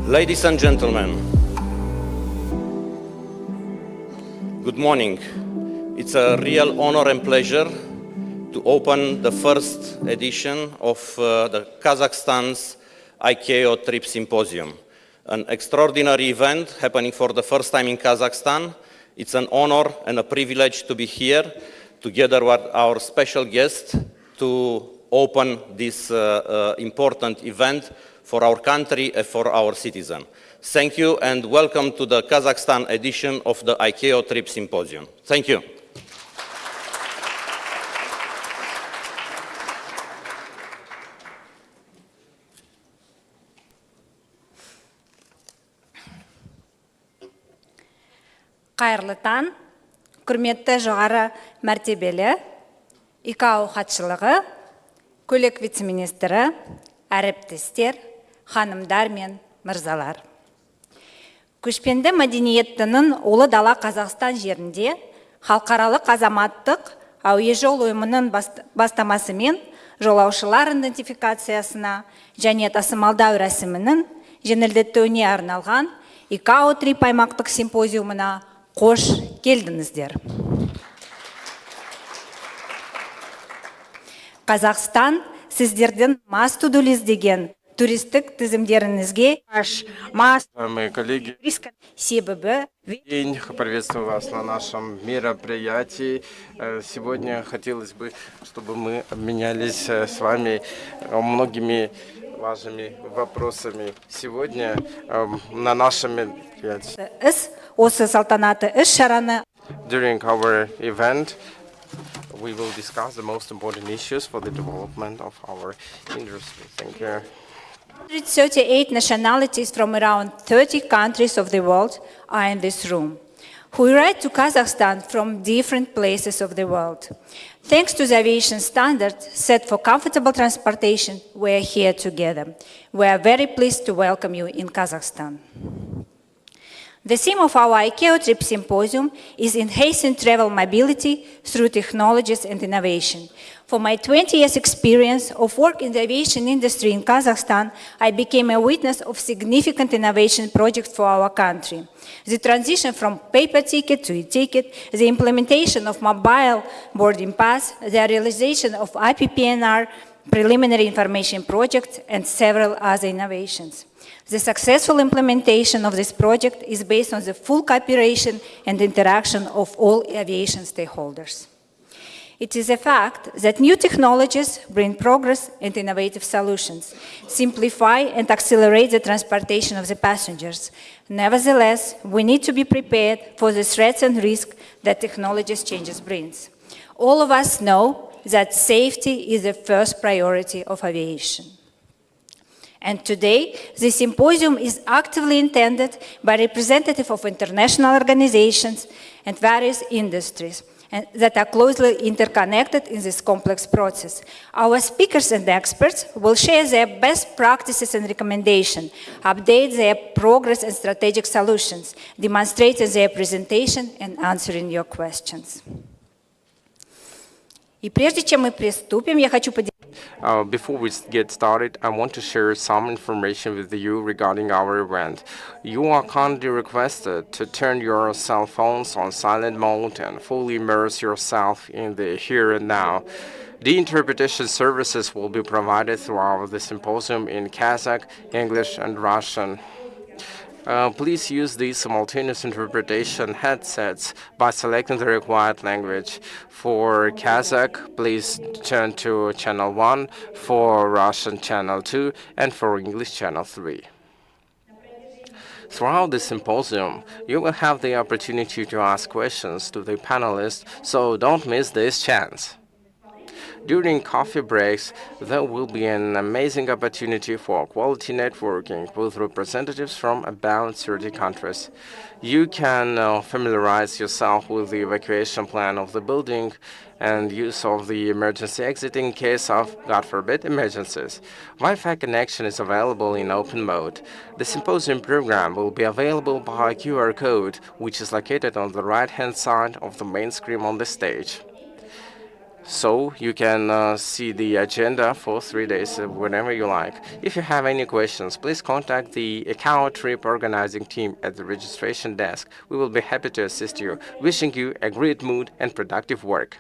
Ladies and gentlemen, good morning. It's a real honor and pleasure to open the first edition of the Kazakhstan's ICAO Trip Symposium, an extraordinary event happening for the first time in Kazakhstan. It's an honor and a privilege to be here together with our special guest to open this important event for our country and for our citizens. Thank you and welcome to the Kazakhstan edition of the ICAO Trip Symposium. Thank you. Қайырлы таң, құрметті жоғары мәртебелі ICAO хатшылығы, көлік вице-министрі, әріптестер, ханымдар мен мырзалар. Көшпенді мәдениеттінің Ұлы дала Қазақстан жерінде халықаралық азаматтық әуе жол ұйымының бастамасымен жолаушылар идентификациясына және тасымалдау рәсімінің жеңілдетуіне арналған ICAO Trip аймақтық симпозиумына қош келдіңіздер. Қазақстан сіздердің мас тудулиз деген туристік тізімдеріңізге Мои коллеги, себебі день, приветствую вас на нашем мероприятии. Сегодня хотелось бы, чтобы мы обменялись с вами многими важными вопросами. Сегодня на нашем мероприятии, осы салтанаты іс-шараны during our event, we will discuss the most important issues for the development of our industry. Thank you. 138 nationalities from around 30 countries of the world are in this room, who arrived to Kazakhstan from different places of the world. Thanks to the aviation standards set for comfortable transportation, we are here together. We are very pleased to welcome you in Kazakhstan. The theme of our ICAO Trip Symposium is enhancing travel mobility through technologies and innovation. For my 20 years experience of work in the aviation industry in Kazakhstan, I became a witness of significant innovation projects for our country. The transition from paper ticket to e-ticket, the implementation of mobile boarding pass, the realization of IPPNR, preliminary information project, and several other innovations. The successful implementation of this project is based on the full cooperation and interaction of all aviation stakeholders. It is a fact that new technologies bring progress and innovative solutions, simplify and accelerate the transportation of the passengers. Nevertheless, we need to be prepared for the threats and risks that technology's changes brings. All of us know that safety is the first priority of aviation. And today, the symposium is actively attended by representatives of international organizations and various industries that are closely interconnected in this complex process. Our speakers and experts will share their best practices and recommendations, update their progress and strategic solutions, demonstrating their presentation and answering your questions. И прежде чем мы приступим, я хочу поделиться. Before we get started, I want to share some information with you regarding our event. You are kindly requested to turn your cell phones on silent mode and fully immerse yourself in the here and now. The interpretation services will be provided throughout the symposium in Kazakh, English, and Russian. Please use these simultaneous interpretation headsets by selecting the required language. For Kazakh, please turn to channel 1, for Russian channel 2, and for English channel 3. Throughout the symposium, you will have the opportunity to ask questions to the panelists, so don't miss this chance. During coffee breaks, there will be an amazing opportunity for quality networking with representatives from about 30 countries. You can familiarize yourself with the evacuation plan of the building and use of the emergency exit in case of, God forbid, emergencies. Wi-Fi connection is available in open mode. The symposium program will be available by QR code, which is located on the right-hand side of the main screen on the stage. So you can see the agenda for 3 days whenever you like. If you have any questions, please contact the ICAO trip organizing team at the registration desk. We will be happy to assist you. Wishing you a great mood and productive work.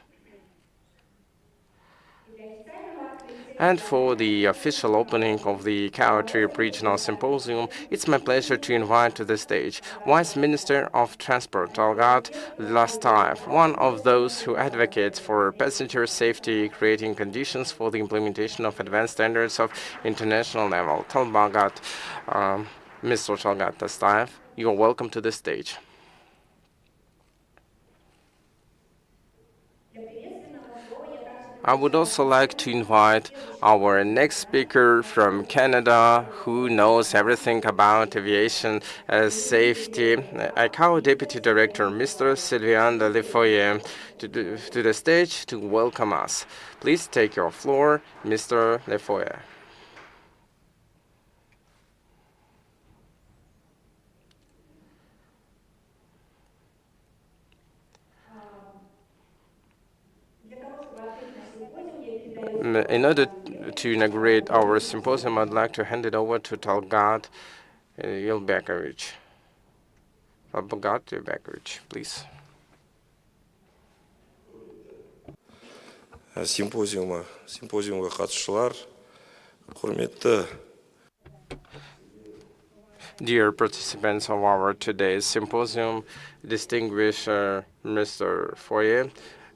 And for the official opening of the ICAO Trip Regional Symposium, it's my pleasure to invite to the stage Vice Minister of Transport, Talgat Lastaev, one of those who advocates for passenger safety, creating conditions for the implementation of advanced standards of international level. Mr. Talgat Lastaev, you are welcome to the stage. I would also like to invite our next speaker from Canada, who knows everything about aviation safety, ICAO Deputy Director, Mr. Sylvain de Lefoyer, to the stage to welcome us. Please take your floor, Mr. Lefoyer. In order to inaugurate our symposium, I'd like to hand it over to Talgat Ilbekovich. Talgat Ilbekovich, please. Симпозиумға қатысушылар, құрметті. Dear participants of our today's symposium, distinguished Mr. Foyer,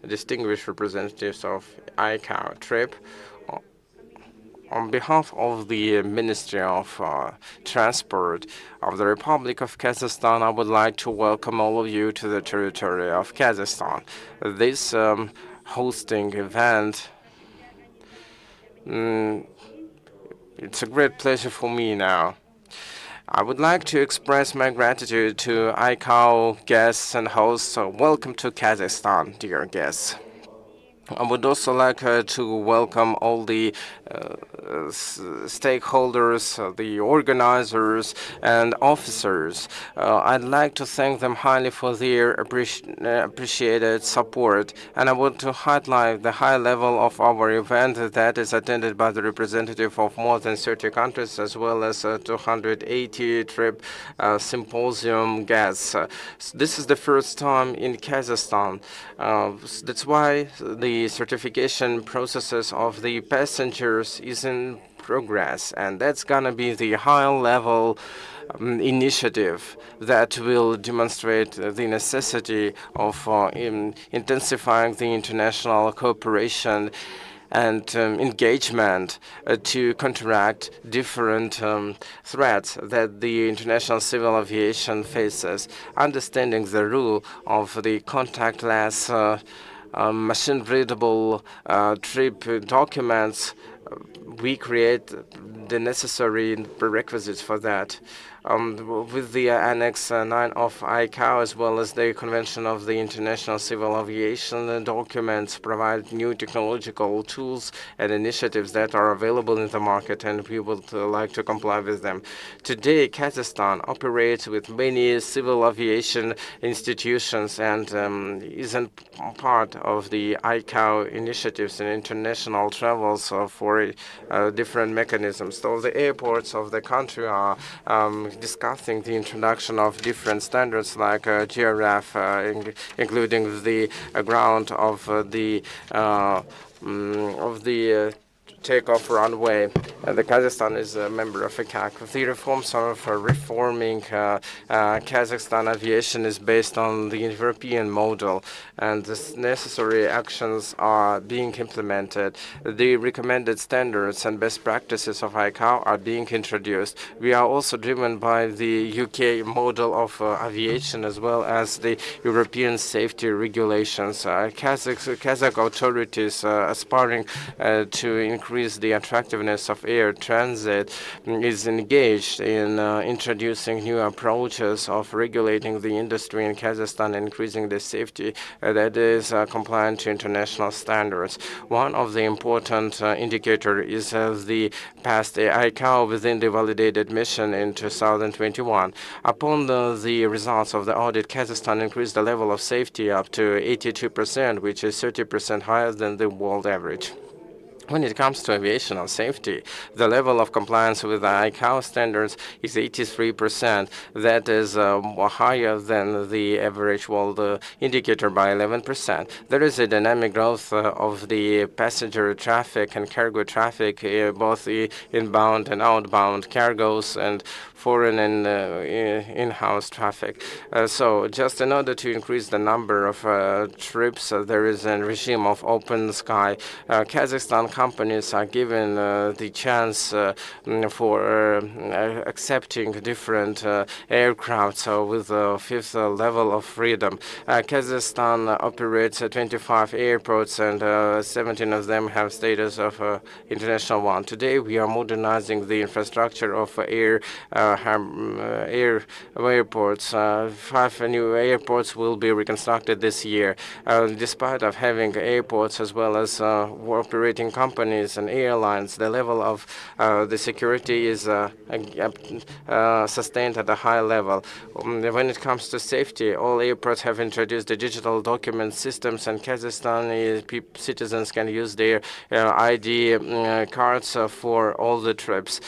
distinguished representatives of ICAO trip, on behalf of the Ministry of Transport of the Republic of Kazakhstan, I would like to welcome all of you to the territory of Kazakhstan. This hosting event, it's a great pleasure for me now. I would like to express my gratitude to ICAO guests and hosts. Welcome to Kazakhstan, dear guests. I would also like to welcome all the stakeholders, the organizers, and officers. I'd like to thank them highly for their appreciated support. And I want to highlight the high level of our event that is attended by the representative of more than 30 countries, as well as 280 trip symposium guests. This is the first time in Kazakhstan. That's why the certification processes of the passengers is in progress, and that's gonna be the high-level initiative that will demonstrate the necessity of intensifying the international cooperation and engagement to counteract different threats that the international civil aviation faces. Understanding the rule of the contactless machine-readable trip documents, we create the necessary prerequisites for that. With the Annex 9 of ICAO, as well as the Convention of the International Civil Aviation, documents provide new technological tools and initiatives that are available in the market, and we would like to comply with them. Today, Kazakhstan operates with many civil aviation institutions and isn't part of the ICAO initiatives and international travels for different mechanisms. So the airports of the country are discussing the introduction of different standards like GRF, including the ground of the takeoff runway. The Kazakhstan is a member of ICAO. The reforms of reforming Kazakhstan aviation is based on the European model, and the necessary actions are being implemented. The recommended standards and best practices of ICAO are being introduced. We are also driven by the UK model of aviation, as well as the European safety regulations. Kazakh authorities aspiring to increase increase the attractiveness of air transit, is engaged in introducing new approaches of regulating the industry in Kazakhstan, increasing the safety that is compliant to international standards. One of the important indicators is the past ICAO within the validated mission in 2021. Upon the results of the audit, Kazakhstan increased the level of safety up to 82%, which is 30% higher than the world average. When it comes to aviation safety, the level of compliance with the ICAO standards is 83%. That is higher than the average world indicator by 11%. There is a dynamic growth of the passenger traffic and cargo traffic, both inbound and outbound cargoes and foreign and in-house traffic. So just in order to increase the number of trips, there is a regime of open sky. Kazakhstan companies are given the chance for accepting different aircraft with a fifth level of freedom. Kazakhstan operates 25 airports and 17 of them have status of international one. Today we are modernizing the infrastructure of airports. 5 new airports will be reconstructed this year. Despite of having airports as well as operating companies and airlines, the level of the security is sustained at a high level. When it comes to safety, all airports have introduced the digital document systems, and Kazakhstani citizens can use their ID cards for all the trips.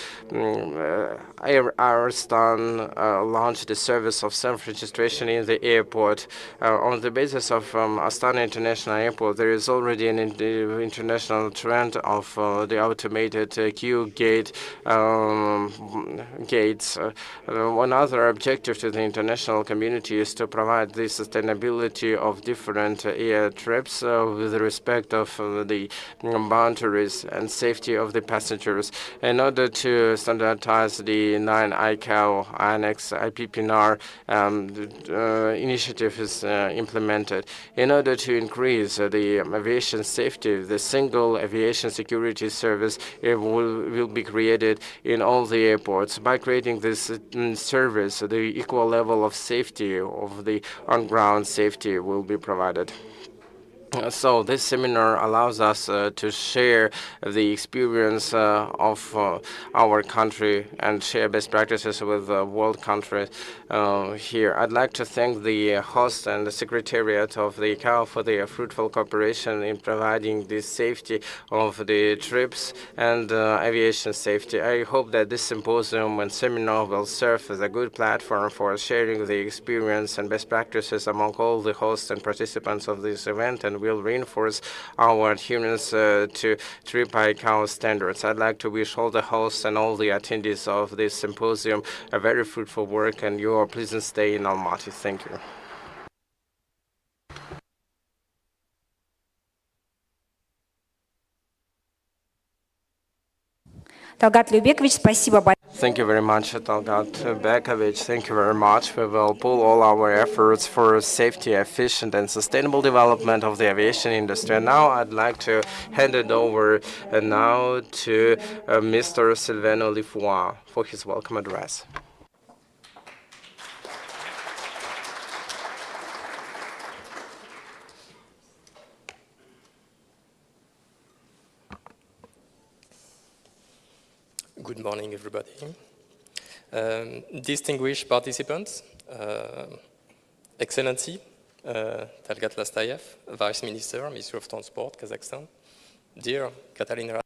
Arstan launched the service of self-registration in the airport. On the basis of Astana International Airport, there is already an international trend of the automated queue gates. One other objective to the international community is to provide the sustainability of different air trips with respect of the boundaries and safety of the passengers. In order to standardize the 9 ICAO Annex IPPNR initiative is implemented. In order to increase the aviation safety, the single aviation security service will be created in all the airports. By creating this service, the equal level of safety of the on-ground safety will be provided. So this seminar allows us to share the experience of our country and share best practices with world countries here. I'd like to thank the host and the secretariat of the ICAO for their fruitful cooperation in providing the safety of the trips and aviation safety. I hope that this symposium and seminar will serve as a good platform for sharing the experience and best practices among all the hosts and participants of this event, and will reinforce our adherence to Trip ICAO standards. I'd like to wish all the hosts and all the attendees of this symposium a very fruitful work and your pleasant stay in Almaty. Thank you. Talgat Lyubekovich, спасибо большое. Thank you very much, Talgat Bekovich. Thank you very much. We will pull all our efforts for safety, efficient, and sustainable development of the aviation industry. And now I'd like to hand it over now to Mr. Silvano Lifoua for his welcome address. Good morning, everybody. Distinguished participants, Excellency, Talgat Lastayev, Vice Minister, Minister of Transport, Kazakhstan, dear Katalin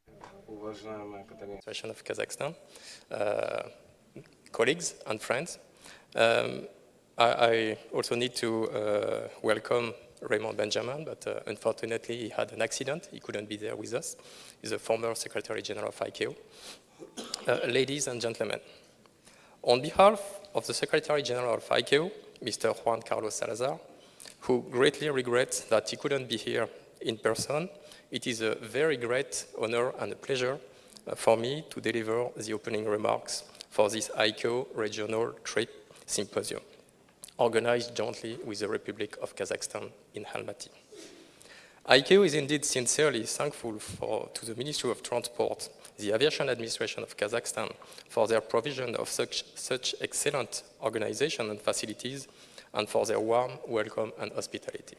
Administration of Kazakhstan, colleagues and friends. I also need to welcome Raymond Benjamin, but unfortunately he had an accident. He couldn't be there with us. He's a former Secretary General of ICAO. Ladies and gentlemen, on behalf of the Secretary General of ICAO, Mr. Juan Carlos Salazar, who greatly regrets that he couldn't be here in person, it is a very great honor and a pleasure for me to deliver the opening remarks for this ICAO Regional Trip Symposium, organized jointly with the Republic of Kazakhstan in Almaty. ICAO is indeed sincerely thankful to the Ministry of Transport, the Aviation Administration of Kazakhstan, for their provision of such excellent organization and facilities, and for their warm welcome and hospitality.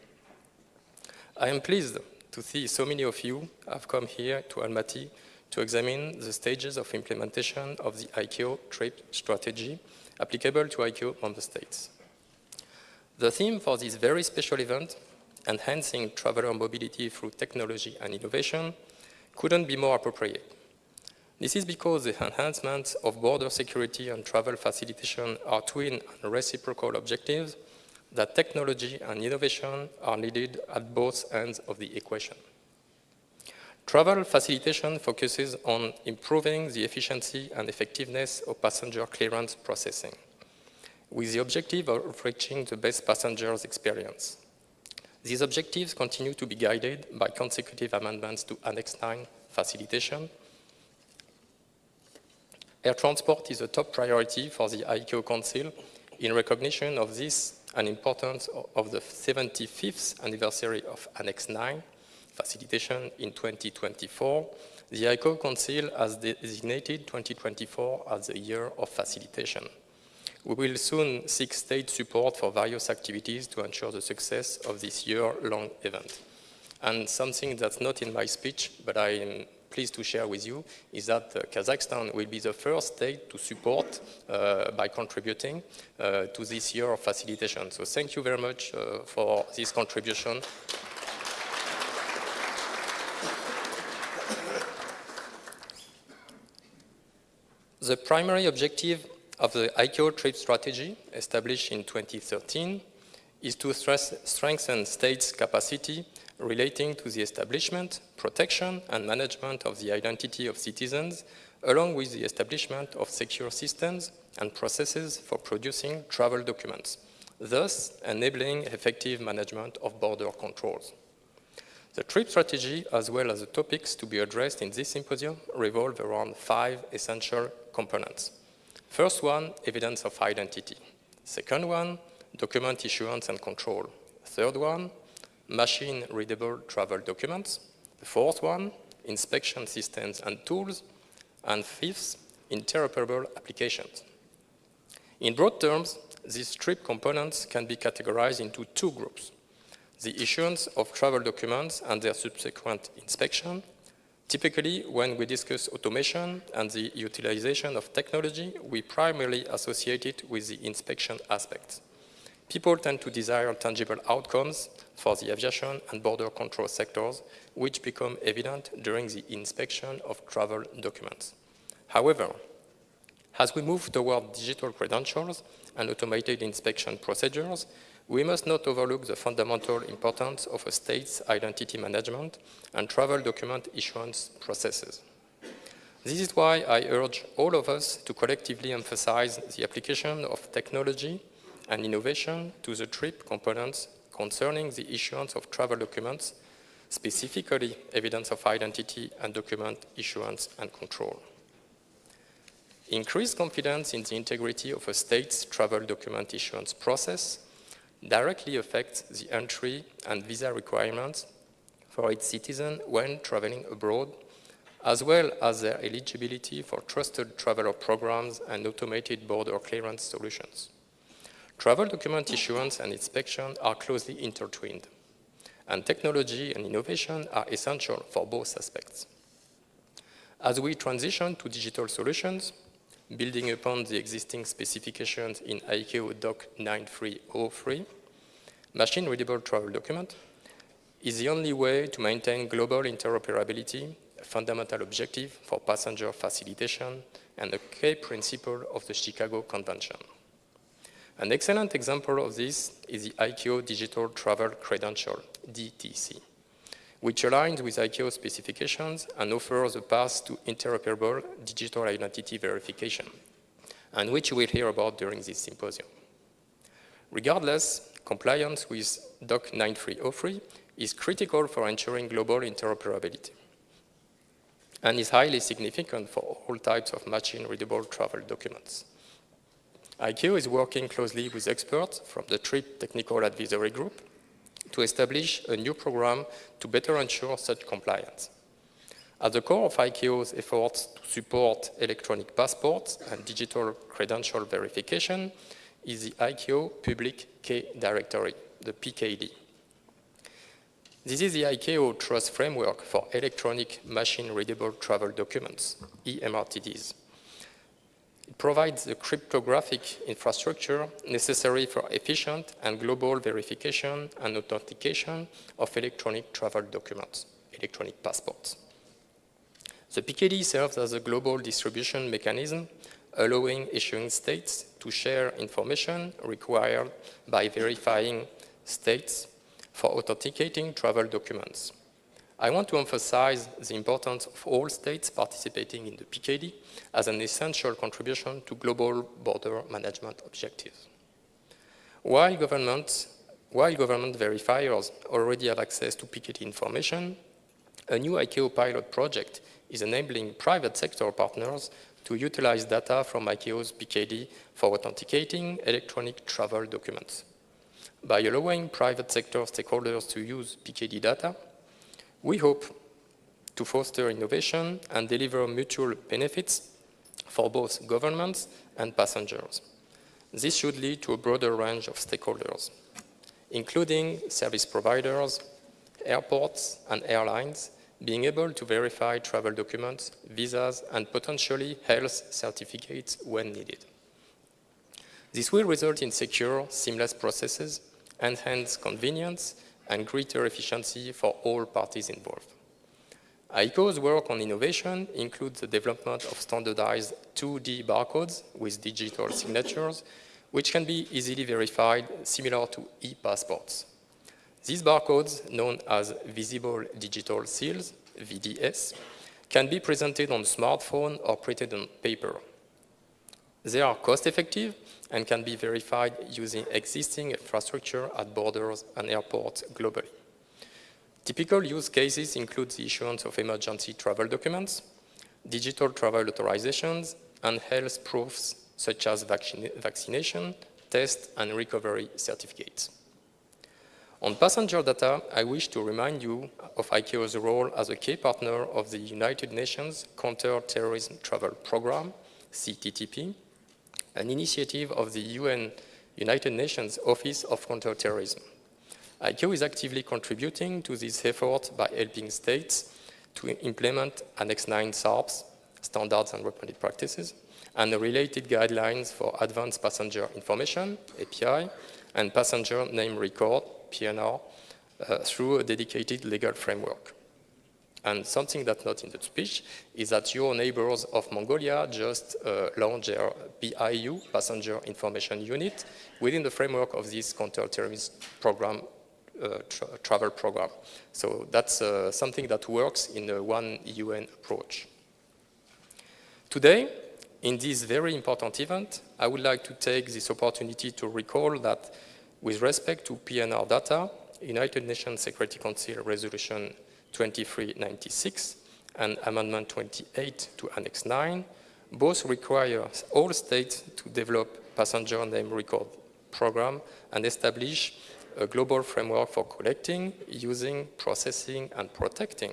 I am pleased to see so many of you have come here to Almaty to examine the stages of implementation of the ICAO trip strategy applicable to ICAO member states. The theme for this very special event, enhancing traveler mobility through technology and innovation, couldn't be more appropriate. This is because the enhancement of border security and travel facilitation are twin and reciprocal objectives that technology and innovation are needed at both ends of the equation. Travel facilitation focuses on improving the efficiency and effectiveness of passenger clearance processing, with the objective of reaching the best passenger's experience. These objectives continue to be guided by consecutive amendments to Annex 9 facilitation. Air transport is a top priority for the ICAO Council in recognition of this and importance of the 75th anniversary of Annex 9 facilitation in 2024. The ICAO Council has designated 2024 as the year of facilitation. We will soon seek state support for various activities to ensure the success of this year-long event. And something that's not in my speech, but I am pleased to share with you, is that Kazakhstan will be the first state to support by contributing to this year of facilitation. So thank you very much for this contribution. The primary objective of the ICAO trip strategy, established in 2013, is to strengthen states' capacity relating to the establishment, protection, and management of the identity of citizens, along with the establishment of secure systems and processes for producing travel documents, thus enabling effective management of border controls. The trip strategy, as well as the topics to be addressed in this symposium, revolve around 5 essential components. First one, evidence of identity. Second one, document issuance and control. Third one, machine-readable travel documents. The fourth one, inspection systems and tools. And fifth, interoperable applications. In broad terms, these trip components can be categorized into 2 groups: the issuance of travel documents and their subsequent inspection. Typically, when we discuss automation and the utilization of technology, we primarily associate it with the inspection aspects. People tend to desire tangible outcomes for the aviation and border control sectors, which become evident during the inspection of travel documents. However, as we move toward digital credentials and automated inspection procedures, we must not overlook the fundamental importance of a state's identity management and travel document issuance processes. This is why I urge all of us to collectively emphasize the application of technology and innovation to the trip components concerning the issuance of travel documents, specifically evidence of identity and document issuance and control. Increased confidence in the integrity of a state's travel document issuance process directly affects the entry and visa requirements for its citizens when traveling abroad, as well as their eligibility for trusted traveler programs and automated border clearance solutions. Travel document issuance and inspection are closely intertwined, and technology and innovation are essential for both aspects. As we transition to digital solutions, building upon the existing specifications in ICAO Doc 9303, machine-readable travel document is the only way to maintain global interoperability, a fundamental objective for passenger facilitation and a key principle of the Chicago Convention. An excellent example of this is the ICAO Digital Travel Credential, DTC, which aligns with ICAO specifications and offers a path to interoperable digital identity verification, and which we'll hear about during this symposium. Regardless, compliance with Doc 9303 is critical for ensuring global interoperability and is highly significant for all types of machine-readable travel documents. ICAO is working closely with experts from the TRIP Technical Advisory Group, to establish a new program to better ensure such compliance. At the core of ICAO's efforts to support electronic passports and digital credential verification is the ICAO Public Key Directory, the PKD. This is the ICAO Trust Framework for Electronic Machine-Readable Travel Documents, EMRTDs. It provides the cryptographic infrastructure necessary for efficient and global verification and authentication of electronic travel documents, electronic passports. The PKD serves as a global distribution mechanism, allowing issuing states to share information required by verifying states for authenticating travel documents. I want to emphasize the importance of all states participating in the PKD as an essential contribution to global border management objectives. While government verifiers already have access to PKD information, a new ICAO pilot project is enabling private sector partners to utilize data from ICAO's PKD for authenticating electronic travel documents. By allowing private sector stakeholders to use PKD data, we hope to foster innovation and deliver mutual benefits for both governments and passengers. This should lead to a broader range of stakeholders, including service providers, airports, and airlines, being able to verify travel documents, visas, and potentially health certificates when needed. This will result in secure, seamless processes, enhanced convenience, and greater efficiency for all parties involved. ICAO's work on innovation includes the development of standardized 2D barcodes with digital signatures, which can be easily verified similar to e-passports. These barcodes, known as Visible Digital Seals, VDS, can be presented on a smartphone or printed on paper. They are cost-effective and can be verified using existing infrastructure at borders and airports globally. Typical use cases include the issuance of emergency travel documents, digital travel authorizations, and health proofs such as vaccination, test, and recovery certificates. On passenger data, I wish to remind you of ICAO's role as a key partner of the United Nations Counter-Terrorism Travel Program, CTTP, an initiative of the United Nations Office of Counterterrorism. ICAO is actively contributing to this effort by helping states to implement Annex 9 SARPs, Standards and Recommended Practices, and the related guidelines for Advanced Passenger Information, API, and Passenger Name Record, PNR, through a dedicated legal framework. And something that's not in the speech is that your neighbors of Mongolia just launched their PIU, Passenger Information Unit, within the framework of this counter-terrorism program, travel program. So that's something that works in a one UN approach. Today, in this very important event, I would like to take this opportunity to recall that with respect to PNR data, United Nations Security Council Resolution 2396 and Amendment 28 to Annex 9 both require all states to develop passenger name record program and establish a global framework for collecting, using, processing, and protecting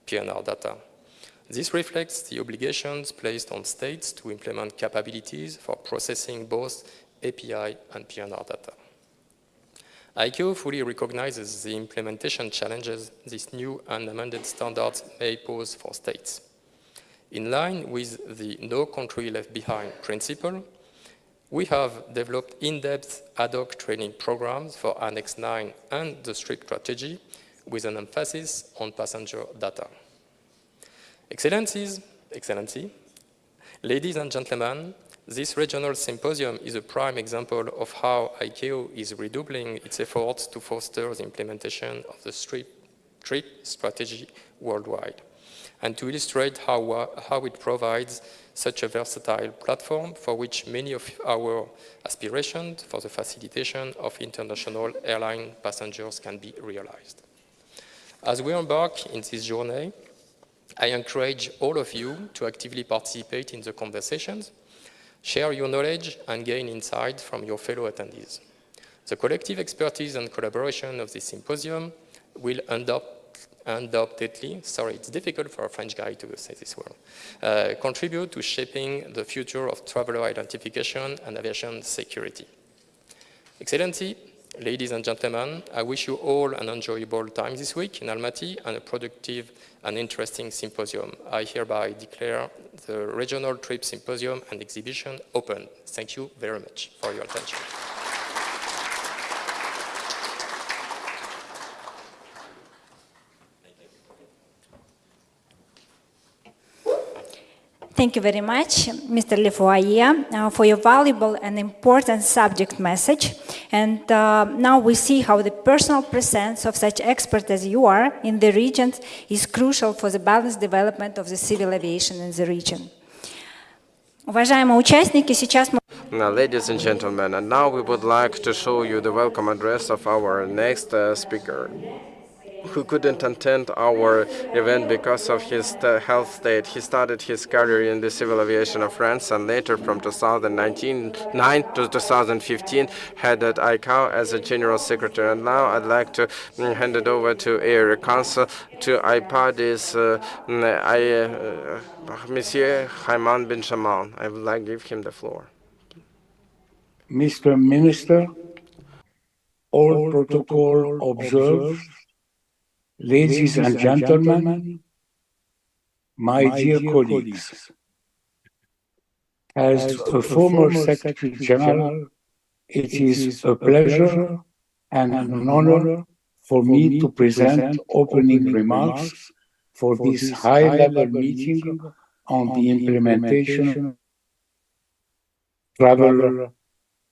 PNR data. This reflects the obligations placed on states to implement capabilities for processing both API and PNR data. ICAO fully recognizes the implementation challenges these new and amended standards may pose for states. In line with the no country left behind principle, we have developed in-depth ad hoc training programs for Annex 9 and the STRIP strategy with an emphasis on passenger data. Excellency, ladies and gentlemen, this regional symposium is a prime example of how ICAO is redoubling its efforts to foster the implementation of the STRIP strategy worldwide, and to illustrate how it provides such a versatile platform for which many of our aspirations for the facilitation of international airline passengers can be realized. As we embark in this journey, I encourage all of you to actively participate in the conversations, share your knowledge, and gain insight from your fellow attendees. The collective expertise and collaboration of this symposium will undoubtedly, sorry, it's difficult for a French guy to say this word, contribute to shaping the future of traveler identification and aviation security. Excellency, ladies and gentlemen, I wish you all an enjoyable time this week in Almaty and a productive and interesting symposium. I hereby declare the Regional Trip Symposium and Exhibition open. Thank you very much for your attention. Thank you very much, Mr. Lefoyer, for your valuable and important subject message. And now we see how the personal presence of such experts as you are in the region is crucial for the balanced development of the civil aviation in the region. Уважаемые участники, сейчас мы... Now, ladies and gentlemen, and now we would like to show you the welcome address of our next speaker, who couldn't attend our event because of his health state. He started his career in the civil aviation of France and later from 2009 to 2015 headed ICAO as a general secretary. And now I'd like to hand it over to Air Council, to IPAD's Monsieur Hayman bin Shaman. I would like to give him the floor. Mr. Minister, all protocol observed. Ladies and gentlemen, my dear colleagues, as a former Secretary General, it is a pleasure and an honor for me to present opening remarks for this high-level meeting on the implementation of Traveler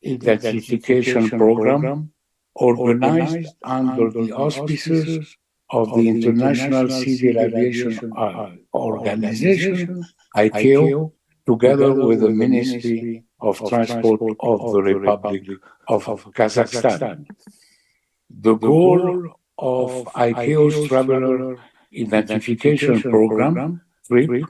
Identification Program organized under the auspices of the International Civil Aviation Organization, ICAO, together with the Ministry of Transport of the Republic of Kazakhstan. The goal of ICAO's Traveler Identification Program, TRIP,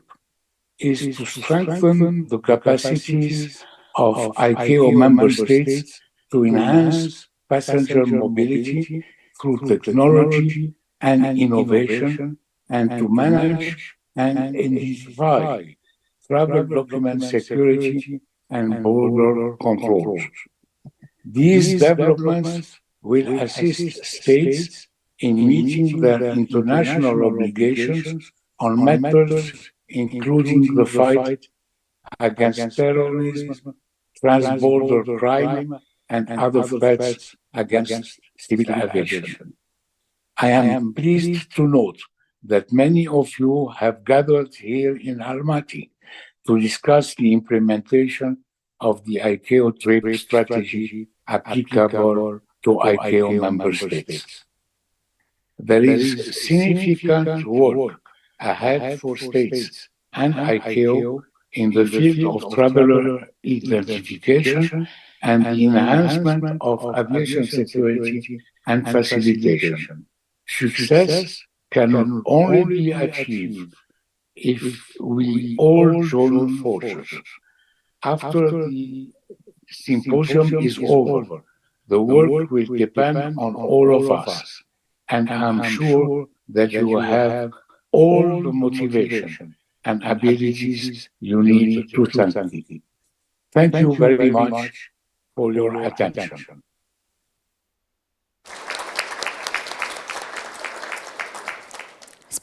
is to strengthen the capacities of ICAO member states to enhance passenger mobility through technology and innovation, and to manage and identify travel document security and border controls. These developments will assist states in meeting their international obligations on matters including the fight against terrorism, transborder crime, and other threats against civil aviation. I am pleased to note that many of you have gathered here in Almaty to discuss the implementation of the ICAO trip strategy applicable to ICAO member states. There is significant work ahead for states and ICAO in the field of traveler identification and the enhancement of aviation security and facilitation. Success can only be achieved if we all join forces. After the symposium is over, the work will depend on all of us, and I'm sure that you will have all the motivation and abilities you need to succeed. Thank you very much for your attention.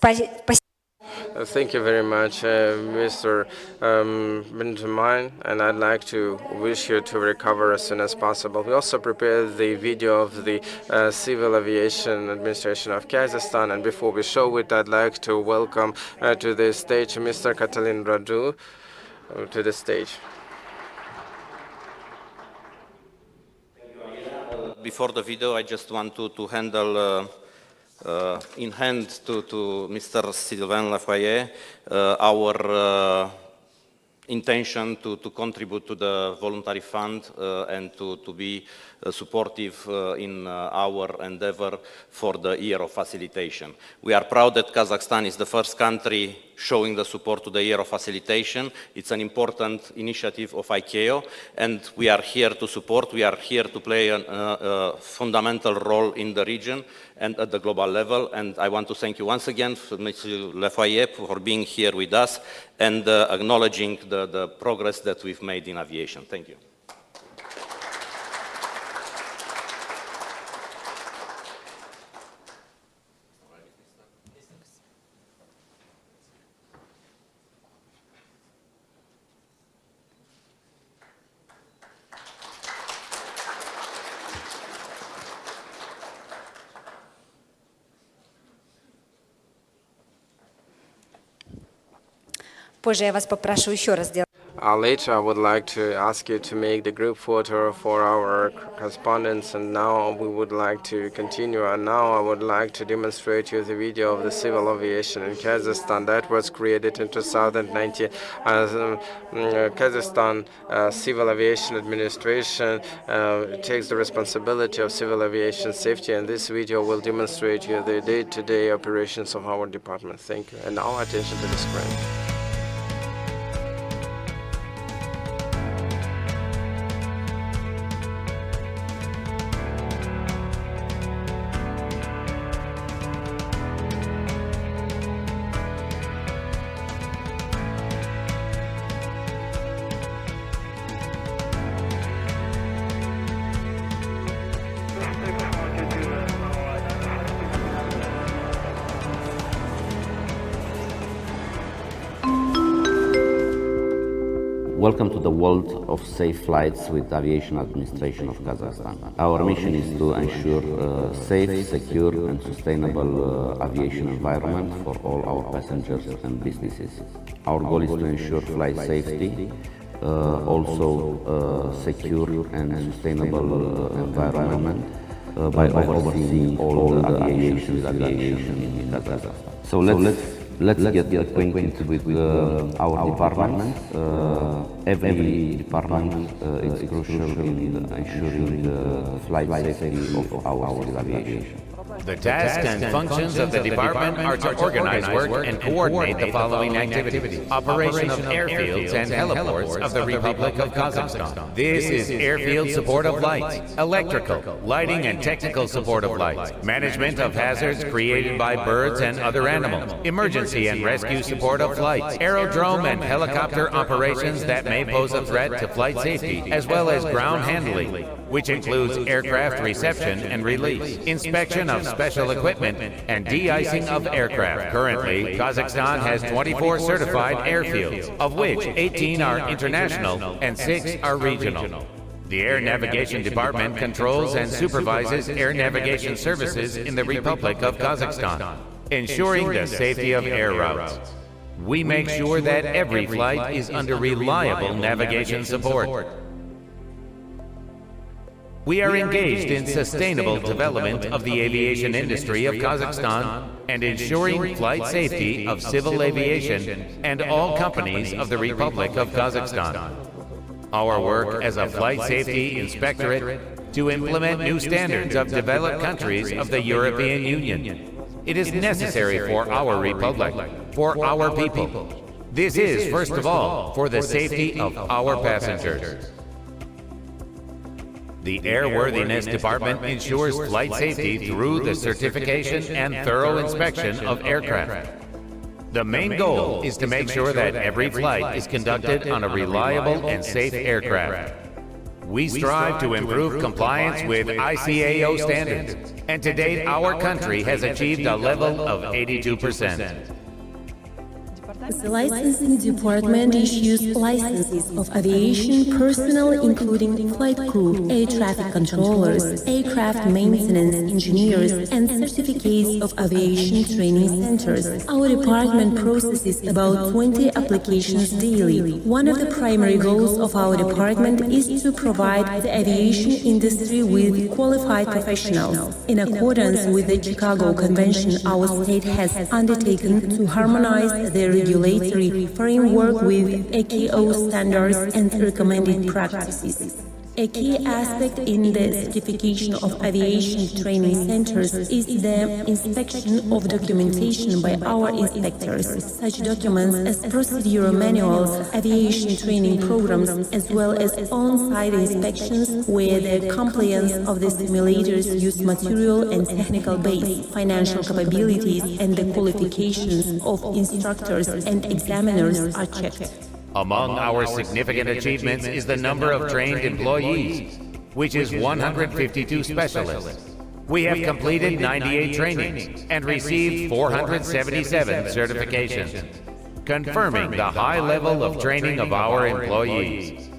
Thank you very much, Mr. Benjamin, and I'd like to wish you to recover as soon as possible. We also prepared the video of the Civil Aviation Administration of Kazakhstan, and before we show it, I'd like to welcome to the stage Mr. Katalin Radu to the stage. Before the video, I just want to handle in hand to Mr. Sylvain Lafoyer, our intention to contribute to the voluntary fund and to be supportive in our endeavor for the year of facilitation. We are proud that Kazakhstan is the first country showing the support to the year of facilitation. It's an important initiative of ICAO, and we are here to support. We are here to play a fundamental role in the region and at the global level. And I want to thank you once again, Mr. Lefayette, for being here with us and acknowledging the progress that we've made in aviation. Thank you. Позже я вас попрошу еще раз сделать. Later, I would like to ask you to make the group photo for our correspondents, and now we would like to continue. And now I would like to demonstrate you the video of the civil aviation in Kazakhstan that was created in 2019. Kazakhstan Civil Aviation Administration takes the responsibility of civil aviation safety, and this video will demonstrate you the day-to-day operations of our department. Thank you. And now attention to the screen. Welcome to the world of safe flights with Aviation Administration of Kazakhstan. Our mission is to ensure a safe, secure and sustainable aviation environment for all our passengers and businesses. Our goal is to ensure flight safety, also secure and sustainable environment by overseeing all the aviation in Kazakhstan. So let's get acquainted with our department. Every department is crucial in ensuring the flight safety of our civil aviation. The tasks and functions of the department are to organize work and coordinate the following activities. Operation of airfields and heliports of the Republic of Kazakhstan. This is airfield support of lights, electrical, lighting and technical support of lights, management of hazards created by birds and other animals, emergency and rescue support of flights, aerodrome and helicopter operations that may pose a threat to flight safety, as well as ground handling, which includes aircraft reception and release, inspection of special equipment, and de-icing of aircraft. Currently, Kazakhstan has 24 certified airfields, of which 18 are international and 6 are regional. The Air Navigation Department controls and supervises air navigation services in the Republic of Kazakhstan, ensuring the safety of air routes. We make sure that every flight is under reliable navigation support. We are engaged in sustainable development of the aviation industry of Kazakhstan and ensuring flight safety of civil aviation and all companies of the Republic of Kazakhstan. Our work as a flight safety inspectorate to implement new standards of developed countries of the European Union. It is necessary for our republic, for our people. This is, first of all, for the safety of our passengers. The Airworthiness Department ensures flight safety through the certification and thorough inspection of aircraft. The main goal is to make sure that every flight is conducted on a reliable and safe aircraft. We strive to improve compliance with ICAO standards, and to date our country has achieved a level of 82%. The licensing department issues licenses of aviation personnel including flight crew, air traffic controllers, aircraft maintenance engineers, and certificates of aviation training centers. Our department processes about 20 applications daily. One of the primary goals of our department is to provide the aviation industry with qualified professionals. In accordance with the Chicago Convention, our state has undertaken to harmonize the regulations regulatory framework with ICAO standards and recommended practices. A key aspect in the certification of aviation training centers is the inspection of documentation by our inspectors. Such documents as procedure manuals, aviation training programs, as well as on-site inspections where the compliance of the simulators use material and technical base, financial capabilities, and the qualifications of instructors and examiners are checked. Among our significant achievements is the number of trained employees, which is 152 specialists. We have completed 98 trainings and received 477 certifications, confirming the high level of training of our employees.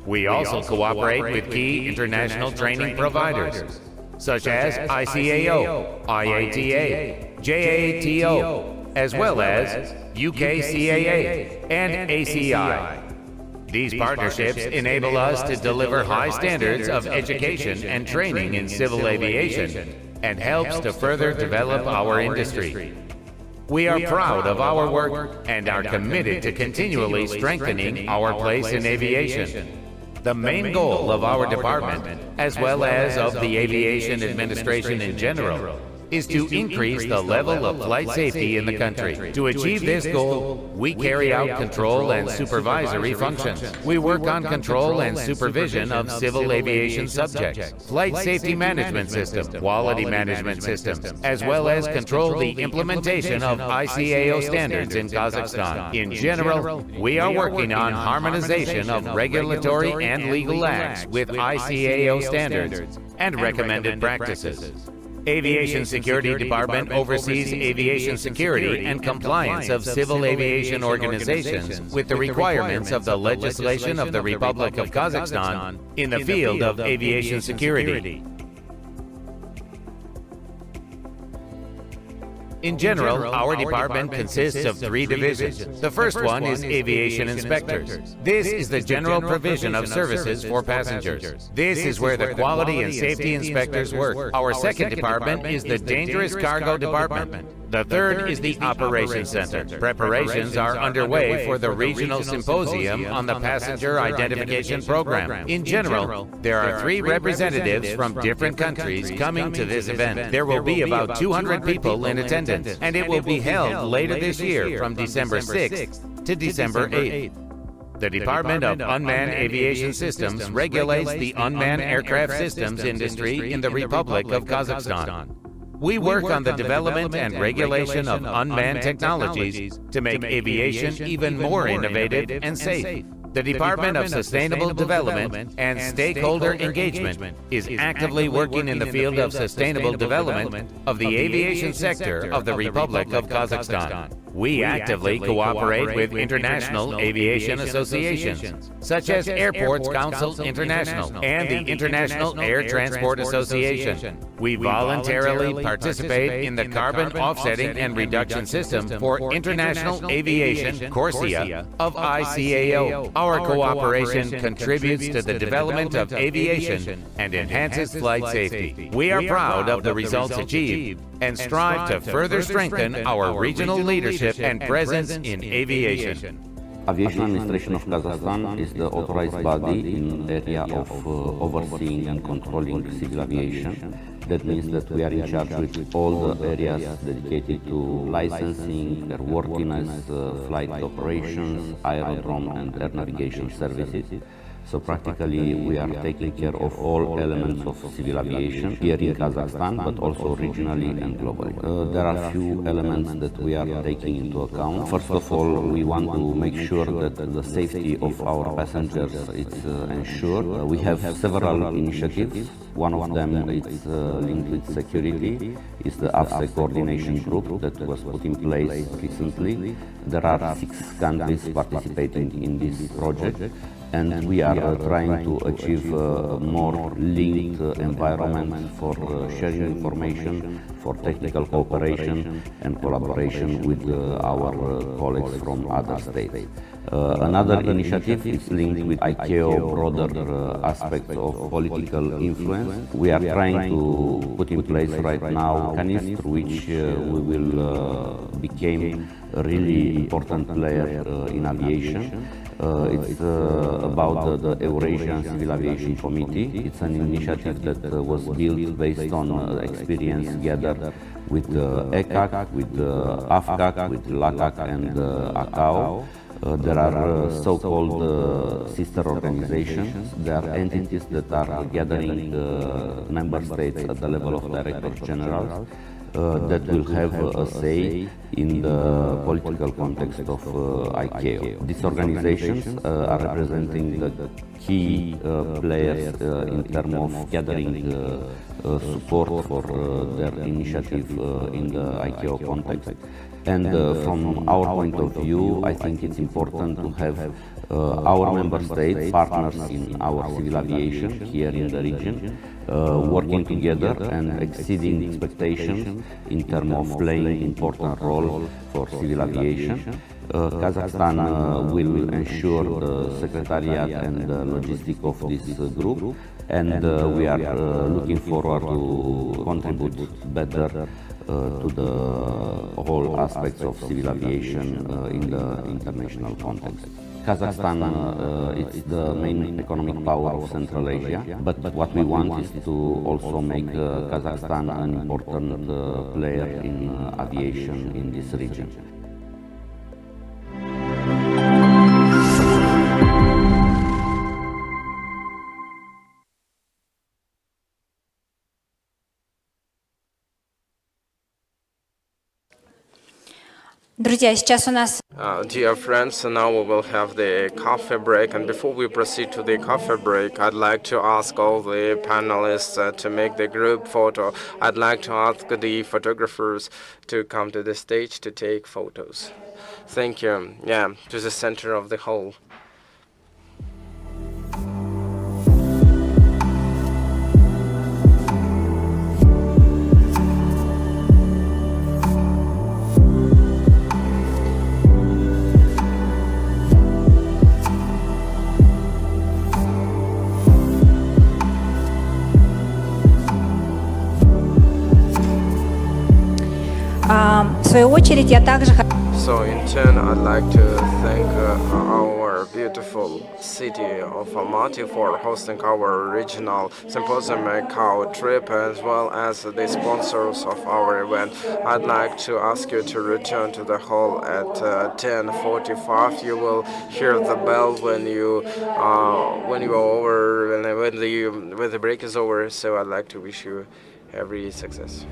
We also cooperate with key international training providers, such as ICAO, IATA, JATO, as well as UKCAA and ACI. These partnerships enable us to deliver high standards of education and training in civil aviation and helps to further develop our industry. We are proud of our work and are committed to continually strengthening our place in aviation. The main goal of our department, as well as of the aviation administration in general, is to increase the level of flight safety in the country. To achieve this goal, we carry out control and supervisory functions. We work on control and supervision of civil aviation subjects, flight safety management system, quality management systems, as well as control the implementation of ICAO standards in Kazakhstan. In general, we are working on harmonization of regulatory and legal acts with ICAO standards and recommended practices. Aviation Security Department oversees aviation security and compliance of civil aviation organizations with the requirements of the legislation of the Republic of Kazakhstan in the field of aviation security. In general, our department consists of 3 divisions. The first one is aviation inspectors. This is the general provision of services for passengers. This is where the quality and safety inspectors work. Our second department is the dangerous cargo department. The third is the Operations Center. Preparations are underway for the regional symposium on the passenger identification program. In general, there are 3 representatives from different countries coming to this event. There will be about 200 people in attendance, and it will be held later this year from December 6th to December 8th. The Department of Unmanned Aviation Systems regulates the unmanned aircraft systems industry in the Republic of Kazakhstan. We work on the development and regulation of unmanned technologies to make aviation even more innovative and safe. The Department of Sustainable Development and Stakeholder Engagement is actively working in the field of sustainable development of the aviation sector of the Republic of Kazakhstan. We actively cooperate with international aviation associations, such as Airports Council International and the International Air Transport Association. We voluntarily participate in the carbon offsetting and reduction system for international aviation, CORSIA, of ICAO. Our cooperation contributes to the development of aviation and enhances flight safety. We are proud of the results achieved and strive to further strengthen our regional leadership and presence in aviation. Aviation Administration of Kazakhstan is the authorized body in the area of overseeing and controlling civil aviation. That means that we are in charge with all the areas dedicated to licensing, airworthiness, flight operations, aerodrome and air navigation services. So practically we are taking care of all elements of civil aviation here in Kazakhstan, but also regionally and globally. There are few elements that we are taking into account. First of all, we want to make sure that the safety of our passengers is ensured. We have several initiatives. One of them is linked with security, is the AFSEC coordination group that was put in place recently. There are 6 countries participating in this project, and we are trying to achieve a more linked environment for sharing information, for technical cooperation and collaboration with our colleagues from other states. Another initiative is linked with ICAO broader aspects of political influence. We are trying to put in place right now mechanisms through which we will become a really important player in aviation. It's about the Eurasian Civil Aviation Committee. It's an initiative that was built based on experience gathered with ECAC, with AFCAC, with LACAC and ICAO. There are so-called sister organizations. There are entities that are gathering member states at the level of directors general that will have a say in the political context of ICAO. These organizations are representing the key players in terms of gathering support for their initiative in the ICAO context. And from our point of view, I think it's important to have our member states, partners in our civil aviation here in the region, working together and exceeding expectations in terms of playing important role for civil aviation. Kazakhstan will ensure the secretariat and the logistics of this group, and we are looking forward to contribute better to the whole aspects of civil aviation in the international context. Kazakhstan is the main economic power of Central Asia, but what we want is to also make Kazakhstan an important player in aviation in this region. Друзья, сейчас у нас Dear friends, now we will have the coffee break, and before we proceed to the coffee break, I'd like to ask all the panelists to make the group photo. I'd like to ask the photographers to come to the stage to take photos. Thank you. Yeah, to the center of the hall. в свою очередь я также So in turn, I'd like to thank our beautiful city of Almaty for hosting our regional Symposium ICAO trip, as well as the sponsors of our event. I'd like to ask you to return to the hall at 10:45. You will hear the bell when you are over, when the break is over. So I'd like to wish you every success.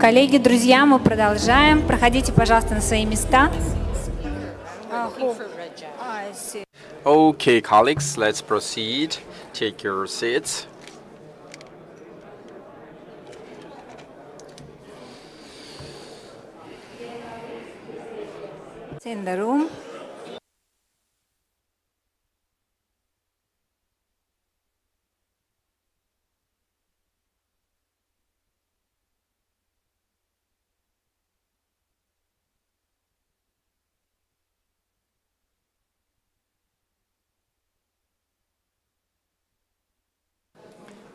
Коллеги, друзья, мы продолжаем. Проходите, пожалуйста, на свои места. Okay, colleagues, let's proceed. Take your seats. In the room.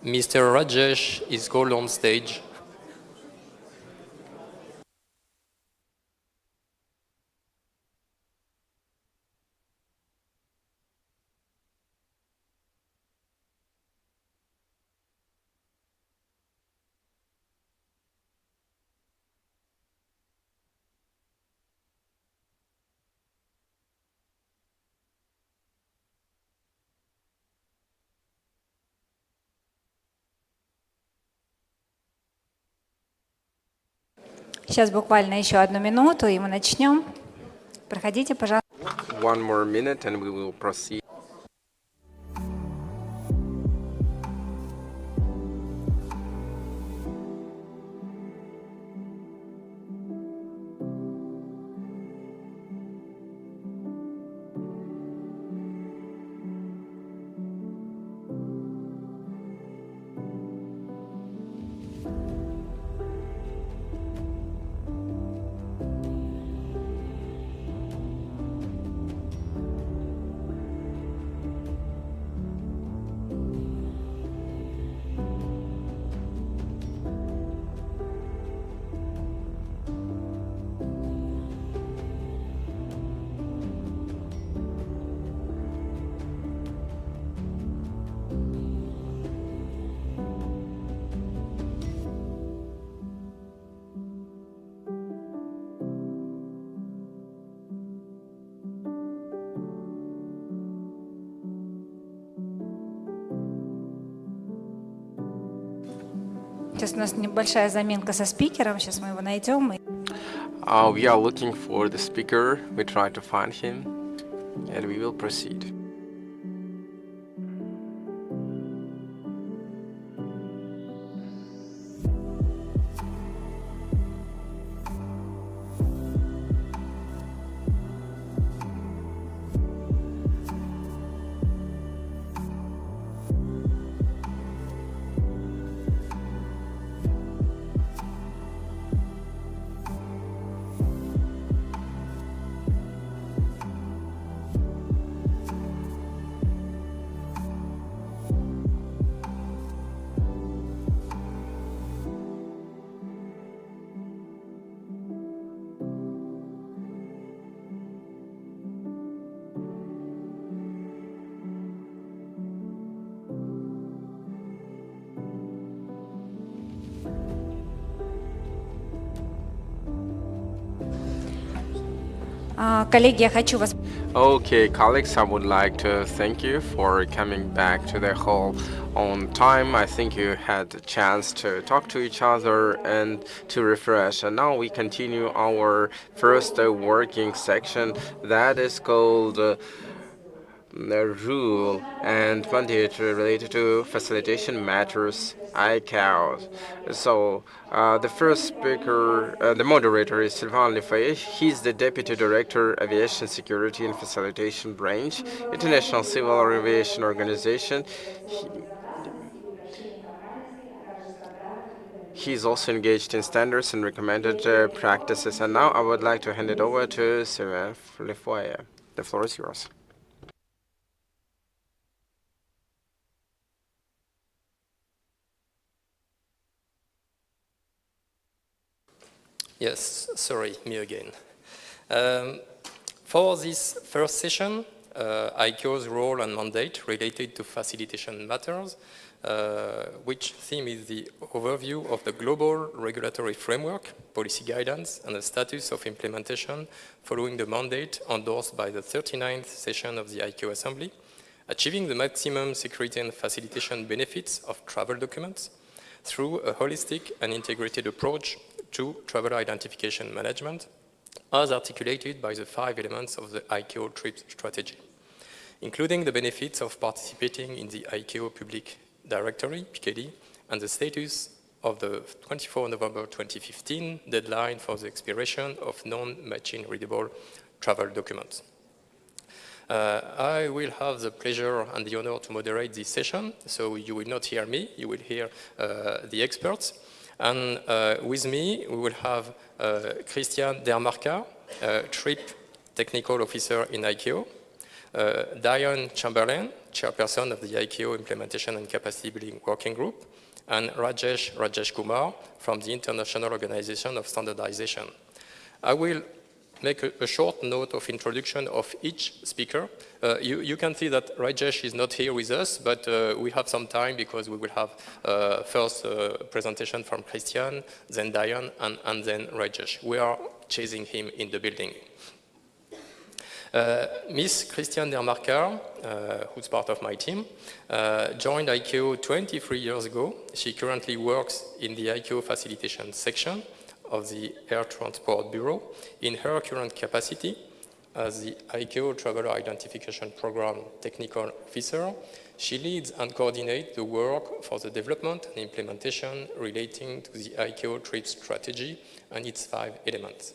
Mr. Rajesh is called on stage. Сейчас буквально еще 1 минуту, и мы начнем. Проходите, пожалуйста. 1 more minute and we will proceed. Сейчас у нас небольшая заминка со спикером, сейчас мы его найдем. We are looking for the speaker. We try to find him and we will proceed. Коллеги, я хочу вас... Okay, colleagues, I would like to thank you for coming back to the hall on time. I think you had a chance to talk to each other and to refresh. And now we continue our first working section that is called the rule and mandate related to facilitation matters, ICAO. So the first speaker, the moderator is Sylvain Lefay. He's the Deputy Director, Aviation Security and Facilitation Branch, International Civil Aviation Organization. He's also engaged in standards and recommended practices. And now I would like to hand it over to Sylvain Lefay. The floor is yours. Yes, sorry, me again. For this first session, ICAO's role and mandate related to facilitation matters, which theme is the overview of the global regulatory framework, policy guidance, and the status of implementation following the mandate endorsed by the 39th session of the ICAO Assembly, achieving the maximum security and facilitation benefits of travel documents through a holistic and integrated approach to traveler identification management, as articulated by the 5 elements of the ICAO TRIPS strategy, including the benefits of participating in the ICAO Public Directory, PKD, and the status of the 24 November 2015 deadline for the expiration of non-machine readable travel documents. I will have the pleasure and the honor to moderate this session, so you will not hear me, you will hear the experts. And with me, we will have Christian Dermarca, TRIP Technical Officer in ICAO, Day1 Chamberlain, Chairperson of the ICAO Implementation and Capacity Building Working Group, and Rajesh Kumar from the International Organization of Standardization. I will make a short note of introduction of each speaker. You can see that Rajesh is not here with us, but we have some time because we will have first presentation from Christian, then Day1, and then Rajesh. We are chasing him in the building. Miss Christian Dermarca, who's part of my team, joined ICAO 23 years ago. She currently works in the ICAO facilitation section of the Air Transport Bureau. In her current capacity as the ICAO Traveler Identification Program Technical Officer, she leads and coordinates the work for the development and implementation relating to the ICAO TRIPS strategy and its 5 elements,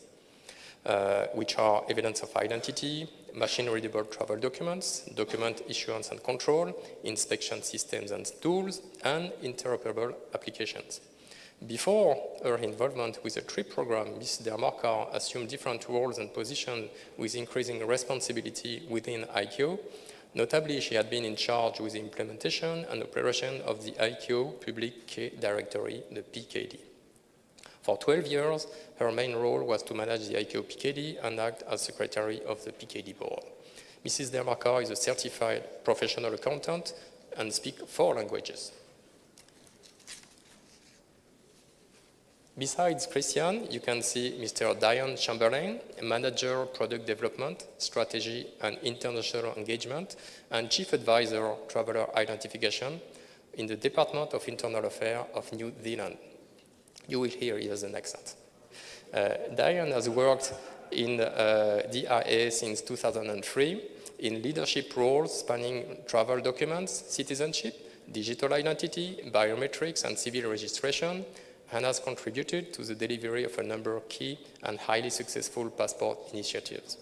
which are evidence of identity, machine-readable travel documents, document issuance and control, inspection systems and tools, and interoperable applications. Before her involvement with the TRIP program, Ms. Dermarca assumed different roles and positions with increasing responsibility within ICAO. Notably, she had been in charge with the implementation and operation of the ICAO Public Key Directory, the PKD. For 12 years, her main role was to manage the ICAO PKD and act as secretary of the PKD board. Mrs. Dermarca is a certified professional accountant and speaks 4 languages. Besides Christian, you can see Mr. Day1 Chamberlain, Manager Product Development, Strategy and International Engagement, and Chief Advisor Traveler Identification in the Department of Internal Affairs of New Zealand. You will hear he has an accent. Day1 has worked in DIA since 2003 in leadership roles spanning travel documents, citizenship, digital identity, biometrics, and civil registration, and has contributed to the delivery of a number of key and highly successful passport initiatives,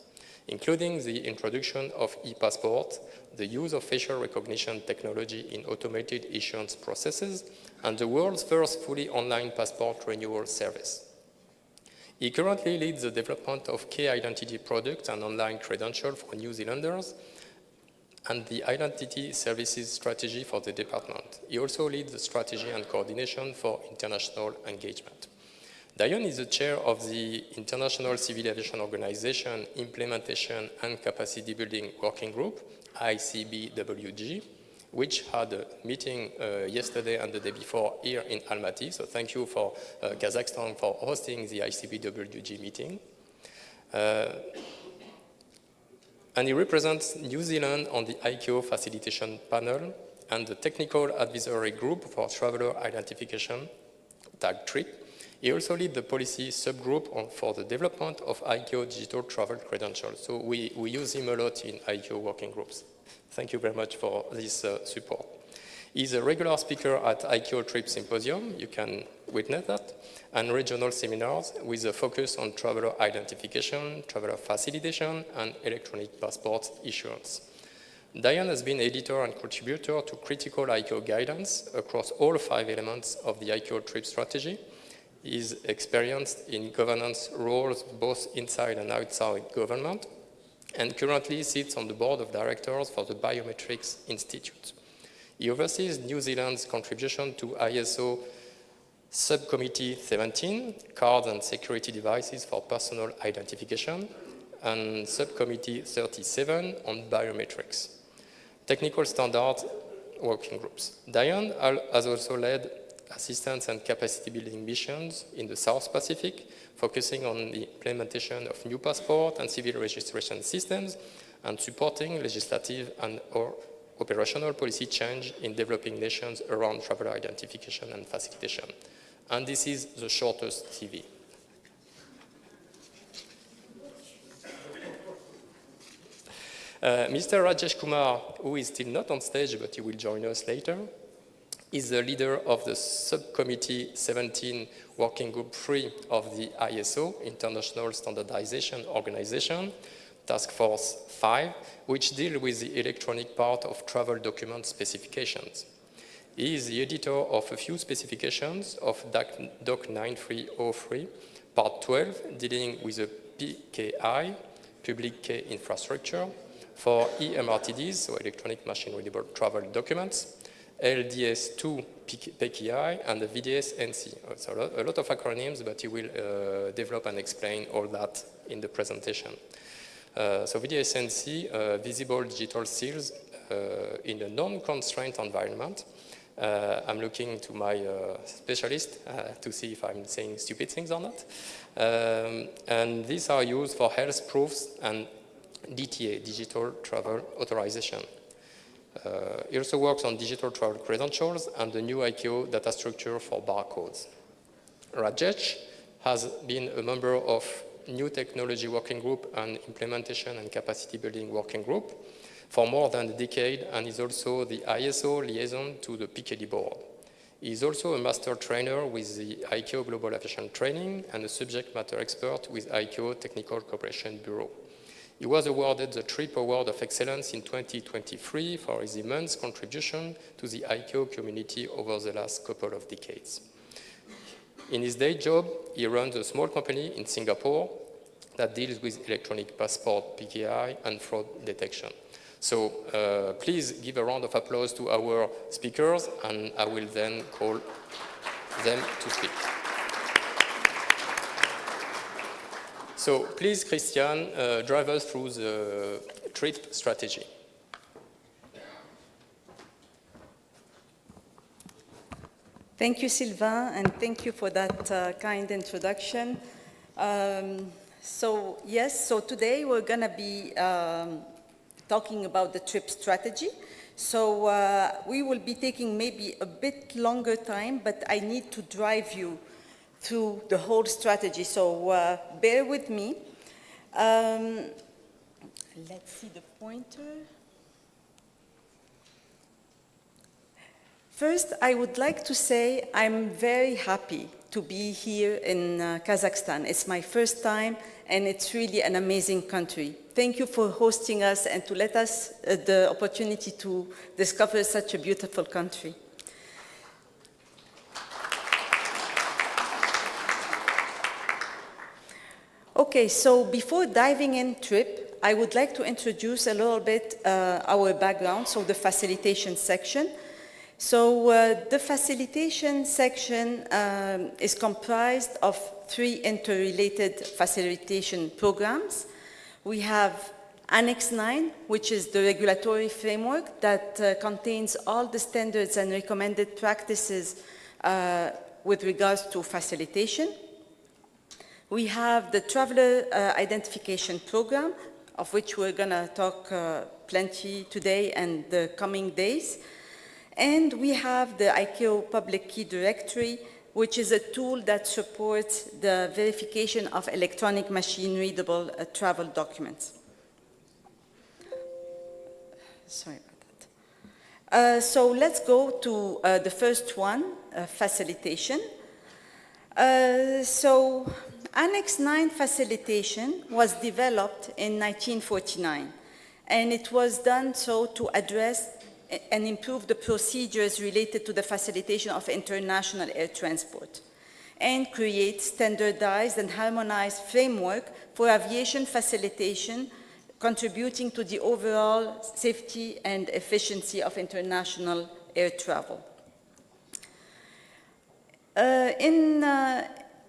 including the introduction of e-passport, the use of facial recognition technology in automated issuance processes, and the world's first fully online passport renewal service. He currently leads the development of key identity products and online credentials for New Zealanders, and the identity services strategy for the department. He also leads the strategy and coordination for international engagement. Day1 is the chair of the International Civil Aviation Organization Implementation and Capacity Building Working Group, ICBWG, which had a meeting yesterday and the day before here in Almaty. So thank you for Kazakhstan for hosting the ICBWG meeting. And he represents New Zealand on the ICAO Facilitation Panel and the Technical Advisory Group for Traveler Identification, TAG TRIP. He also leads the policy subgroup for the development of ICAO digital travel credentials. So we use him a lot in ICAO working groups. Thank you very much for this support. He's a regular speaker at ICAO TRIP Symposium, you can witness that, and regional seminars with a focus on traveler identification, traveler facilitation, and electronic passport issuance. Day1 has been editor and contributor to critical ICAO guidance across all 5 elements of the ICAO TRIP strategy. He is experienced in governance roles both inside and outside government, and currently sits on the board of directors for the Biometrics Institute. He oversees New Zealand's contribution to ISO Subcommittee 17, Cards and Security Devices for Personal Identification, and Subcommittee 37 on Biometrics. Technical Standards Working Groups. Day1 has also led assistance and capacity building missions in the South Pacific, focusing on the implementation of new passport and civil registration systems, and supporting legislative and or operational policy change in developing nations around traveler identification and facilitation. And this is the shortest CV. Mr. Rajesh Kumar, who is still not on stage, but he will join us later, is the leader of the Subcommittee 17 Working Group 3 of the ISO, International Standardization Organization, Task Force 5, which deals with the electronic part of travel document specifications. He is the editor of a few specifications of DOC 9303, Part 12, dealing with the PKI, Public Key Infrastructure, for eMRTDs, so electronic machine readable travel documents, LDS2 PKI, and the VDS-NC. So a lot of acronyms, but he will develop and explain all that in the presentation. So VDS-NC, visible digital seals in a non-constraint environment. I'm looking to my specialist to see if I'm saying stupid things or not. And these are used for health proofs and DTA, Digital Travel Authorization. He also works on digital travel credentials and the new ICAO data structure for barcodes. Rajesh has been a member of New Technology Working Group and Implementation and Capacity Building Working Group for more than a decade, and is also the ISO liaison to the PKD board. He is also a master trainer with the ICAO Global Aviation Training and a subject matter expert with ICAO Technical Cooperation Bureau. He was awarded the TRIP Award of Excellence in 2023 for his immense contribution to the ICAO community over the last couple of decades. In his day job, he runs a small company in Singapore that deals with electronic passport, PKI, and fraud detection. So please give a round of applause to our speakers, and I will then call them to speak. So please, Christian, drive us through the TRIP strategy. Thank you, Sylvain, and thank you for that kind introduction. So today we're going to be talking about the TRIP strategy. So we will be taking maybe a bit longer time, but I need to drive you through the whole strategy. So bear with me. Let's see the pointer. First, I would like to say I'm very happy to be here in Kazakhstan. It's my first time, and it's really an amazing country. Thank you for hosting us and to let us the opportunity to discover such a beautiful country. Okay, so before diving in TRIP, I would like to introduce a little bit our background, so the facilitation section. So the facilitation section is comprised of 3 interrelated facilitation programs. We have Annex 9, which is the regulatory framework that contains all the standards and recommended practices with regards to facilitation. We have the Traveler Identification Program, of which we're going to talk plenty today and the coming days. And we have the ICAO Public Key Directory, which is a tool that supports the verification of electronic machine-readable travel documents. Sorry about that. So let's go to the first one, facilitation. So Annex 9 facilitation was developed in 1949, and it was done so to address and improve the procedures related to the facilitation of international air transport and create standardized and harmonized framework for aviation facilitation, contributing to the overall safety and efficiency of international air travel.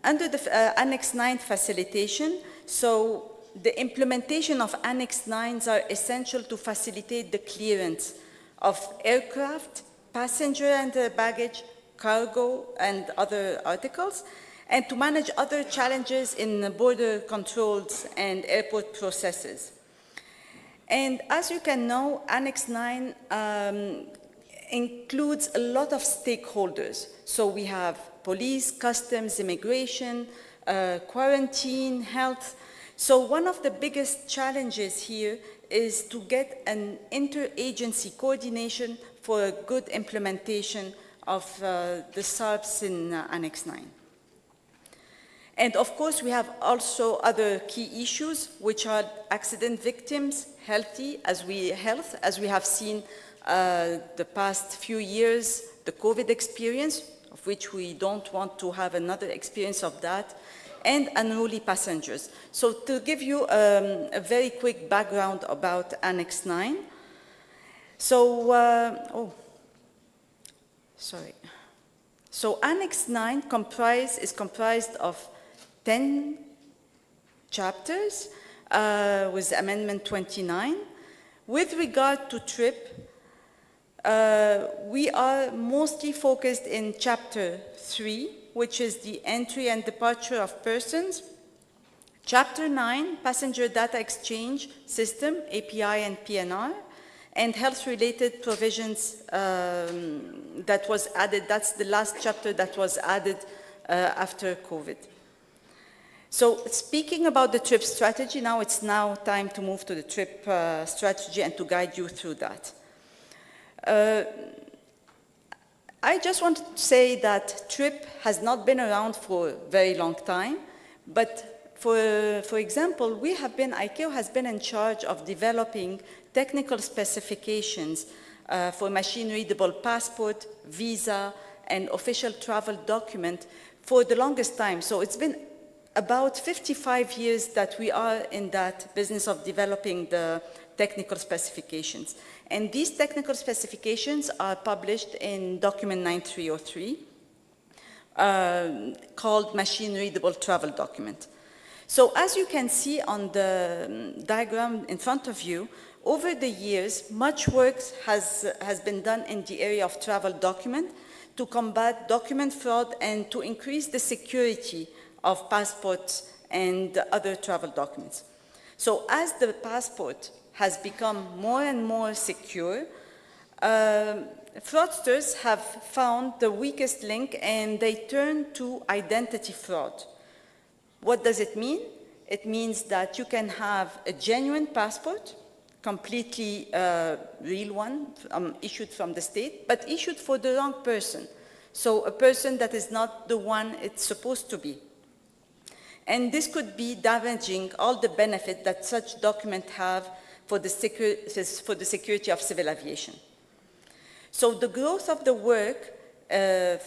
Under the Annex 9 facilitation, so the implementation of Annex 9s are essential to facilitate the clearance of aircraft, passenger and baggage, cargo, and other articles, and to manage other challenges in border controls and airport processes. And as you can know, Annex 9 includes a lot of stakeholders. So we have police, customs, immigration, quarantine, health. So one of the biggest challenges here is to get an interagency coordination for a good implementation of the SARPs in Annex 9. And of course, we have also other key issues, which are accident victims, health, as we have seen the past few years, the COVID experience, of which we don't want to have another experience of that, and unruly passengers. So to give you a very quick background about Annex 9. So, So Annex 9 is comprised of 10 chapters with Amendment 29. With regard to TRIP, we are mostly focused in Chapter 3, which is the entry and departure of persons. Chapter 9, Passenger Data Exchange System, API and PNR, and health-related provisions that was added. That's the last chapter that was added after COVID. So speaking about the TRIP strategy, now it's time to move to the TRIP strategy and to guide you through that. I just want to say that TRIP has not been around for a very long time, but for example, ICAO has been in charge of developing technical specifications for machine-readable passport, visa, and official travel document for the longest time. So it's been about 55 years that we are in that business of developing the technical specifications. And these technical specifications are published in document 9303, called machine-readable travel document. So as you can see on the diagram in front of you, over the years, much work has been done in the area of travel document to combat document fraud and to increase the security of passports and other travel documents. So as the passport has become more and more secure, fraudsters have found the weakest link and they turn to identity fraud. What does it mean? It means that you can have a genuine passport, completely real one, issued from the state, but issued for the wrong person. So a person that is not the one it's supposed to be. And this could be damaging all the benefit that such documents have for the security of civil aviation. So the growth of the work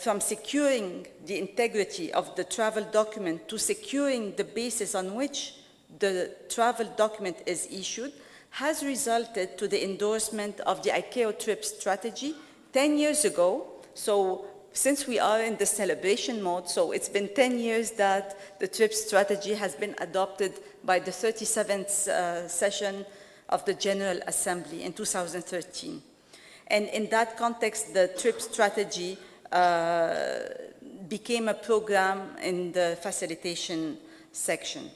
from securing the integrity of the travel document to securing the basis on which the travel document is issued has resulted to the endorsement of the ICAO TRIP strategy 10 years ago. So since we are in the celebration mode, so it's been 10 years that the TRIP strategy has been adopted by the 37th session of the General Assembly in 2013. And in that context, the TRIP strategy became a program in the facilitation section.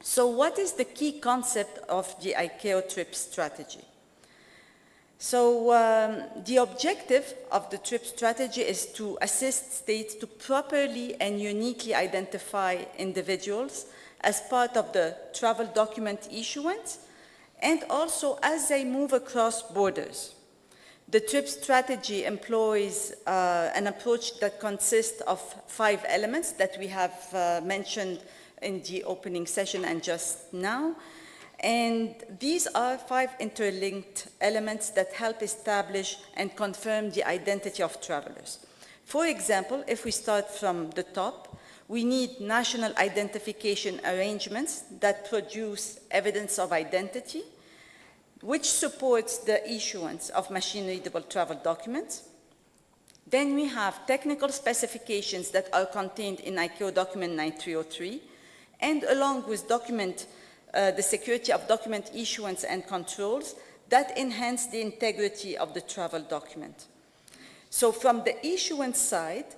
So what is the key concept of the ICAO TRIP strategy? So the objective of the TRIP strategy is to assist states to properly and uniquely identify individuals as part of the travel document issuance and also as they move across borders. The TRIP strategy employs an approach that consists of 5 elements that we have mentioned in the opening session and just now. And these are 5 interlinked elements that help establish and confirm the identity of travelers. For example, if we start from the top, we need national identification arrangements that produce evidence of identity, which supports the issuance of machine-readable travel documents. Then we have technical specifications that are contained in ICAO document 9303, and along with the security of document issuance and controls that enhance the integrity of the travel document. So from the issuance side,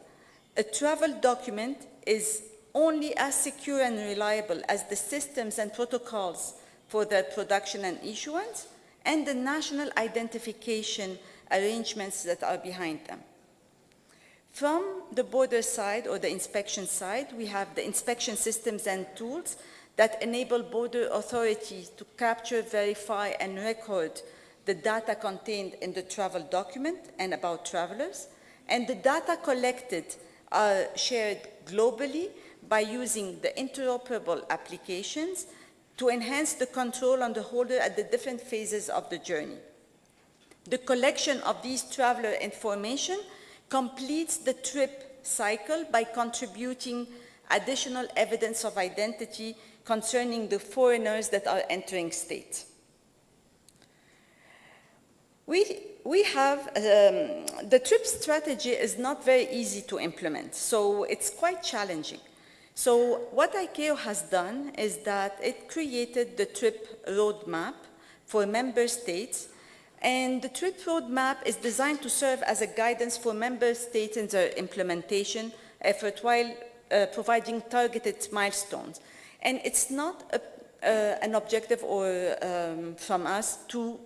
a travel document is only as secure and reliable as the systems and protocols for their production and issuance and the national identification arrangements that are behind them. From the border side or the inspection side, we have the inspection systems and tools that enable border authorities to capture, verify, and record the data contained in the travel document and about travelers. And the data collected are shared globally by using the interoperable applications to enhance the control on the holder at the different phases of the journey. The collection of these traveler information completes the trip cycle by contributing additional evidence of identity concerning the foreigners that are entering states. We have, the trip strategy is not very easy to implement, so it's quite challenging. So what ICAO has done is that it created the trip roadmap for member states, and the trip roadmap is designed to serve as a guidance for member states in their implementation effort while providing targeted milestones. And it's not an objective or from us to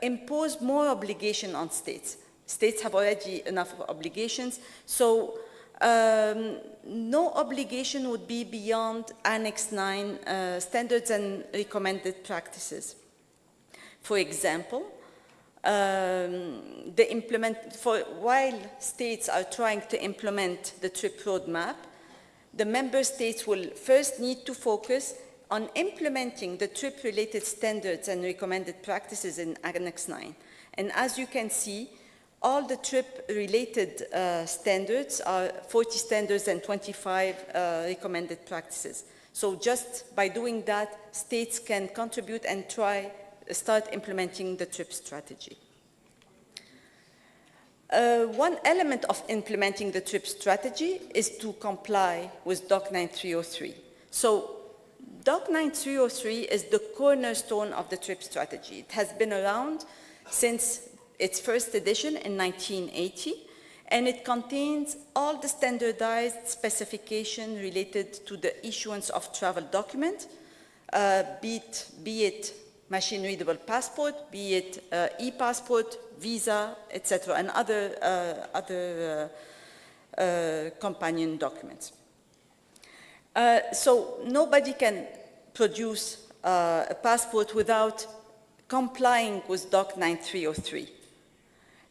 impose more obligation on states. States have already enough obligations, so no obligation would be beyond Annex 9 standards and recommended practices. For example, while states are trying to implement the trip roadmap, the member states will first need to focus on implementing the trip-related standards and recommended practices in Annex 9. And as you can see, all the trip-related standards are 40 standards and 25 recommended practices. So just by doing that, states can contribute and start implementing the trip strategy. One element of implementing the trip strategy is to comply with DOC 9303. So DOC 9303 is the cornerstone of the trip strategy. It has been around since its first edition in 1980, and it contains all the standardized specification related to the issuance of travel document, be it machine-readable passport, be it e-passport, visa, etc., and other companion documents. So nobody can produce a passport without complying with DOC 9303.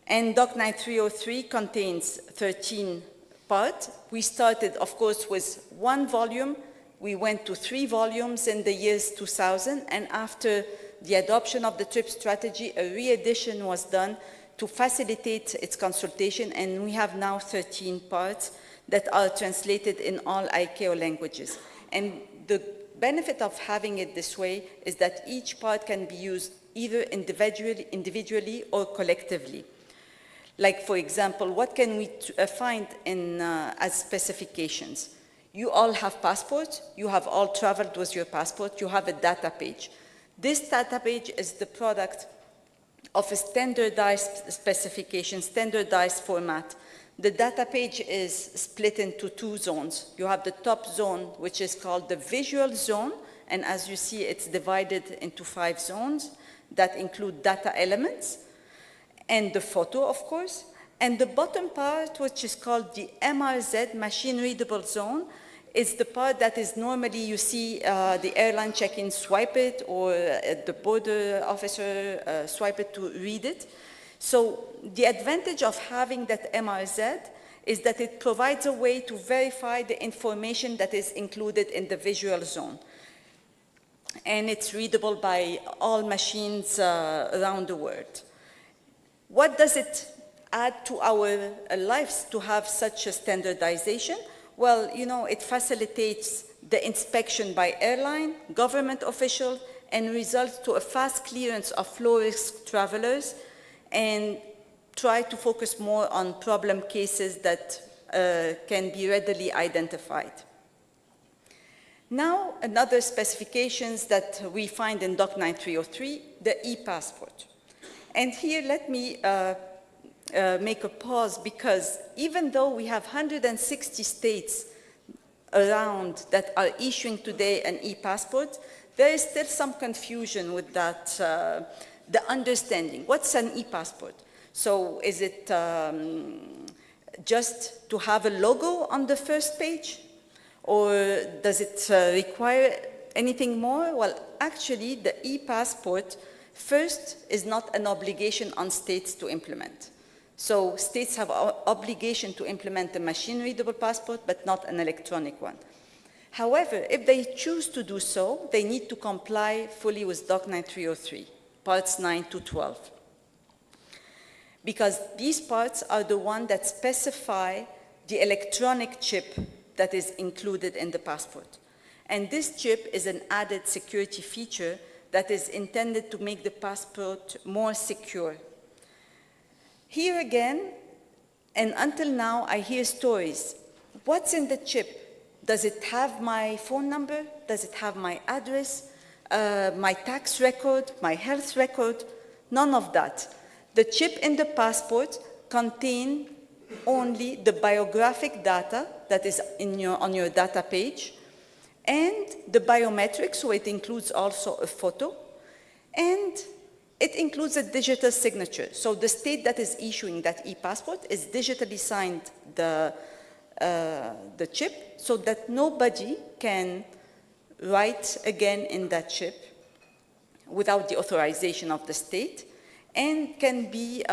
And DOC 9303 contains 13 parts. We started, of course, with one volume. We went to 3 volumes in the years 2000, and after the adoption of the TRIP strategy, a re-edition was done to facilitate its consultation, and we have now 13 parts that are translated in all ICAO languages. And the benefit of having it this way is that each part can be used either individually or collectively. Like, for example, what can we find in, as specifications? You all have passports, you have all traveled with your passport, you have a data page. This data page is the product of a standardized specification, standardized format. The data page is split into 2 zones. You have the top zone, which is called the visual zone, and as you see, it's divided into 5 zones that include data elements, and the photo, of course. And the bottom part, which is called the MRZ, machine-readable zone, is the part that is normally you see the airline check-in swipe it, or the border officer swipe it to read it. So the advantage of having that MRZ is that it provides a way to verify the information that is included in the visual zone. And it's readable by all machines around the world. What does it add to our lives to have such a standardization? Well, you know, it facilitates the inspection by airline, government officials, and results to a fast clearance of low-risk travelers, and try to focus more on problem cases that can be readily identified. Now, another specifications that we find in DOC 9303, the e-passport. And here, let me make a pause, because even though we have 160 states around that are issuing today an e-passport, there is still some confusion with that, the understanding. What's an e-passport? So is it just to have a logo on the first page? Or does it require anything more? Well, actually, the e-passport first is not an obligation on states to implement. So states have an obligation to implement a machine-readable passport, but not an electronic one. However, if they choose to do so, they need to comply fully with Doc 9303, parts 9 to 12. Because these parts are the ones that specify the electronic chip that is included in the passport. And this chip is an added security feature that is intended to make the passport more secure. Here again, and until now, I hear stories. What's in the chip? Does it have my phone number? Does it have my address, my tax record, my health record? None of that. The chip in the passport contains only the biographic data that is on your data page, and the biometrics, so it includes also a photo, and it includes a digital signature. So the state that is issuing that e-passport is digitally signed the chip so that nobody can write again in that chip without the authorization of the state, and can be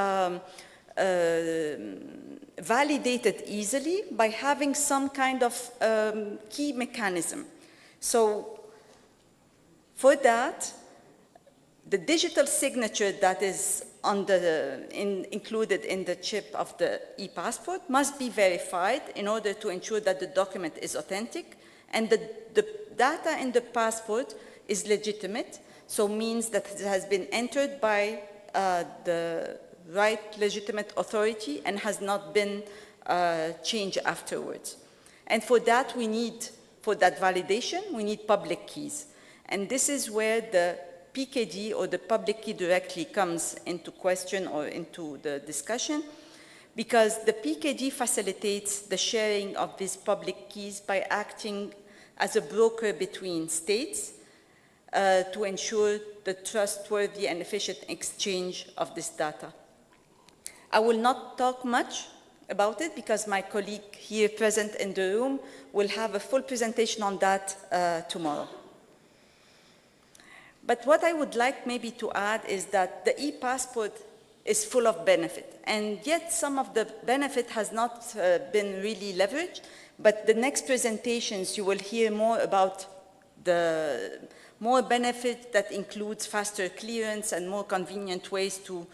validated easily by having some kind of key mechanism. So for that, the digital signature that is included in the chip of the e-passport must be verified in order to ensure that the document is authentic, and the data in the passport is legitimate, so means that it has been entered by the right legitimate authority and has not been changed afterwards. And for that, for that validation, we need public keys. And this is where the PKD, or the public key, directly comes into question or into the discussion, because the PKD facilitates the sharing of these public keys by acting as a broker between states to ensure the trustworthy and efficient exchange of this data. I will not talk much about it because my colleague here present in the room will have a full presentation on that tomorrow. But what I would like maybe to add is that the e-passport is full of benefit, and yet some of the benefit has not been really leveraged, but the next presentations you will hear more about the more benefit that includes faster clearance and more convenient ways to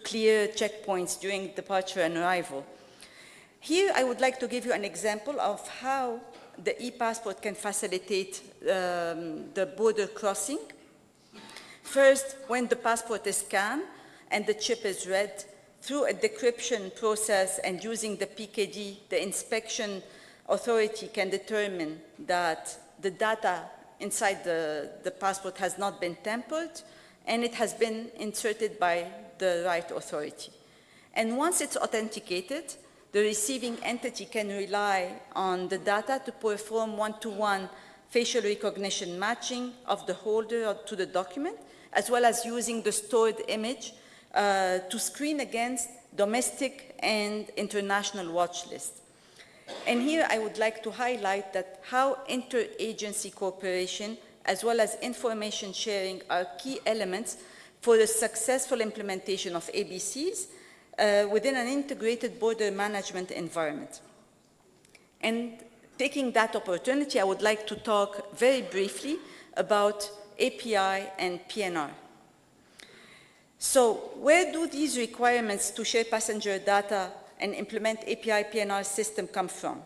clear checkpoints during departure and arrival. Here I would like to give you an example of how the e-passport can facilitate the border crossing. First, when the passport is scanned and the chip is read, through a decryption process and using the PKD, the inspection authority can determine that the data inside the passport has not been tampered and it has been inserted by the right authority. And once it's authenticated, the receiving entity can rely on the data to perform one-to-one facial recognition matching of the holder to the document, as well as using the stored image to screen against domestic and international watch lists. And here I would like to highlight that how interagency cooperation as well as information sharing are key elements for the successful implementation of ABCs within an integrated border management environment. And taking that opportunity, I would like to talk very briefly about API and PNR. So where do these requirements to share passenger data and implement API PNR system come from?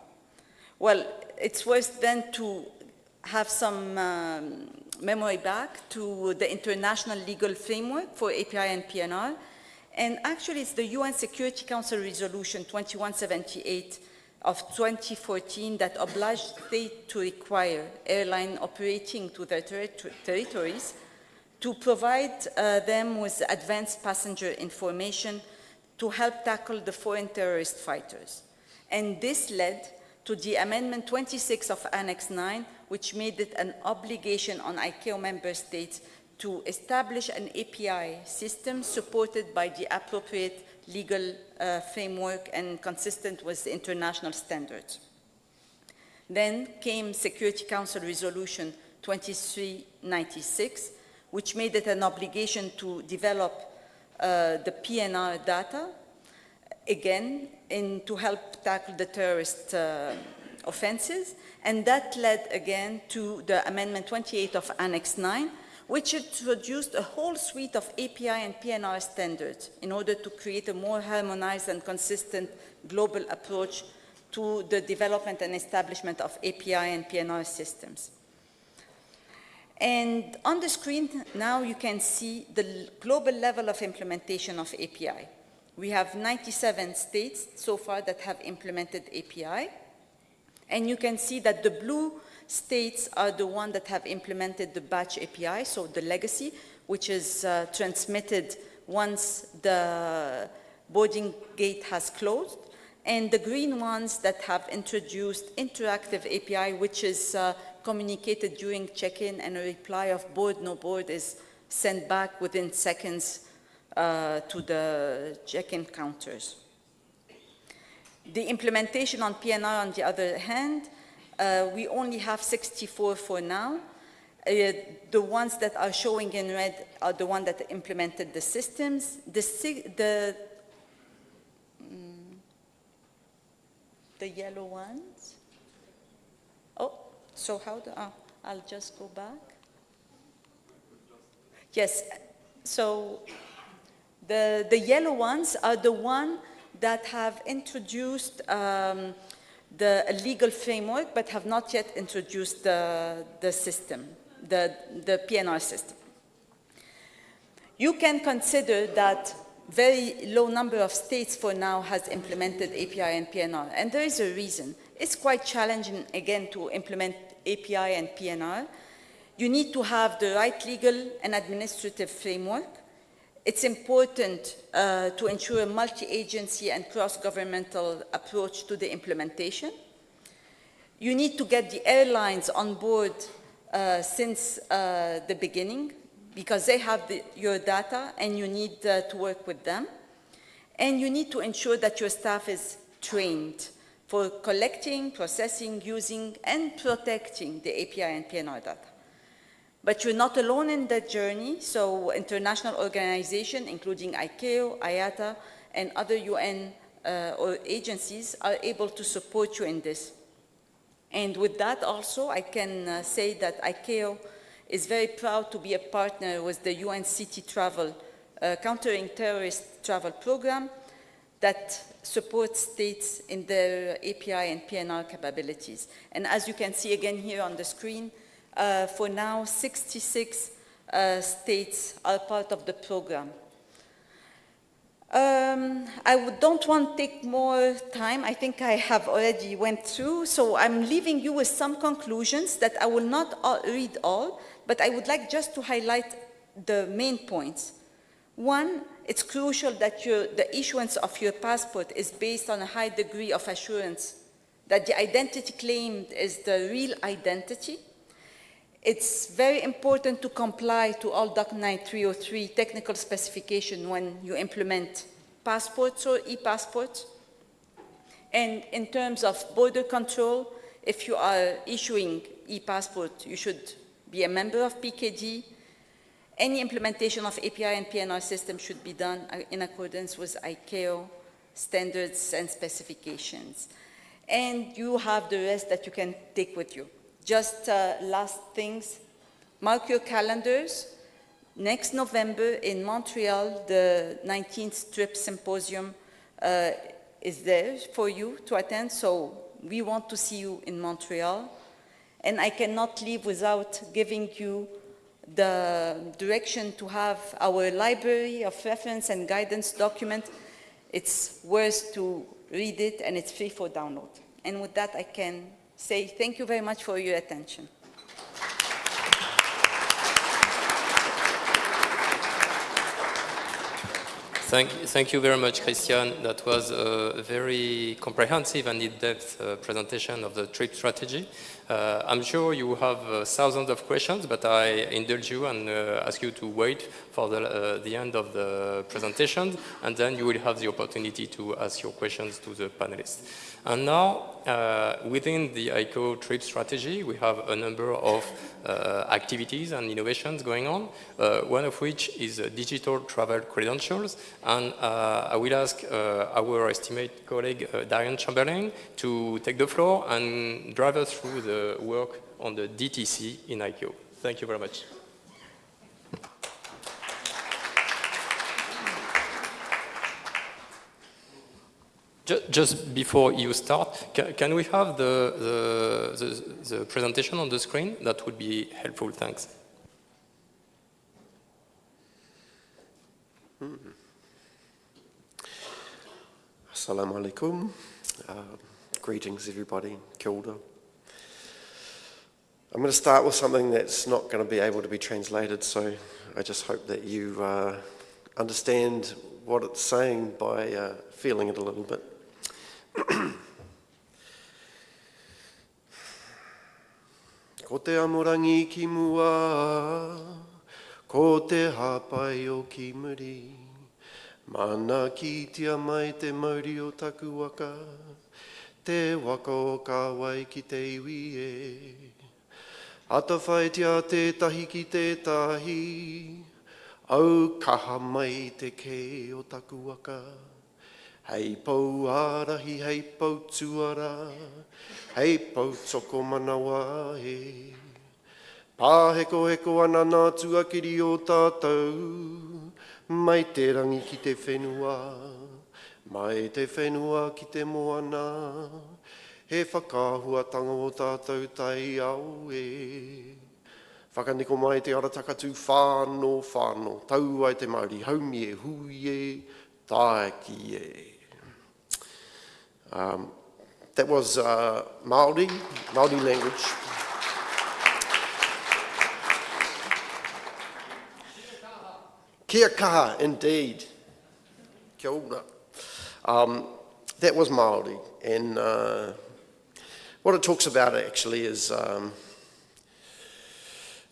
Well, it's worth then to have some memory back to the international legal framework for API and PNR. And actually, it's the UN Security Council Resolution 2178 of 2014 that obliged states to require airlines operating to their territories to provide them with advanced passenger information to help tackle the foreign terrorist fighters. And this led to the Amendment 26 of Annex 9, which made it an obligation on ICAO member states to establish an API system supported by the appropriate legal framework and consistent with the international standards. Then came Security Council Resolution 2396, which made it an obligation to develop the PNR data, again, to help tackle the terrorist offenses. And that led again to the Amendment 28 of Annex 9, which introduced a whole suite of API and PNR standards in order to create a more harmonized and consistent global approach to the development and establishment of API and PNR systems. And on the screen now you can see the global level of implementation of API. We have 97 states so far that have implemented API. And you can see that the blue states are the ones that have implemented the batch API, so the legacy, which is transmitted once the boarding gate has closed, and the green ones that have introduced interactive API, which is communicated during check-in, and a reply of board, no board is sent back within seconds to the check-in counters. The implementation on PNR, on the other hand, we only have 64 for now. The ones that are showing in red are the ones that implemented the systems. The yellow ones. Oh, so how do I'll just go back. Yes, so the yellow ones are the ones that have introduced the legal framework, but have not yet introduced the system, the PNR system. You can consider that very low number of states for now has implemented API and PNR, and there is a reason. It's quite challenging, again, to implement API and PNR. You need to have the right legal and administrative framework. It's important to ensure a multi-agency and cross-governmental approach to the implementation. You need to get the airlines on board since the beginning, because they have your data and you need to work with them. And you need to ensure that your staff is trained for collecting, processing, using, and protecting the API and PNR data. But you're not alone in that journey, so international organizations, including ICAO, IATA, and other UN or agencies are able to support you in this. And with that also, I can say that ICAO is very proud to be a partner with the UN City Travel, Countering Terrorist Travel Program that supports states in their API and PNR capabilities. And as you can see again here on the screen, for now, 66 states are part of the program. Don't want to take more time. I think I have already went through, so I'm leaving you with some conclusions that I will not read all, but I would like just to highlight the main points. One, it's crucial that the issuance of your passport is based on a high degree of assurance that the identity claimed is the real identity. It's very important to comply to all DOC 9303 technical specification when you implement passports or e-passports. And in terms of border control, if you are issuing e-passport, you should be a member of PKD. Any implementation of API and PNR system should be done in accordance with ICAO standards and specifications. And you have the rest that you can take with you. Just last things, mark your calendars. Next November in Montreal, the 19th TRIP Symposium is there for you to attend, so we want to see you in Montreal. And I cannot leave without giving you the direction to have our library of reference and guidance document. It's worth to read it, and it's free for download. And with that, I can say thank you very much for your attention. Thank you very much, Christian. That was a very comprehensive and in-depth presentation of the trip strategy. I'm sure you have thousands of questions, but I indulge you and ask you to wait for the end of the presentation, and then you will have the opportunity to ask your questions to the panelists. And now, within the ICAO trip strategy, we have a number of activities and innovations going on, one of which is digital travel credentials. And I will ask our esteemed colleague, Diane Chamberlain, to take the floor and drive us through the work on the DTC in ICAO. Thank you very much. Just before you start, can we have the presentation on the screen? That would be helpful, thanks. Assalamu alaikum. Greetings, everybody. Kia ora. I'm going to start with something that's not going to be able to be translated, so I just hope that you understand what it's saying by feeling it a little bit. Ko te amorangi ki mua, ko te hapai o ki muri, mana ki tia mai te mauri o taku waka, te waka o ka wai ki te iwi e. Ata whai tia tētahi ki tētahi, au kaha mai te ke o taku waka. Hei pou ārahi, hei pou tuara, hei pou toko manawa he. Pāheko heko ana nā tuakiri o tātou, mai te rangi ki te whenua, mai te whenua ki te moana, he whakahuatanga o tātou tai au e. Whakaniko mai te aratakatu whāno whāno, tau ai te Māori, haumi e, hui e, tāki e. That was Māori language. Kia kaha, indeed. Kia ora. That was Māori, and what it talks about actually is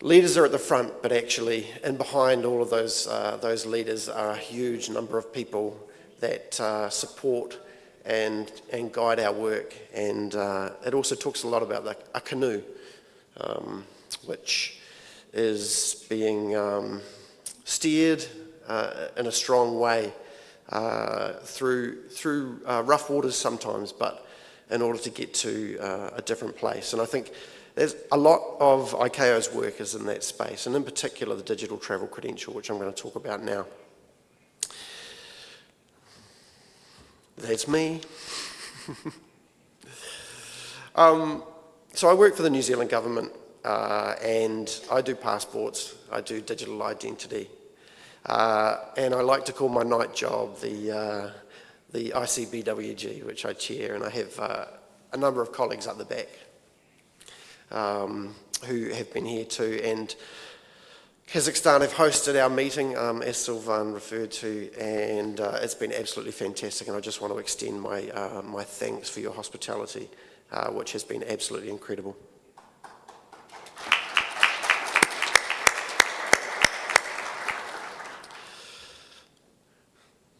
leaders are at the front, but actually, and behind all of those leaders are a huge number of people that support and guide our work. And it also talks a lot about a canoe, which is being steered in a strong way through rough waters sometimes, but in order to get to a different place. And I think there's a lot of ICAO's work is in that space, and in particular the digital travel credential, which I'm going to talk about now. That's me. So I work for the New Zealand government, and I do passports, I do digital identity, and I like to call my night job the ICBWG, which I chair, and I have a number of colleagues up the back who have been here too, and Kazakhstan have hosted our meeting, as Sylvain referred to, and it's been absolutely fantastic, and I just want to extend my thanks for your hospitality, which has been absolutely incredible.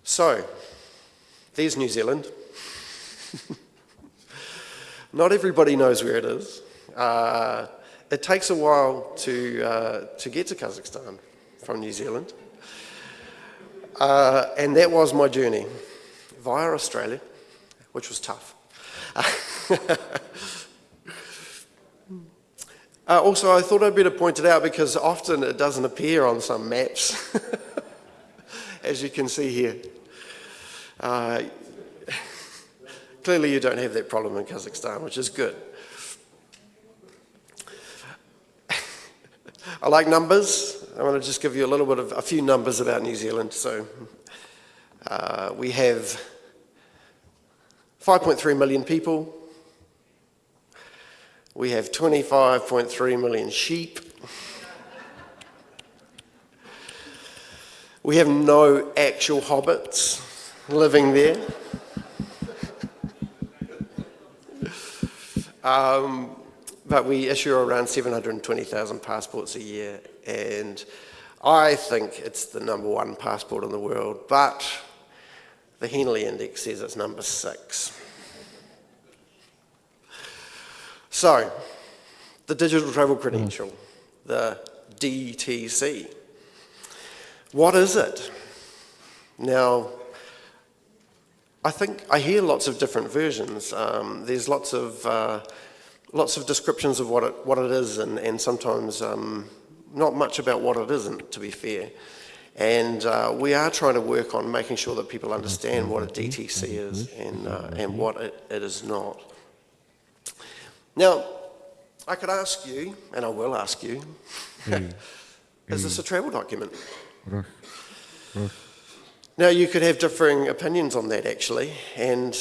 So, there's New Zealand. Not everybody knows where it is. It takes a while to get to Kazakhstan from New Zealand. And that was my journey via Australia, which was tough. Also, I thought I'd better point it out because often it doesn't appear on some maps, as you can see here. Clearly you don't have that problem in Kazakhstan, which is good. I like numbers. I want to just give you a few numbers about New Zealand. So we have 5.3 million people. We have 25.3 million sheep. We have no actual hobbits living there. But we issue around 720,000 passports a year, and I think it's the #1 passport in the world, but the Henley Index says it's number 6. So, the Digital Travel Credential, the DTC. What is it? Now, I think I hear lots of different versions. There's lots of descriptions of what it is, and sometimes not much about what it isn't, to be fair. And we are trying to work on making sure that people understand what a DTC is and what it is not. Now, I could ask you, and I will ask you, is this a travel document? Now, you could have differing opinions on that, actually, and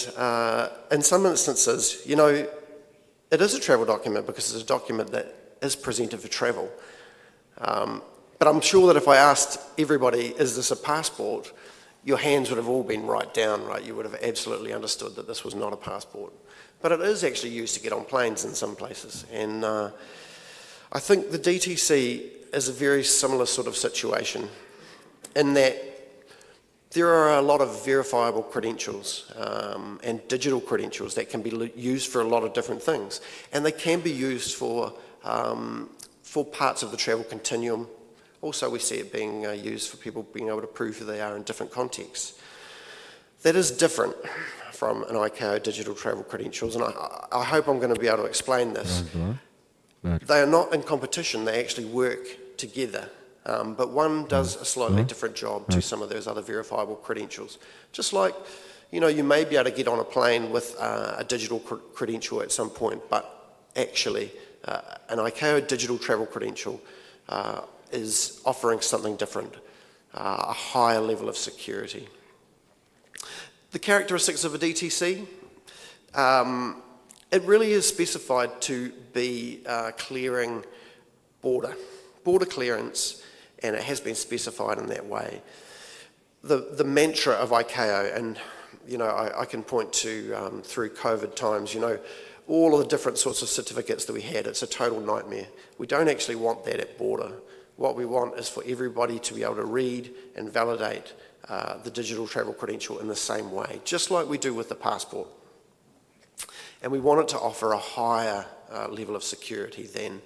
in some instances, you know, it is a travel document because it's a document that is presented for travel. But I'm sure that if I asked everybody, is this a passport, your hands would have all been right down, right? You would have absolutely understood that this was not a passport. But it is actually used to get on planes in some places. And I think the DTC is a very similar sort of situation in that there are a lot of verifiable credentials and digital credentials that can be used for a lot of different things. And they can be used for parts of the travel continuum. Also, we see it being used for people being able to prove who they are in different contexts. That is different from an ICAO digital travel credentials, and I hope I'm going to be able to explain this. They are not in competition, they actually work together. But one does a slightly different job to some of those other verifiable credentials. Just like, you know, you may be able to get on a plane with a digital credential at some point, but actually an ICAO digital travel credential is offering something different, a higher level of security. The characteristics of a DTC, it really is specified to be clearing border clearance, and it has been specified in that way. The mantra of ICAO, and you know, I can point to through COVID times, you know, all of the different sorts of certificates that we had, it's a total nightmare. We don't actually want that at border. What we want is for everybody to be able to read and validate the digital travel credential in the same way, just like we do with the passport. And we want it to offer a higher level of security than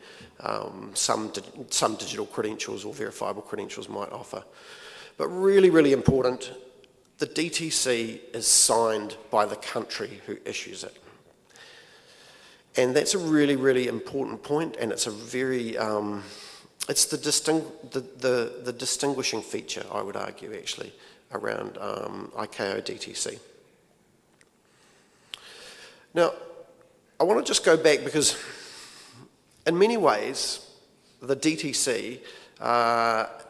some digital credentials or verifiable credentials might offer. But really, really important, the DTC is signed by the country who issues it. And that's a really, really important point, and it's a very, it's the distinguishing feature, I would argue, actually, around ICAO DTC. Now, I want to just go back because in many ways, the DTC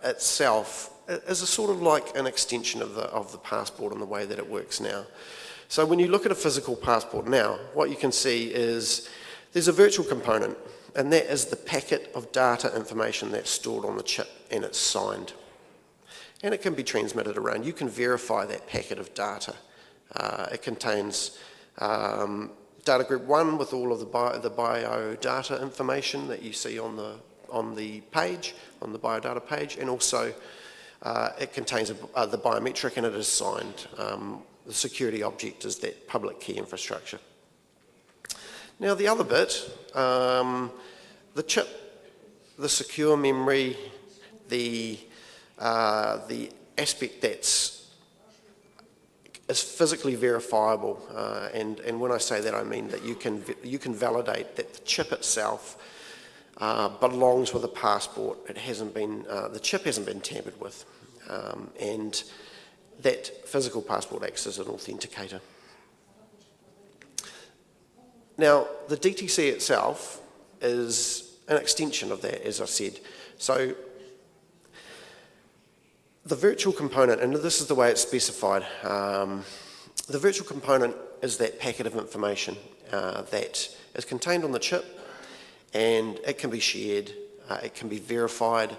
itself is a sort of like an extension of the passport in the way that it works now. So when you look at a physical passport now, what you can see is there's a virtual component, and that is the packet of data information that's stored on the chip, and it's signed. And it can be transmitted around. You can verify that packet of data. It contains data group 1 with all of the biodata information that you see on the page, on the biodata page, and also it contains the biometric, and it is signed. The security object is that public key infrastructure. Now the other bit, the chip, the secure memory, the aspect that's is physically verifiable, and when I say that, I mean that you can validate that the chip itself belongs with a passport. It hasn't been the chip hasn't been tampered with, and that physical passport acts as an authenticator. Now, the DTC itself is an extension of that, as I said. So the virtual component, and this is the way it's specified, the virtual component is that packet of information that is contained on the chip, and it can be shared, it can be verified,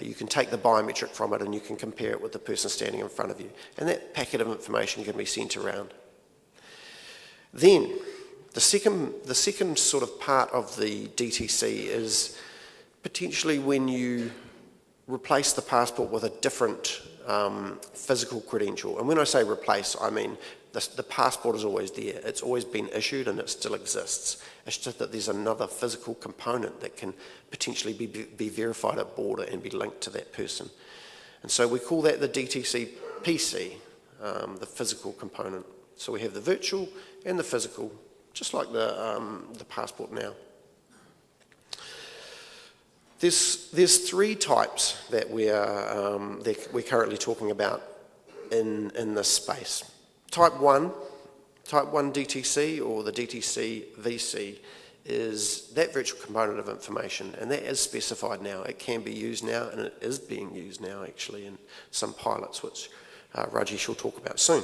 You can take the biometric from it and you can compare it with the person standing in front of you. And that packet of information can be sent around. Then, the second sort of part of the DTC is potentially when you replace the passport with a different physical credential. And when I say replace, I mean the passport is always there. It's always been issued and it still exists. It's just that there's another physical component that can potentially be verified at border and be linked to that person. And so we call that the DTC PC, the physical component. So we have the virtual and the physical, just like the passport now. There's three types that we're currently talking about in this space. Type 1 DTC, or the DTC VC, is that virtual component of information, and that is specified now. It can be used now, and it is being used now actually in some pilots, which Rajesh will talk about soon.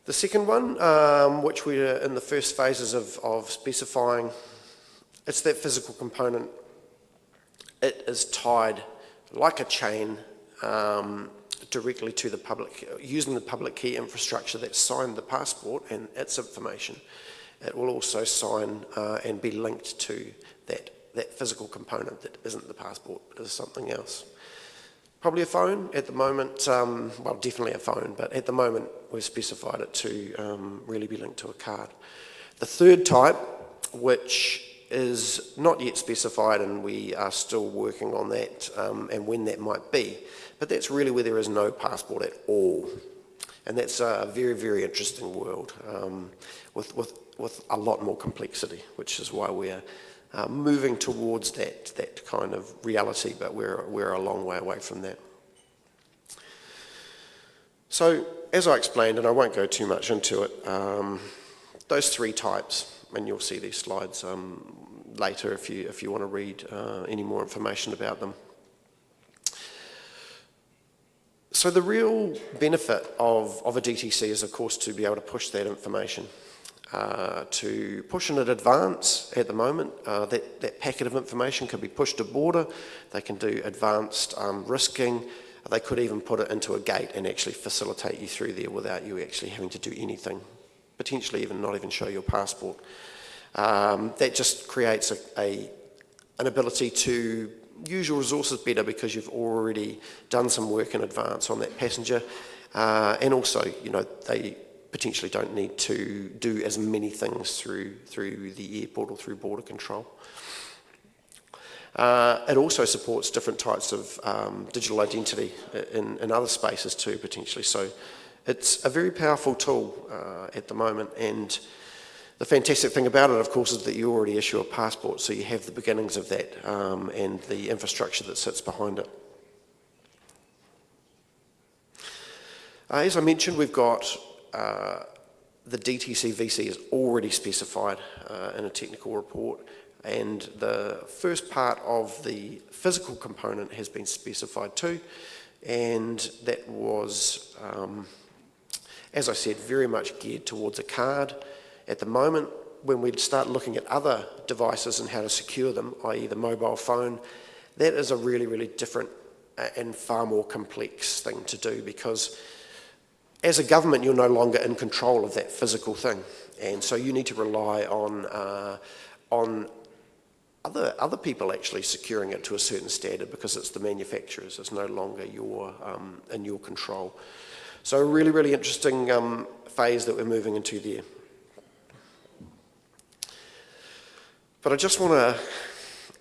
The second one, which we're in the first phases of specifying, it's that physical component. It is tied like a chain directly to the public, using the public key infrastructure that signed the passport and its information. It will also sign and be linked to that physical component that isn't the passport, is something else. Probably a phone at the moment, well, definitely a phone, but at the moment we've specified it to really be linked to a card. The third type, which is not yet specified, and we are still working on that and when that might be, but that's really where there is no passport at all. And that's a very, very interesting world with a lot more complexity, which is why we're moving towards that kind of reality, but we're a long way away from that. So, as I explained, and I won't go too much into it, those three types, and you'll see these slides later if you want to read any more information about them. So the real benefit of a DTC is, of course, to be able to push that information. To push in advance at the moment, that packet of information can be pushed to border. They can do advanced risking. They could even put it into a gate and actually facilitate you through there without you actually having to do anything, potentially even not even show your passport. That just creates an ability to use your resources better because you've already done some work in advance on that passenger, and also, you know, they potentially don't need to do as many things through the airport or through border control. It also supports different types of digital identity in other spaces too, potentially. So it's a very powerful tool at the moment, and the fantastic thing about it, of course, is that you already issue a passport, so you have the beginnings of that and the infrastructure that sits behind it. As I mentioned, we've got the DTC VC is already specified in a technical report, and the first part of the physical component has been specified too, and that was, as I said, very much geared towards a card. At the moment, when we start looking at other devices and how to secure them, i.e. the mobile phone, that is a really, really different and far more complex thing to do, because as a government, you're no longer in control of that physical thing. And so you need to rely on other people actually securing it to a certain standard, because it's the manufacturers. It's no longer in your control. So a really, really interesting phase that we're moving into there. But I just want to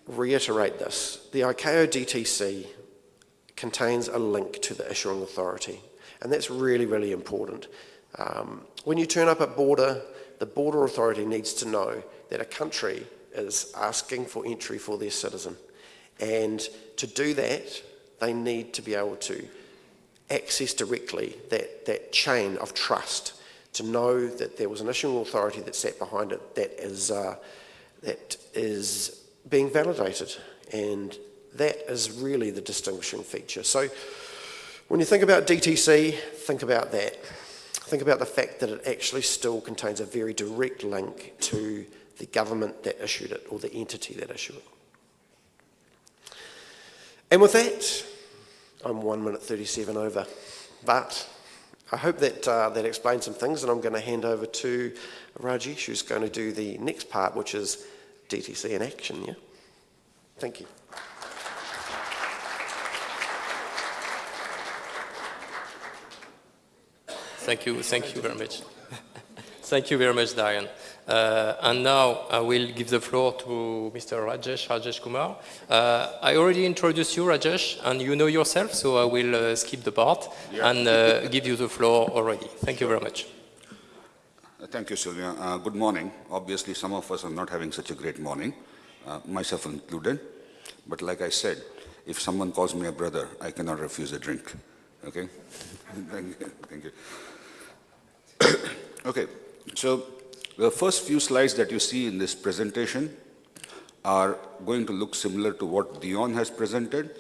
reiterate this. The ICAO DTC contains a link to the issuing authority, and that's really, really important. When you turn up at border, the border authority needs to know that a country is asking for entry for their citizen. And to do that, they need to be able to access directly that chain of trust, to know that there was an issuing authority that sat behind it that is being validated, and that is really the distinguishing feature. So when you think about DTC, think about that. Think about the fact that it actually still contains a very direct link to the government that issued it, or the entity that issued it. And with that, I'm 1 minute 37 over. But I hope that that explains some things, and I'm going to hand over to Rajesh, who's going to do the next part, which is DTC in action. Yeah, thank you. Thank you very much. Thank you very much, Diane. And now I will give the floor to Mr. Rajesh Kumar. I already introduced you, Rajesh, and you know yourself, so I will skip the part and give you the floor already. Thank you very much. Thank you, Sylvia. Good morning. Obviously, some of us are not having such a great morning, myself included. But like I said, if someone calls me a brother, I cannot refuse a drink. Okay? Thank you. Okay, so the first few slides that you see in this presentation are going to look similar to what Day1 has presented,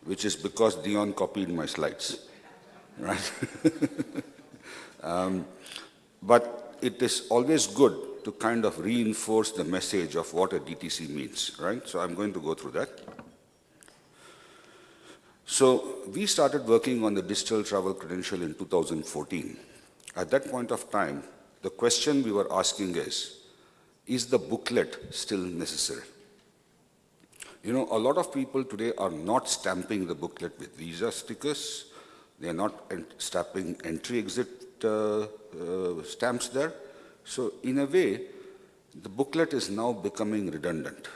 which is because Day1 copied my slides, right? But it is always good to kind of reinforce the message of what a DTC means, right? So I'm going to go through that. So we started working on the digital travel credential in 2014. At that point of time, the question we were asking is the booklet still necessary? You know, a lot of people today are not stamping the booklet with visa stickers. They are not stamping entry-exit stamps there. So in a way, the booklet is now becoming redundant,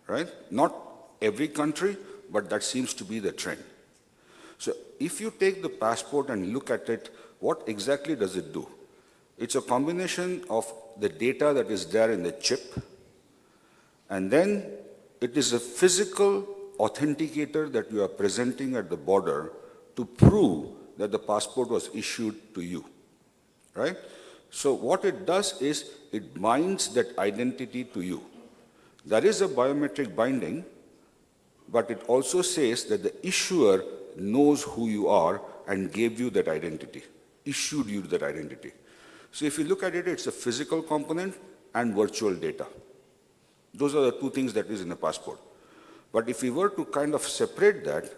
right? Not every country, but that seems to be the trend. So if you take the passport and look at it, what exactly does it do? It's a combination of the data that is there in the chip, and then it is a physical authenticator that you are presenting at the border to prove that the passport was issued to you, right? So what it does is it binds that identity to you. There is a biometric binding, but it also says that the issuer knows who you are and gave you that identity, issued you that identity. So if you look at it, it's a physical component and virtual data. Those are the two things that is in a passport. But if we were to kind of separate that,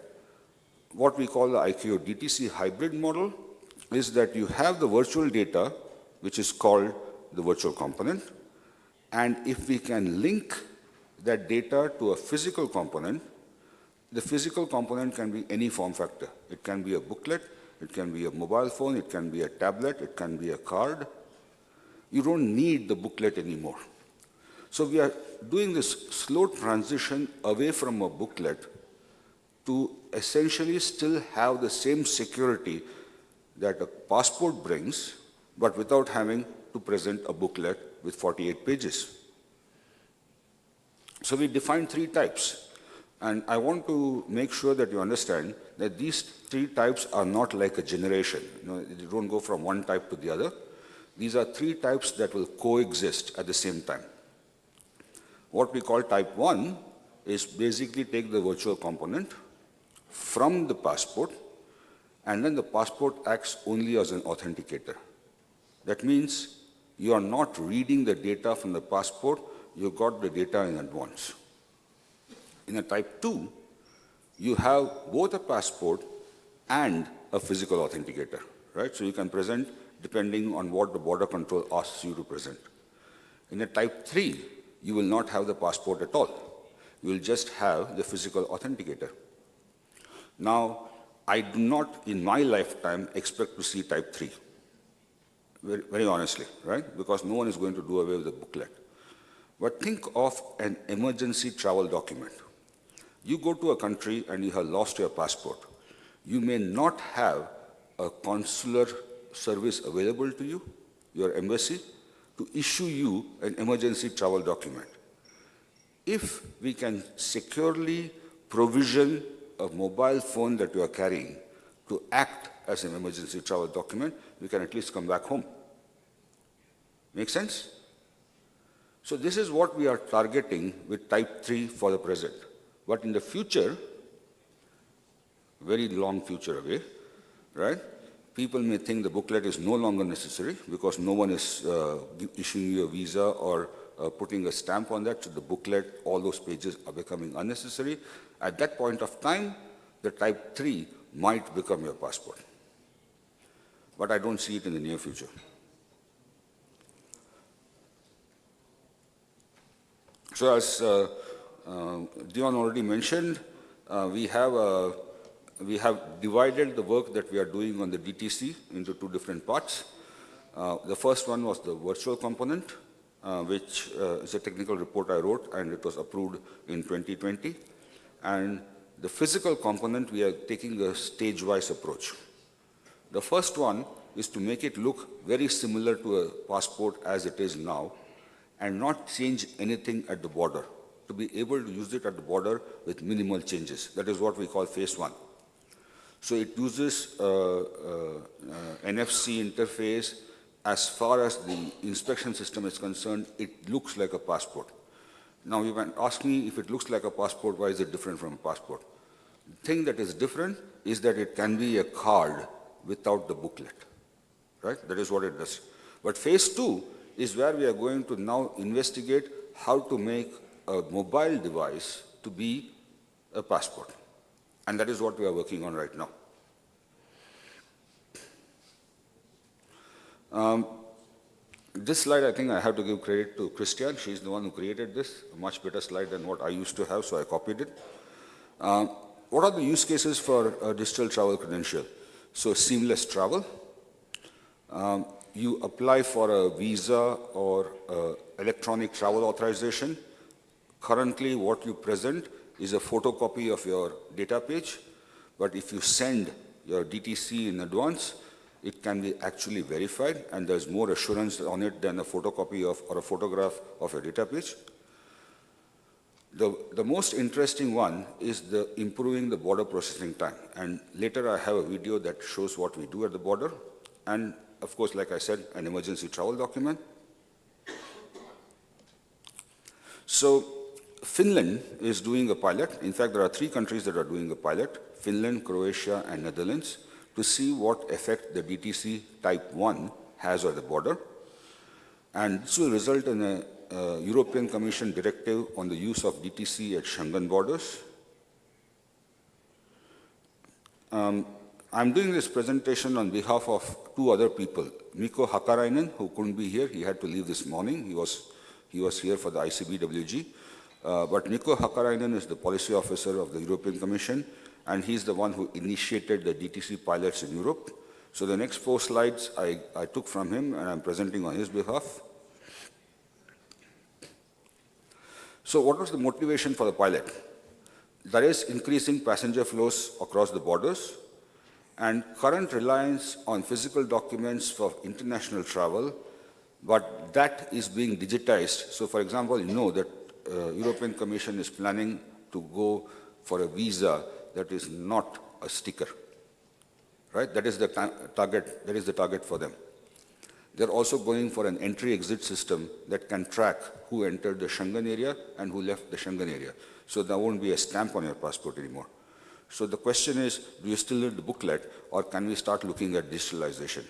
what we call the ICAO DTC hybrid model is that you have the virtual data, which is called the virtual component. And if we can link that data to a physical component, the physical component can be any form factor. It can be a booklet, it can be a mobile phone, it can be a tablet, it can be a card. You don't need the booklet anymore. So we are doing this slow transition away from a booklet to essentially still have the same security that a passport brings, but without having to present a booklet with 48 pages. So we defined 3 types. And I want to make sure that you understand that these 3 types are not like a generation. You know, you don't go from one type to the other. These are 3 types that will coexist at the same time. What we call type 1 is basically take the virtual component from the passport, and then the passport acts only as an authenticator. That means you are not reading the data from the passport, you got the data in advance. In a type 2, you have both a passport and a physical authenticator, right? So you can present depending on what the border control asks you to present. In a type 3, you will not have the passport at all. You will just have the physical authenticator. Now, I do not, in my lifetime, expect to see type 3, very honestly, right? Because no one is going to do away with the booklet. But think of an emergency travel document. You go to a country and you have lost your passport. You may not have a consular service available to you, your embassy, to issue you an emergency travel document. If we can securely provision a mobile phone that you are carrying to act as an emergency travel document, we can at least come back home. Make sense? So this is what we are targeting with type 3 for the present. But in the future, very long future away, right? People may think the booklet is no longer necessary because no one is issuing you a visa or putting a stamp on that. So the booklet, all those pages are becoming unnecessary. At that point of time, the type 3 might become your passport. But I don't see it in the near future. So as Dion already mentioned, we have divided the work that we are doing on the DTC into two different parts. The first one was the virtual component, which is a technical report I wrote, and it was approved in 2020. And the physical component, we are taking a stage-wise approach. The first one is to make it look very similar to a passport as it is now, and not change anything at the border, to be able to use it at the border with minimal changes. That is what we call phase 1. So it uses NFC interface. As far as the inspection system is concerned, it looks like a passport. Now you can ask me, if it looks like a passport, why is it different from a passport? The thing that is different is that it can be a card without the booklet, right? That is what it does. But phase 2 is where we are going to now investigate how to make a mobile device to be a passport. And that is what we are working on right now. This slide, I think I have to give credit to Christian. She's the one who created this, a much better slide than what I used to have, so I copied it. What are the use cases for a digital travel credential? So seamless travel. You apply for a visa or electronic travel authorization. Currently, what you present is a photocopy of your data page, but if you send your DTC in advance, it can be actually verified, and there's more assurance on it than a photocopy of or a photograph of a data page. The most interesting one is the improving the border processing time, and later I have a video that shows what we do at the border, and of course, like I said, an emergency travel document. So Finland is doing a pilot. In fact, there are 3 countries that are doing a pilot: Finland, Croatia, and Netherlands, to see what effect the DTC Type 1 has at the border. And this will result in a European Commission directive on the use of DTC at Schengen borders. I'm doing this presentation on behalf of 2 other people. Mikko Hakarainen, who couldn't be here, he had to leave this morning. He was here for the ICBWG. But Mikko Hakarainen is the policy officer of the European Commission, and he's the one who initiated the DTC pilots in Europe. So the next 4 slides I took from him, and I'm presenting on his behalf. So what was the motivation for the pilot? That is increasing passenger flows across the borders, and current reliance on physical documents for international travel, but that is being digitized. So for example, you know that European Commission is planning to go for a visa that is not a sticker, right? That is the target for them. They're also going for an entry-exit system that can track who entered the Schengen area and who left the Schengen area. So there won't be a stamp on your passport anymore. So the question is, do you still need the booklet, or can we start looking at digitalization?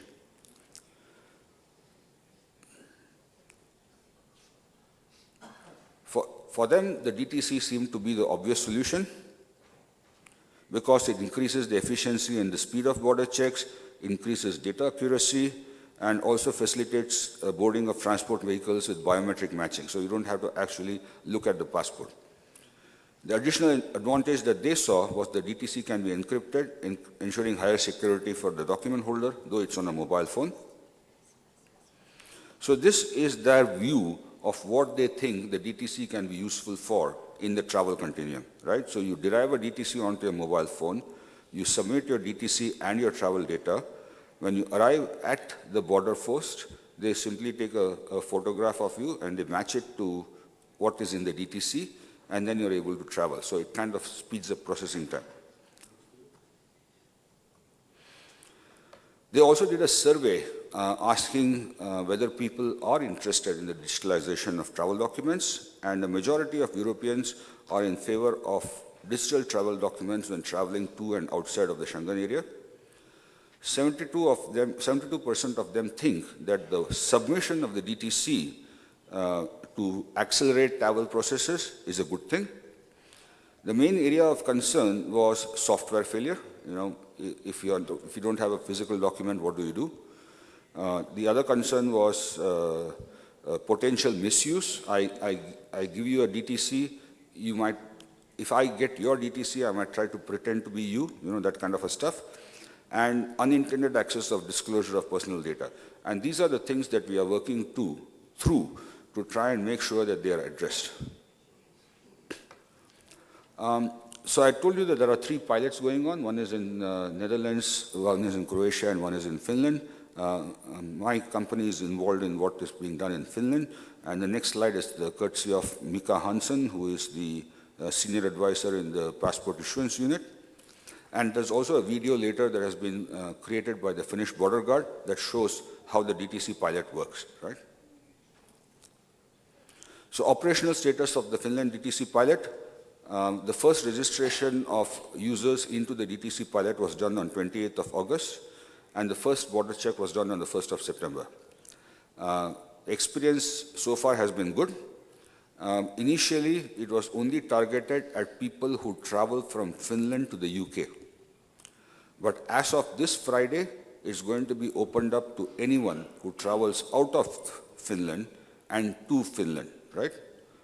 For them, the DTC seemed to be the obvious solution because it increases the efficiency and the speed of border checks, increases data accuracy, and also facilitates boarding of transport vehicles with biometric matching. So you don't have to actually look at the passport. The additional advantage that they saw was the DTC can be encrypted, ensuring higher security for the document holder, though it's on a mobile phone. So this is their view of what they think the DTC can be useful for in the travel continuum, right? So you derive a DTC onto your mobile phone, you submit your DTC and your travel data. When you arrive at the border post, they simply take a photograph of you and they match it to what is in the DTC, and then you're able to travel. So it kind of speeds up processing time. They also did a survey asking whether people are interested in the digitalization of travel documents, and the majority of Europeans are in favor of digital travel documents when traveling to and outside of the Schengen area. 72% of them think that the submission of the DTC to accelerate travel processes is a good thing. The main area of concern was software failure. You know, if you don't have a physical document, what do you do? The other concern was potential misuse. I give you a DTC, you might, if I get your DTC, I might try to pretend to be you, that kind of a stuff. And unintended access of disclosure of personal data. And these are the things that we are working through to try and make sure that they are addressed. So I told you that there are 3 pilots going on. One is in Netherlands, one is in Croatia, and one is in Finland. My company is involved in what is being done in Finland. And the next slide is the courtesy of Mika Hansen, who is the senior advisor in the passport issuance unit. And there's also a video later that has been created by the Finnish border guard that shows how the DTC pilot works, right? So operational status of the Finland DTC pilot. The first registration of users into the DTC pilot was done on 28th of August, and the first border check was done on the 1st of September. Experience so far has been good. Initially, it was only targeted at people who travel from Finland to the UK. But as of this Friday, it's going to be opened up to anyone who travels out of Finland and to Finland, right?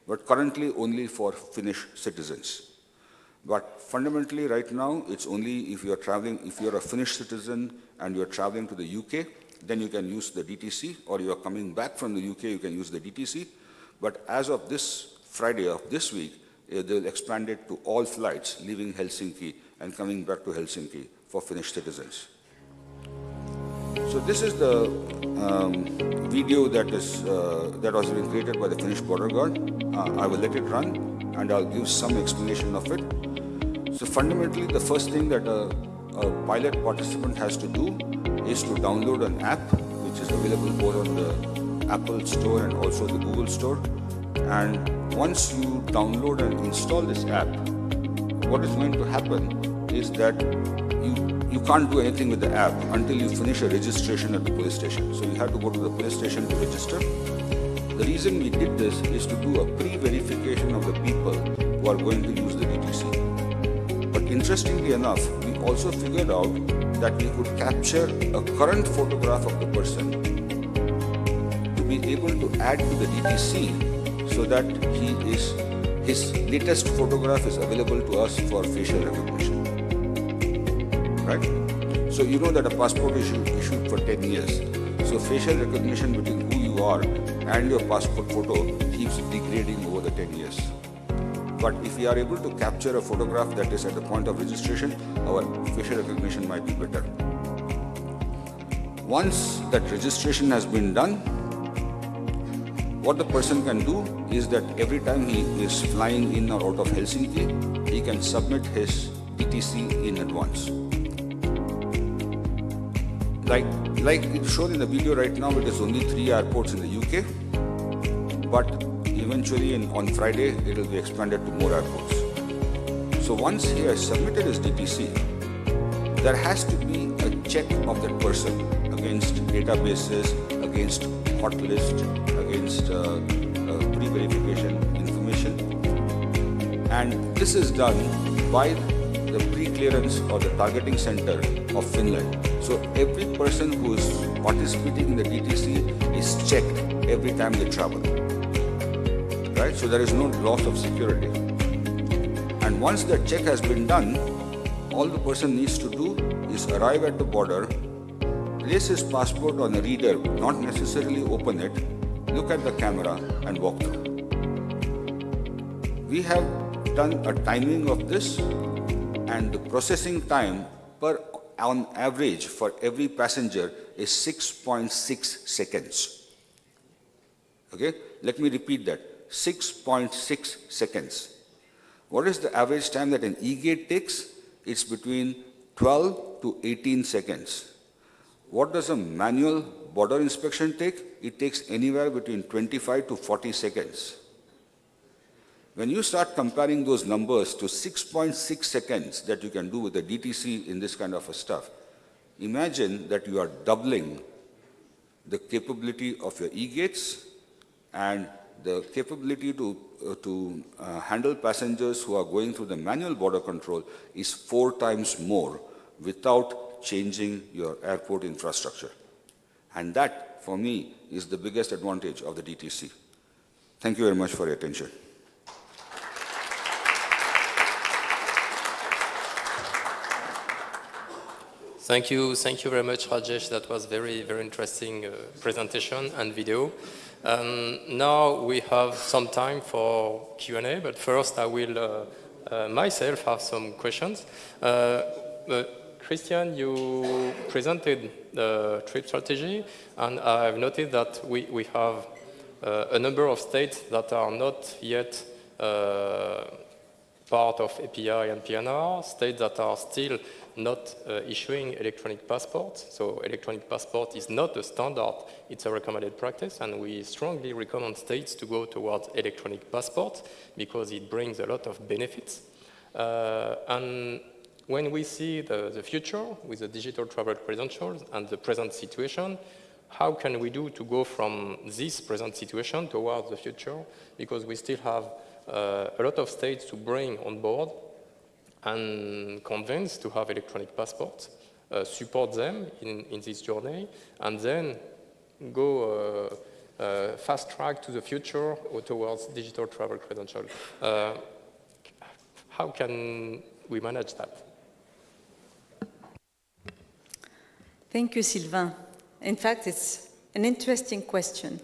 But currently only for Finnish citizens. But fundamentally right now, it's only if you're traveling, if you're a Finnish citizen and you're traveling to the UK, then you can use the DTC, or you're coming back from the UK, you can use the DTC. But as of this Friday of this week, they'll expand it to all flights leaving Helsinki and coming back to Helsinki for Finnish citizens. So this is the video that was being created by the Finnish border guard. I will let it run and I'll give some explanation of it. So fundamentally, the first thing that a pilot participant has to do is to download an app, which is available both on the Apple Store and also the Google Store. And once you download and install this app, what is going to happen is that you can't do anything with the app until you finish a registration at the police station. So you have to go to the police station to register. The reason we did this is to do a pre-verification of the people who are going to use the DTC. But interestingly enough, we also figured out that we could capture a current photograph of the person to be able to add to the DTC so that his latest photograph is available to us for facial recognition. Right? So you know that a passport is issued for 10 years. So facial recognition between who you are and your passport photo keeps degrading over the 10 years. But if we are able to capture a photograph that is at the point of registration, our facial recognition might be better. Once that registration has been done, what the person can do is that every time he is flying in or out of Helsinki, he can submit his DTC in advance. Like it's shown in the video right now, it is only 3 airports in the UK, but eventually on Friday, it will be expanded to more airports. So once he has submitted his DTC, there has to be a check of that person against databases, against hot list, against pre-verification information. And this is done by the pre-clearance or the targeting center of Finland. So every person who is participating in the DTC is checked every time they travel. Right? So there is no loss of security. And once that check has been done, all the person needs to do is arrive at the border, place his passport on a reader, not necessarily open it, look at the camera and walk through. We have done a timing of this, and the processing time on average for every passenger is 6.6 seconds. Okay, let me repeat that, 6.6 seconds. What is the average time that an e-gate takes? It's between 12 to 18 seconds. What does a manual border inspection take? It takes anywhere between 25 to 40 seconds. When you start comparing those numbers to 6.6 seconds that you can do with the DTC in this kind of a stuff, imagine that you are doubling the capability of your e-gates and the capability to handle passengers who are going through the manual border control is 4 times more without changing your airport infrastructure. And that, for me, is the biggest advantage of the DTC. Thank you very much for your attention. Thank you very much, Rajesh. That was very interesting presentation and video. Now we have some time for Q&A, but first I will myself have some questions. Christian, you presented the trip strategy, and I've noted that we have a number of states that are not yet part of API and PNR, states that are still not issuing electronic passports. So electronic passport is not a standard, it's a recommended practice, and we strongly recommend states to go towards electronic passport because it brings a lot of benefits. And when we see the future with the digital travel credentials and the present situation, how can we do to go from this present situation towards the future? Because we still have a lot of states to bring on board and convince to have electronic passports, support them in this journey, and then go fast track to the future or towards digital travel credentials. How can we manage that? Thank you, Sylvain. In fact, it's an interesting question.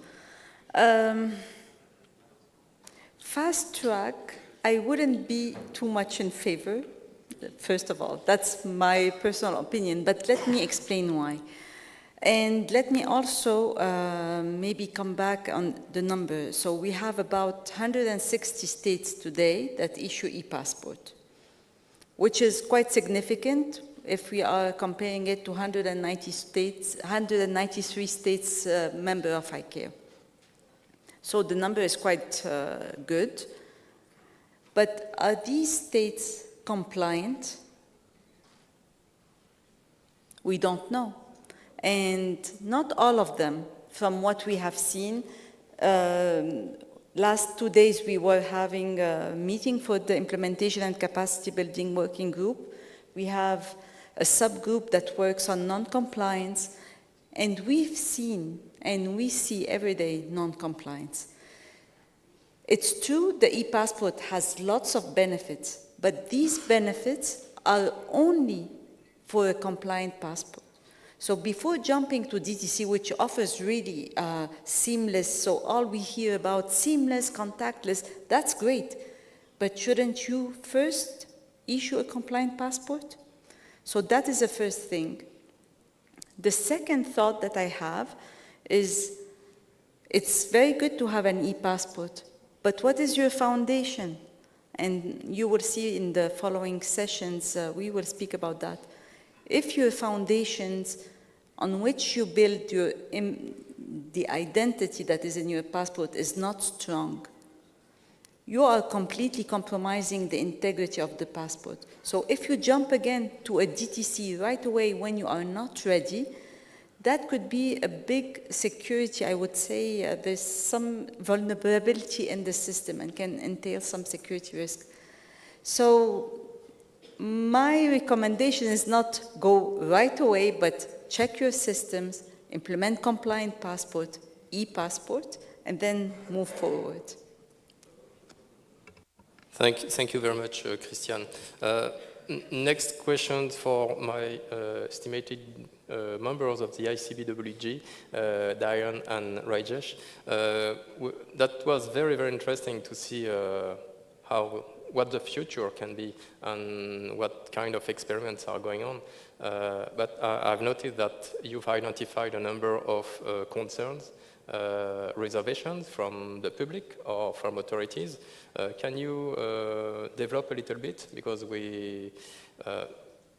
Fast track, I wouldn't be too much in favor, first of all. That's my personal opinion, but let me explain why. And let me also maybe come back on the numbers. So we have about 160 states today that issue e-passport, which is quite significant if we are comparing it to 193 states member of ICAO. So the number is quite good. But are these states compliant? We don't know. And not all of them, from what we have seen. Last 2 days we were having a meeting for the implementation and capacity building working group. We have a subgroup that works on non-compliance, and we've seen and we see every day non-compliance. It's true the e-passport has lots of benefits, but these benefits are only for a compliant passport. So before jumping to DTC, which offers really seamless, so all we hear about seamless, contactless, that's great. But shouldn't you first issue a compliant passport? So that is the first thing. The second thought that I have is it's very good to have an e-passport, but what is your foundation? And you will see in the following sessions, we will speak about that. If your foundations on which you build the identity that is in your passport is not strong, you are completely compromising the integrity of the passport. So if you jump again to a DTC right away when you are not ready, that could be a big security, I would say. There's some vulnerability in the system and can entail some security risk. So my recommendation is not go right away, but check your systems, implement compliant passport, e-passport, and then move forward. Thank you very much, Christian. Next question for my estimated members of the ICBWG, Diane and Rajesh. That was very interesting to see what the future can be and what kind of experiments are going on. But I've noted that you've identified a number of concerns, reservations from the public or from authorities. Can you develop a little bit? Because we,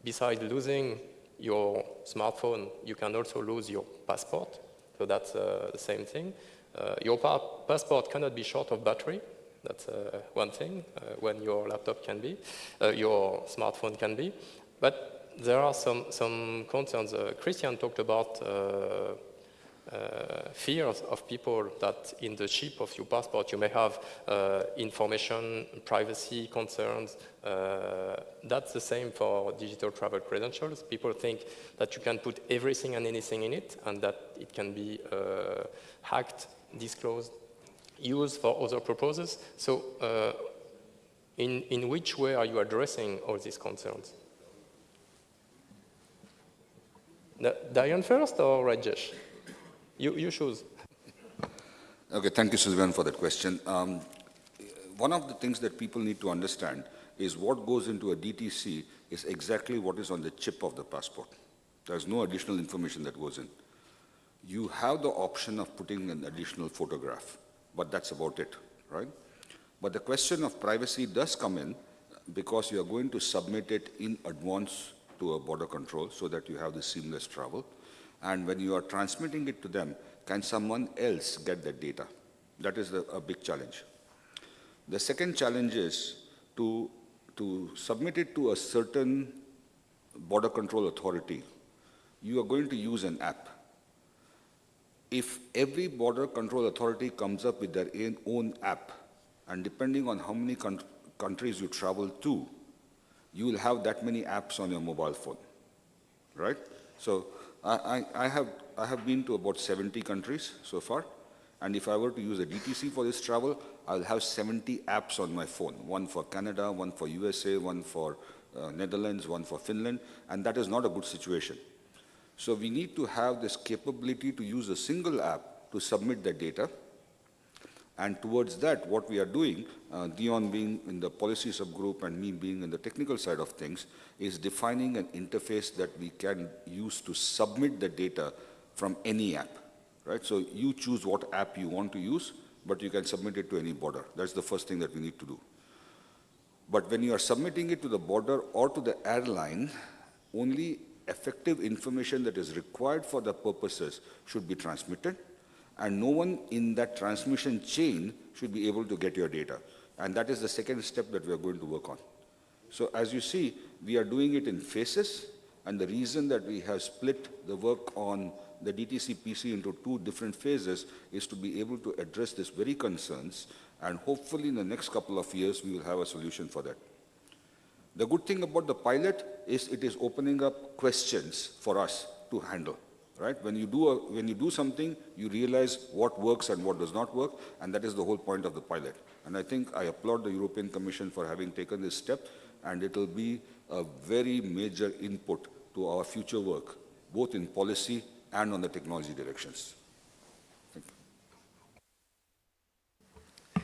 besides losing your smartphone, you can also lose your passport. So that's the same thing. Your passport cannot be short of battery. That's one thing, when your laptop can be, your smartphone can be. But there are some concerns. Christian talked about fears of people that in the chip of your passport you may have information, privacy concerns. That's the same for digital travel credentials. People think that you can put everything and anything in it and that it can be hacked, disclosed, used for other purposes. So in which way are you addressing all these concerns? Day1 first or Rajesh? You choose. Okay, thank you, Sylvain, for that question. One of the things that people need to understand is what goes into a DTC is exactly what is on the chip of the passport. There's no additional information that goes in. You have the option of putting an additional photograph, but that's about it, right? But the question of privacy does come in because you are going to submit it in advance to a border control so that you have the seamless travel. And when you are transmitting it to them, can someone else get that data? That is a big challenge. The second challenge is to submit it to a certain border control authority. You are going to use an app. If every border control authority comes up with their own app, and depending on how many countries you travel to, you will have that many apps on your mobile phone, right? So I have been to about 70 countries so far, and if I were to use a DTC for this travel, I'll have 70 apps on my phone, one for Canada, one for USA, one for Netherlands, one for Finland, and that is not a good situation. So we need to have this capability to use a single app to submit the data. And towards that, what we are doing, Dion being in the policy subgroup and me being in the technical side of things, is defining an interface that we can use to submit the data from any app, right? So you choose what app you want to use, but you can submit it to any border. That's the first thing that we need to do. But when you are submitting it to the border or to the airline, only effective information that is required for the purposes should be transmitted, and no one in that transmission chain should be able to get your data. And that is the second step that we are going to work on. So as you see, we are doing it in phases, and the reason that we have split the work on the DTC PC into two different phases is to be able to address these very concerns, and hopefully in the next couple of years, we will have a solution for that. The good thing about the pilot is it is opening up questions for us to handle. Right? When you do something, you realize what works and what does not work, and that is the whole point of the pilot. And I think I applaud the European Commission for having taken this step, and it will be a very major input to our future work, both in policy and on the technology directions. Thank you.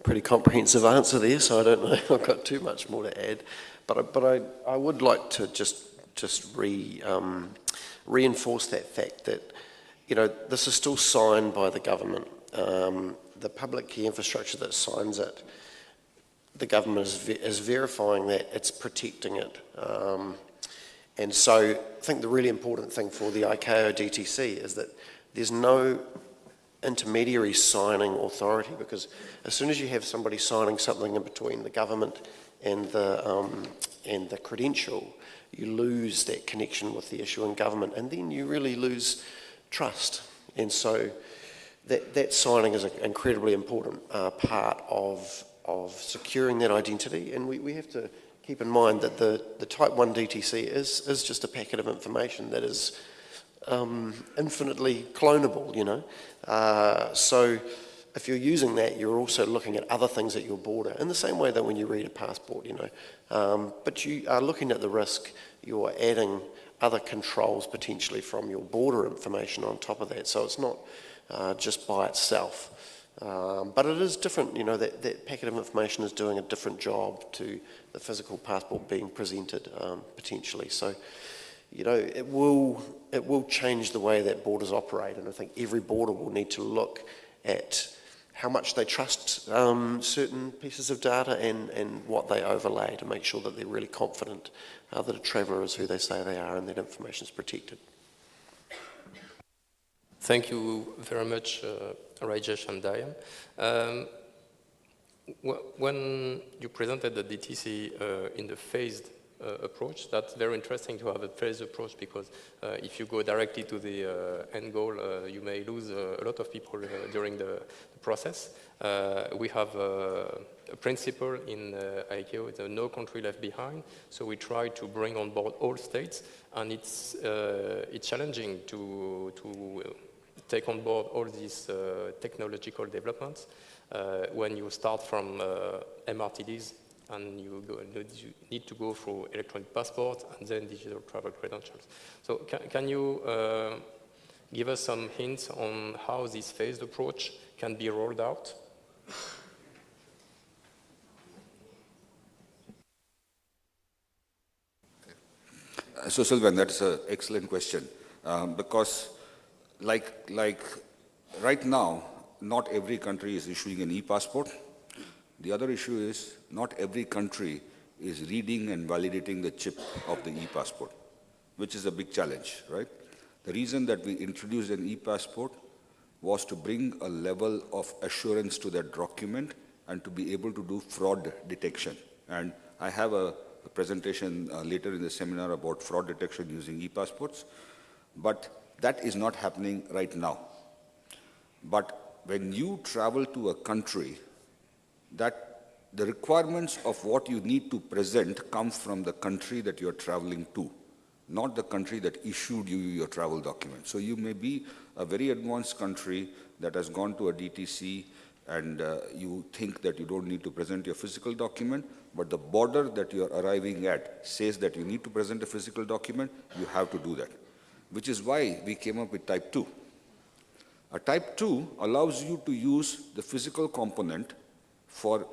Pretty comprehensive answer there, so I don't know if I've got too much more to add. But I would like to just reinforce that fact that, you know, this is still signed by the government. The public key infrastructure that signs it, the government is verifying that it's protecting it. And so I think the really important thing for the ICAO DTC is that there's no intermediary signing authority, because as soon as you have somebody signing something in between the government and the credential, you lose that connection with the issuing government, and then you really lose trust. And so that signing is an incredibly important part of securing that identity. And we have to keep in mind that the Type 1 DTC is just a packet of information that is infinitely clonable, you know. So if you're using that, you're also looking at other things at your border, in the same way that when you read a passport, you know. But you are looking at the risk, you're adding other controls potentially from your border information on top of that. So it's not just by itself. But it is different, you know, that packet of information is doing a different job to the physical passport being presented, potentially. So, you know, it will change the way that borders operate, and I think every border will need to look at how much they trust certain pieces of data and what they overlay to make sure that they're really confident that a traveller is who they say they are and that information is protected. Thank you very much, Rajesh and Day1. When you presented the DTC in the phased approach. That's very interesting to have a phased approach because if you go directly to the end goal, you may lose a lot of people during the process. We have a principle in ICAO, it's no country left behind. So we try to bring on board all states, and it's challenging to take on board all these technological developments when you start from MRTDs and you need to go through electronic passport and then digital travel credentials. So can you give us some hints on how this phased approach can be rolled out? So Sylvain, that's an excellent question because like right now, not every country is issuing an e-passport. The other issue is not every country is reading and validating the chip of the e-passport, which is a big challenge, right? The reason that we introduced an e-passport was to bring a level of assurance to that document and to be able to do fraud detection. And I have a presentation later in the seminar about fraud detection using e-passports, but that is not happening right now. But when you travel to a country, that the requirements of what you need to present come from the country that you're traveling to, not the country that issued you your travel document. So you may be a very advanced country that has gone to a DTC and you think that you don't need to present your physical document, but the border that you're arriving at says that you need to present a physical document, you have to do that. Which is why we came up with Type 2. A Type 2 allows you to use the physical component for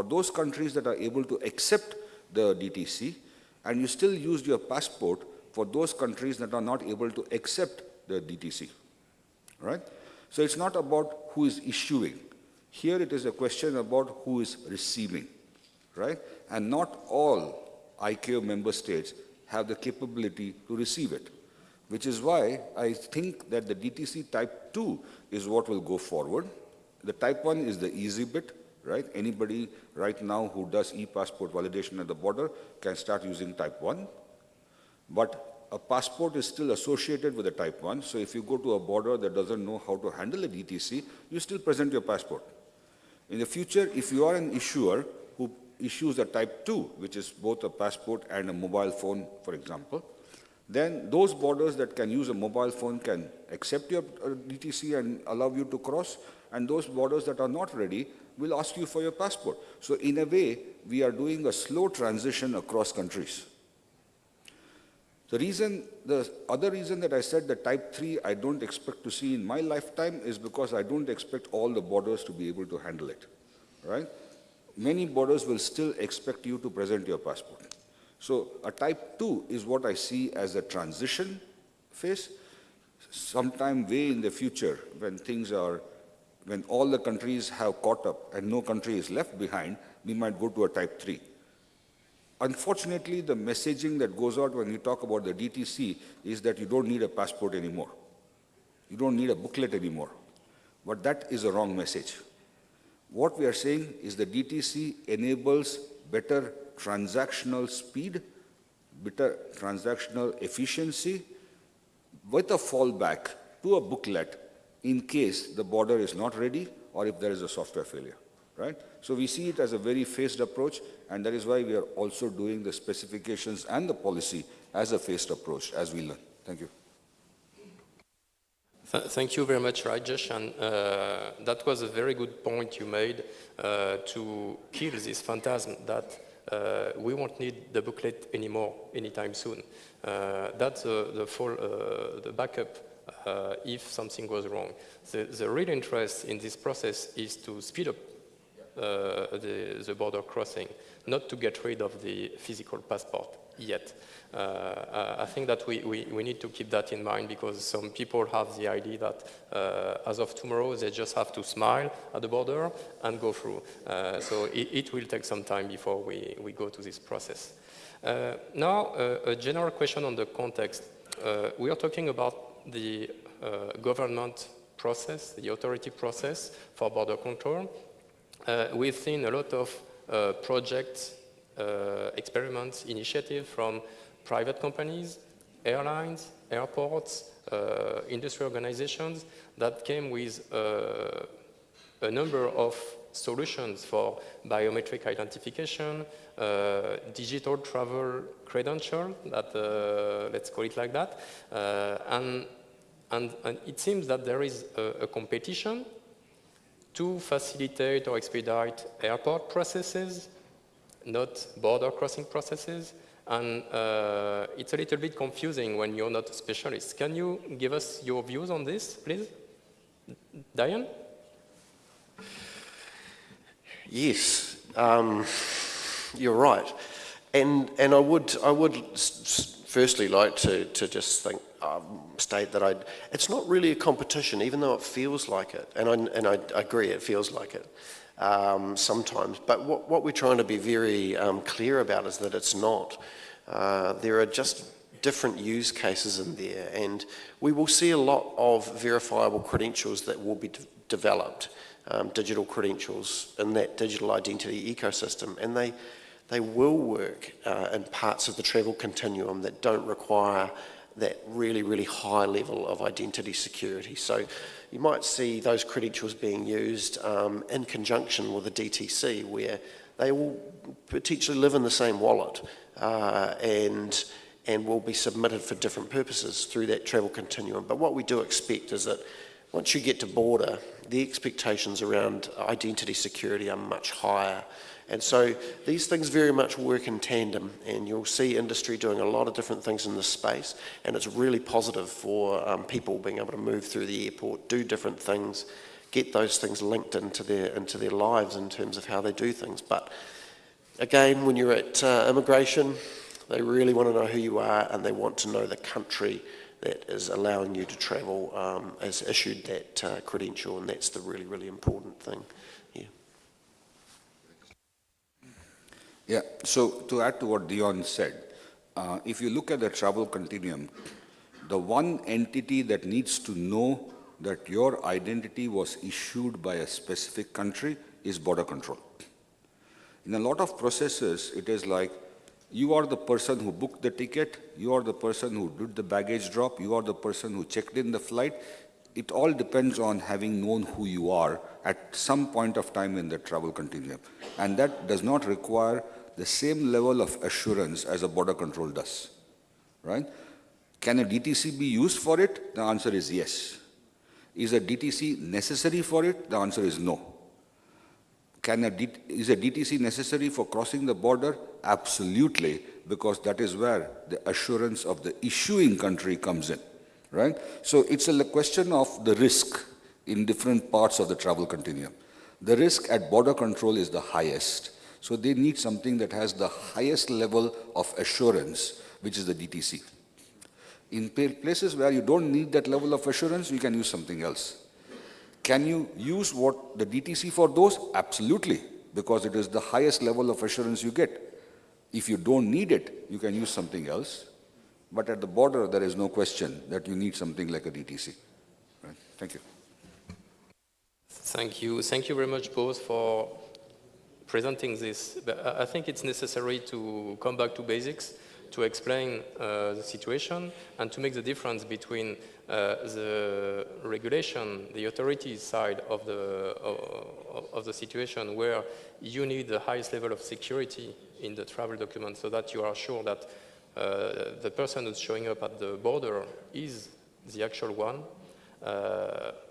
those countries that are able to accept the DTC, and you still use your passport for those countries that are not able to accept the DTC, right? So it's not about who is issuing. Here it is a question about who is receiving, right? And not all ICAO member states have the capability to receive it, which is why I think that the DTC Type 2 is what will go forward. The Type 1 is the easy bit, right? Anybody right now who does e-passport validation at the border can start using Type 1. But a passport is still associated with a Type 1. So if you go to a border that doesn't know how to handle a DTC, you still present your passport. In the future, if you are an issuer who issues a Type 2, which is both a passport and a mobile phone, for example, then those borders that can use a mobile phone can accept your DTC and allow you to cross, and those borders that are not ready will ask you for your passport. So in a way, we are doing a slow transition across countries. The other reason that I said that Type 3 I don't expect to see in my lifetime is because I don't expect all the borders to be able to handle it, right? Many borders will still expect you to present your passport. So a Type 2 is what I see as a transition phase. Sometime way in the future, when all the countries have caught up and no country is left behind, we might go to a Type 3. Unfortunately, the messaging that goes out when you talk about the DTC is that you don't need a passport anymore. You don't need a booklet anymore. But that is a wrong message. What we are saying is the DTC enables better transactional speed, better transactional efficiency, with a fallback to a booklet in case the border is not ready or if there is a software failure, right? So we see it as a very phased approach, and that is why we are also doing the specifications and the policy as a phased approach as we learn. Thank you. Thank you very much, Rajesh, and that was a very good point you made to kill this phantasm that we won't need the booklet anymore anytime soon. That's the backup if something goes wrong. The real interest in this process is to speed up the border crossing, not to get rid of the physical passport yet. I think that we need to keep that in mind because some people have the idea that as of tomorrow they just have to smile at the border and go through. So it will take some time before we go to this process. Now, a general question on the context. We are talking about the government process, the authority process for border control. We've seen a lot of projects experiments, initiatives from private companies, airlines, airports, industry organizations that came with a number of solutions for biometric identification, digital travel credential, that, let's call it like that. And it seems that there is a competition to facilitate or expedite airport processes, not border crossing processes. And it's a little bit confusing when you're not a specialist. Can you give us your views on this, please? Diane? Yes, you're right. And I would firstly like to just state that it's not really a competition, even though it feels like it. And I agree, it feels like it sometimes. But what we're trying to be very clear about is that it's not. There are just different use cases in there, and we will see a lot of verifiable credentials that will be developed, digital credentials in that digital identity ecosystem, and they will work in parts of the travel continuum that don't require that really, really high level of identity security. So you might see those credentials being used in conjunction with a DTC, where they will potentially live in the same wallet and will be submitted for different purposes through that travel continuum. But what we do expect is that once you get to border, the expectations around identity security are much higher. And so these things very much work in tandem, and you'll see industry doing a lot of different things in this space, and it's really positive for people being able to move through the airport, do different things, get those things linked into their lives in terms of how they do things. But again, when you're at immigration, they really want to know who you are, and they want to know the country that is allowing you to travel has issued that credential, and that's the really, really important thing. Yeah, so to add to what Dion said, if you look at the travel continuum, the one entity that needs to know that your identity was issued by a specific country is border control. In a lot of processes, it is like, you are the person who booked the ticket, you are the person who did the baggage drop, you are the person who checked in the flight. It all depends on having known who you are at some point of time in the travel continuum. And that does not require the same level of assurance as a border control does, right? Can a DTC be used for it? The answer is yes. Is a DTC necessary for it? The answer is no. Is a DTC necessary for crossing the border? Absolutely, because that is where the assurance of the issuing country comes in, right? So it's a question of the risk in different parts of the travel continuum. The risk at border control is the highest. So they need something that has the highest level of assurance, which is the DTC. In places where you don't need that level of assurance, you can use something else. Can you use what the DTC for those? Absolutely, because it is the highest level of assurance you get. If you don't need it, you can use something else. But at the border, there is no question that you need something like a DTC. Right? Thank you. Thank you. Thank you very much both for presenting this. I think it's necessary to come back to basics, to explain the situation, and to make the difference between the regulation, the authorities side of the situation, where you need the highest level of security in the travel document so that you are sure that the person who's showing up at the border is the actual one,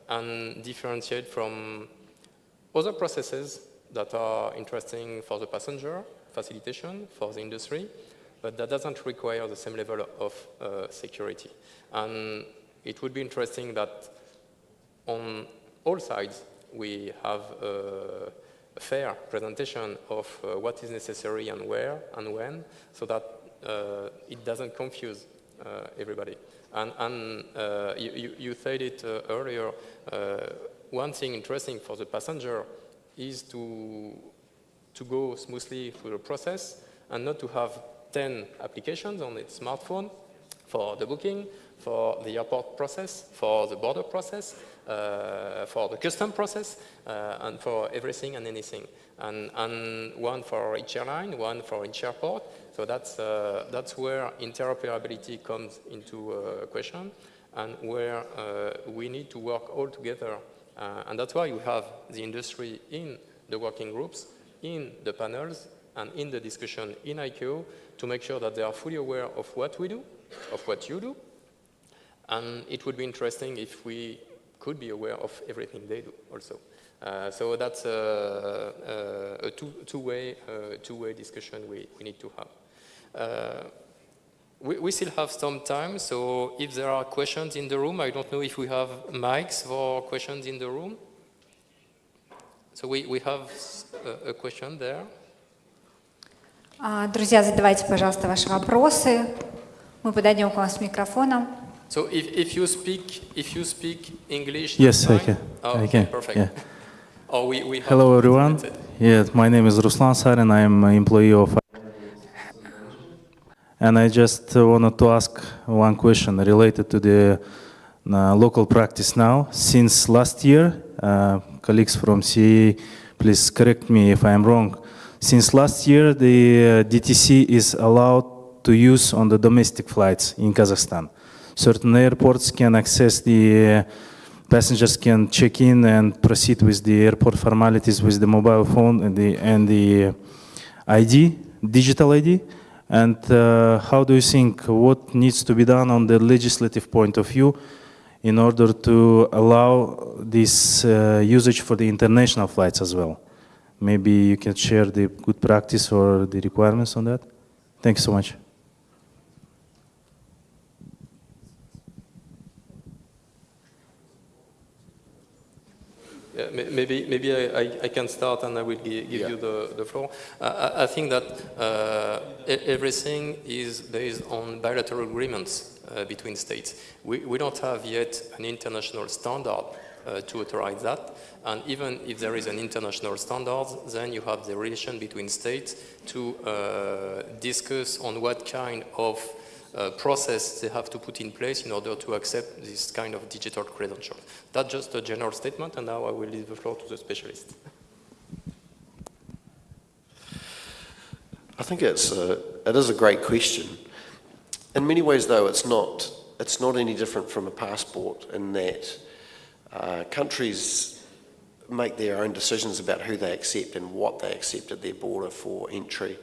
and differentiate from other processes that are interesting for the passenger, facilitation, for the industry, but that doesn't require the same level of security. And it would be interesting that on all sides we have a fair presentation of what is necessary and where and when, so that it doesn't confuse everybody. And you said it earlier, one thing interesting for the passenger is to go smoothly through the process and not to have 10 applications on its smartphone for the booking, for the airport process, for the border process, for the custom process, and for everything and anything. And one for each airline, one for each airport. So that's where interoperability comes into question, and where we need to work all together. And that's why we have the industry in the working groups, in the panels, and in the discussion in ICAO to make sure that they are fully aware of what we do, of what you do. And it would be interesting if we could be aware of everything they do also. So that's a two-way discussion we need to have. We still have some time, so if there are questions in the room, I don't know if we have mics for questions in the room. So we have a question there. Друзья, задавайте, пожалуйста, ваши вопросы. Мы подойдем к вам с микрофоном. So if you speak English, yes, I can. Oh, I can. Perfect. Yeah. Oh, we Hello, everyone. Yes, my name is Ruslan Sarin. I'm an employee of. And I just wanted to ask one question related to the local practice now. Since last year, colleagues from CAA, please correct me if I'm wrong. Since last year, the DTC is allowed to use on the domestic flights in Kazakhstan. Certain airports can access the passengers can check in and proceed with the airport formalities with the mobile phone and the ID, digital ID. And how do you think what needs to be done on the legislative point of view in order to allow this usage for the international flights as well? Maybe you can share the good practice or the requirements on that. Thank you so much. Maybe I can start and I will give you the floor. I think that everything is based on bilateral agreements between states. We don't have yet an international standard to authorize that. And even if there is an international standard, then you have the relation between states to discuss on what kind of process they have to put in place in order to accept this kind of digital credential. That's just a general statement, and now I will leave the floor to the specialist. I think it is a great question. In many ways, though, it's not any different from a passport in that countries make their own decisions about who they accept and what they accept at their border for entry.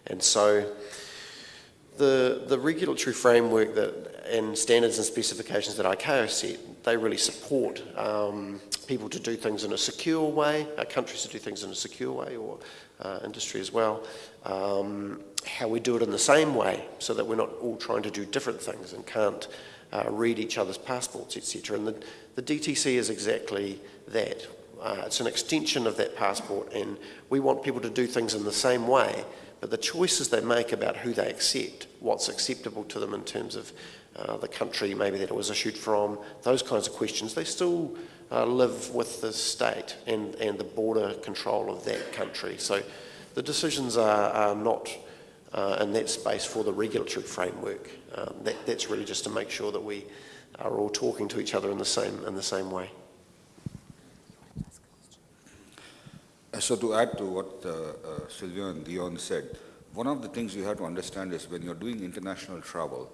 And so the regulatory framework and standards and specifications that ICAO set, they really support people to do things in a secure way, countries to do things in a secure way, or industry as well. How we do it in the same way so that we're not all trying to do different things and can't read each other's passports, etc. And the DTC is exactly that. It's an extension of that passport, and we want people to do things in the same way, but the choices they make about who they accept, what's acceptable to them in terms of the country maybe that it was issued from, those kinds of questions, they still live with the state and the border control of that country. So the decisions are not in that space for the regulatory framework. That's really just to make sure that we are all talking to each other in the same way. So to add to what Sylvia and Dion said, one of the things you have to understand is when you're doing international travel,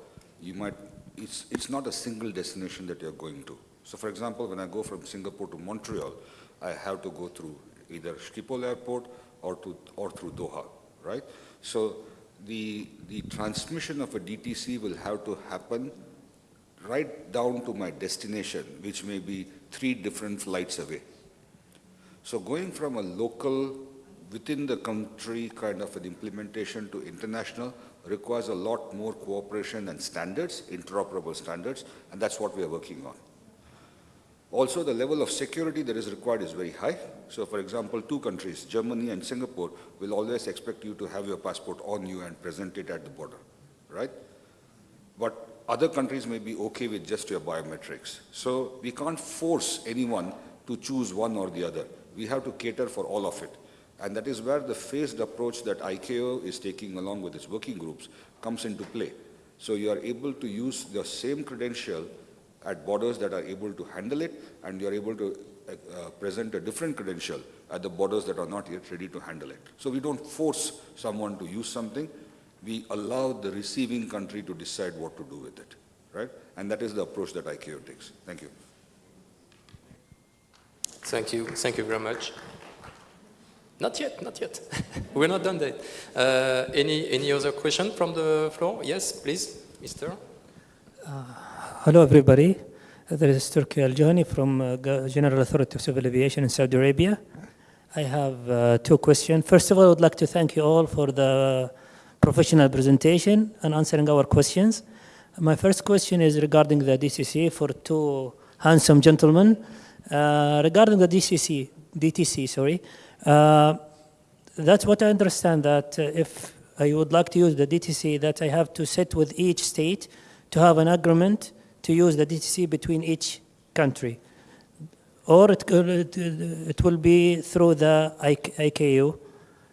it's not a single destination that you're going to. So for example, when I go from Singapore to Montreal, I have to go through either Schiphol Airport or through Doha, right? So the transmission of a DTC will have to happen right down to my destination, which may be 3 different flights away. So going from a local, within the country kind of an implementation to international requires a lot more cooperation and standards, interoperable standards, and that's what we are working on. Also, the level of security that is required is very high. So for example, 2 countries, Germany and Singapore, will always expect you to have your passport on you and present it at the border, right? But other countries may be okay with just your biometrics. So we can't force anyone to choose one or the other. We have to cater for all of it. And that is where the phased approach that ICAO is taking along with its working groups comes into play. So you are able to use the same credential at borders that are able to handle it, and you are able to present a different credential at the borders that are not yet ready to handle it. So we don't force someone to use something. We allow the receiving country to decide what to do with it, right? And that is the approach that ICAO takes. Thank you. Thank you. Thank you very much. Not yet, not yet. We're not done yet. Any other question from the floor? Yes, please, Mr. Hello, everybody. This is Turki Aljani from General Authority of Civil Aviation in Saudi Arabia. I have two questions. First of all, I would like to thank you all for the professional presentation and answering our questions. My first question is regarding the DTC for two handsome gentlemen. Regarding the DTC, sorry. That's what I understand, that if I would like to use the DTC, that I have to sit with each state to have an agreement to use the DTC between each country. Or it will be through the ICAO.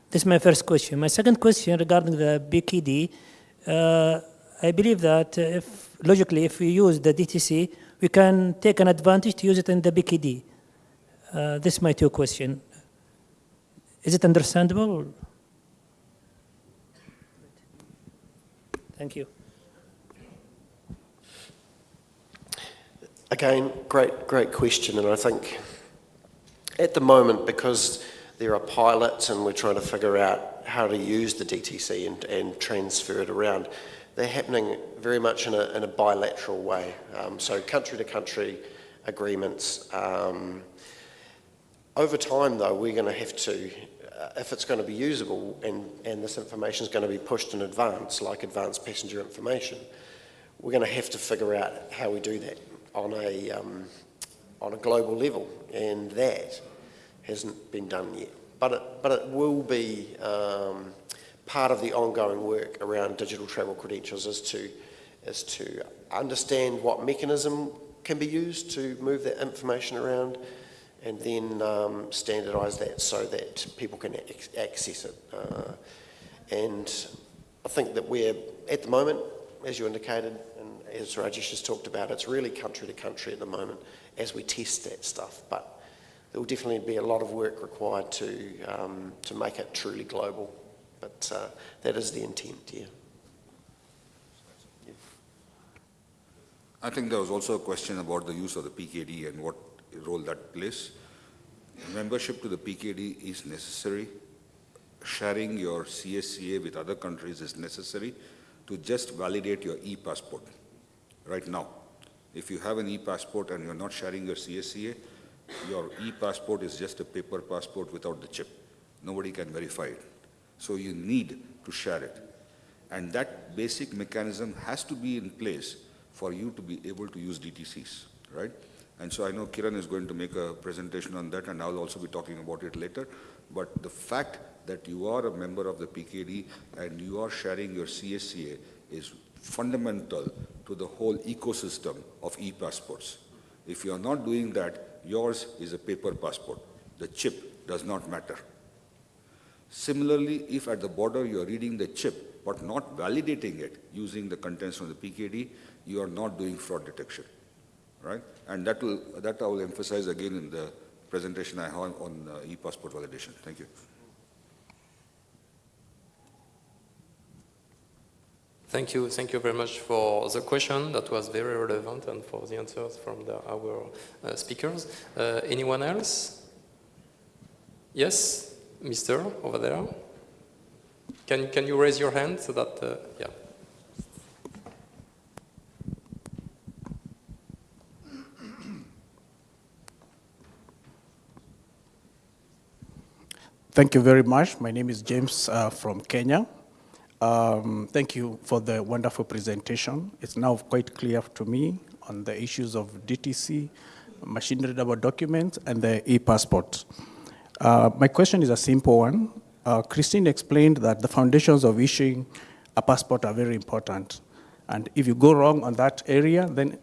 This is my first question. My second question regarding the BKD, I believe that logically, if we use the DTC, we can take an advantage to use it in the BKD. This is my two questions. Is it understandable? Thank you. Again, great question, and I think at the moment, because there are pilots and we're trying to figure out how to use the DTC and transfer it around, they're happening very much in a bilateral way. So country-to-country agreements. Over time, though, we're going to have to, if it's going to be usable and this information is going to be pushed in advance, like advanced passenger information, we're going to have to figure out how we do that on a global level, and that hasn't been done yet. But it will be part of the ongoing work around digital travel credentials is to understand what mechanism can be used to move that information around, and then standardise that so that people can access it. And I think that we're, at the moment, as you indicated, and as Rajesh has talked about, it's really country to country at the moment as we test that stuff. But there will definitely be a lot of work required to make it truly global. But that is the intent, yeah. I think there was also a question about the use of the PKD and what role that plays. Membership to the PKD is necessary. Sharing your CSCA with other countries is necessary to just validate your e-passport right now. If you have an e-passport and you're not sharing your CSCA, your e-passport is just a paper passport without the chip. Nobody can verify it. So you need to share it. And that basic mechanism has to be in place for you to be able to use DTCs, right? And so I know Kiran is going to make a presentation on that, and I'll also be talking about it later. But the fact that you are a member of the PKD and you are sharing your CSCA is fundamental to the whole ecosystem of e-passports. If you are not doing that, yours is a paper passport. The chip does not matter. Similarly, if at the border you are reading the chip but not validating it using the contents from the PKD, you are not doing fraud detection, right? And that I will emphasize again in the presentation I have on e-passport validation. Thank you. Thank you very much for the question. That was very relevant, and for the answers from our speakers. Anyone else? Yes, Mister, over there. Can you raise your hand so that, yeah. Thank you very much. My name is James from Kenya. Thank you for the wonderful presentation. It's now quite clear to me on the issues of DTC, machine readable documents, and the e-passport. My question is a simple one. Christine explained that the foundations of issuing a passport are very important. And if you go wrong on that area, then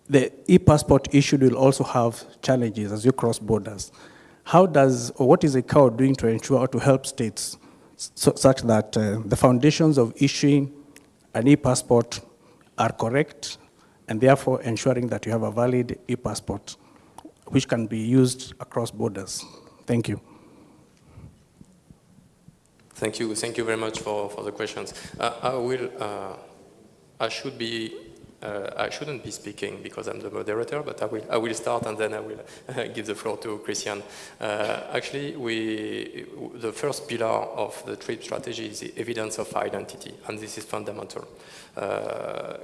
the e-passport issued will also have challenges as you cross borders. What is ICAO doing to ensure or to help states such that the foundations of issuing an e-passport are correct, and therefore ensuring that you have a valid e-passport which can be used across borders. Thank you. Thank you very much for the questions. I shouldn't be speaking because I'm the moderator, but I will start and then I will give the floor to Christian. Actually, the first pillar of the TRIP strategy is the evidence of identity, and this is fundamental.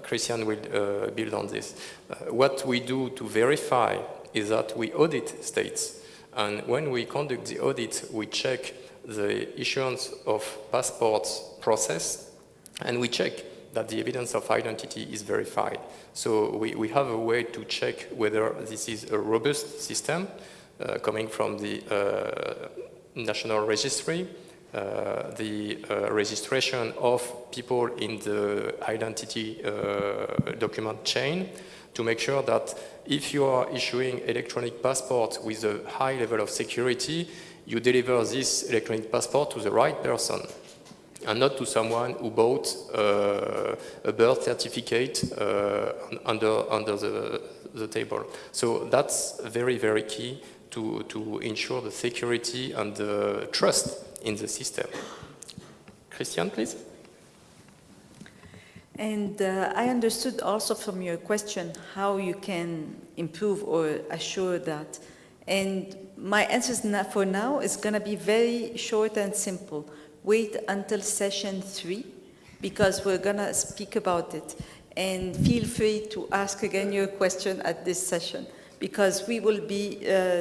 Christian will build on this. What we do to verify is that we audit states, and when we conduct the audit, we check the issuance of passports process, and we check that the evidence of identity is verified. So we have a way to check whether this is a robust system coming from the national registry, the registration of people in the identity document chain, to make sure that if you are issuing electronic passport with a high level of security, you deliver this electronic passport to the right person, and not to someone who bought a birth certificate under the table. So that's very, very key to ensure the security and the trust in the system. Christian, please. And I understood also from your question how you can improve or assure that. And my answer for now is going to be very short and simple. Wait until session 3, because we're going to speak about it. And feel free to ask again your question at this session, because we will be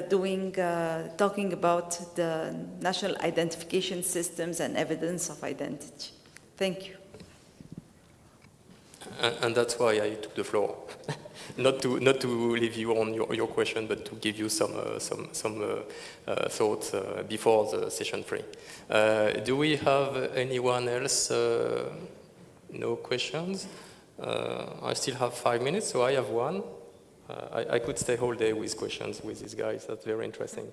talking about the national identification systems and evidence of identity. Thank you. And that's why I took the floor. not to leave you on your question, but to give you some thoughts before the session 3. Do we have anyone else? No questions? I still have 5 minutes, so I have one. I could stay whole day with questions with these guys. That's very interesting.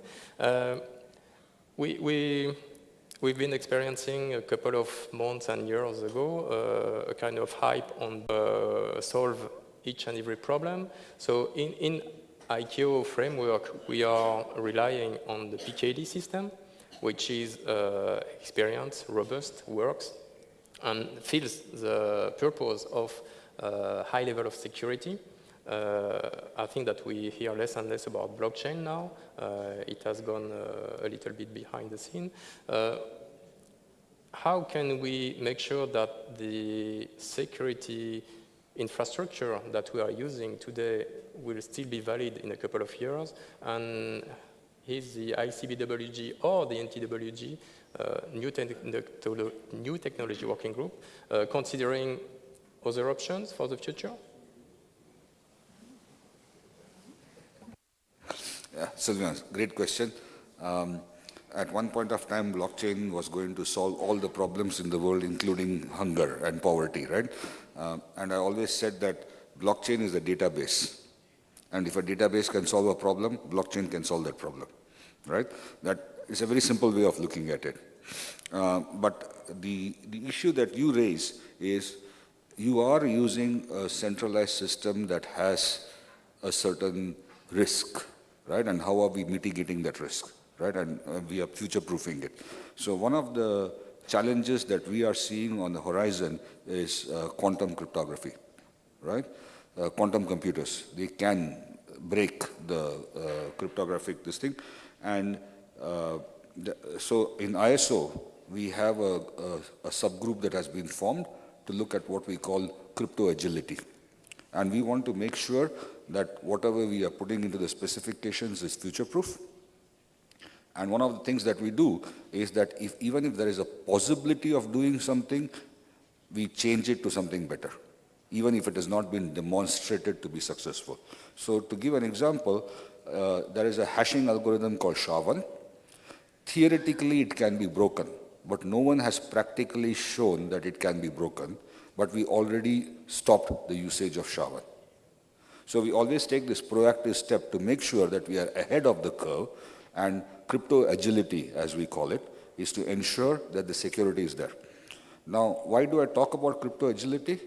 We've been experiencing a couple of months and years ago a kind of hype on solve each and every problem. So in ICAO framework, we are relying on the PKD system, which is experienced, robust, works, and fills the purpose of high level of security. I think that we hear less and less about blockchain now. It has gone a little bit behind the scene. How can we make sure that the security infrastructure that we are using today will still be valid in a couple of years? And is the ICBWG or the NTWG, new technology working group, considering other options for the future? Yeah, Sylvain, great question. At one point of time, blockchain was going to solve all the problems in the world, including hunger and poverty, right? And I always said that blockchain is a database. And if a database can solve a problem, blockchain can solve that problem, right? That is a very simple way of looking at it. But the issue that you raise is you are using a centralized system that has a certain risk, right? And how are we mitigating that risk, right? And we are future-proofing it. So one of the challenges that we are seeing on the horizon is quantum cryptography, right? Quantum computers, they can break the cryptographic this thing. And so in ISO, we have a subgroup that has been formed to look at what we call crypto agility. And we want to make sure that whatever we are putting into the specifications is future-proof. And one of the things that we do is that even if there is a possibility of doing something, we change it to something better, even if it has not been demonstrated to be successful. So to give an example, there is a hashing algorithm called SHA-1. Theoretically, it can be broken, but no one has practically shown that it can be broken, but we already stopped the usage of SHA-1. So we always take this proactive step to make sure that we are ahead of the curve, and crypto agility, as we call it, is to ensure that the security is there. Now, why do I talk about crypto agility?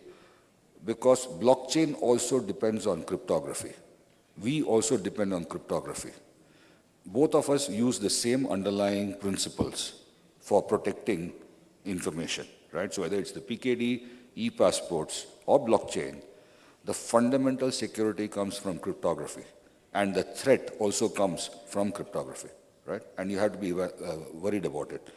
Because blockchain also depends on cryptography. We also depend on cryptography. Both of us use the same underlying principles for protecting information, right? So whether it's the PKD, e-passports, or blockchain, the fundamental security comes from cryptography. And the threat also comes from cryptography, right? And you have to be worried about it.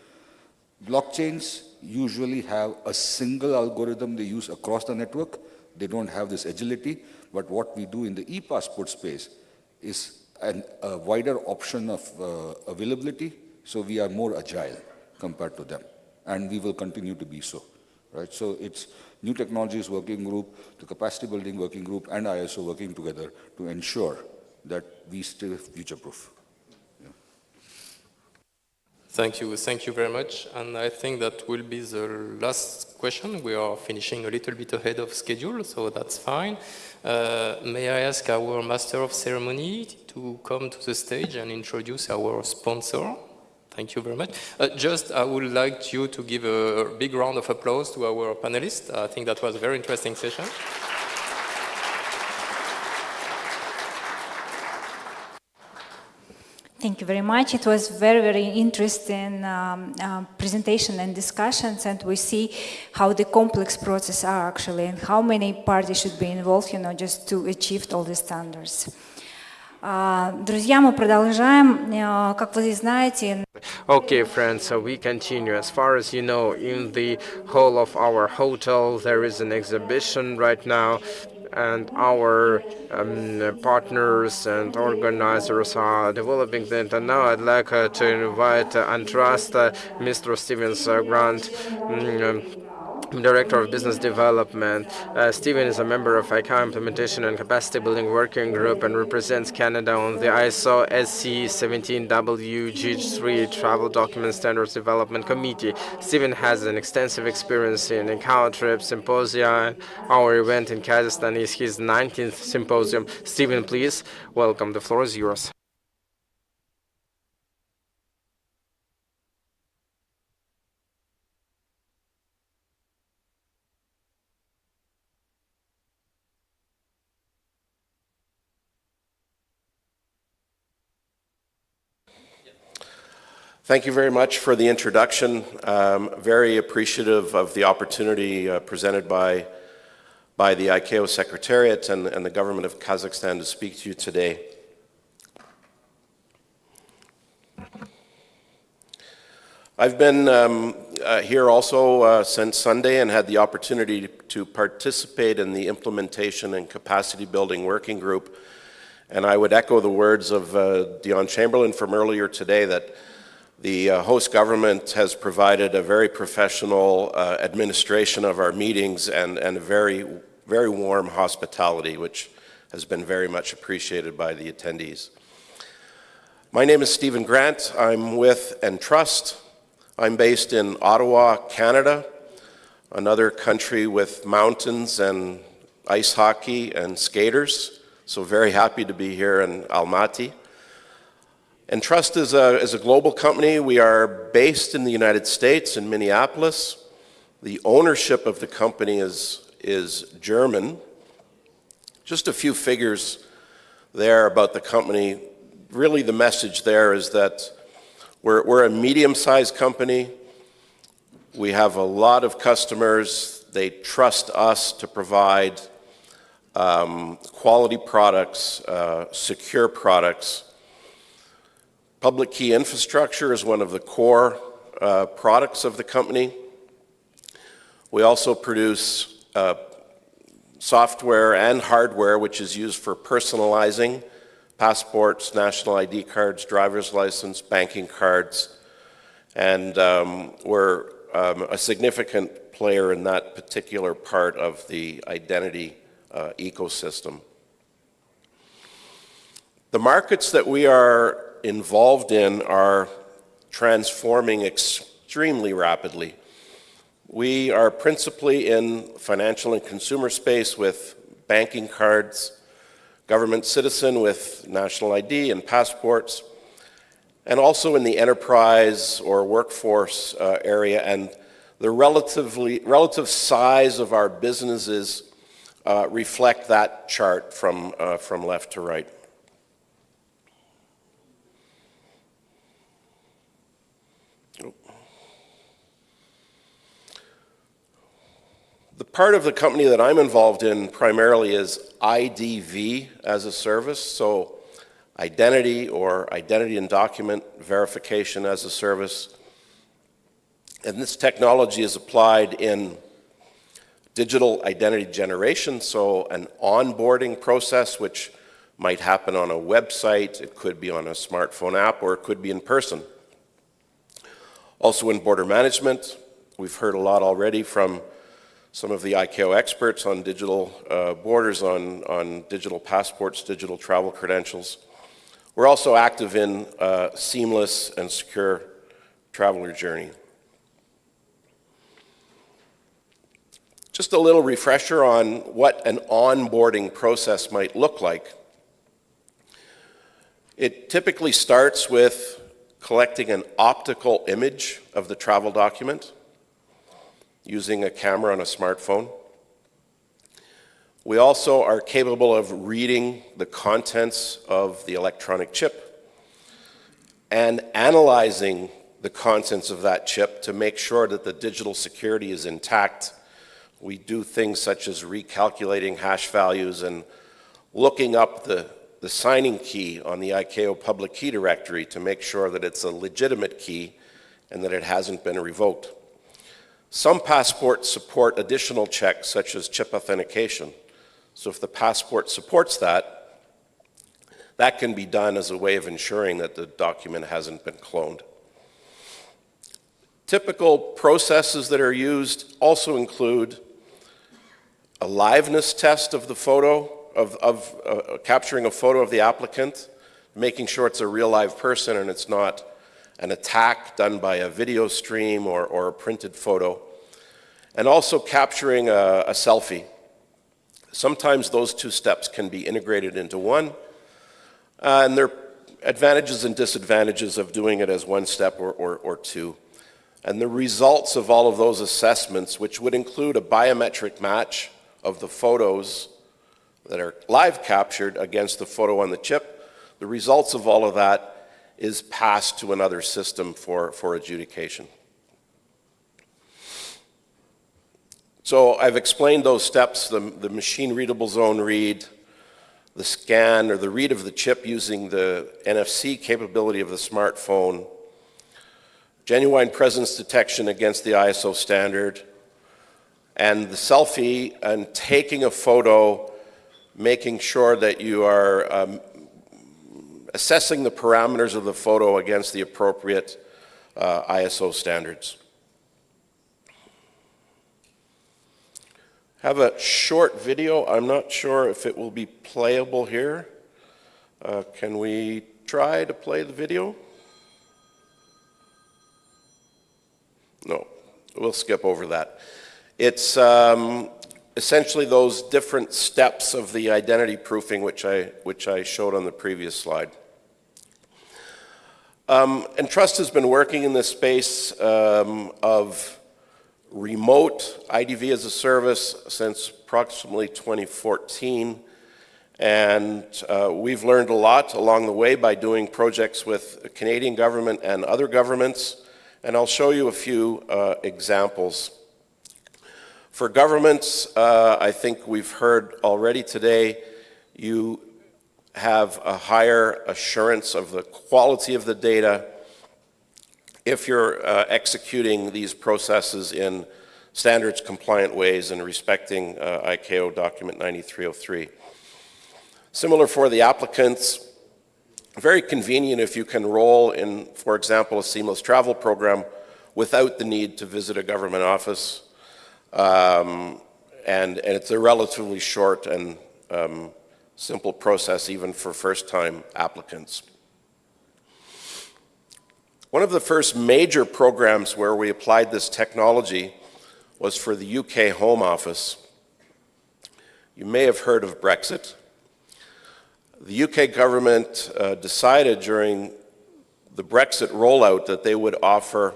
Blockchains usually have a single algorithm they use across the network. They don't have this agility, but what we do in the e-passport space is a wider option of availability, so we are more agile compared to them, and we will continue to be so, right? So it's New Technologies Working Group, the Capacity Building Working Group, and ISO working together to ensure that we stay future-proof. Thank you very much. And I think that will be the last question. We are finishing a little bit ahead of schedule, so that's fine. May I ask our Master of Ceremony to come to the stage and introduce our sponsor? Thank you very much. I would like you to give a big round of applause to our panelists. I think that was a very interesting session. Thank you very much. It was very, very interesting presentation and discussions, and we see how the complex process are actually, and how many parties should be involved, just to achieve all the standards. Друзья, мы продолжаем. Как вы знаете... Okay, friends, so we continue. As far as you know, in the hall of our hotel, there is an exhibition right now, and our partners and organizers are developing that. And now I'd like to invite and trust Mr. Stevens Grant, Director of Business Development. Steven is a member of ICAO Implementation and Capacity Building Working Group and represents Canada on the ISO SC 17WG3 Travel Document Standards Development Committee. Steven has an extensive experience in ICAO trips, symposia. Our event in Kazakhstan is his 19th symposium. Steven, please, welcome. The floor is yours. Thank you very much for the introduction. Very appreciative of the opportunity presented by the ICAO Secretariat and the government of Kazakhstan to speak to you today. I've been here also since Sunday and had the opportunity to participate in the Implementation and Capacity Building Working Group. And I would echo the words of Dion Chamberlain from earlier today that the host government has provided a very professional administration of our meetings and a very, very warm hospitality, which has been very much appreciated by the attendees. My name is Stephen Grant. I'm with Entrust. I'm based in Ottawa, Canada, another country with mountains and ice hockey and skaters. So very happy to be here in Almaty. Entrust is a global company. We are based in the United States, in Minneapolis. The ownership of the company is German. Just a few figures there about the company. Really the message there is that we're a medium-sized company. We have a lot of customers. They trust us to provide quality products, secure products. Public key infrastructure is one of the core products of the company. We also produce software and hardware which is used for personalizing passports, national ID cards, driver's license, banking cards, and we're a significant player in that particular part of the identity ecosystem. The markets that we are involved in are transforming extremely rapidly. We are principally in financial and consumer space with banking cards, government citizen with national ID and passports, and also in the enterprise or workforce area. And The relative size of our businesses reflect that chart from left to right. The part of the company that I'm involved in primarily is IDV as a service, so identity or identity and document verification as a service. And this technology is applied in digital identity generation, so an onboarding process which might happen on a website, it could be on a smartphone app, or it could be in person. Also in border management, we've heard a lot already from some of the ICAO experts on digital borders, on digital passports, digital travel credentials. We're also active in seamless and secure traveler journey. Just a little refresher on what an onboarding process might look like. It typically starts with collecting an optical image of the travel document using a camera on a smartphone. We also are capable of reading the contents of the electronic chip and analyzing the contents of that chip to make sure that the digital security is intact. We do things such as recalculating hash values and looking up the signing key on the ICAO public key directory to make sure that it's a legitimate key and that it hasn't been revoked. Some passports support additional checks such as chip authentication. So if the passport supports that, that can be done as a way of ensuring that the document hasn't been cloned. Typical processes that are used also include a liveness test of the photo, capturing a photo of the applicant, making sure it's a real live person and it's not an attack done by a video stream or a printed photo, and also capturing a selfie. Sometimes those two steps can be integrated into one, and there are advantages and disadvantages of doing it as one step or two. And the results of all of those assessments, which would include a biometric match of the photos that are live captured against the photo on the chip, the results of all of that is passed to another system for adjudication. So I've explained those steps, the machine readable zone read, the scan or the read of the chip using the NFC capability of the smartphone, genuine presence detection against the ISO standard, and the selfie and taking a photo, making sure that you are assessing the parameters of the photo against the appropriate ISO standards. Have a short video. I'm not sure if it will be playable here. Can we try to play the video? No, we'll skip over that. It's essentially those different steps of the identity proofing which I showed on the previous slide. And Trust has been working in this space of remote IDV as a service since approximately 2014. And we've learned a lot along the way by doing projects with the Canadian government and other governments. And I'll show you a few examples. For governments, I think we've heard already today, you have a higher assurance of the quality of the data if you're executing these processes in standards compliant ways and respecting ICAO document 9303. Similar for the applicants, very convenient if you can roll in, for example, a seamless travel program without the need to visit a government office. And it's a relatively short and simple process even for first-time applicants. One of the first major programs where we applied this technology was for the UK Home Office. You may have heard of Brexit. The UK government decided during the Brexit rollout that they would offer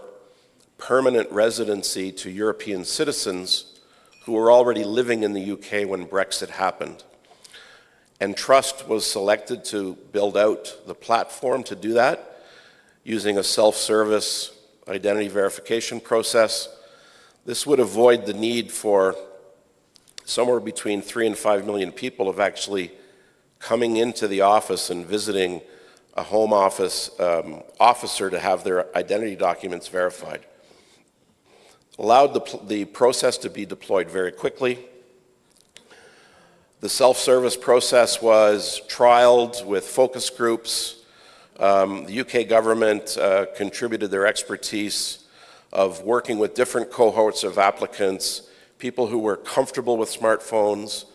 permanent residency to European citizens who were already living in the UK when Brexit happened. And Trust was selected to build out the platform to do that using a self-service identity verification process. This would avoid the need for somewhere between 3 and 5 million people of actually coming into the office and visiting a Home Office officer to have their identity documents verified. Allowed the process to be deployed very quickly. The self-service process was trialed with focus groups. The UK government contributed their expertise of working with different cohorts of applicants, people who were comfortable with smartphones,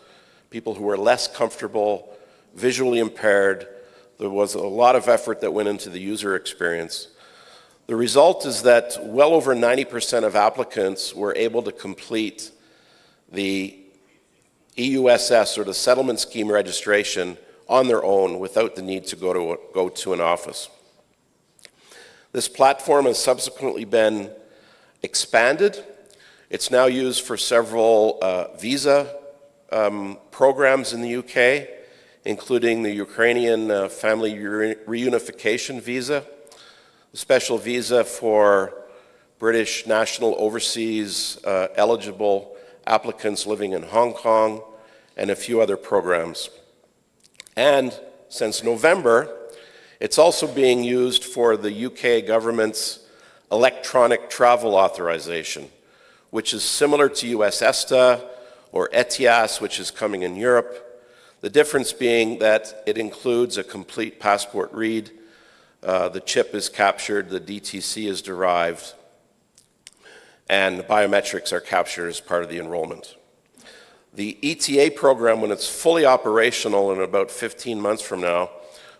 people who were less comfortable, visually impaired. There was a lot of effort that went into the user experience. The result is that well over 90% of applicants were able to complete the EUSS, or the settlement scheme registration, on their own without the need to go to an office. This platform has subsequently been expanded. It's now used for several visa programs in the UK, including the Ukrainian family reunification visa, the special visa for British national overseas eligible applicants living in Hong Kong, and a few other programs. And since November, it's also being used for the UK government's electronic travel authorization, which is similar to US ESTA or ETIAS, which is coming in Europe. The difference being that it includes a complete passport read, the chip is captured, the DTC is derived, and biometrics are captured as part of the enrollment. The ETA program, when it's fully operational in about 15 months from now,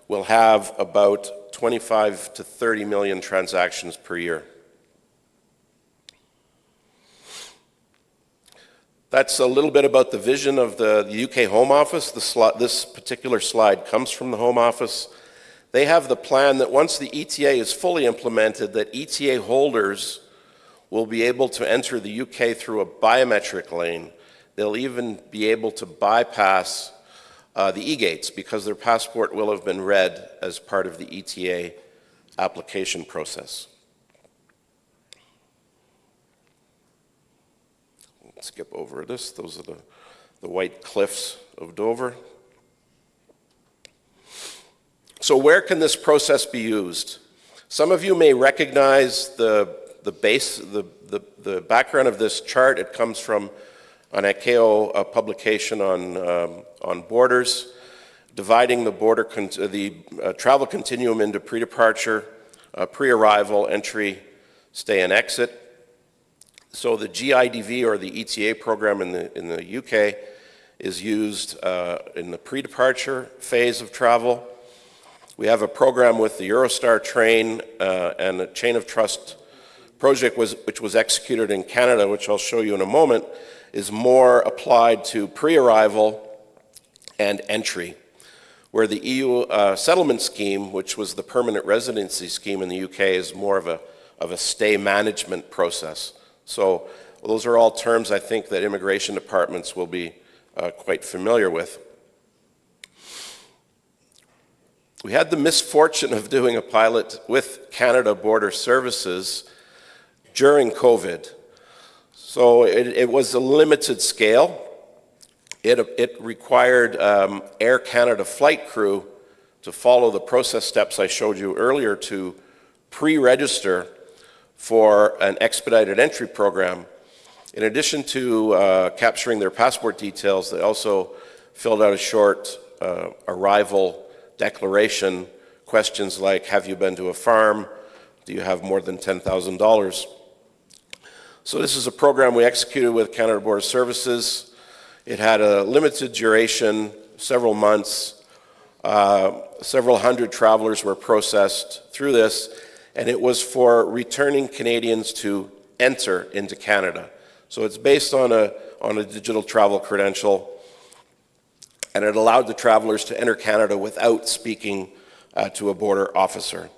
will have about 25 to 30 million transactions per year. That's a little bit about the vision of the UK Home Office. This particular slide comes from the Home Office. They have the plan that once the ETA is fully implemented, that ETA holders will be able to enter the UK through a biometric lane. They'll even be able to bypass the e-gates because their passport will have been read as part of the ETA application process. Let's skip over this. Those are the white cliffs of Dover. So where can this process be used? Some of you may recognize the background of this chart. It comes from an ICAO publication on borders, dividing the travel continuum into pre-departure, pre-arrival, entry, stay, and exit. So the GIDV, or the ETA program in the UK, is used in the pre-departure phase of travel. We have a program with the Eurostar train and the Chain of Trust project which was executed in Canada, which I'll show you in a moment, is more applied to pre-arrival and entry, where the EU settlement scheme, which was the permanent residency scheme in the UK, is more of a stay management process. So those are all terms I think that immigration departments will be quite familiar with. We had the misfortune of doing a pilot with Canada Border Services during COVID. So it was a limited scale. It required Air Canada flight crew to follow the process steps I showed you earlier to pre-register for an expedited entry program. In addition to capturing their passport details, they also filled out a short arrival declaration, questions like, have you been to a farm? Do you have more than $10,000? So this is a program we executed with Canada Border Services. It had a limited duration, several months. Several hundred travelers were processed through this, and it was for returning Canadians to enter into Canada. So it's based on a digital travel credential, and it allowed the travelers to enter Canada without speaking to a border officer.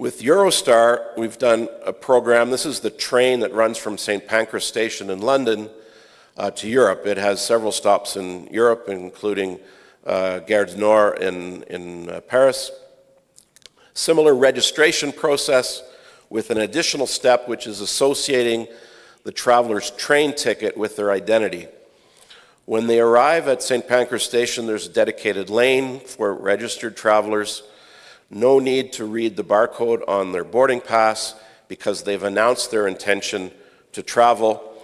With Eurostar, we've done a program. This is the train that runs from St. Pancras Station in London to Europe. It has several stops in Europe, including Gare du Nord in Paris. Similar registration process with an additional step, which is associating the traveler's train ticket with their identity. When they arrive at St. Pancras Station, there's a dedicated lane for registered travelers. No need to read the barcode on their boarding pass because they've announced their intention to travel.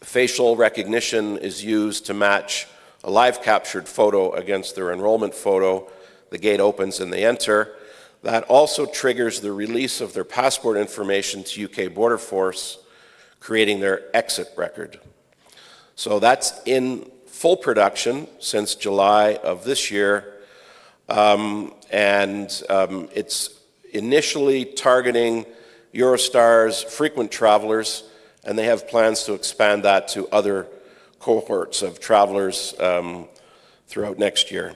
Facial recognition is used to match a live captured photo against their enrollment photo. The gate opens and they enter. That also triggers the release of their passport information to UK Border Force, creating their exit record. So that's in full production since July of this year. It's initially targeting Eurostar's frequent travelers, and they have plans to expand that to other cohorts of travelers throughout next year.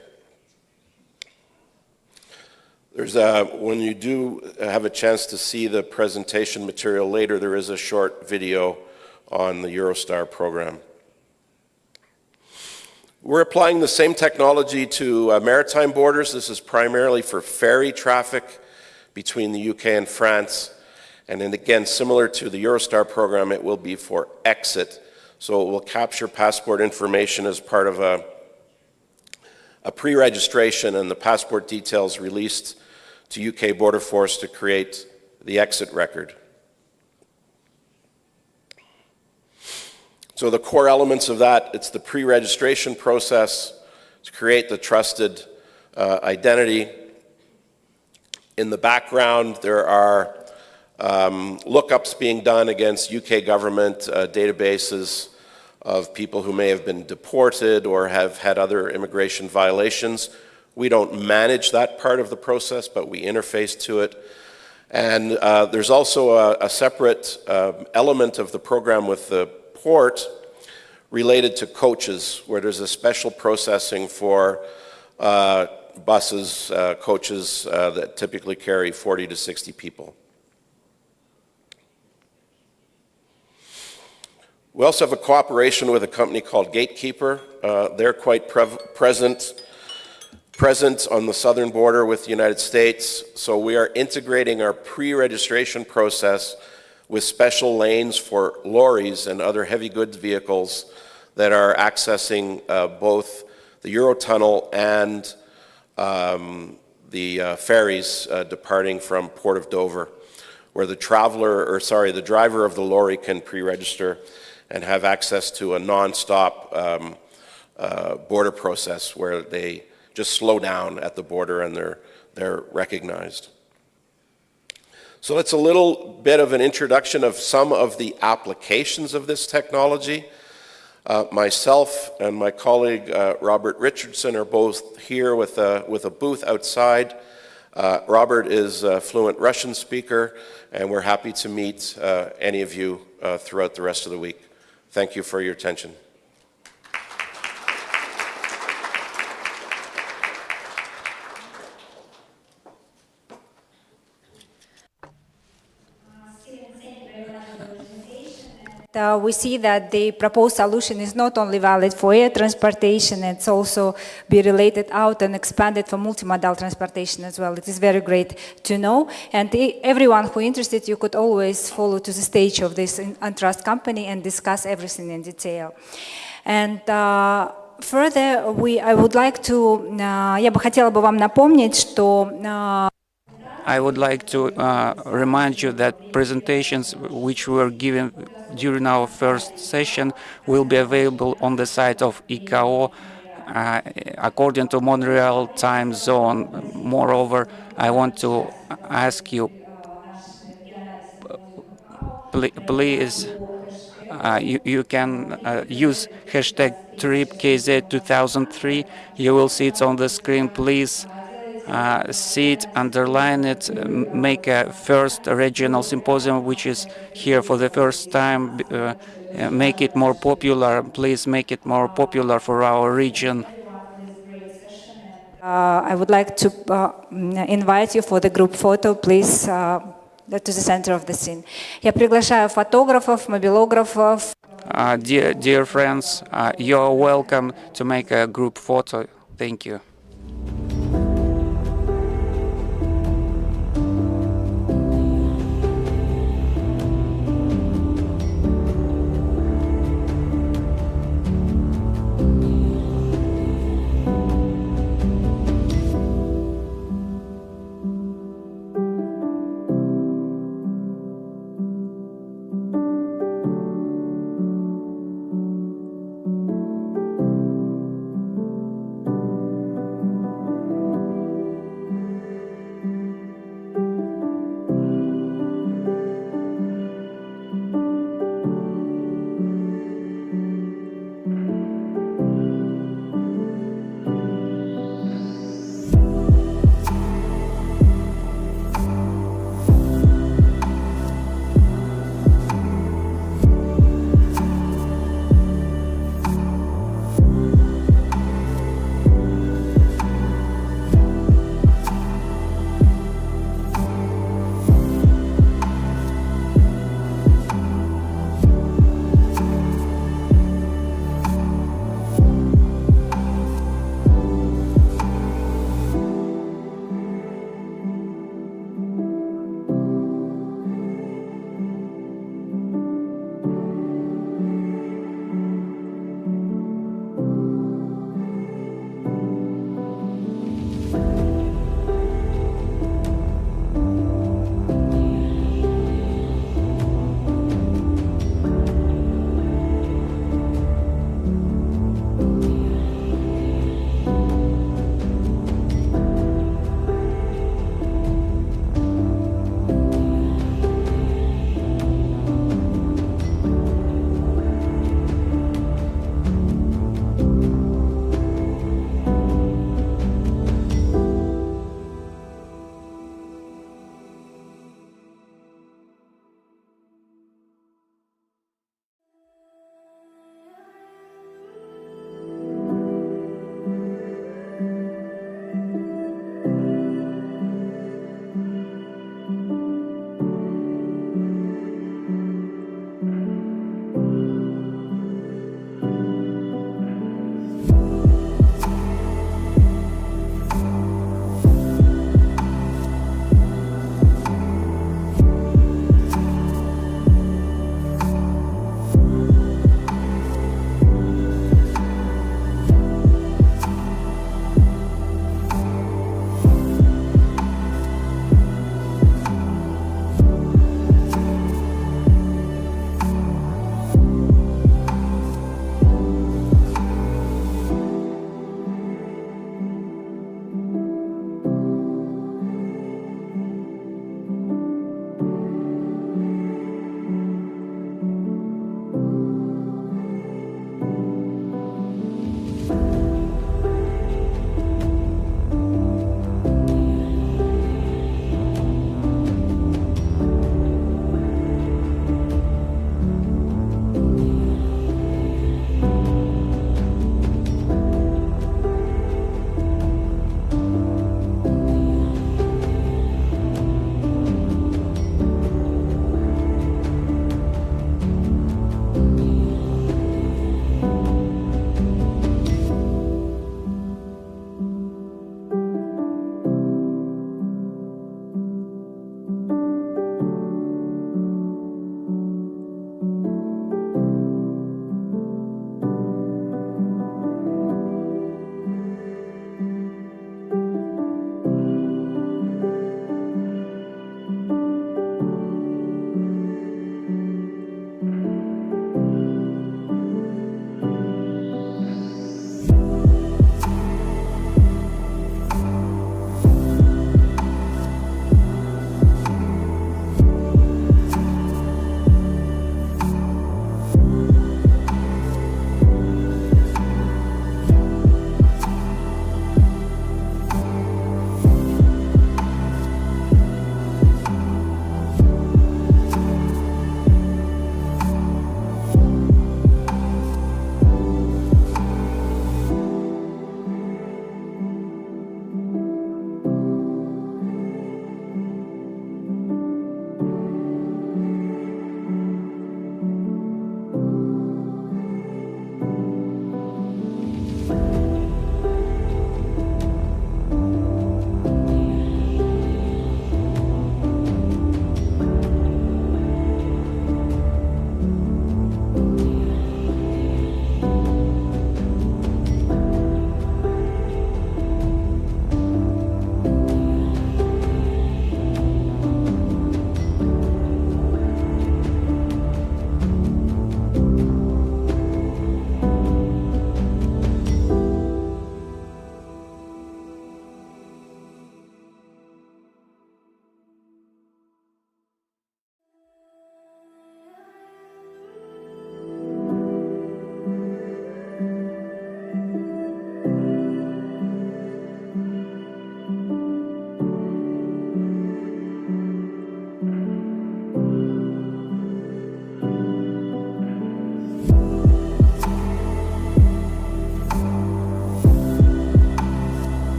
When you do have a chance to see the presentation material later, there is a short video on the Eurostar program. We're applying the same technology to maritime borders. This is primarily for ferry traffic between the UK and France. And then again, similar to the Eurostar program, it will be for exit. So it will capture passport information as part of a pre-registration and the passport details released to UK Border Force to create the exit record. So the core elements of that, it's the pre-registration process to create the trusted identity. In the background, there are lookups being done against UK government databases of people who may have been deported or have had other immigration violations. We don't manage that part of the process, but we interface to it. And there's also a separate element of the program with the port related to coaches, where there's a special processing for buses, coaches that typically carry 40 to 60 people. We also have a cooperation with a company called Gatekeeper. They're quite present on the southern border with the United States. So we are integrating our pre-registration process with special lanes for lorries and other heavy goods vehicles that are accessing both the Eurotunnel and the ferries departing from Port of Dover, where the driver of the lorry can pre-register and have access to a non-stop border process where they just slow down at the border and they're recognized. So that's a little bit of an introduction of some of the applications of this technology. Myself and my colleague Robert Richardson are both here with a booth outside. Robert is a fluent Russian speaker, and we're happy to meet any of you throughout the rest of the week. Thank you for your attention. We see that the proposed solution is not only valid for air transportation, it's also be related out and expanded for multimodal transportation as well. It is very great to know. And everyone who is interested, you could always follow to the stage of this Antrust company and discuss everything in detail. And further, I would like to, я бы хотела бы вам напомнить, что I would like to remind you that presentations which were given during our first session will be available on the site of ICAO according to Montreal time zone. Moreover, I want to ask you, please, you can use hashtag TripKZ2003. You will see it on the screen. Please see it, underline it, make a first regional symposium which is here for the first time, make it more popular. Please make it more popular for our region. I would like to invite you for the group photo, please, to the center of the scene. Я приглашаю фотографов, мобилографов. Dear friends, you're welcome to make a group photo. Thank you.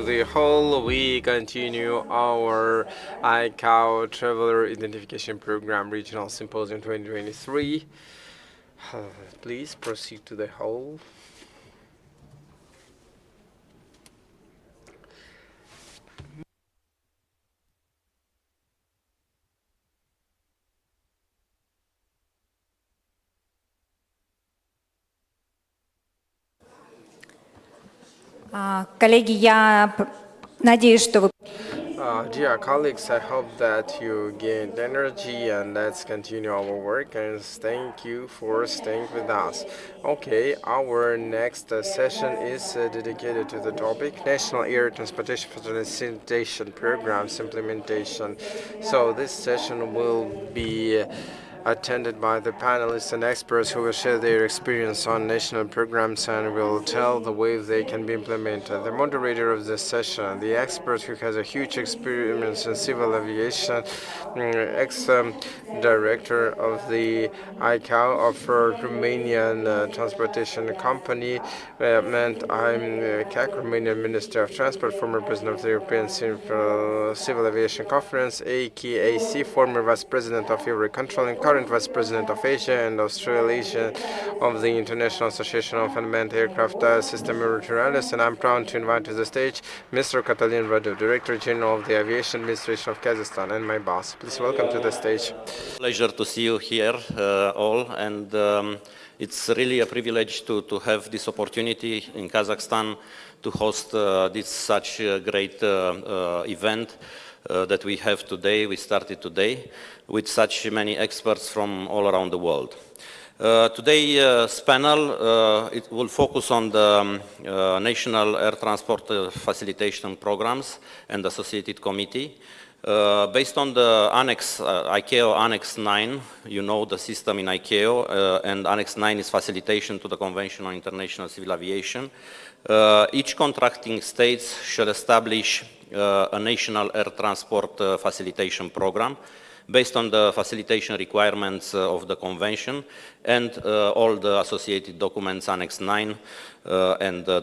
to the hall. We continue our ICAO Traveler Identification Program Regional Symposium 2023. Please proceed to the hall. Коллеги, я надеюсь, что вы... Dear colleagues, I hope that you gained energy, and let's continue our work, and thank you for staying with us. Okay, our next session is dedicated to the topic National Air Transportation Facilitation Programs Implementation. So this session will be attended by the panelists and experts who will share their experience on national programs and will tell the way they can be implemented. The moderator of this session, the expert who has a huge experience in civil aviation, ex-director of the ICAO of Romanian transportation company, and I'm CAC, Romanian Minister of Transport, former president of the European Civil Aviation Conference, ICAO, former vice president of Eurocontrol, and current vice president of Asia and Australasia of the International Association of Unmanned Aircraft System Euroturalis, and I'm proud to invite to the stage Mr. Catalin Radu, Director General of the Aviation Administration of Kazakhstan, and my boss. Please welcome to the stage. Pleasure to see you here all, and it's really a privilege to have this opportunity in Kazakhstan to host this such great event that we have today. We started today with such many experts from all around the world. Today's panel it will focus on the National Air Transport Facilitation Programs and Associated Committee. Based on the Annex, ICAO Annex 9, you know the system in ICAO, and Annex 9 is facilitation to the Convention on International Civil Aviation. Each contracting states shall establish a national air transport facilitation program based on the facilitation requirements of the Convention and all the associated documents, Annex 9 and the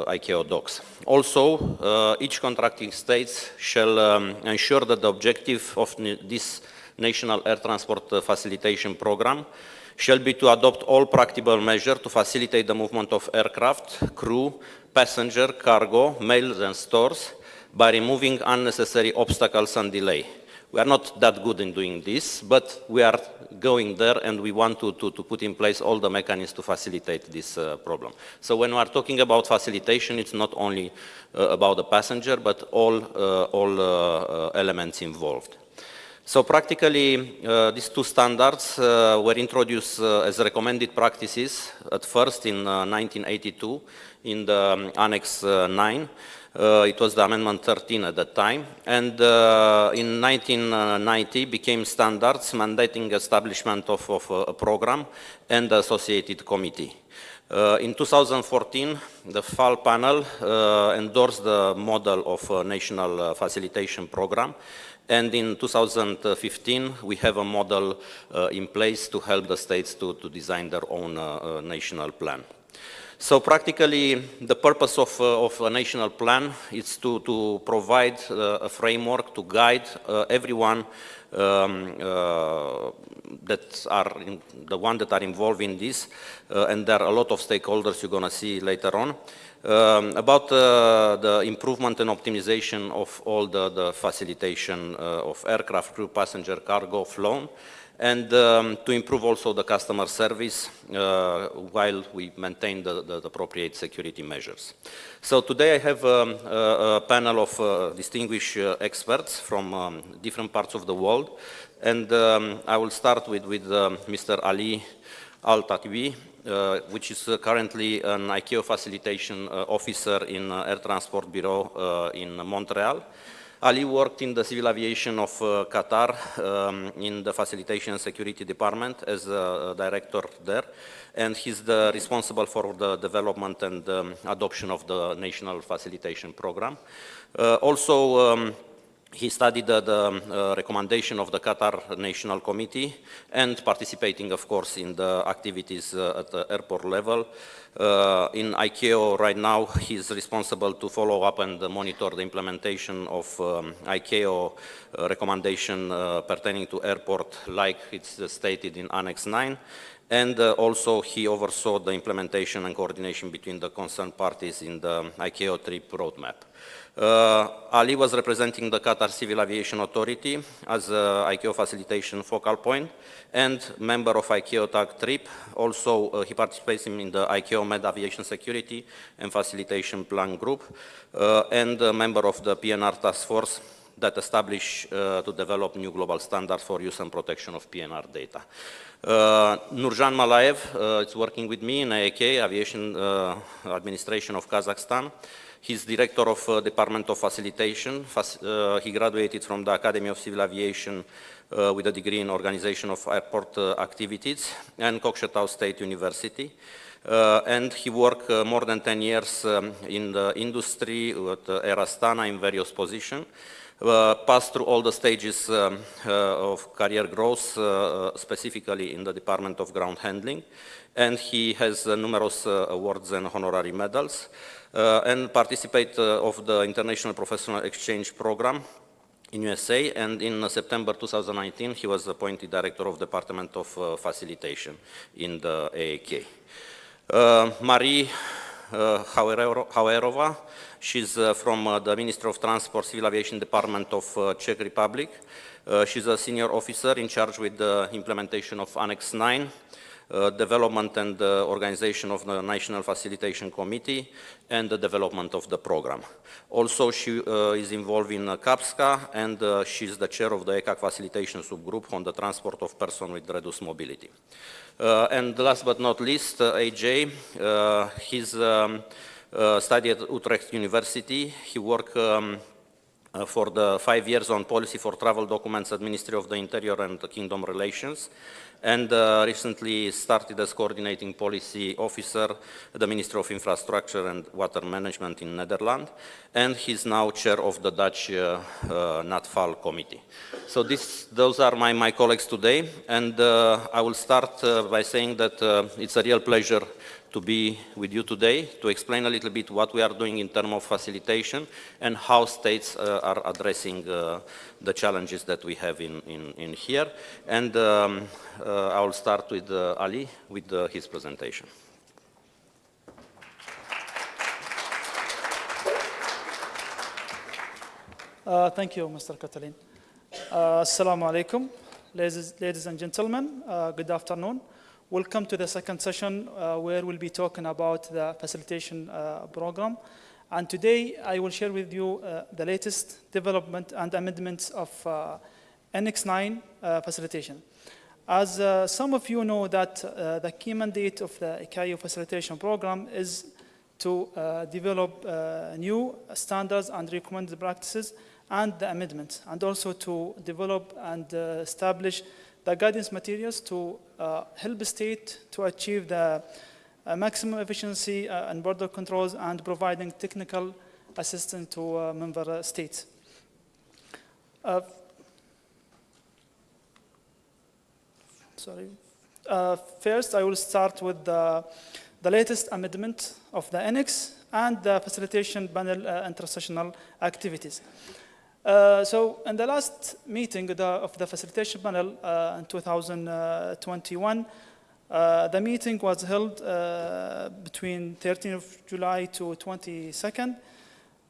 ICAO docs. Also, each contracting states shall ensure that the objective of this National Air Transport Facilitation Program shall be to adopt all practicable measures to facilitate the movement of aircraft, crew, passenger, cargo, mails and stores by removing unnecessary obstacles and delay. We are not that good in doing this, but we are going there and we want to put in place all the mechanisms to facilitate this problem. So when we are talking about facilitation, it's not only about the passenger, but all elements involved. So practically, these two standards were introduced as recommended practices at first in 1982 in the Annex 9. It was the Amendment 13 at that time, and in 1990 became standards mandating establishment of a program and the associated committee. In 2014, the FAL panel endorsed the model of a national facilitation program, and in 2015 we have a model in place to help the states to design their own national plan. So practically, the purpose of a national plan is to provide a framework to guide everyone that are involved in this, and there are a lot of stakeholders you're going to see later on, about the improvement and optimization of all the facilitation of aircraft, crew, passenger, cargo flown, and to improve also the customer service while we maintain the appropriate security measures. So today I have a panel of distinguished experts from different parts of the world, and I will start with Mr. Ali Al-Tatwi, which is currently an ICAO facilitation officer in Air Transport Bureau in Montreal. Ali worked in the civil aviation of Qatar in the Facilitation and Security Department as a director there, and he's responsible for the development and adoption of the National Facilitation Program. Also, He studied the recommendation of the Qatar National Committee and participating, of course, in the activities at the airport level. In ICAO right now, he's responsible to follow up and monitor the implementation of ICAO recommendation pertaining to airport, like it's stated in Annex 9. And also he oversaw the implementation and coordination between the concerned parties in the ICAO trip roadmap. Ali was representing the Qatar Civil Aviation Authority as ICAO facilitation focal point and member of ICAO TAG trip. Also, he participates in the ICAO Med Aviation Security and Facilitation Plan Group and a member of the PNR Task Force that established to develop new global standards for use and protection of PNR data. Nurjan Malayev is working with me in AAK, Aviation Administration of Kazakhstan. He's director of Department of Facilitation. He graduated from the Academy of Civil Aviation with a degree in Organization of Airport Activities and Kokshetau State University. And he worked more than 10 years in the industry at Air Astana in various positions. Passed through all the stages of career growth, specifically in the Department of Ground Handling. And he has numerous awards and honorary medals. And participate of the International Professional Exchange Program in USA, and in September 2019 he was appointed Director of Department of Facilitation in the AAK. Marie Hauerova, she's from the Ministry of Transport Civil Aviation Department of Czech Republic. She's a senior officer in charge with the implementation of Annex 9, development and organization of the National Facilitation Committee, and the development of the program. Also, she is involved in CAPSCA, and she's the chair of the ECAC Facilitation Subgroup on the transport of persons with reduced mobility. And last but not least, AJ, he's studied at Utrecht University. He worked for the 5 years on policy for travel documents at Ministry of the Interior and Kingdom Relations, and recently started as coordinating policy officer at the Ministry of Infrastructure and Water Management in Netherlands, and he's now chair of the Dutch NATFAL committee. So those are my colleagues today, and I will start by saying that it's a real pleasure to be with you today to explain a little bit what we are doing in terms of facilitation and how states are addressing the challenges that we have in here. And I will start with Ali with his presentation. Thank you, Mr. Katalin. Assalamu alaikum, ladies and gentlemen. Good afternoon. Welcome to the second session where we'll be talking about the facilitation program. And today I will share with you the latest development and amendments of Annex 9 facilitation. As some of you know that the key mandate of the ICAO facilitation program is to develop new standards and recommended practices and the amendments, and also to develop and establish the guidance materials to help the state to achieve the maximum efficiency and border controls and providing technical assistance to member states. First, I will start with the latest amendment of the annex and the facilitation panel intersessional activities. So in the last meeting of the facilitation panel in 2021, the meeting was held between 13th of July to 22nd.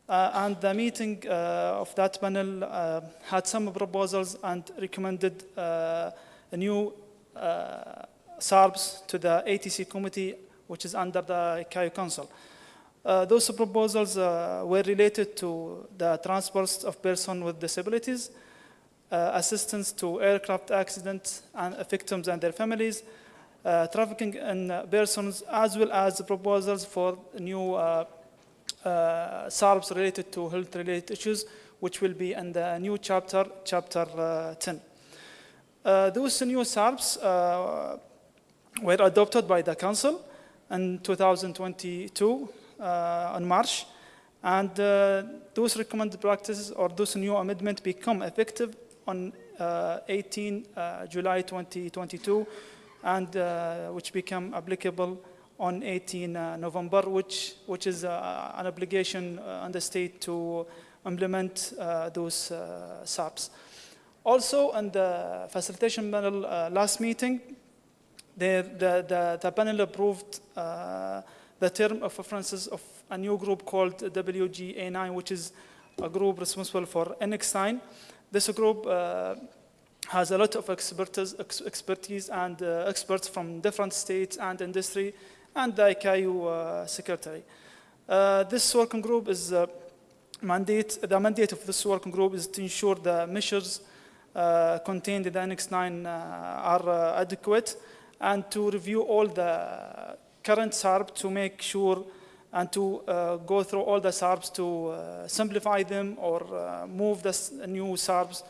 And the meeting of that panel had some proposals and recommended new SARBs to the ATC committee, which is under the ICAO Council. Those proposals were related to the transport of persons with disabilities, assistance to aircraft accidents and victims and their families, trafficking in persons, as well as proposals for new SARBs related to health-related issues, which will be in the new chapter 10. Those new SARBs were adopted by the Council in 2022 on March, And those recommended practices or those new amendments become effective on 18 July 2022, and which become applicable on 18 November, which is an obligation on the state to implement those SARPs. Also, in the facilitation panel last meeting, the panel approved the term of references of a new group called WGA9, which is a group responsible for NX9. This group has a lot of expertise and experts from different states and industry, and the ICAO secretary. This working group is the mandate of this working group is to ensure the measures contained in the NX9 are adequate, and to review all the current SARP to make sure and to go through all the SARPs to simplify them or move the new SARPs,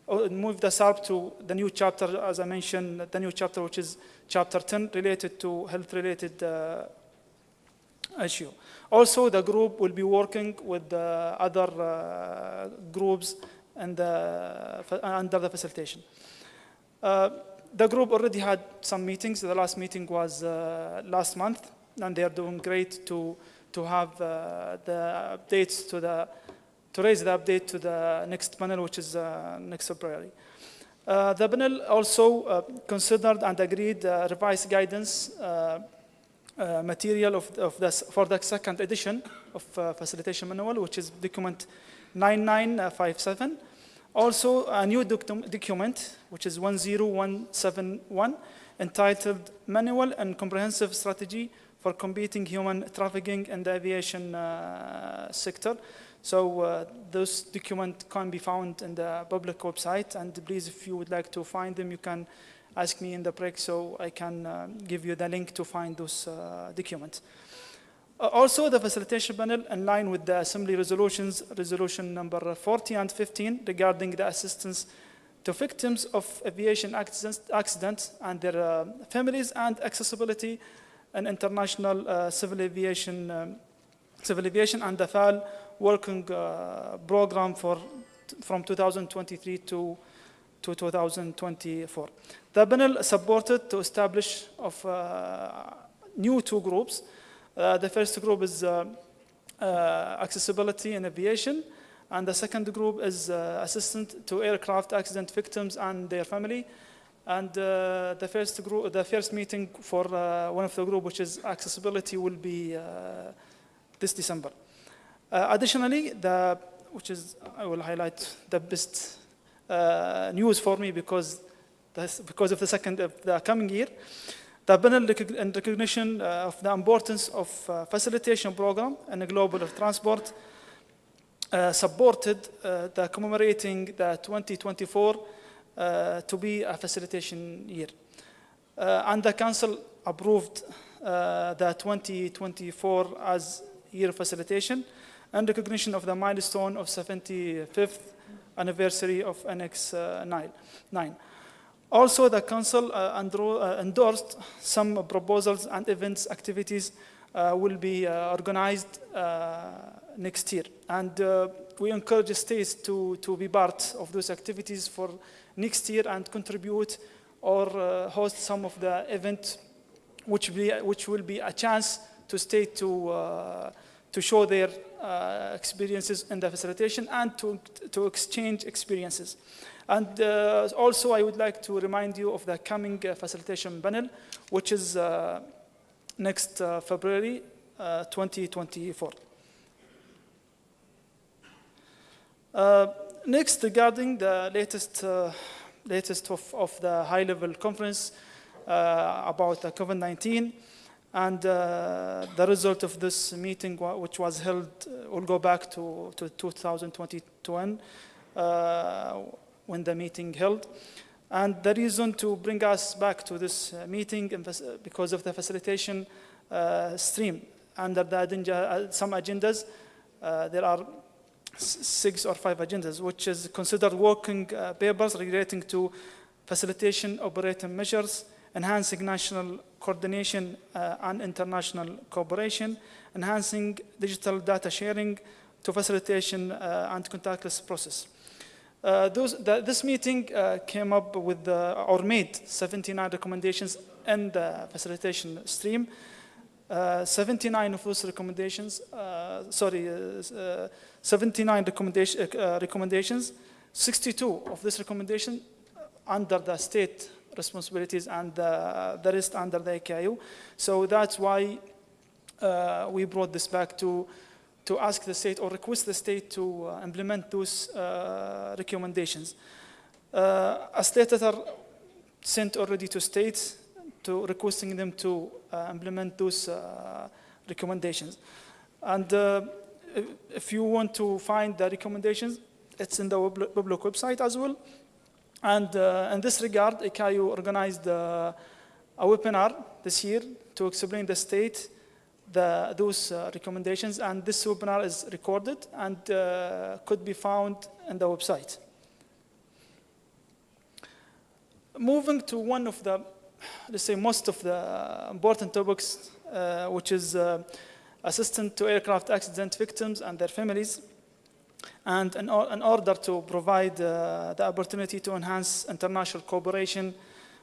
or move the SARP to the new chapter, as I mentioned, the new chapter, which is chapter 10, related to health-related issue. Also, the group will be working with other groups and under the facilitation. The group already had some meetings. The last meeting was last month, and they are doing great to have the updates to raise the update to the next panel, which is next February. The panel also considered and agreed revised guidance material for the second edition of facilitation manual, which is document 9957. Also, a new document, which is 10171, entitled Manual and Comprehensive Strategy for Combating Human Trafficking in the Aviation Sector. So those documents can be found in the public website, and please, if you would like to find them, you can ask me in the break so I can give you the link to find those documents. Also, the facilitation panel, in line with the Assembly resolutions, resolution number 40 and 15, regarding the assistance to victims of aviation accidents and their families, and accessibility and international civil aviation and the FAL working program from 2023 to 2024. The panel supported to establish of new two groups. The first group is accessibility in aviation, and the second group is assistance to aircraft accident victims and their family. And the first meeting for one of the group, which is accessibility, will be this December. Additionally, which is, I will highlight the best news for me because of the coming year. The panel, in recognition of the importance of facilitation program and the global transport, supported the commemorating the 2024 to be a facilitation year. And the Council approved the 2024 as year of facilitation and recognition of the milestone of 75th anniversary of Annex 9. Also, the Council endorsed some proposals and events activities will be organized next year. And we encourage states to be part of those activities for next year and contribute or host some of the events which will be a chance to state to show their experiences in the facilitation and to exchange experiences. And also, I would like to remind you of the coming facilitation panel, which is next February 2024. Next, regarding the latest of the high-level conference about the COVID-19, and the result of this meeting, which was held, will go back to 2021. When the meeting held. And the reason to bring us back to this meeting because of the facilitation stream. Under some agendas, there are 6 or 5 agendas, which is considered working papers relating to facilitation operating measures, enhancing national coordination and international cooperation, enhancing digital data sharing to facilitation and contactless process. This meeting came up with or made 79 recommendations in the facilitation stream. 79 of those recommendations, 79 recommendations, 62 of this recommendation under the state responsibilities and the rest under the ICAO. So that's why we brought this back to ask the state or request the state to implement those recommendations. A state letter sent already to states to requesting them to implement those recommendations. And if you want to find the recommendations, it's in the public website as well. And in this regard, ICAO organized a webinar this year to explain the state those recommendations, and this webinar is recorded and could be found in the website. Moving to one of the, let's say, most of the important topics, which is assistance to aircraft accident victims and their families. And in order to provide the opportunity to enhance international cooperation,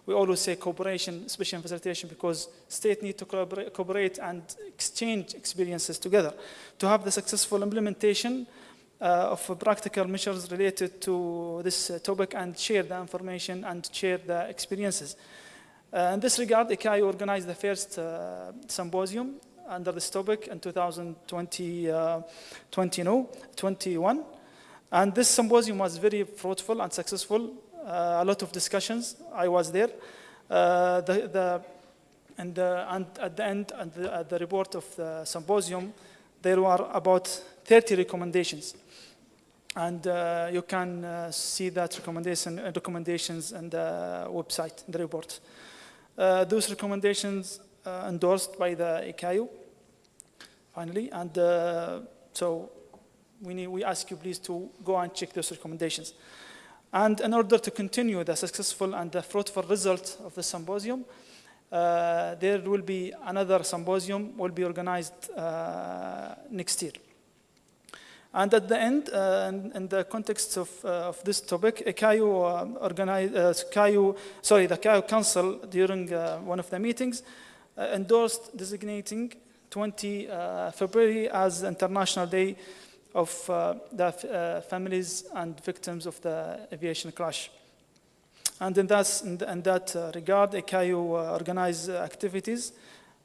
we always say cooperation, especially in facilitation, because states need to cooperate and exchange experiences together to have the successful implementation of practical measures related to this topic and share the information and share the experiences. In this regard, ICAO organized the first symposium under this topic in 2021. And this symposium was very fruitful and successful. A lot of discussions. I was there. And at the end, at the report of the symposium, there were about 30 recommendations. And you can see that recommendations in the website, in the report. Those recommendations endorsed by the ICAO, finally. And so we ask you please to go and check those recommendations. And in order to continue the successful and the fruitful result of the symposium, there will be another symposium will be organized next year. And at the end, in the context of this topic, the ICAO Council during one of the meetings endorsed designating 20 February as International Day of the families and victims of the aviation crash. And in that regard, ICAO organized activities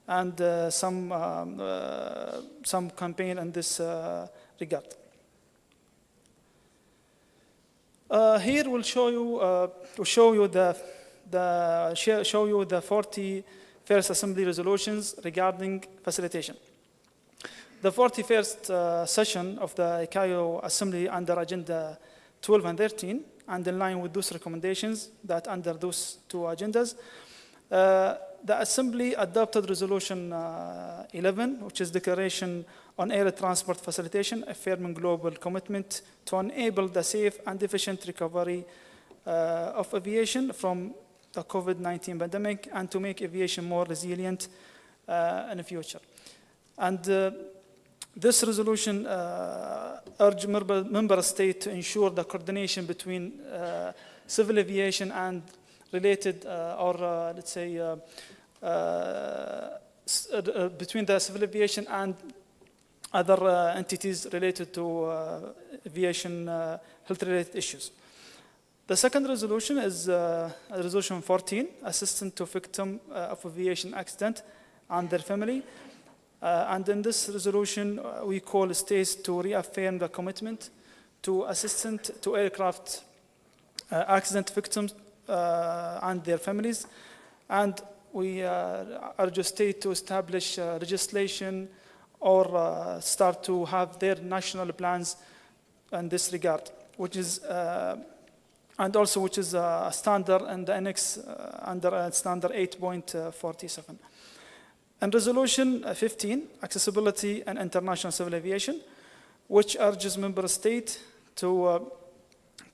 and some campaign in this regard. Here we'll show you the 40 first assembly resolutions regarding facilitation. The 41st session of the ICAO Assembly under Agenda 12 and 13, and in line with those recommendations that under those two agendas, the Assembly adopted Resolution 11, which is Declaration on Air Transport Facilitation, affirming global commitment to enable the safe and efficient recovery of aviation from the COVID-19 pandemic and to make aviation more resilient in the future. And this resolution urged member states to ensure the coordination between civil aviation and related, let's say, between the civil aviation and other entities related to aviation health-related issues. The second resolution is Resolution 14, Assistance to Victims of Aviation Accident and their family. And in this resolution, we call states to reaffirm the commitment to assistance to aircraft accident victims and their families. And we urge states to establish legislation or start to have their national plans in this regard, which is and also which is a standard in the annex under standard 8.47. And Resolution 15, Accessibility and International Civil Aviation, which urges member states to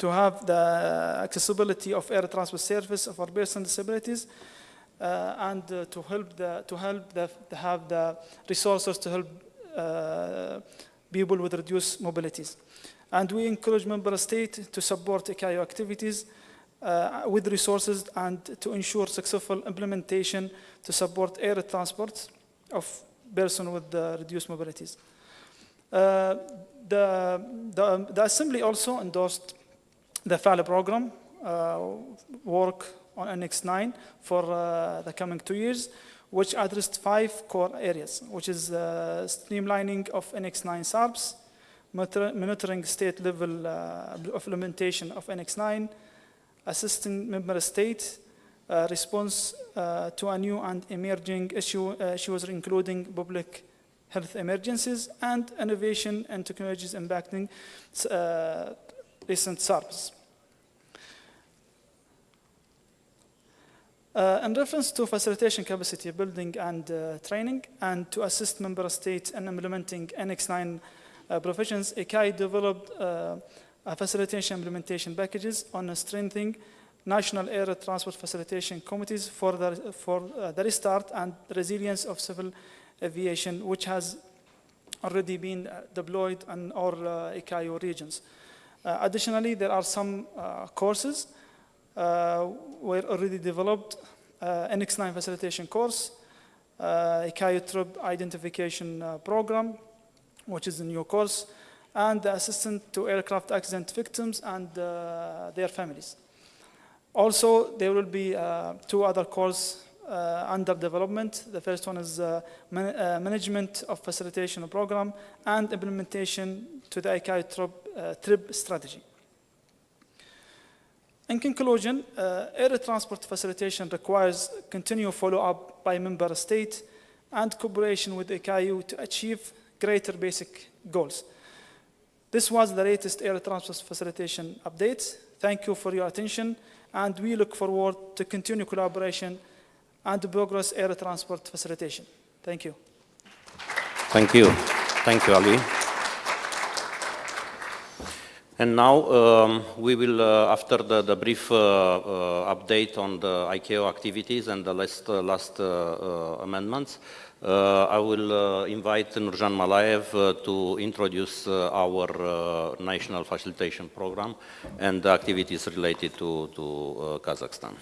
have the accessibility of air transport service for persons with disabilities and to have the resources to help people with reduced mobilities. And we encourage member states to support ICAO activities with resources and to ensure successful implementation to support air transport of persons with reduced mobilities. The Assembly also endorsed the FALE program, work on NX9 for the coming 2 years, which addressed 5 core areas, which is streamlining of NX9 SARBs, monitoring state level of implementation of NX9, assisting member states, response to a new and emerging issues including public health emergencies, and innovation and technologies impacting recent SARBs. In reference to facilitation capacity building and training, and to assist member states in implementing NX9 provisions, ICAO developed a facilitation implementation packages on strengthening national air transport facilitation committees for the restart and resilience of civil aviation, which has already been deployed in all ICAO regions. Additionally, there are some courses were already developed, NX9 facilitation course, ICAO trip identification program, which is a new course, and the assistance to aircraft accident victims and their families. Also, there will be 2 other courses under development. The first one is management of facilitation program and implementation to the ICAO trip strategy. In conclusion, air transport facilitation requires continued follow-up by member states and cooperation with ICAO to achieve greater basic goals. This was the latest air transport facilitation update. Thank you for your attention, and we look forward to continue collaboration and progress air transport facilitation. Thank you. Thank you. Thank you, Ali. And now we will, after the brief update on the ICAO activities and the last amendments, I will invite Nurjan Malayev to introduce our national facilitation program and the activities related to Kazakhstan.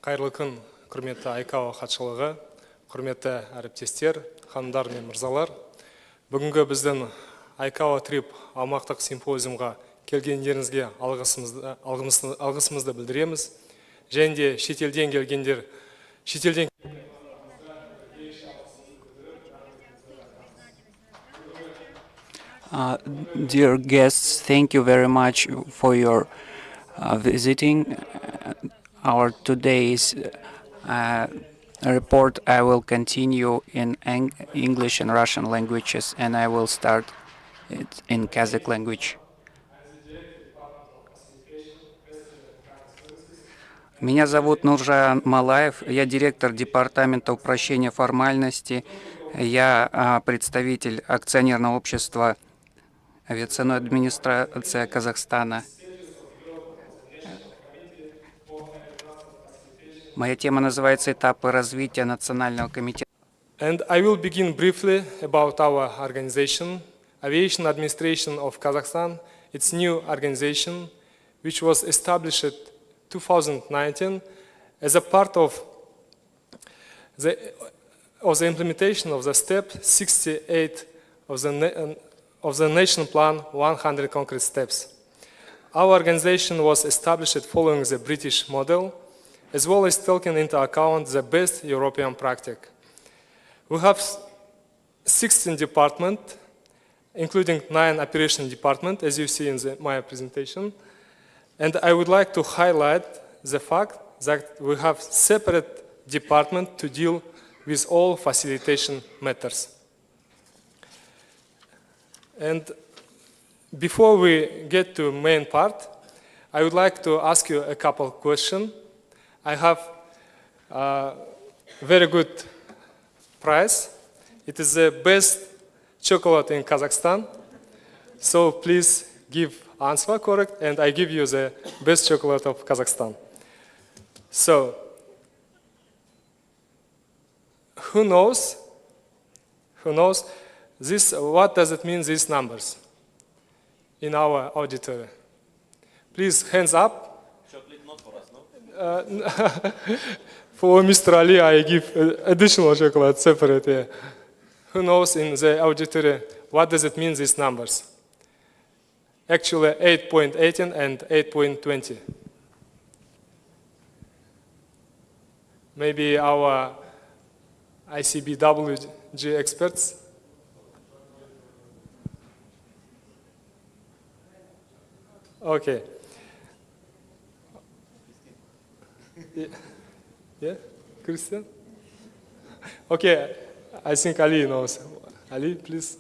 Қайырлы күн, құрметті ICAO хатшылығы, құрметті әріптестер, ханымдар мен мырзалар. Бүгінгі біздің ICAO трип аумақтық симпозиумға келгендеріңізге алғысымызды білдіреміз. Және де шетелден келгендер, Dear guests, thank you very much for your visiting our today's report. I will continue in English and Russian languages, and I will start it in Kazakh language. Меня зовут Нуржан Малаев, я директор департамента упрощения формальностей, я представитель акционерного общества авиационной администрации Казахстана. Моя тема называется «Этапы развития Национального комитета». And I will begin briefly about our organization, Aviation Administration of Kazakhstan. It's a new organization which was established in 2019 as a part of the implementation of the step 68 of the National Plan 100 Concrete Steps. Our organization was established following the British model, as well as taking into account the best European practice. We have 16 departments, including 9 operation departments, as you see in my presentation. And I would like to highlight the fact that we have separate department to deal with all facilitation matters. And before we get to main part, I would like to ask you a couple of questions. I have a very good prize. It is the best chocolate in Kazakhstan. So please give answer correct, and I give you the best chocolate of Kazakhstan. So, who knows this? What does it mean, these numbers in our auditory? Please, hands up. Chocolate not for us, no? For Mr. Ali, I give additional chocolate separate. Yeah. Who knows in the auditory what does it mean, these numbers? Actually, 8.18 and 8.20. Maybe our ICBWG experts? Okay. Yeah, Christian? Okay, I think Ali knows. Ali, please.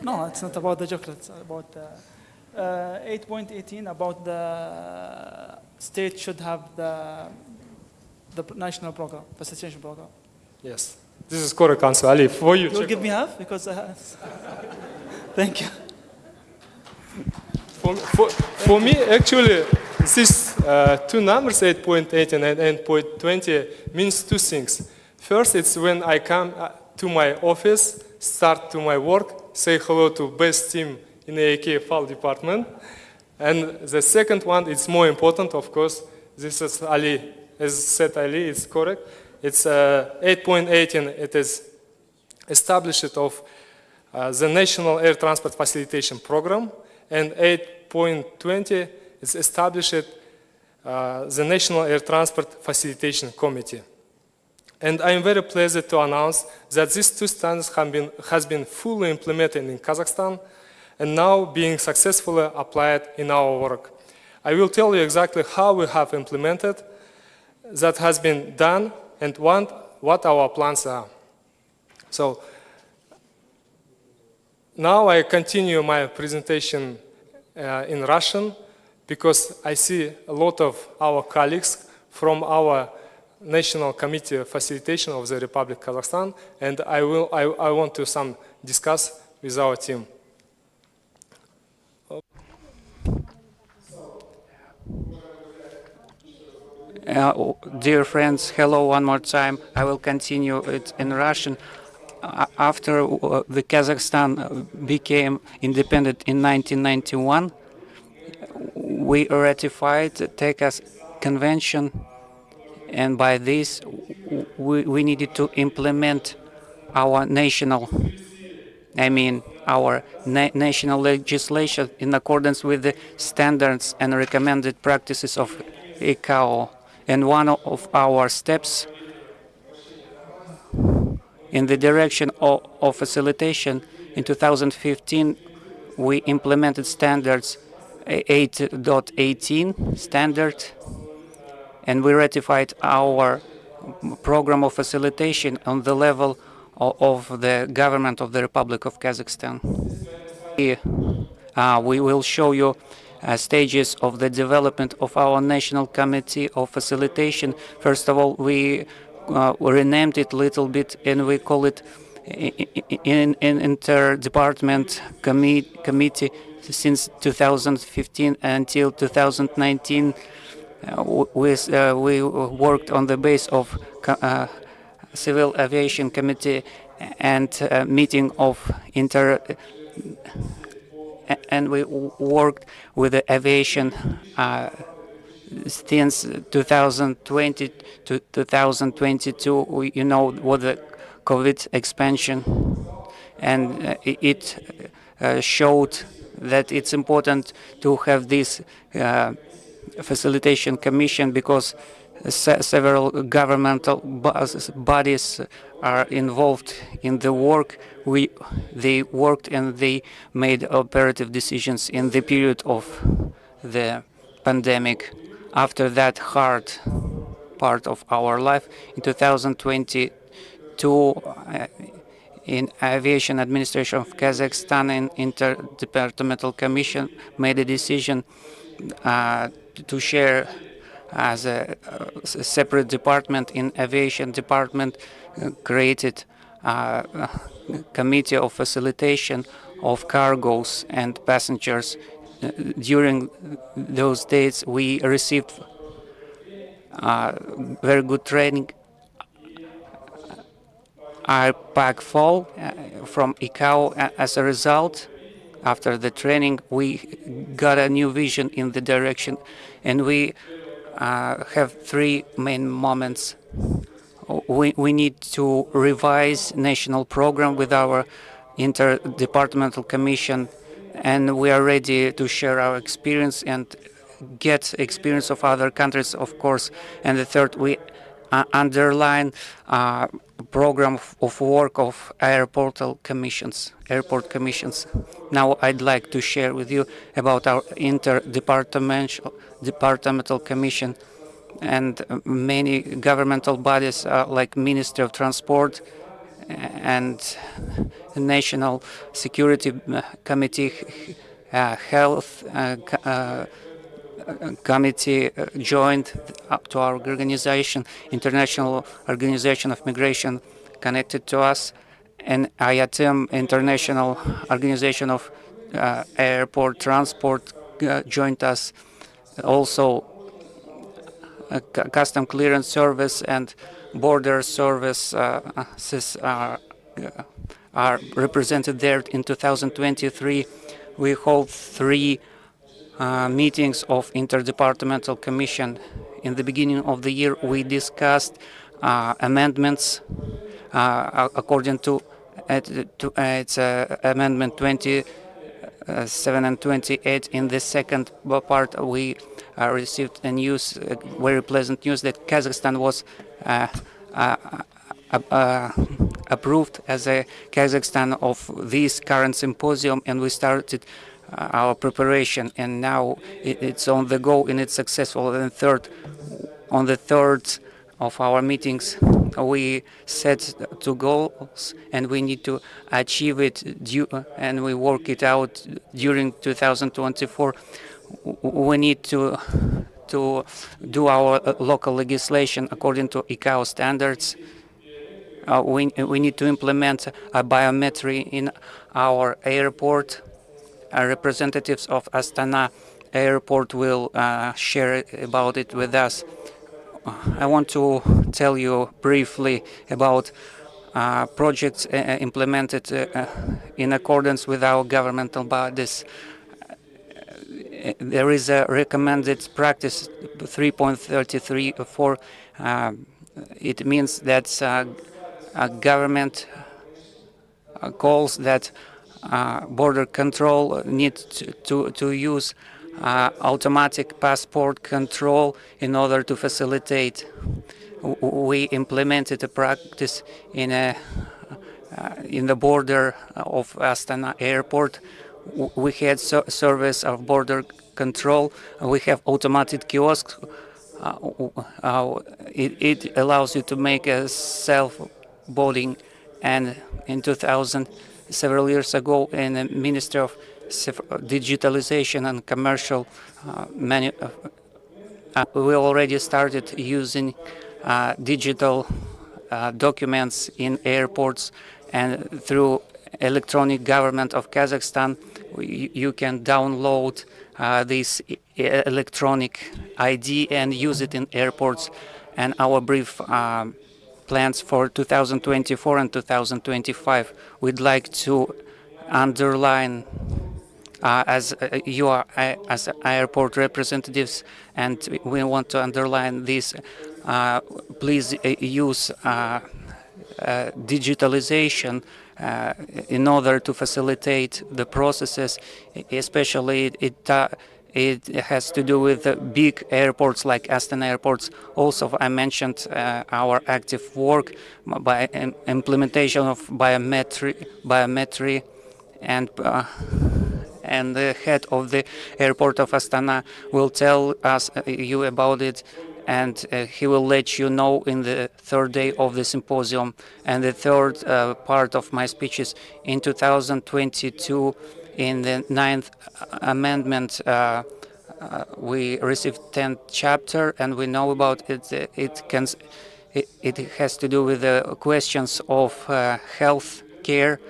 No, it's not about the chocolates. About 8.18, about the state should have the national program, facilitation program. Yes, this is correct answer. Ali, for you. You'll give me half because thank you. For me, actually, these two numbers, 8.18 and 8.20, means two things. First, it's when I come to my office, start to my work, say hello to best team in the ICAO file department. And the second one, it's more important, of course. This is Ali, as said Ali, it's correct. It's 8.18, it is established of the National Air Transport Facilitation Program, and 8.20 is established the National Air Transport Facilitation Committee. And I am very pleased to announce that these two standards has been fully implemented in Kazakhstan and now being successfully applied in our work. I will tell you exactly how we have implemented that has been done and what our plans are. So now I continue my presentation in Russian because I see a lot of our colleagues from our National Committee of Facilitation of the Republic of Kazakhstan, and I want to discuss with our team. Dear friends, hello one more time. I will continue it in Russian. After the Kazakhstan became independent in 1991, we ratified the TECAS Convention, and by this we needed to implement our national legislation in accordance with the standards and recommended practices of ICAO. And one of our steps in the direction of facilitation in 2015, we implemented standards 8.18 standard, and we ratified our program of facilitation on the level of the government of the Republic of Kazakhstan. We will show you stages of the development of our National Committee of Facilitation. First of all, we renamed it a little bit, and we call it Interdepartment Committee since 2015 until 2019. We worked on the base of Civil Aviation Committee and meeting of and we worked with the aviation since 2020 to 2022. You know what the COVID expansion, and it showed that it's important to have this facilitation commission because several governmental bodies are involved in the work. They worked and they made operative decisions in the period of the pandemic. After that hard part of our life, in 2022, in Aviation Administration of Kazakhstan, an interdepartmental commission made a decision to share as a separate department in aviation department, created a committee of facilitation of cargoes and passengers. During those days, we received very good training. Our pack fall from ICAO. As a result, after the training, we got a new vision in the direction, and we have three main moments. We need to revise national program with our interdepartmental commission, and we are ready to share our experience and get experience of other countries, of course. And the third, we underline program of work of airport commissions. Now I'd like to share with you about our interdepartmental commission and many governmental bodies like Ministry of Transport and National Security Committee, Health Committee joined up to our organization, International Organization of Migration, connected to us, and IATM, International Organization of Airport Transport, joined us. Also, Custom Clearance Service and Border Services are represented there. In 2023, we hold three meetings of Interdepartmental Commission. In the beginning of the year, we discussed amendments according to its Amendment 27 and 28. In the second part, we received a news, very pleasant news, that Kazakhstan was approved as a Kazakhstan of this current symposium, and we started our preparation, and now it's on the go and it's successful. And on the third of our meetings, we set two goals, and we need to achieve it, and we work it out during 2024. We need to do our local legislation according to ICAO standards. We need to implement a biometry in our airport. Representatives of Astana Airport will share about it with us. I want to tell you briefly about projects implemented in accordance with our governmental bodies. There is a recommended practice 3.33 it means that government calls that border control needs to use automatic passport control in order to facilitate. We implemented a practice in the border of Astana Airport. We had service of border control. We have automated kiosks. It allows you to make a self-boarding. And in 2000, several years ago, in the Ministry of Digitalization and Commercial, we already started using digital documents in airports, and through electronic government of Kazakhstan, you can download this electronic ID and use it in airports. And our brief plans for 2024 and 2025, we'd like to underline as you are as airport representatives, and we want to underline this. Please use digitalization in order to facilitate the processes, especially it has to do with big airports like Astana airports. Also, I mentioned our active work by implementation of biometry, and the head of the airport of Astana will tell us you about it, and he will let you know in the third day of the symposium. And the third part of my speech is in 2022, in the 9th amendment, we received 10th chapter, and we know about it. It has to do with the questions of health care.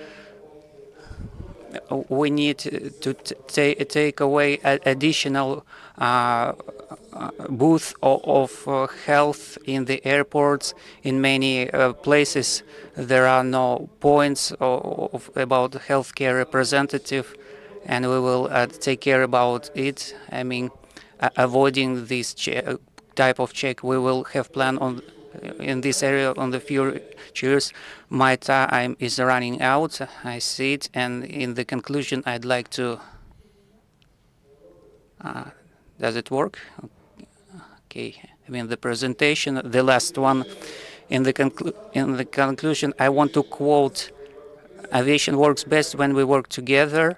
we need to take away additional booth of health in the airports. In many places, there are no points about healthcare representative, and we will take care about it. I mean, avoiding this type of check. We will have plan on in this area on the futures. My time is running out. I see it, and in the conclusion, I'd like to. Does it work? Okay. I mean the presentation, the last one. In the conclusion, I want to quote: "Aviation works best when we work together.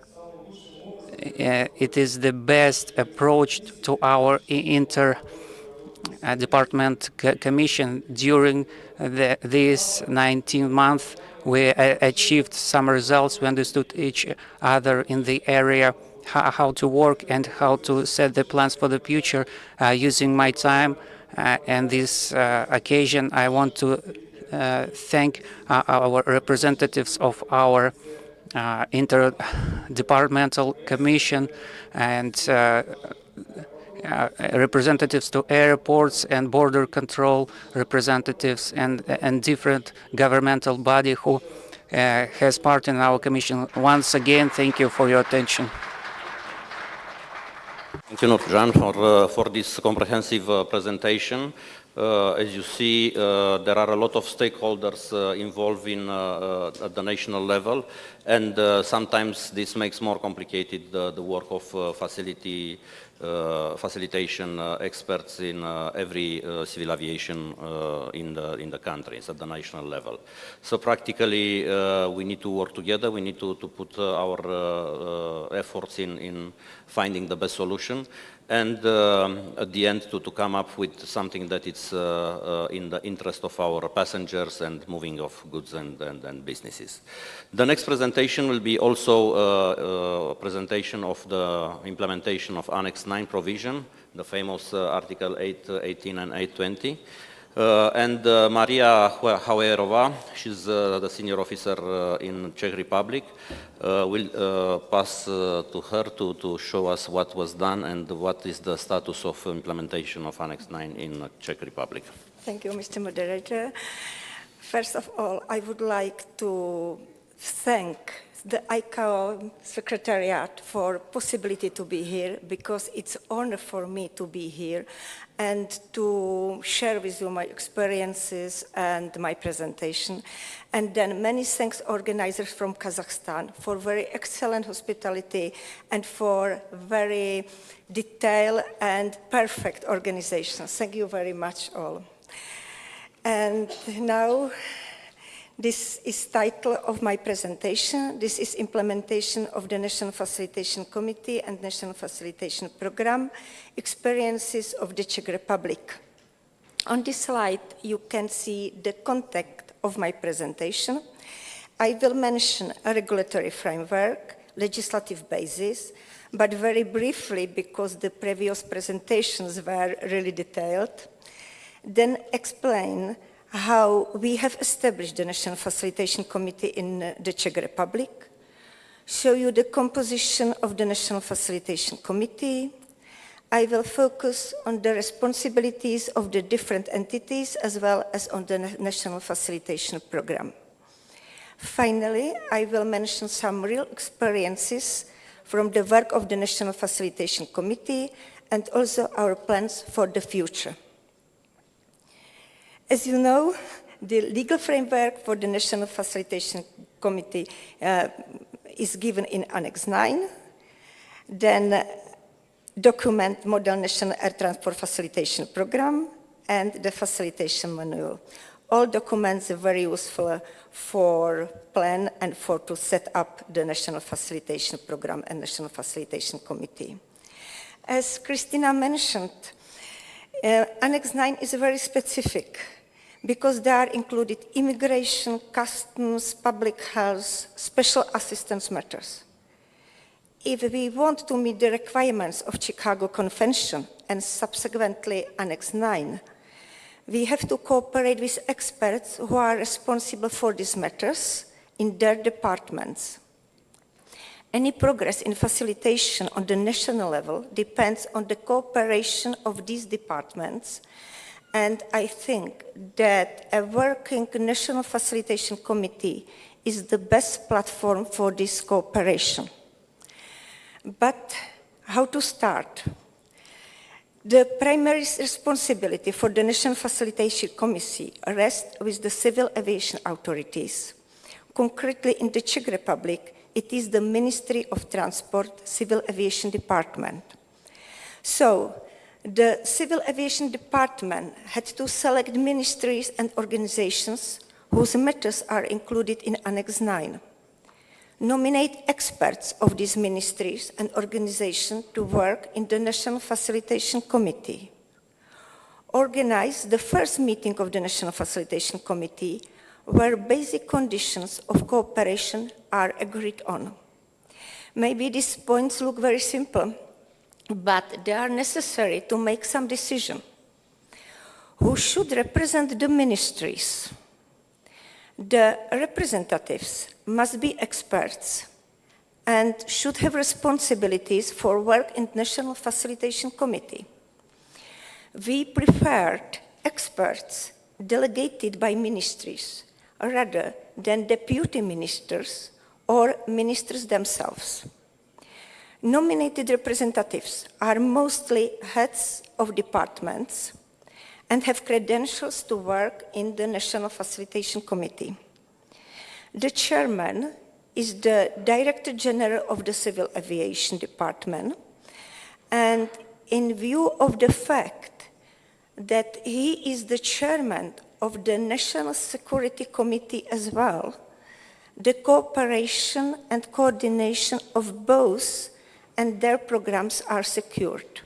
It is the best approach to our inter-department commission. During this 19 months, we achieved some results. We understood each other in the area, how to work and how to set the plans for the future. Using my time and this occasion, I want to thank our representatives of our interdepartmental commission and representatives to airports and border control representatives and different governmental body who has part in our commission. Once again, thank you for your attention. Thank you, Jan, for this comprehensive presentation. As you see, there are a lot of stakeholders involved at the national level, and sometimes this makes more complicated the work of facilitation experts in every civil aviation in the countries at the national level. So practically, we need to work together. We need to put our efforts in finding the best solution, and at the end to come up with something that is in the interest of our passengers and moving of goods and businesses. The next presentation will be also a presentation of the implementation of Annex 9 provision, the famous Article 818 and 820. And Maria Hauerova, she's the senior officer in Czech Republic, will pass to her to show us what was done and what is the status of implementation of Annex 9 in Czech Republic. Thank you, Mr. Moderator. First of all, I would like to thank the ICAO Secretariat for possibility to be here, because it's an honor for me to be here and to share with you my experiences and my presentation. And then many thanks organizers from Kazakhstan for very excellent hospitality and for very detailed and perfect organization. Thank you very much all. And now, this is title of my presentation. This is implementation of the National Facilitation Committee and National Facilitation Program, experiences of the Czech Republic. On this slide, you can see the content of my presentation. I will mention a regulatory framework, legislative basis, but very briefly because the previous presentations were really detailed. Then explain how we have established the National Facilitation Committee in the Czech Republic, show you the composition of the National Facilitation Committee. I will focus on the responsibilities of the different entities as well as on the National Facilitation Program. Finally, I will mention some real experiences from the work of the National Facilitation Committee and also our plans for the future. As you know, the legal framework for the National Facilitation Committee is given in Annex 9. Then document Model National Air Transport Facilitation Program and the Facilitation Manual. All documents are very useful for plan and for to set up the National Facilitation Program and National Facilitation Committee. As Christina mentioned, Annex 9 is very specific because there are included immigration, customs, public health, special assistance matters. If we want to meet the requirements of Chicago Convention and subsequently Annex 9, we have to cooperate with experts who are responsible for these matters in their departments. Any progress in facilitation on the national level depends on the cooperation of these departments, and I think that a working National Facilitation Committee is the best platform for this cooperation. But how to start? The primary responsibility for the National Facilitation Committee rests with the civil aviation authorities. Concretely, in the Czech Republic, it is the Ministry of Transport Civil Aviation Department. So, the Civil Aviation Department had to select ministries and organizations whose matters are included in Annex 9. Nominate experts of these ministries and organizations to work in the National Facilitation Committee. Organize the first meeting of the National Facilitation Committee where basic conditions of cooperation are agreed on. Maybe these points look very simple, but they are necessary to make some decision. Who should represent the ministries? The representatives must be experts and should have responsibilities for work in the National Facilitation Committee. We preferred experts delegated by ministries rather than deputy ministers or ministers themselves. Nominated representatives are mostly heads of departments and have credentials to work in the National Facilitation Committee. The chairman is the Director General of the Civil Aviation Department, and in view of the fact that he is the chairman of the National Security Committee as well, the cooperation and coordination of both and their programs are secured.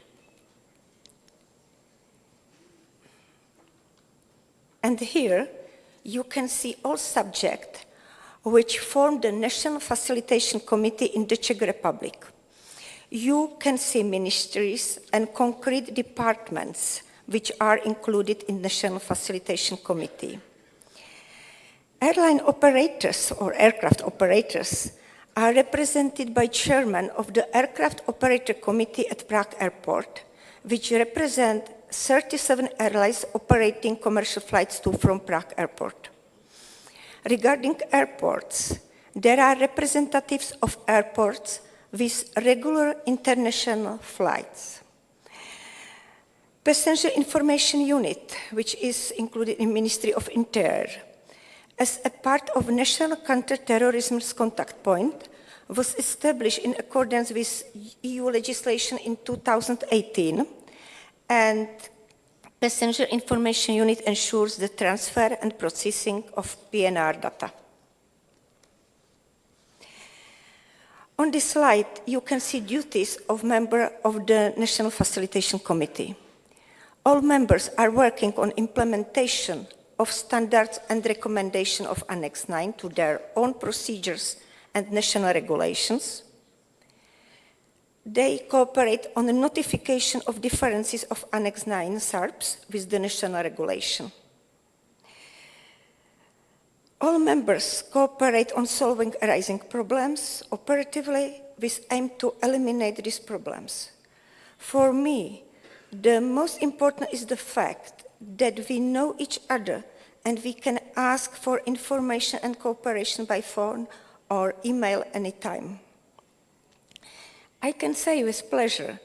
And here you can see all subjects which form the National Facilitation Committee in the Czech Republic. You can see ministries and concrete departments which are included in the National Facilitation Committee. Airline operators or aircraft operators are represented by chairman of the Aircraft Operator Committee at Prague Airport, which represent 37 airlines operating commercial flights to from Prague Airport. Regarding airports, there are representatives of airports with regular international flights. Passenger Information Unit, which is included in Ministry of Interior, as a part of National Counter-Terrorism Contact Point, was established in accordance with EU legislation in 2018, and Passenger Information Unit ensures the transfer and processing of PNR data. On this slide, you can see duties of members of the National Facilitation Committee. All members are working on implementation of standards and recommendation of Annex 9 to their own procedures and national regulations. They cooperate on the notification of differences of Annex 9 SARPs with the national regulation. All members cooperate on solving arising problems operatively with aim to eliminate these problems. For me, the most important is the fact that we know each other and we can ask for information and cooperation by phone or email anytime. I can say with pleasure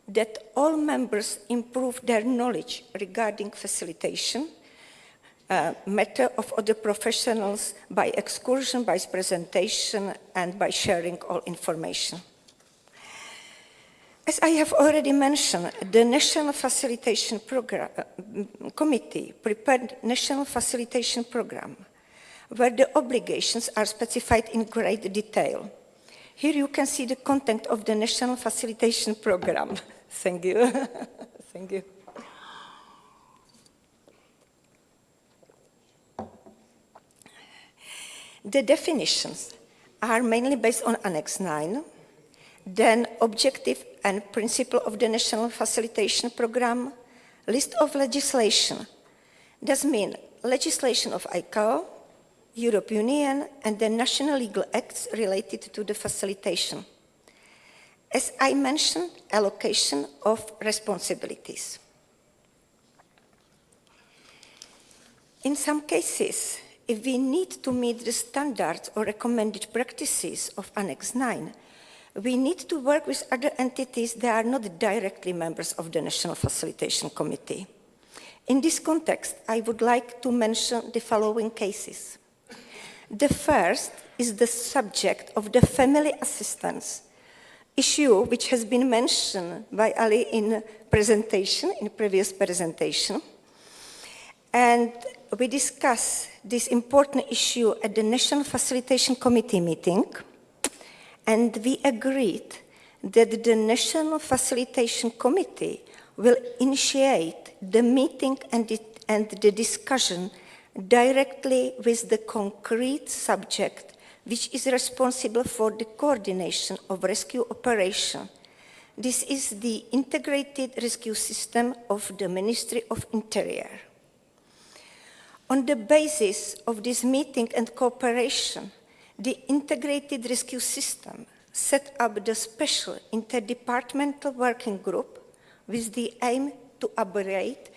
that all members improve their knowledge regarding facilitation, matter of other professionals by excursion, by presentation, and by sharing all information. As I have already mentioned, the National Facilitation Committee prepared National Facilitation Program, where the obligations are specified in great detail. Here you can see the content of the National Facilitation Program. Thank you. Thank you. The definitions are mainly based on Annex 9, then objective and principle of the National Facilitation Program, list of legislation. This means legislation of ICAO, European Union, and the national legal acts related to the facilitation. As I mentioned, allocation of responsibilities. In some cases, if we need to meet the standards or recommended practices of Annex 9, we need to work with other entities that are not directly members of the National Facilitation Committee. In this context, I would like to mention the following cases. The first is the subject of the family assistance issue, which has been mentioned by Ali in previous presentation. And we discussed this important issue at the National Facilitation Committee meeting, and we agreed that the National Facilitation Committee will initiate the meeting and the discussion directly with the concrete subject which is responsible for the coordination of rescue operation. This is the integrated rescue system of the Ministry of Interior. On the basis of this meeting and cooperation, the integrated rescue system set up the special interdepartmental working group with the aim to elaborate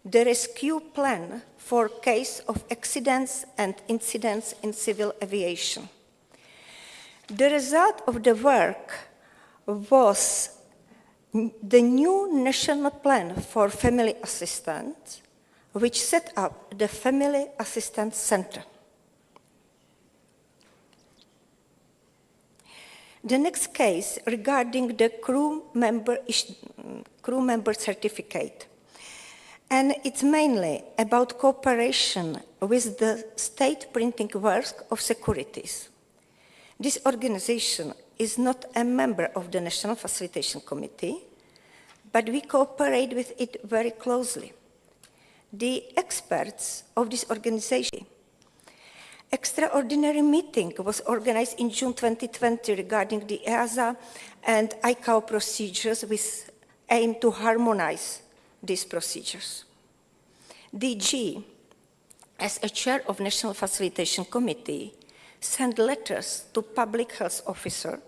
the rescue plan for case of accidents and incidents in civil aviation. The result of the work was the new national plan for family assistance, which set up the Family Assistance Center. The next case regarding the crew member certificate. And it's mainly about cooperation with the state printing work of securities. This organization is not a member of the National Facilitation Committee, but we cooperate with it very closely. The experts of this organization. Extraordinary meeting was organized in June 2020 regarding the EASA and ICAO procedures with aim to harmonize these procedures. DG, as a chair of National Facilitation Committee, sent letters to public health officer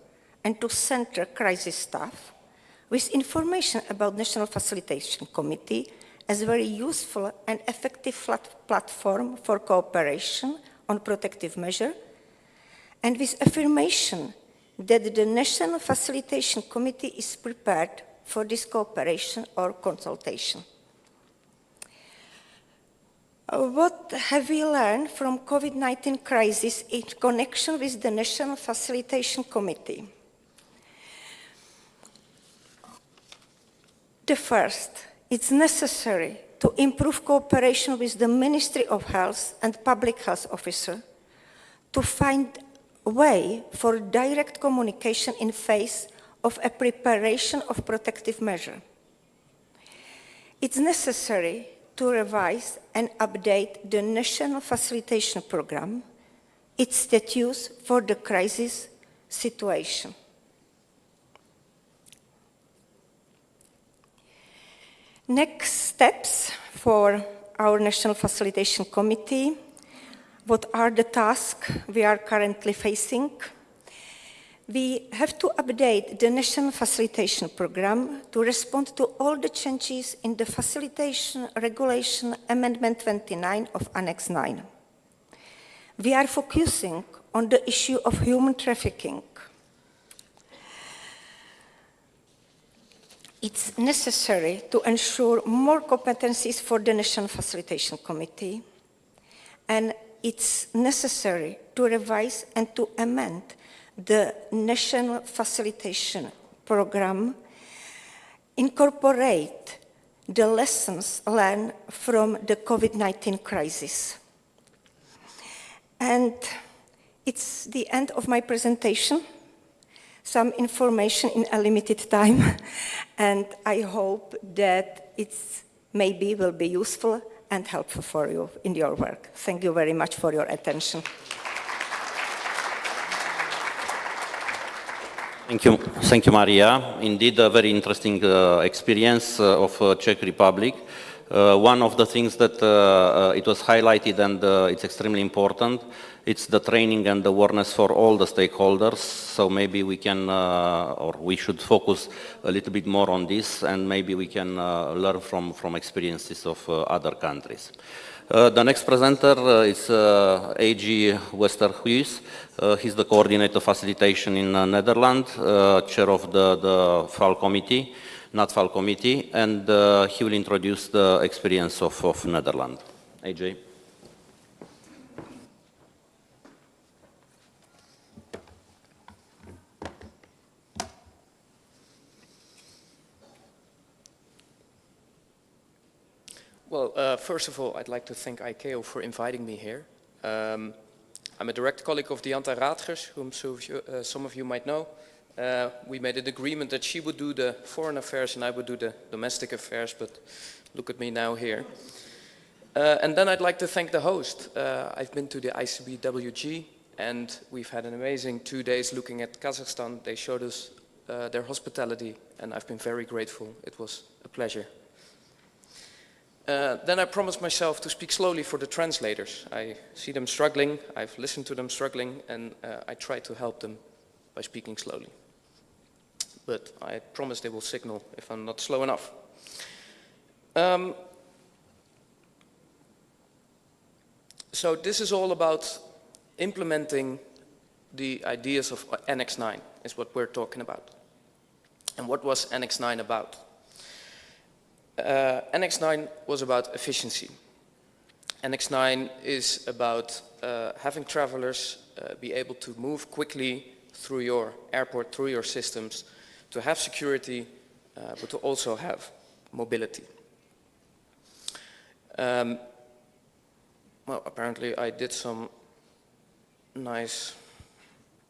and to center crisis staff with information about National Facilitation Committee as a very useful and effective platform for cooperation on protective measure, and with affirmation that the National Facilitation Committee is prepared for this cooperation or consultation. What have we learned from COVID-19 crisis in connection with the National Facilitation Committee? The first, it's necessary to improve cooperation with the Ministry of Health and Public Health Officer to find a way for direct communication in face of a preparation of protective measure. It's necessary to revise and update the National Facilitation Program, its status for the crisis situation. Next steps for our National Facilitation Committee. What are the tasks we are currently facing? We have to update the National Facilitation Program to respond to all the changes in the Facilitation Regulation Amendment 29 of Annex 9. We are focusing on the issue of human trafficking. It's necessary to ensure more competencies for the National Facilitation Committee, and it's necessary to revise and to amend the National Facilitation Program, incorporate the lessons learned from the COVID-19 crisis. And it's the end of my presentation. Some information in a limited time, and I hope that it maybe will be useful and helpful for you in your work. Thank you very much for your attention. Thank you, Maria. Indeed, a very interesting experience of Czech Republic. One of the things that it was highlighted, and it's extremely important, it's the training and awareness for all the stakeholders. So maybe we can, or we should focus a little bit more on this, and maybe we can learn from experiences of other countries. The next presenter is A.G. Westerhuis. He's the coordinator facilitation in Netherlands, chair of the FAL committee, NATFAL committee, and he will introduce the experience of Netherlands. A.J. Well, first of all, I'd like to thank ICAO for inviting me here. I'm a direct colleague of Dianta Raadgers, whom some of you might know. We made an agreement that she would do the foreign affairs and I would do the domestic affairs, but look at me now here. And then I'd like to thank the host. I've been to the ICBWG and we've had an amazing 2 days looking at Kazakhstan. They showed us their hospitality and I've been very grateful. It was a pleasure. Then I promised myself to speak slowly for the translators. I see them struggling, I've listened to them struggling, and I try to help them by speaking slowly. But I promise they will signal if I'm not slow enough. So this is all about implementing the ideas of Annex 9, is what we're talking about. And what was Annex 9 about? Annex 9 was about efficiency. Annex 9 is about having travelers be able to move quickly through your airport, through your systems, to have security, but to also have mobility. Well, apparently I did some nice,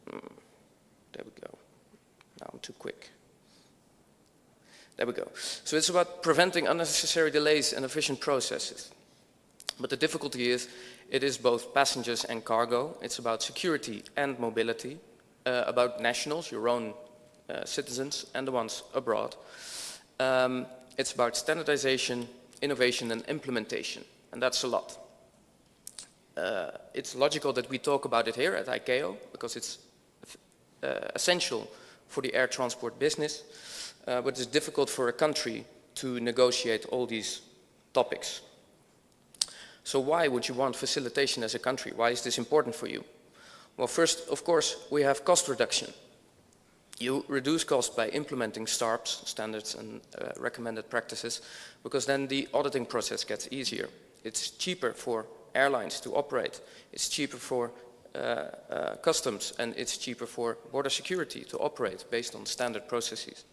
there we go, now I'm too quick. There we go. So it's about preventing unnecessary delays and efficient processes. But the difficulty is, it is both passengers and cargo. It's about security and mobility, about nationals, your own citizens, and the ones abroad. It's about standardization, innovation, and implementation, and that's a lot. It's logical that we talk about it here at ICAO, because it's essential for the air transport business. But it's difficult for a country to negotiate all these topics. So why would you want facilitation as a country? Why is this important for you? Well, first, of course, we have cost reduction. You reduce cost by implementing STARPs, standards and recommended practices, because then the auditing process gets easier. It's cheaper for airlines to operate. It's cheaper for customs, and it's cheaper for border security to operate based on standard processes.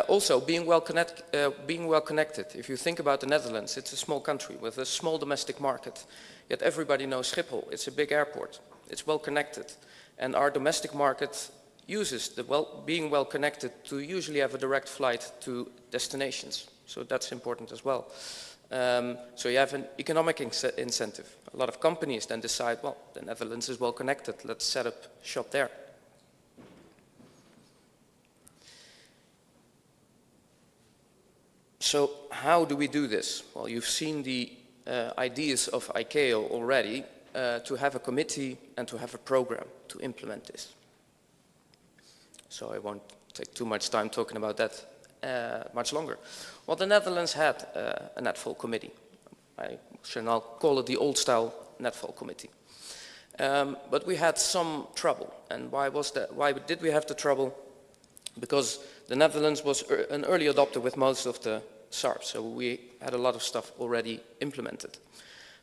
Also, being well connected. If you think about the Netherlands, it's a small country with a small domestic market. Yet everybody knows Schiphol. It's a big airport. It's well connected. And our domestic market uses the being well connected to usually have a direct flight to destinations. So that's important as well. So you have an economic incentive. A lot of companies then decide, well, the Netherlands is well connected. Let's set up shop there. So how do we do this? Well, you've seen the ideas of ICAO already, to have a committee and to have a program to implement this. So I won't take too much time talking about that much longer. Well, the Netherlands had a NATFAL committee. I shall now call it the old-style NATFAL committee. But we had some trouble. And why was that? Why did we have the trouble? Because the Netherlands was an early adopter with most of the SARPs, so we had a lot of stuff already implemented.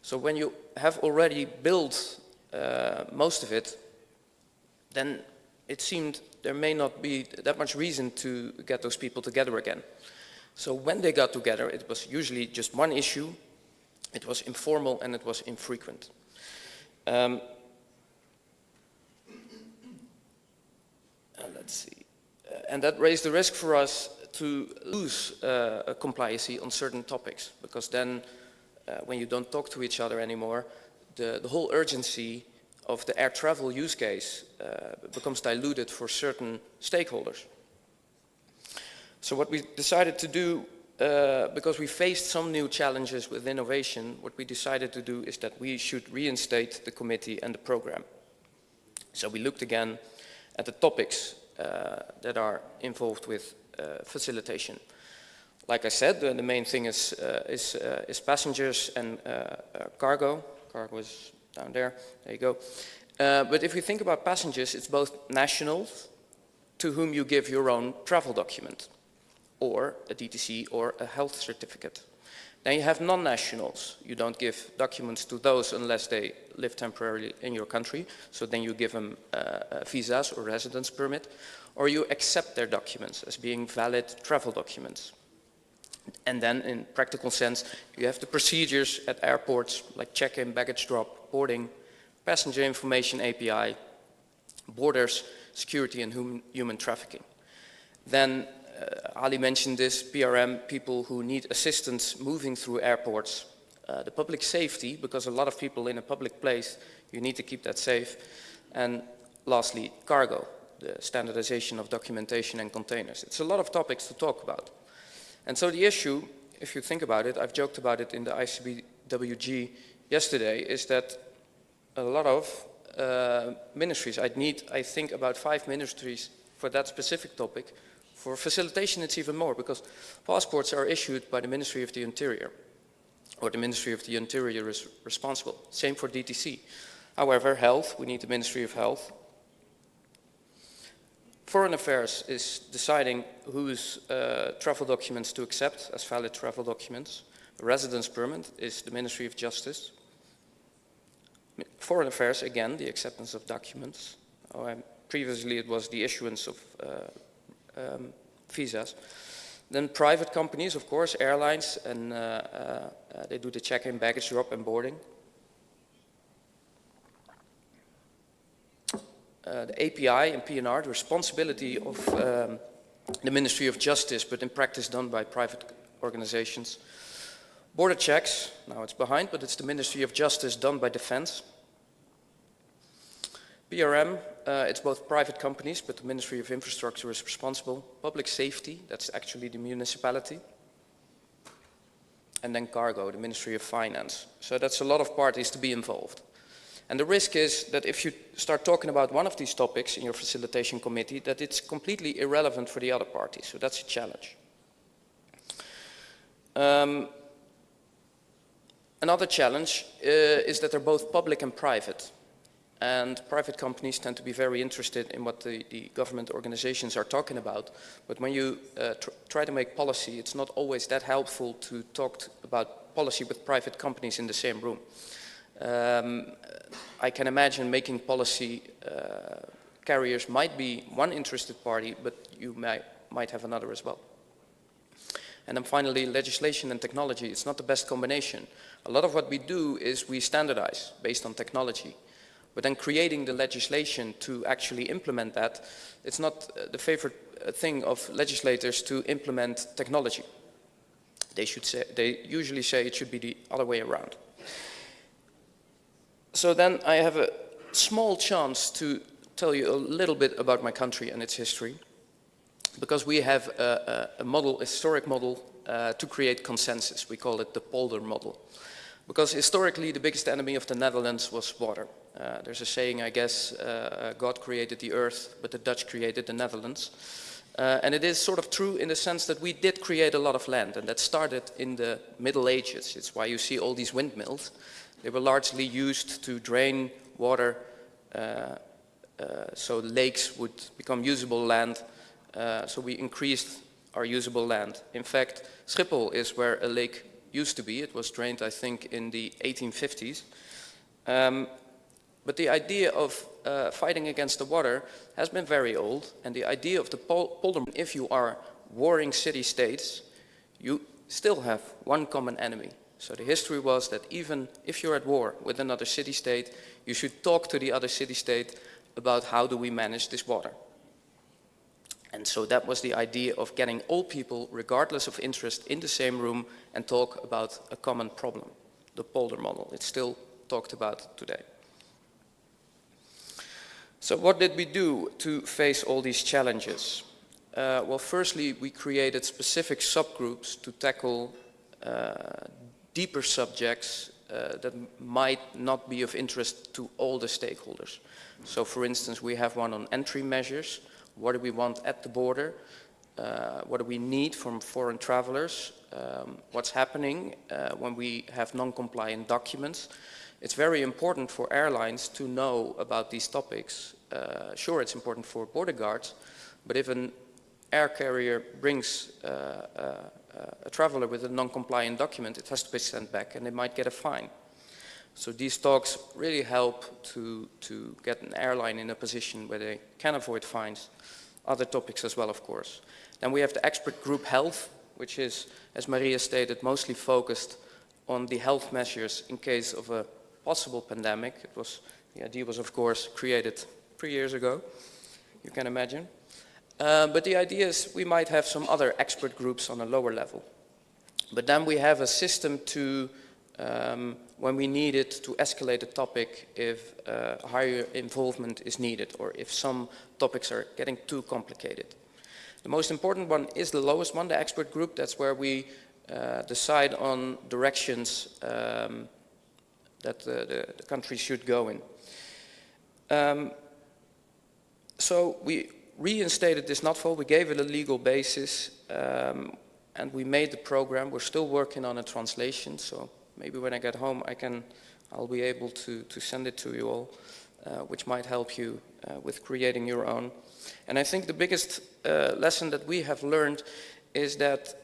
So when you have already built most of it, then it seemed there may not be that much reason to get those people together again. So when they got together, it was usually just one issue, it was informal and it was infrequent. Let's see. And that raised the risk for us to lose compliancy on certain topics, because then when you don't talk to each other anymore, the whole urgency of the air travel use case becomes diluted for certain stakeholders. So what we decided to do because we faced some new challenges with innovation, what we decided to do is that we should reinstate the committee and the program. So we looked again at the topics that are involved with facilitation. Like I said, the main thing is passengers and cargo. Cargo is down there. There you go. But if we think about passengers, it's both nationals to whom you give your own travel document, or a DTC or a health certificate. Then you have non-nationals. You don't give documents to those unless they live temporarily in your country. So then you give them visas or residence permit, or you accept their documents as being valid travel documents. And then in practical sense, you have the procedures at airports like check-in, baggage drop, boarding, passenger information API, borders, security and human trafficking. Then Ali mentioned this, PRM, people who need assistance moving through airports. The public safety, because a lot of people in a public place, you need to keep that safe. And lastly, cargo, the standardization of documentation and containers. It's a lot of topics to talk about. And so the issue, if you think about it, I've joked about it in the ICBWG yesterday, is that a lot of ministries, I think about 5 ministries for that specific topic. For facilitation, it's even more, because passports are issued by the Ministry of the Interior, or the Ministry of the Interior is responsible. Same for DTC. However, health, we need the Ministry of Health. Foreign Affairs is deciding whose travel documents to accept as valid travel documents. The residence permit is the Ministry of Justice. Foreign Affairs, again, the acceptance of documents. Previously, it was the issuance of visas. Then private companies, of course, airlines, and they do the check-in, baggage drop, and boarding. The API and PNR, the responsibility of the Ministry of Justice, but in practice done by private organizations. Border checks, now it's behind, but it's the Ministry of Justice done by Defense. PRM, it's both private companies, but the Ministry of Infrastructure is responsible. Public safety, that's actually the municipality. And then cargo, the Ministry of Finance. So that's a lot of parties to be involved. And the risk is that if you start talking about one of these topics in your facilitation committee, that it's completely irrelevant for the other parties. So that's a challenge. Another challenge is that they're both public and private. And private companies tend to be very interested in what the government organizations are talking about. But when you try to make policy, it's not always that helpful to talk about policy with private companies in the same room. I can imagine making policy, carriers might be one interested party, but you might have another as well. And then finally, legislation and technology. It's not the best combination. A lot of what we do is we standardize based on technology. But then creating the legislation to actually implement that, it's not the favorite thing of legislators to implement technology. They usually say it should be the other way around. So then I have a small chance to tell you a little bit about my country and its history, because we have a historic model to create consensus. We call it the polder model. Because historically, the biggest enemy of the Netherlands was water. There's a saying, I guess, God created the earth, but the Dutch created the Netherlands. And it is sort of true in the sense that we did create a lot of land, and that started in the Middle Ages. It's why you see all these windmills. They were largely used to drain water, so lakes would become usable land. So we increased our usable land. In fact, Schiphol is where a lake used to be. It was drained, I think, in the 1850s. But the idea of fighting against the water has been very old, and the idea of the polder, if you are warring city-states, you still have one common enemy. So the history was that even if you're at war with another city-state, you should talk to the other city-state about how do we manage this water. And so that was the idea of getting all people, regardless of interest, in the same room and talk about a common problem, the polder model. It's still talked about today. So what did we do to face all these challenges? Well, firstly, we created specific subgroups to tackle deeper subjects that might not be of interest to all the stakeholders. So, for instance, we have one on entry measures. What do we want at the border? What do we need from foreign travelers? What's happening when we have non-compliant documents? It's very important for airlines to know about these topics. Sure, it's important for border guards, but if an air carrier brings a traveler with a non-compliant document, it has to be sent back and they might get a fine. So these talks really help to get an airline in a position where they can avoid fines. Other topics as well, of course. Then we have the expert group health, which is, as Maria stated, mostly focused on the health measures in case of a possible pandemic. The idea was, of course, created 3 years ago, you can imagine. But the idea is we might have some other expert groups on a lower level. But then we have a system to, when we need it, to escalate a topic if higher involvement is needed or if some topics are getting too complicated. The most important one is the lowest one, the expert group. That's where we decide on directions that the country should go in. So we reinstated this NATFO, we gave it a legal basis, and we made the program. We're still working on a translation, so maybe when I get home I'll be able to send it to you all, which might help you with creating your own. And I think the biggest lesson that we have learned is that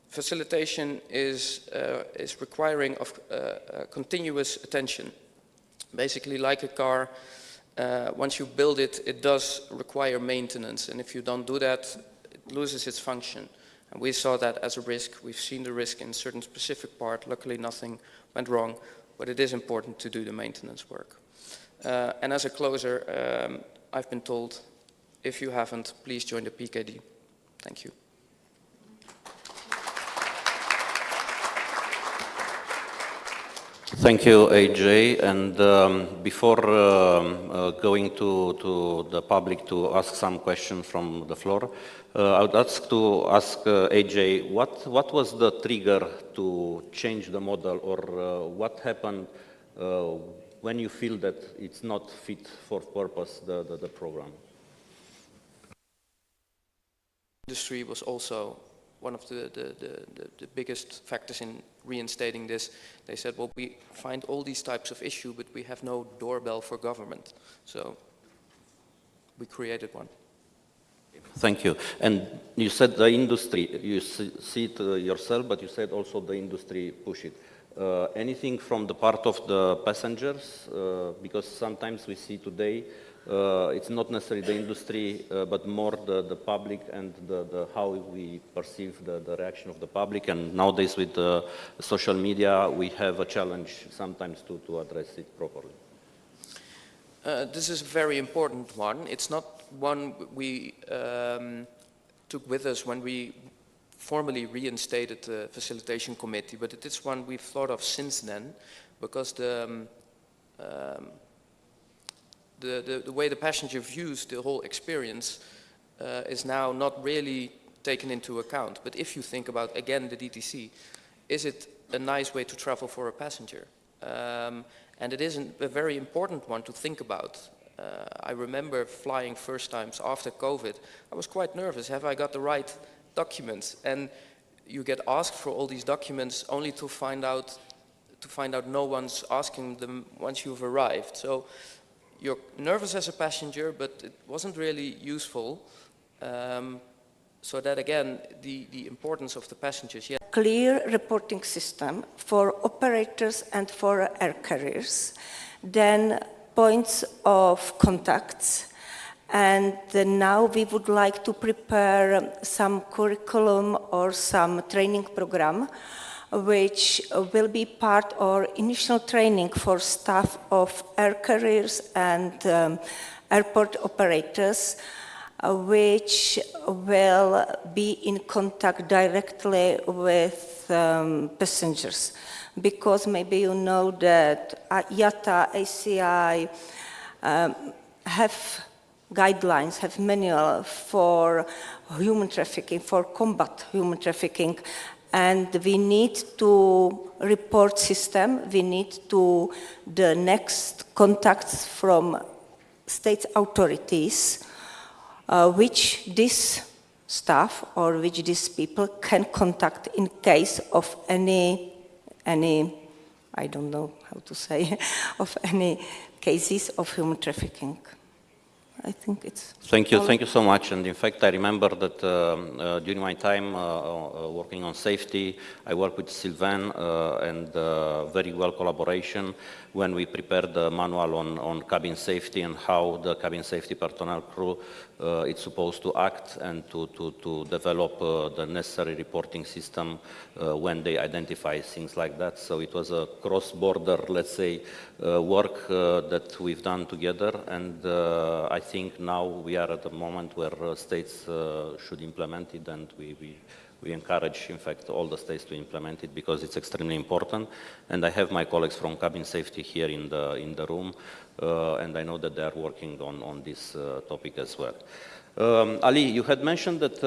facilitation is requiring of continuous attention. Basically, like a car, once you build it, it does require maintenance, and if you don't do that, it loses its function. And we saw that as a risk. We've seen the risk in a certain specific part. Luckily, nothing went wrong, but it is important to do the maintenance work. And as a closer, I've been told, if you haven't, please join the PKD. Thank you. Thank you, AJ. And before going to the public to ask some questions from the floor, I would ask AJ, what was the trigger to change the model, or what happened when you feel that it's not fit for purpose, the program? Industry was also one of the biggest factors in reinstating this. They said, well, we find all these types of issues, but we have no doorbell for government. So we created one. Thank you. And you said the industry, you see it yourself, but you said also the industry push it. Anything from the part of the passengers? Because sometimes we see today it's not necessarily the industry, but more the public and how we perceive the reaction of the public. And nowadays with social media, we have a challenge sometimes to address it properly. This is a very important one. It's not one we took with us when we formally reinstated the facilitation committee, but it is one we've thought of since then, because the way the passenger views the whole experience is now not really taken into account. But if you think about, again, the DTC, is it a nice way to travel for a passenger? And it is a very important one to think about. I remember flying first times after COVID. I was quite nervous. Have I got the right documents? And you get asked for all these documents only to find out no one's asking them once you've arrived. So you're nervous as a passenger, but it wasn't really useful. So that again, the importance of the passengers. Yeah. Clear reporting system for operators and for air carriers, then points of contacts, and now we would like to prepare some curriculum or some training program which will be part of initial training for staff of air carriers and airport operators, which will be in contact directly with passengers. Because maybe you know that IATA, ACI have guidelines, have manual for human trafficking, for combat human trafficking. And we need to report system, we need to the next contacts from state authorities, which this staff or which these people can contact in case of any, I don't know how to say, of any cases of human trafficking. I think it's... Thank you so much. And in fact, I remember that during my time working on safety, I worked with Sylvain and very well collaboration when we prepared the manual on cabin safety and how the cabin safety personnel crew is supposed to act and to develop the necessary reporting system when they identify things like that. So it was a cross-border, let's say, work that we've done together, and I think now we are at the moment where states should implement it, and we encourage, in fact, all the states to implement it because it's extremely important. And I have my colleagues from cabin safety here in the room, and I know that they are working on this topic as well. Ali, you had mentioned that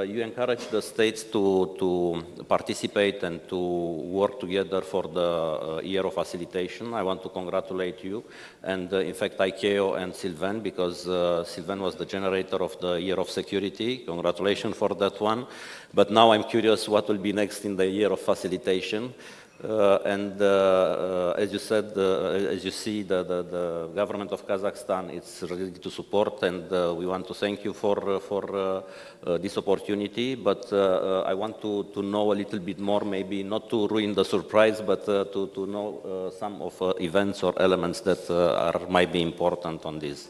you encourage the states to participate and to work together for the year of facilitation. I want to congratulate you and in fact ICAO and Sylvain, because Sylvain was the generator of the year of security. Congratulations for that one. But now I'm curious what will be next in the year of facilitation. As you said, as you see, the government of Kazakhstan is ready to support, and we want to thank you for this opportunity. But I want to know a little bit more, maybe not to ruin the surprise, but to know some of events or elements that might be important on this.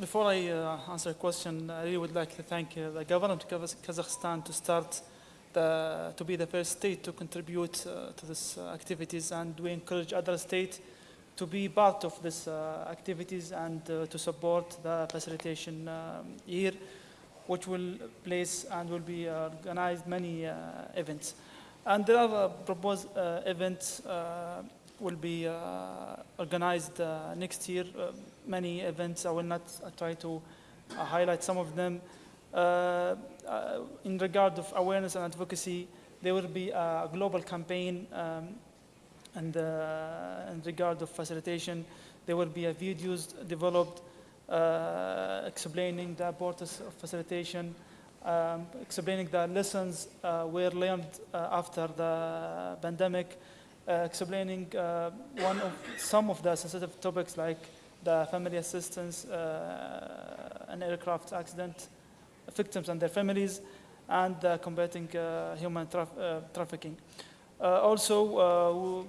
Before I answer a question, I really would like to thank the government of Kazakhstan to be the first state to contribute to these activities, and we encourage other states to be part of these activities and to support the facilitation year, which will place and will be organized many events. And there are proposed events will be organized next year, many events. I will not try to highlight some of them. In regard of awareness and advocacy, there will be a global campaign, and in regard of facilitation, there will be videos developed explaining the importance of facilitation, explaining the lessons were learned after the pandemic, explaining some of the sensitive topics like the family assistance, an aircraft accident, victims and their families, and combating human trafficking. Also,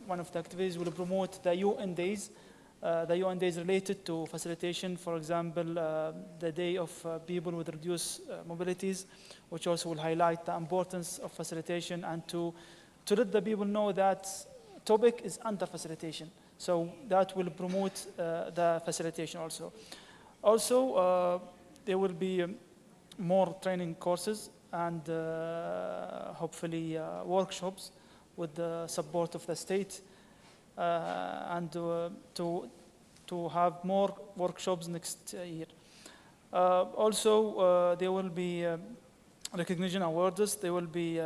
one of the activities will promote the UN Days. The UN Days related to facilitation, for example, the Day of People with Reduced Mobilities, which also will highlight the importance of facilitation and to let the people know that topic is under facilitation. So that will promote the facilitation also. Also, there will be more training courses and hopefully workshops with the support of the state, and to have more workshops next year. Also, there will be recognition awards. There will be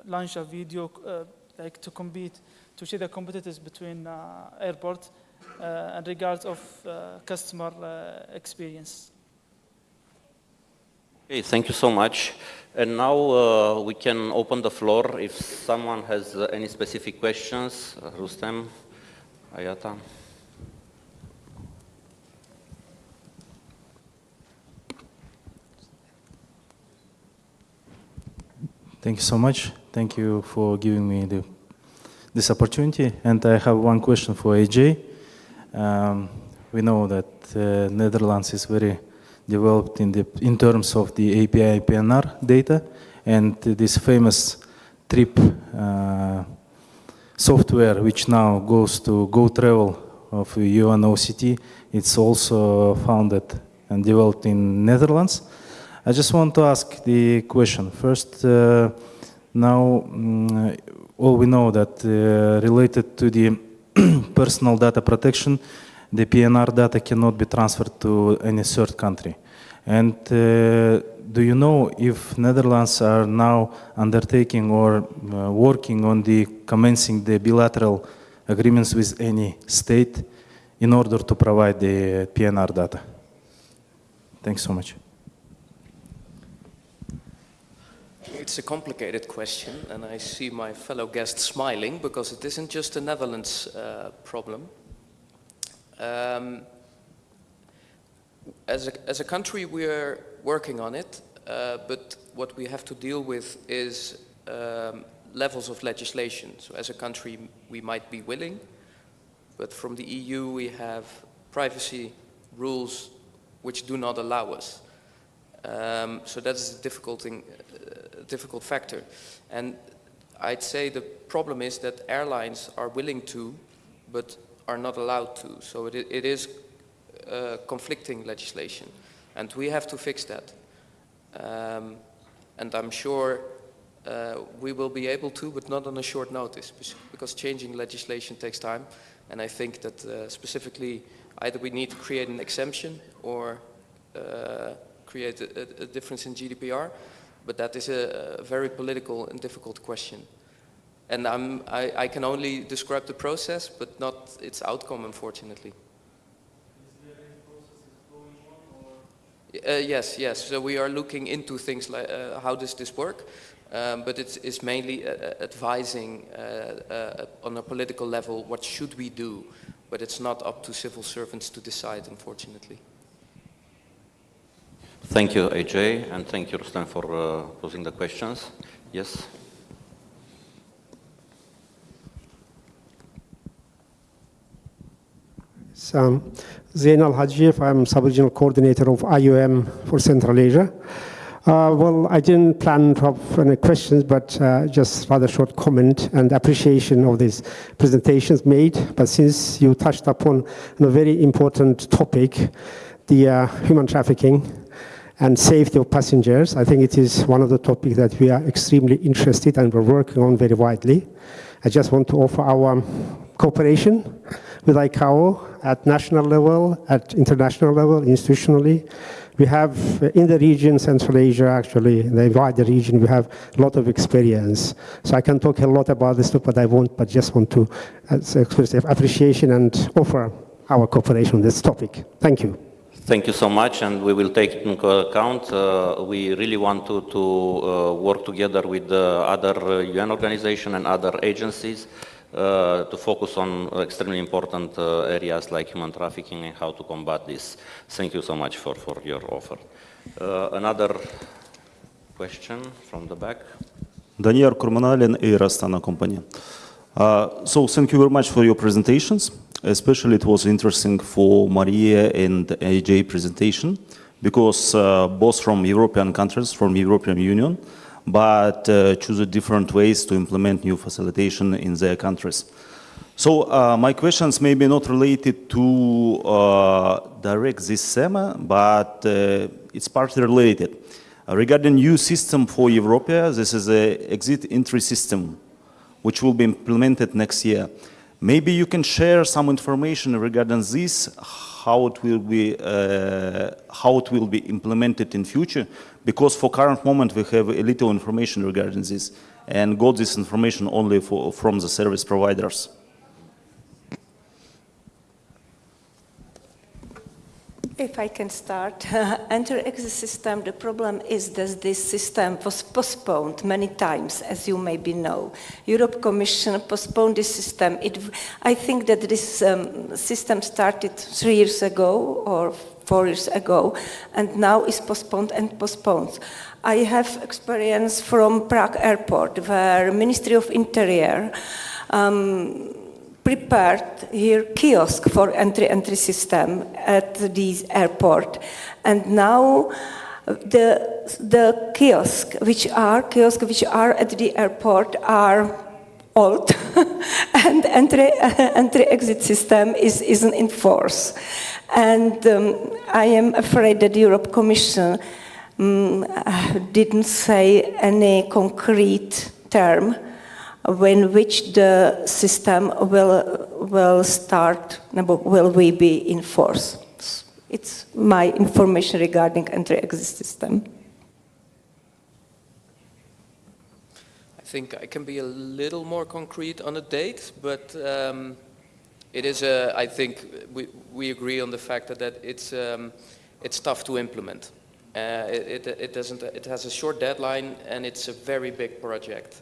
launch a video like to compete, to see the competitors between airports in regards of customer experience. Okay, thank you so much. And now we can open the floor if someone has any specific questions. Rustem, Ayata. Thank you so much. Thank you for giving me this opportunity. And I have one question for AJ. We know that Netherlands is very developed in terms of the API PNR data, and this famous trip software, which now goes to Go Travel of UNOCT, it's also founded and developed in Netherlands. I just want to ask the question. First, now all we know that related to the personal data protection, the PNR data cannot be transferred to any third country. And do you know if Netherlands are now undertaking or working on the commencing the bilateral agreements with any state in order to provide the PNR data? Thanks so much. It's a complicated question, and I see my fellow guest smiling because it isn't just a Netherlands problem. As a country, we are working on it, but what we have to deal with is levels of legislation. So as a country, we might be willing, but from the EU, we have privacy rules which do not allow us. So that's a difficult factor. And I'd say the problem is that airlines are willing to, but are not allowed to. So it is conflicting legislation. And we have to fix that. And I'm sure we will be able to, but not on a short notice, because changing legislation takes time. And I think that specifically, either we need to create an exemption or create a difference in GDPR, but that is a very political and difficult question. And I can only describe the process, but not its outcome, unfortunately. Is there any processes going on? Or? Yes. So we are looking into things like how does this work, but it's mainly advising on a political level what should we do, but it's not up to civil servants to decide, unfortunately. Thank you, AJ, and thank you, Ruslan, for posing the questions. Yes? Zain Al-Hajif, I'm Sub-Regional Coordinator of IOM for Central Asia. Well, I didn't plan to have any questions, but just rather short comment and appreciation of these presentations made. But since you touched upon a very important topic, the human trafficking and safety of passengers, I think it is one of the topics that we are extremely interested and we're working on very widely. I just want to offer our cooperation with ICAO at national level, at international level, institutionally. We have in the region, Central Asia, actually, in the wider region, we have a lot of experience. So I can talk a lot about this, but I won't, but just want to express appreciation and offer our cooperation on this topic. Thank you. Thank you so much, and we will take it into account. We really want to work together with other UN organizations and other agencies to focus on extremely important areas like human trafficking and how to combat this. Thank you so much for your offer. Another question from the back. Daniel Kurmanalin, Air Astana Company. So thank you very much for your presentations. Especially it was interesting for Maria and AJ presentation because both from European countries, from European Union, but choose different ways to implement new facilitation in their countries. So my questions may be not related to direct this theme, but it's partly related. Regarding new system for Europe, this is a exit-entry system, which will be implemented next year. Maybe you can share some information regarding this, how it will be implemented in future, because for current moment we have a little information regarding this and got this information only from the service providers. If I can start, enter-exit system, the problem is that this system was postponed many times, as you maybe know. Europe Commission postponed this system. I think that this system started 3 years ago or 4 years ago, and now is postponed and postponed. I have experience from Prague Airport, where Ministry of Interior prepared here kiosk for entry system at the airport, and now the kiosks which are at the airport are old, and entry-exit system isn't in force, and I am afraid that the Europe Commission didn't say any concrete term when which the system will we be in force? It's my information regarding entry-exit system. I think I can be a little more concrete on a date, but it is I think we agree on the fact that it's tough to implement. It has a short deadline and it's a very big project.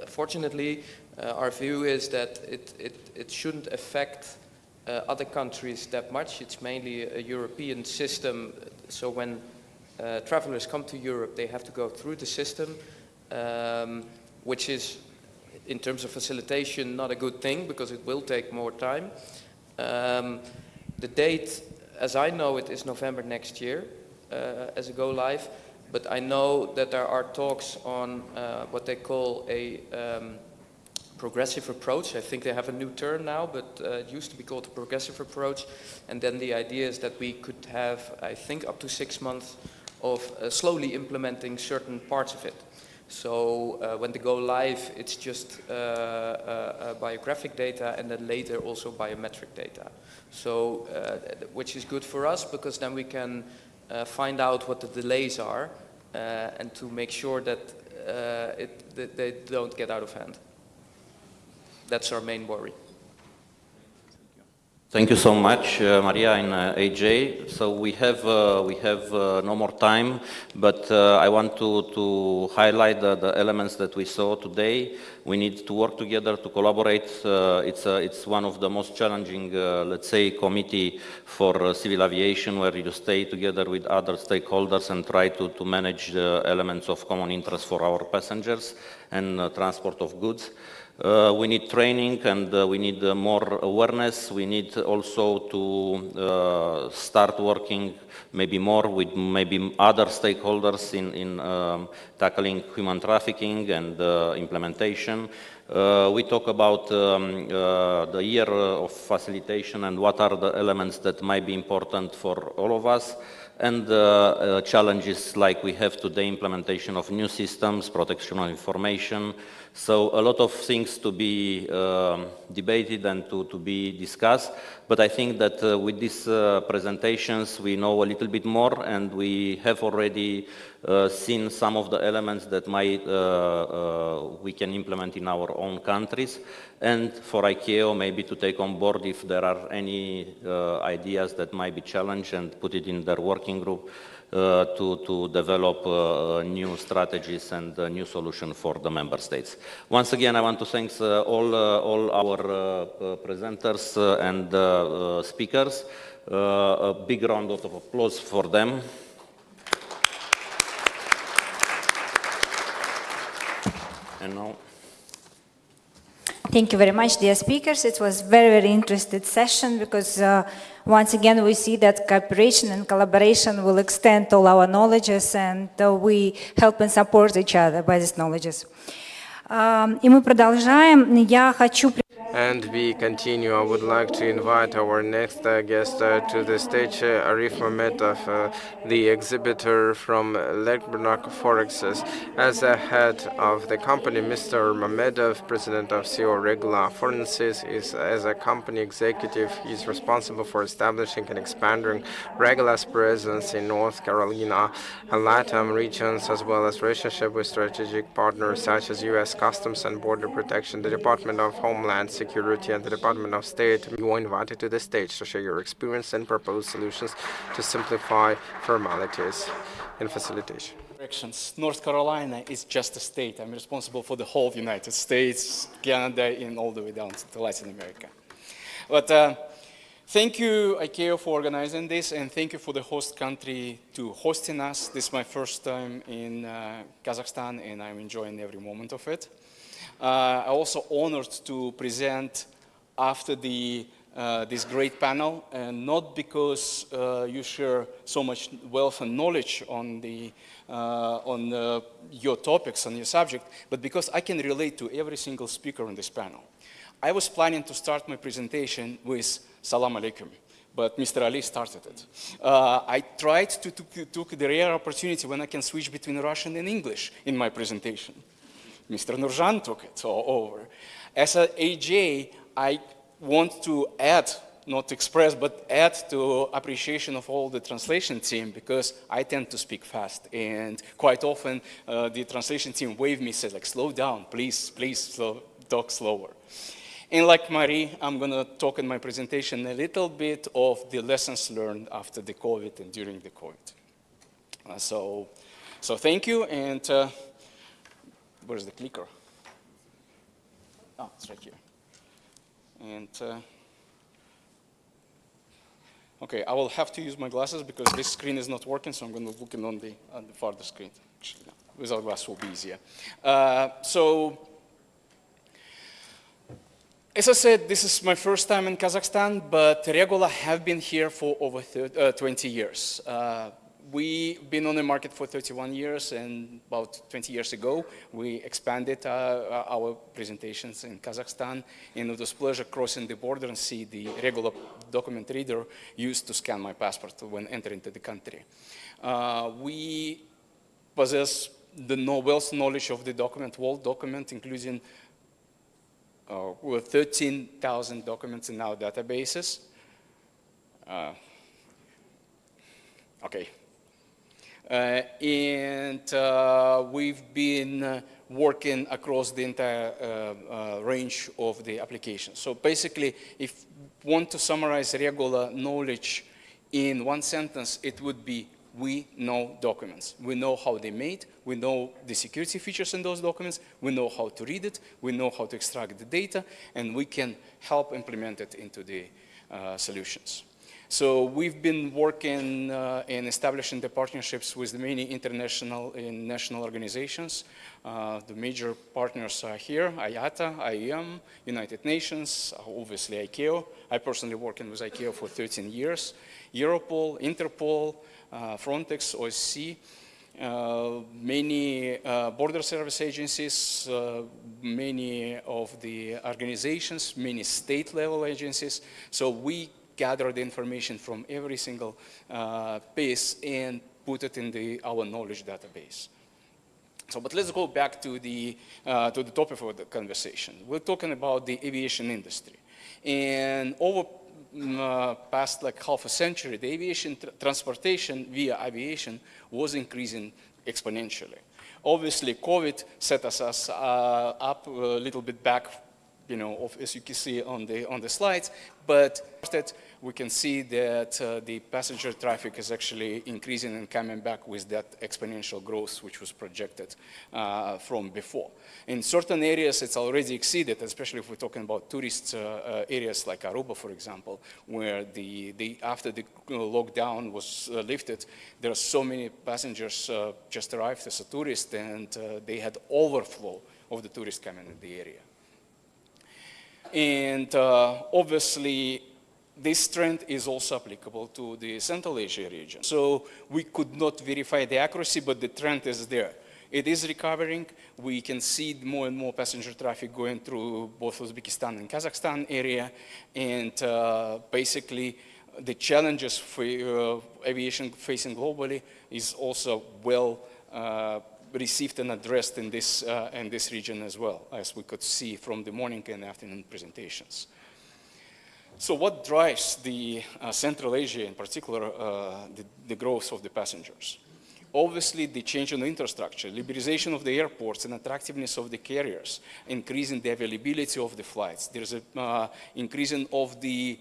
Fortunately, our view is that it shouldn't affect other countries that much. It's mainly a European system, so when travelers come to Europe, they have to go through the system, which is, in terms of facilitation, not a good thing because it will take more time. The date, as I know it, is November next year as a go live, but I know that there are talks on what they call a progressive approach. I think they have a new term now, but it used to be called a progressive approach. And then the idea is that we could have, I think, up to 6 months of slowly implementing certain parts of it. So when they go live, it's just biographic data and then later also biometric data. So, which is good for us because then we can find out what the delays are and to make sure that they don't get out of hand. That's our main worry. Thank you so much, Maria and AJ. So we have no more time, but I want to highlight the elements that we saw today. We need to work together to collaborate. It's one of the most challenging, let's say, committee for civil aviation, where you stay together with other stakeholders and try to manage the elements of common interest for our passengers and transport of goods. We need training and we need more awareness. We need also to start working maybe more with maybe other stakeholders in tackling human trafficking and implementation. We talk about the year of facilitation and what are the elements that might be important for all of us, and challenges like we have today, implementation of new systems, protection of information. So a lot of things to be debated and to be discussed, but I think that with these presentations we know a little bit more, and we have already seen some of the elements that might we can implement in our own countries, and for ICAO maybe to take on board if there are any ideas that might be challenged and put it in their working group to develop new strategies and new solutions for the member states. Once again, I want to thank all our presenters and speakers. A big round of applause for them. And now. Thank you very much, dear speakers. It was very, very interesting session because once again we see that cooperation and collaboration will extend all our knowledges, and we help and support each other by these knowledges. И мы продолжаем. Я хочу... And we continue. I would like to invite our next guest to the stage, Arif Mamedov, the exhibitor from Lekbernak Forexes. As a head of the company, Mr. Mamedov, president of CO Regula Forensis, is as a company executive, he's responsible for establishing and expanding Regula's presence in North Carolina and LATAM regions, as well as relationship with strategic partners such as U.S. Customs and Border Protection, the Department of Homeland Security, and the Department of State. You are invited to the stage to share your experience and propose solutions to simplify formalities in facilitation. North Carolina is just a state. I'm responsible for the whole of the United States, Canada, and all the way down to Latin America. But thank you, ICAO, for organizing this, and thank you for the host country to hosting us. This is my first time in Kazakhstan, and I'm enjoying every moment of it. I'm also honored to present after this great panel, and not because you share so much wealth and knowledge on your topics, on your subject, but because I can relate to every single speaker on this panel. I was planning to start my presentation with Salam Alaikum, but Mr. Ali started it. I tried to took the rare opportunity when I can switch between Russian and English in my presentation. Mr. Nurjan took it all over. As an AJ, I want to add, not express, but add to appreciation of all the translation team, because I tend to speak fast, and quite often the translation team wave me, says like, slow down, please, talk slower. And like Marie, I'm going to talk in my presentation a little bit of the lessons learned after the COVID and during the COVID. So thank you, and where's the clicker? Oh, it's right here. And okay, I will have to use my glasses because this screen is not working, so I'm going to look in on the farther screen. Actually, no, without glasses will be easier. So, as I said, this is my first time in Kazakhstan, but Regula have been here for over 20 years. We've been on the market for 31 years, and about 20 years ago, we expanded our presentations in Kazakhstan, and it was a pleasure crossing the border and see the regular document reader used to scan my passport when entering into the country. We possess the wealth knowledge of the document, world document, including with 13,000 documents in our databases. Okay. And we've been working across the entire range of the applications. So basically, if you want to summarize regular knowledge in one sentence, it would be, we know documents. We know how they're made. We know the security features in those documents. We know how to read it. We know how to extract the data. And we can help implement it into the solutions. So we've been working in establishing the partnerships with many international and national organizations. The major partners are here, IATA, IEM, United Nations, obviously ICAO. I personally worked with ICAO for 13 years. Europol, Interpol, Frontex, OSCE, many border service agencies, many of the organizations, many state-level agencies. So we gather the information from every single piece and put it in our knowledge database. So, but let's go back to the topic of the conversation. We're talking about the aviation industry. And over past like half a century, the aviation transportation via aviation was increasing exponentially. Obviously, COVID set us up a little bit back, you know, as you can see on the slides, but we can see that the passenger traffic is actually increasing and coming back with that exponential growth which was projected from before. In certain areas, it's already exceeded, especially if we're talking about tourist areas like Aruba, for example, where after the lockdown was lifted, there are so many passengers just arrived as a tourist, and they had overflow of the tourists coming in the area. And obviously, this trend is also applicable to the Central Asia region. So we could not verify the accuracy, but the trend is there. It is recovering. We can see more and more passenger traffic going through both Uzbekistan and Kazakhstan area. And basically, the challenges for aviation facing globally is also well received and addressed in this region as well, as we could see from the morning and afternoon presentations. So what drives the Central Asia, in particular, the growth of the passengers? Obviously, the change in the infrastructure, liberalization of the airports and attractiveness of the carriers, increasing the availability of the flights. There's an increasing of the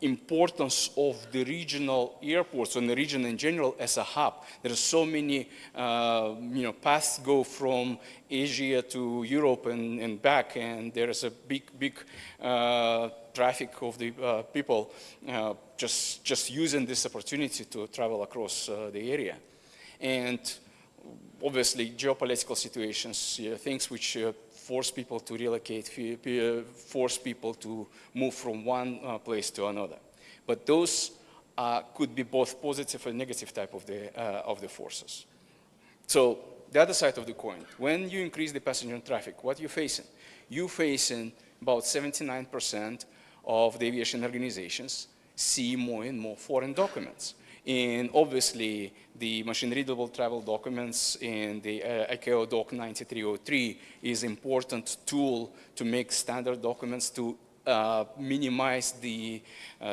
importance of the regional airports and the region in general as a hub. There are so many paths go from Asia to Europe and back, and there is a big traffic of the people just using this opportunity to travel across the area. And obviously geopolitical situations, things which force people to relocate, force people to move from one place to another. But those could be both positive and negative type of the forces. So the other side of the coin, when you increase the passenger traffic, what you're facing? You're facing about 79% of the aviation organizations see more and more foreign documents. And obviously, the machine-readable travel documents in the ICAO Doc 9303 is an important tool to make standard documents to minimize the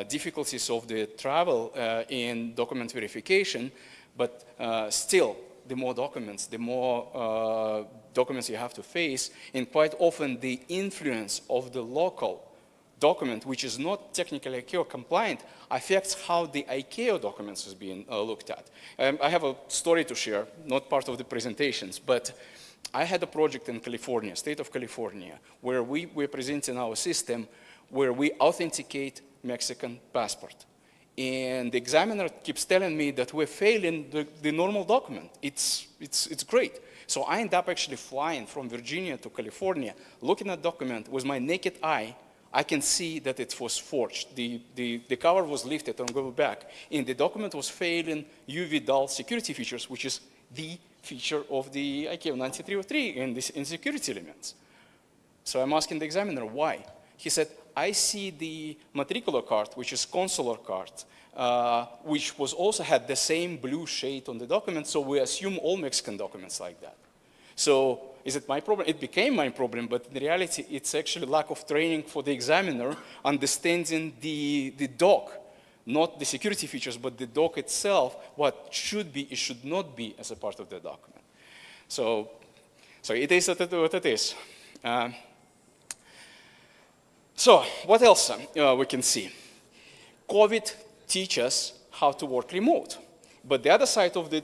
difficulties of the travel in document verification, but still, the more documents, the more documents you have to face, and quite often the influence of the local document, which is not technically ICAO compliant, affects how the ICAO documents is being looked at. I have a story to share, not part of the presentations, but I had a project in California, state of California, where we were presenting our system where we authenticate Mexican passport. And the examiner keeps telling me that we're failing the normal document. It's great. So I end up actually flying from Virginia to California, looking at the document with my naked eye. I can see that it was forged. The cover was lifted and go back. And the document was failing UV dull security features, which is the feature of the ICAO 9303 in security elements. So I'm asking the examiner why. He said, I see the matricular card, which is consular card, which was also had the same blue shade on the document, so we assume all Mexican documents like that. So is it my problem? It became my problem, but in reality, it's actually lack of training for the examiner, understanding the doc, not the security features, but the doc itself, what should be, it should not be as a part of the document. So it is what it is. So what else we can see? COVID teaches us how to work remote. But the other side of the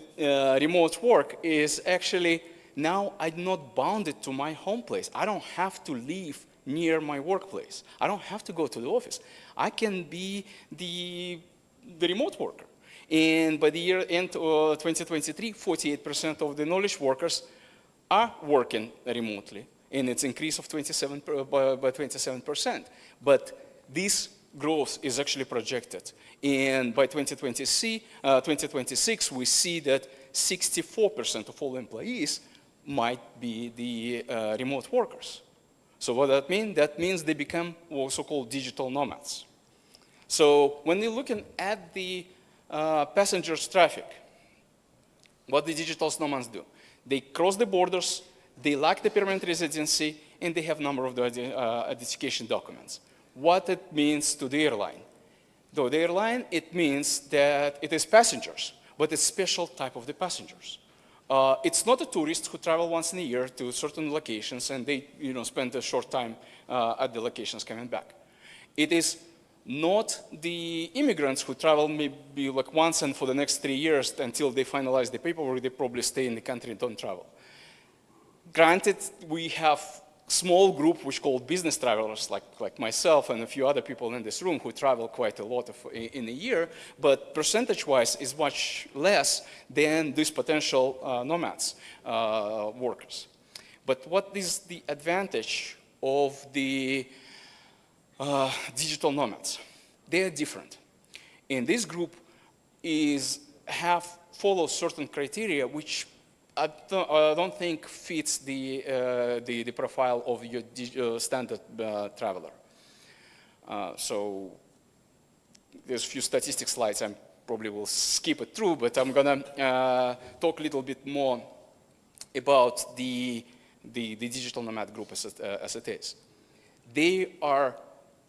remote work is actually now I'm not bounded to my home place. I don't have to live near my workplace. I don't have to go to the office. I can be the remote worker. And by the year end of 2023, 48% of the knowledge workers are working remotely. And it's an increase of 27%. But this growth is actually projected. And by 2026, we see that 64% of all employees might be the remote workers. So what that means? That means they become also called digital nomads. So when you're looking at the passengers traffic, what the digital nomads do? They cross the borders, they lack the permanent residency, and they have a number of the identification documents. What it means to the airline? Though the airline, it means that it is passengers, but it's a special type of the passengers. It's not a tourist who travel once in a year to certain locations and they spend a short time at the locations coming back. It is not the immigrants who travel maybe like once and for the next 3 years until they finalize the paperwork, they probably stay in the country and don't travel. Granted, we have small group which called business travelers like myself and a few other people in this room who travel quite a lot in a year, but percentage-wise is much less than these potential nomads workers. But what is the advantage of the digital nomads? They are different. And this group follows certain criteria which I don't think fits the profile of your standard traveler. So there's a few statistics slides. I probably will skip it through, but I'm gonna talk a little bit more about the digital nomad group as it is. They are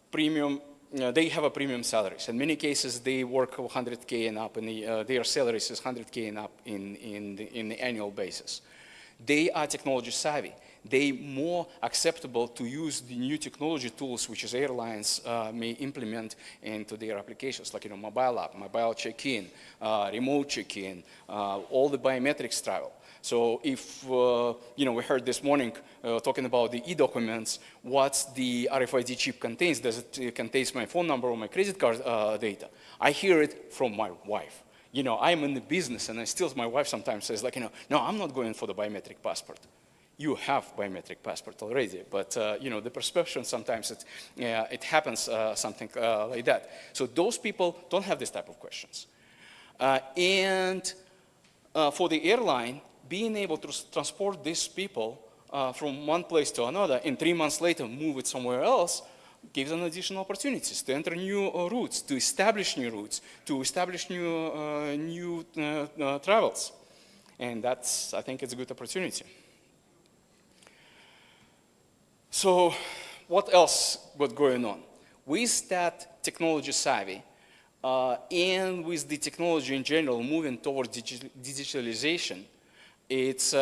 premium. They have a premium salaries. In many cases, they work 100K and up, and their salaries is 100K and up in the annual basis. They are technology savvy. They more acceptable to use the new technology tools which is airlines may implement into their applications, like mobile app, mobile check-in, remote check-in, all the biometrics travel. So if, we heard this morning talking about the e-documents, what the RFID chip contains, does it contains my phone number or my credit card data? I hear it from my wife. I'm in the business and my wife sometimes says no, I'm not going for the biometric passport. You have biometric passport already, but the perception sometimes it happens something like that. So those people don't have this type of questions. And for the airline, being able to transport these people from one place to another and 3 months later move it somewhere else gives them additional opportunities to enter new routes, to establish new routes, to establish new travels. And I think it's a good opportunity. So what else was going on? with that technology savvy and with the technology in general moving towards digitalization, it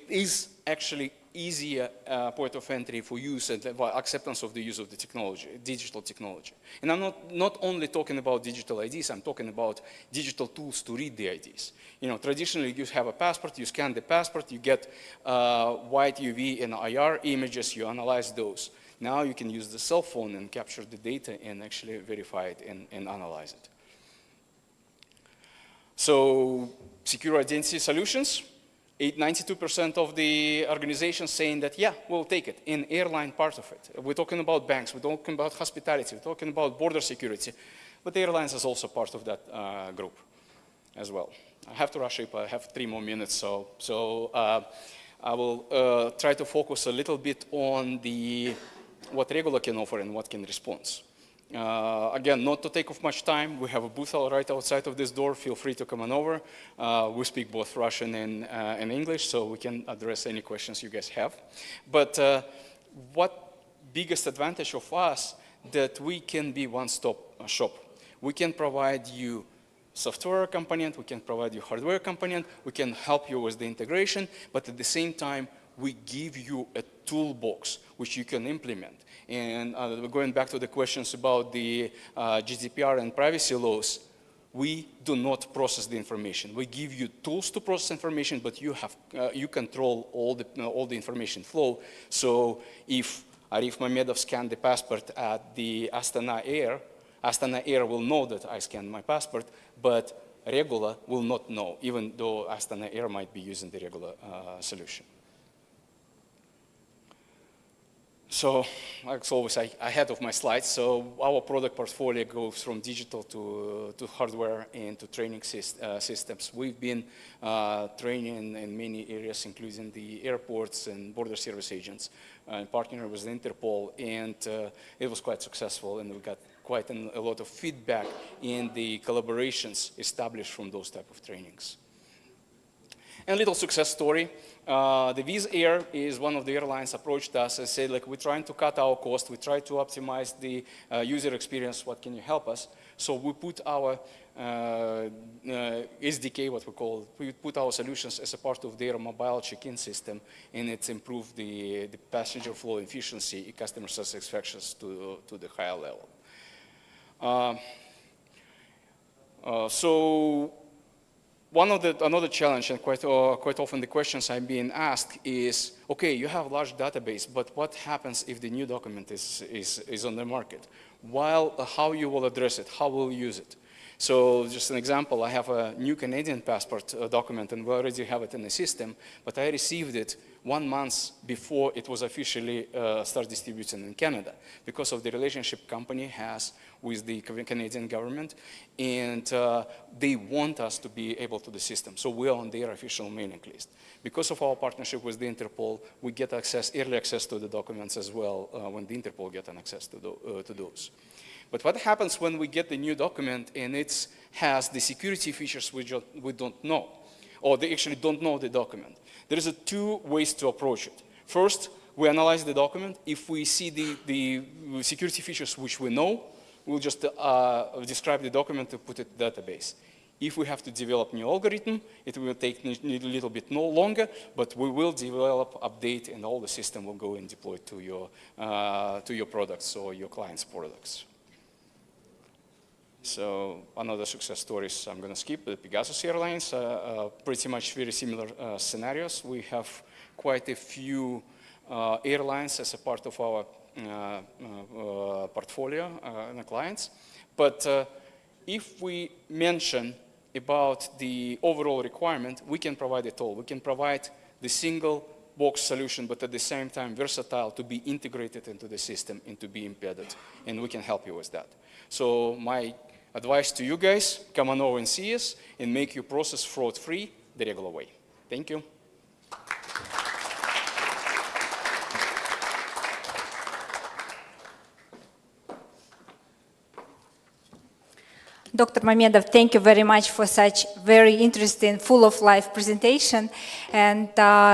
is actually easier point of entry for use and acceptance of the use of the technology, digital technology. And I'm not only talking about digital IDs, I'm talking about digital tools to read the IDs. You know, traditionally you have a passport, you scan the passport, you get white UV and IR images, you analyze those. Now you can use the cell phone and capture the data and actually verify it and analyze it. So, secure identity solutions. 92% of the organizations saying that, yeah, we'll take it, in airline part of it. We're talking about banks, we're talking about hospitality, we're talking about border security, but the airlines is also part of that group as well. I have to rush it, I have 3 more minutes, so I will try to focus a little bit on what Regular can offer and what can respond. Again, not to take off much time, we have a booth right outside of this door. Feel free to come on over. We speak both Russian and English, so we can address any questions you guys have. But what biggest advantage of us that we can be one-stop shop. We can provide you software component, we can provide you hardware component, we can help you with the integration, but at the same time, we give you a toolbox which you can implement. And going back to the questions about the GDPR and privacy laws, we do not process the information. We give you tools to process information, but you control all the information flow. So if Arif Mamedov scanned the passport at the Astana Air will know that I scanned my passport, but Regular will not know, even though Astana Air might be using the Regular solution. So, like always, ahead of my slides, so our product portfolio goes from digital to hardware and to training systems. We've been training in many areas, including the airports and border service agents, partnering with Interpol, and it was quite successful, and we got quite a lot of feedback in the collaborations established from those type of trainings. And a little success story. The Wizz Air is one of the airlines approached us and said, like, we're trying to cut our cost, we try to optimize the user experience, what can you help us? So we put our SDK, what we call, we put our solutions as a part of their mobile check-in system, and it's improved the passenger flow efficiency, customer satisfaction to the higher level. So another challenge, and quite often the questions I'm being asked is, okay, you have a large database, but what happens if the new document is on the market? How you will address it, how will you use it? So just an example, I have a new Canadian passport document, and we already have it in the system, but I received it 1 month before it was officially started distributing in Canada, because of the relationship company has with the Canadian government, and they want us to be able to the system. So we are on their official mailing list. Because of our partnership with the Interpol, we get early access to the documents as well when the Interpol get an access to those. But what happens when we get the new document and it has the security features we don't know, or they actually don't know the document? There is 2 ways to approach it. First, we analyze the document. If we see the security features which we know, we'll just describe the document and put it in the database. If we have to develop new algorithm, it will take a little bit longer, but we will develop, update, and all the system will go and deploy to your products or your clients' products. So another success stories I'm going to skip, the Pegasus Airlines, pretty much very similar scenarios. We have quite a few airlines as a part of our portfolio and clients. But if we mention about the overall requirement, we can provide it all. We can provide the single box solution, but at the same time versatile to be integrated into the system and to be embedded, and we can help you with that. So my advice to you guys, come on over and see us and make your process fraud-free the regular way. Thank you. Dr. Mamedov, thank you very much for such very interesting, full of life presentation. And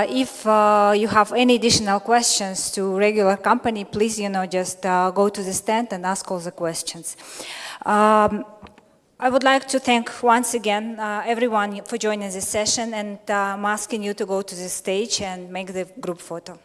if you have any additional questions to regular company, please, just go to the stand and ask all the questions. I would like to thank once again everyone for joining this session, and I'm asking you to go to the stage and make the group photo.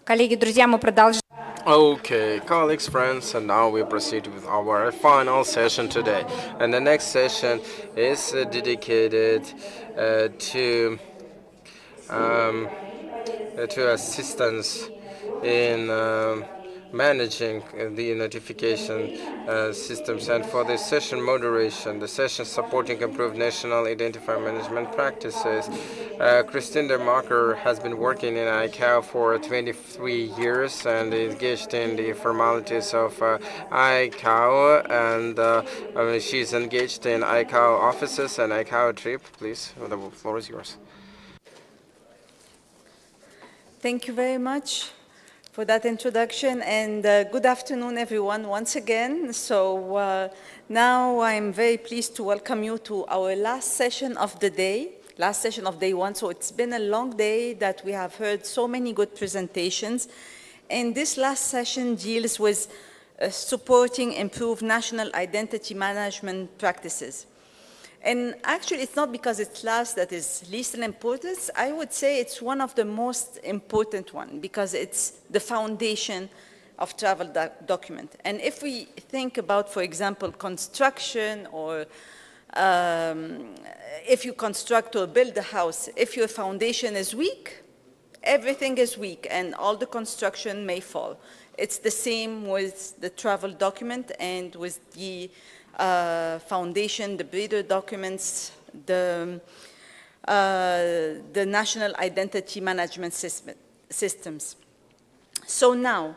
Коллеги, друзья, мы продолжаем. Okay, colleagues, friends, and now we proceed with our final session today. And the next session is dedicated to assistance in managing the notification systems, and for the session moderation, the session supporting improved national identifier management practices. Christine Marker has been working in ICAO for 23 years and engaged in the formalities of ICAO, and she's engaged in ICAO offices and ICAO trip. Please, the floor is yours. Thank you very much for that introduction, and good afternoon, everyone, once again. So now I'm very pleased to welcome you to our last session of the day, last session of day one. So it's been a long day that we have heard so many good presentations, and this last session deals with supporting improved national identity management practices. And actually, it's not because it's last that is least in importance. I would say it's one of the most important ones because it's the foundation of travel document. And if we think about, for example, construction, or if you construct or build a house, if your foundation is weak, everything is weak and all the construction may fall. It's the same with the travel document and with the foundation, the breeder documents, the national identity management systems. So now,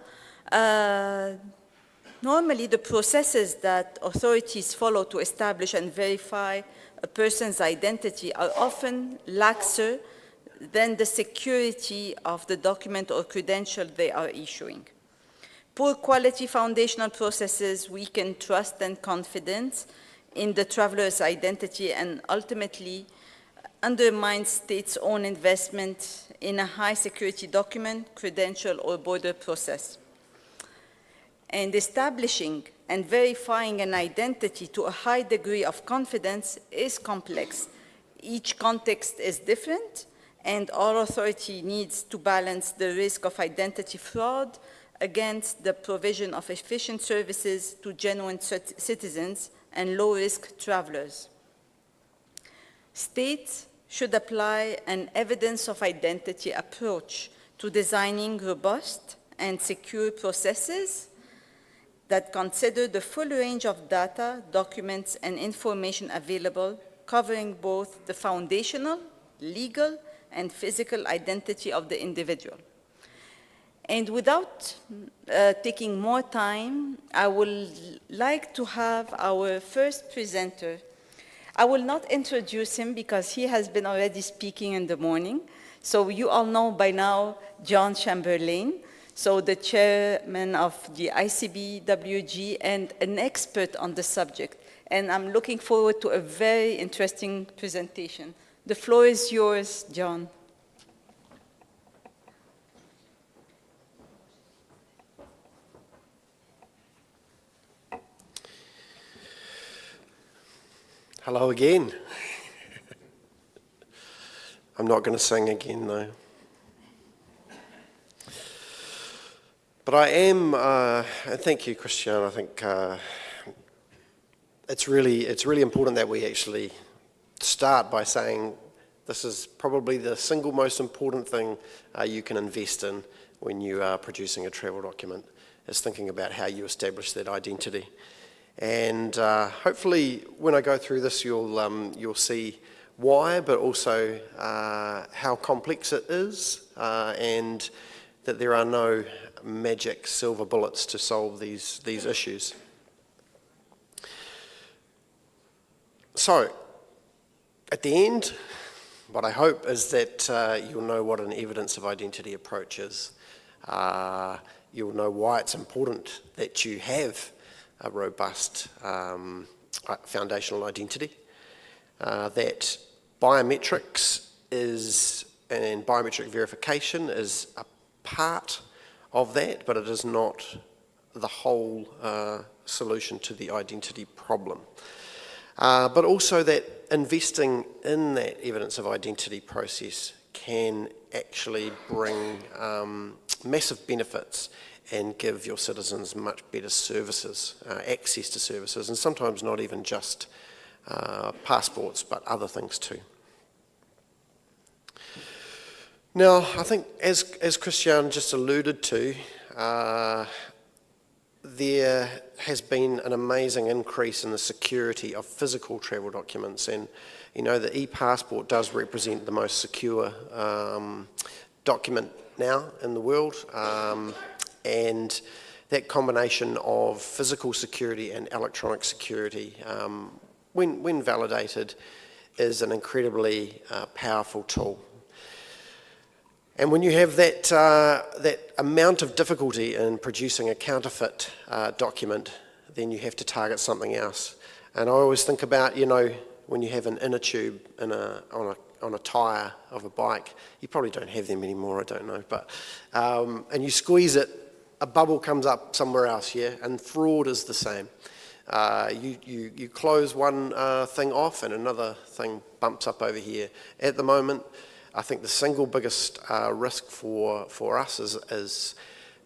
normally the processes that authorities follow to establish and verify a person's identity are often laxer than the security of the document or credential they are issuing. Poor quality foundational processes weaken trust and confidence in the traveler's identity and ultimately undermine states' own investment in a high security document, credential, or border process. And establishing and verifying an identity to a high degree of confidence is complex. Each context is different, and our authority needs to balance the risk of identity fraud against the provision of efficient services to genuine citizens and low-risk travelers. States should apply an evidence of identity approach to designing robust and secure processes that consider the full range of data, documents, and information available, covering both the foundational, legal, and physical identity of the individual. And without taking more time, I would like to have our first presenter. I will not introduce him because he has been already speaking in the morning. So you all know by now John Chamberlain, so the chairman of the ICBWG and an expert on the subject. And I'm looking forward to a very interesting presentation. The floor is yours, John. Hello again. I'm not going to sing again, though. But I am, thank you, Christian. I think it's really important that we actually start by saying this is probably the single most important thing you can invest in when you are producing a travel document, is thinking about how you establish that identity. And hopefully, when I go through this, you'll see why, but also how complex it is, and that there are no magic silver bullets to solve these issues. So, at the end, what I hope is that you'll know what an evidence of identity approach is. You'll know why it's important that you have a robust foundational identity, that biometrics and biometric verification is a part of that, but it is not the whole solution to the identity problem. But also that investing in that evidence of identity process can actually bring massive benefits and give your citizens much better services, access to services, and sometimes not even just passports, but other things too. Now, I think as Christian just alluded to, there has been an amazing increase in the security of physical travel documents, and you know the e-passport does represent the most secure document now in the world, and that combination of physical security and electronic security, when validated, is an incredibly powerful tool. And when you have that amount of difficulty in producing a counterfeit document, then you have to target something else. And I always think about, you know, when you have an inner tube on a tyre of a bike, you probably don't have them anymore, I don't know, but and you squeeze it, a bubble comes up somewhere else, yeah, and fraud is the same. You close one thing off and another thing bumps up over here. At the moment, I think the single biggest risk for us is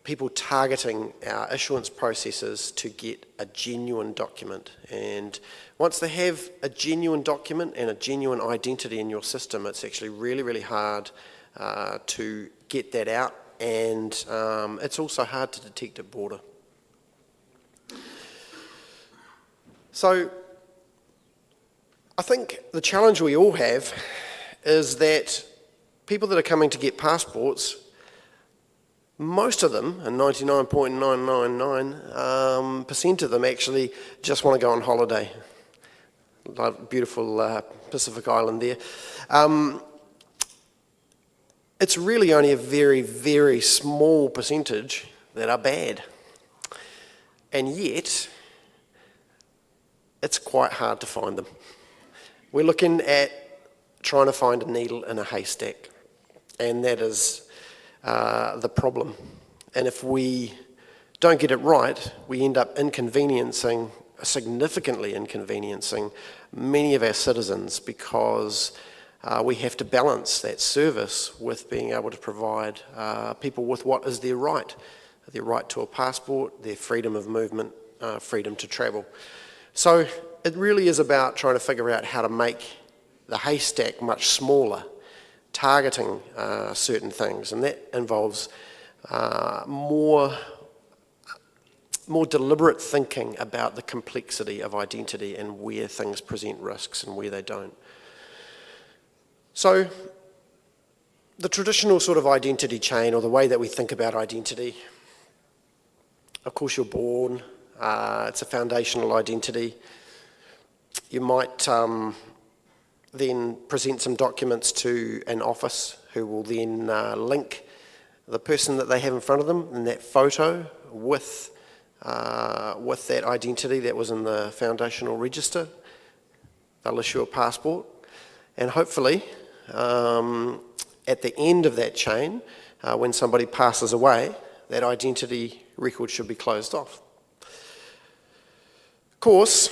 people targeting our issuance processes to get a genuine document. And once they have a genuine document and a genuine identity in your system, it's actually really, really hard to get that out, and it's also hard to detect at border. So I think the challenge we all have is that people that are coming to get passports, most of them, and 99.999% of them actually just want to go on holiday. Like beautiful Pacific Island there. It's really only a very, very small percentage that are bad. And yet, it's quite hard to find them. We're looking at trying to find a needle in a haystack. And that is the problem. And if we don't get it right, we end up significantly inconveniencing many of our citizens, because we have to balance that service with being able to provide people with what is their right to a passport, their freedom of movement, freedom to travel. So it really is about trying to figure out how to make the haystack much smaller, targeting certain things, and that involves more deliberate thinking about the complexity of identity and where things present risks and where they don't. So the traditional sort of identity chain, or the way that we think about identity, of course you're born, it's a foundational identity. You might then present some documents to an office who will then link the person that they have in front of them in that photo with that identity that was in the foundational register. They'll issue a passport, and hopefully at the end of that chain, when somebody passes away, that identity record should be closed off. Of course,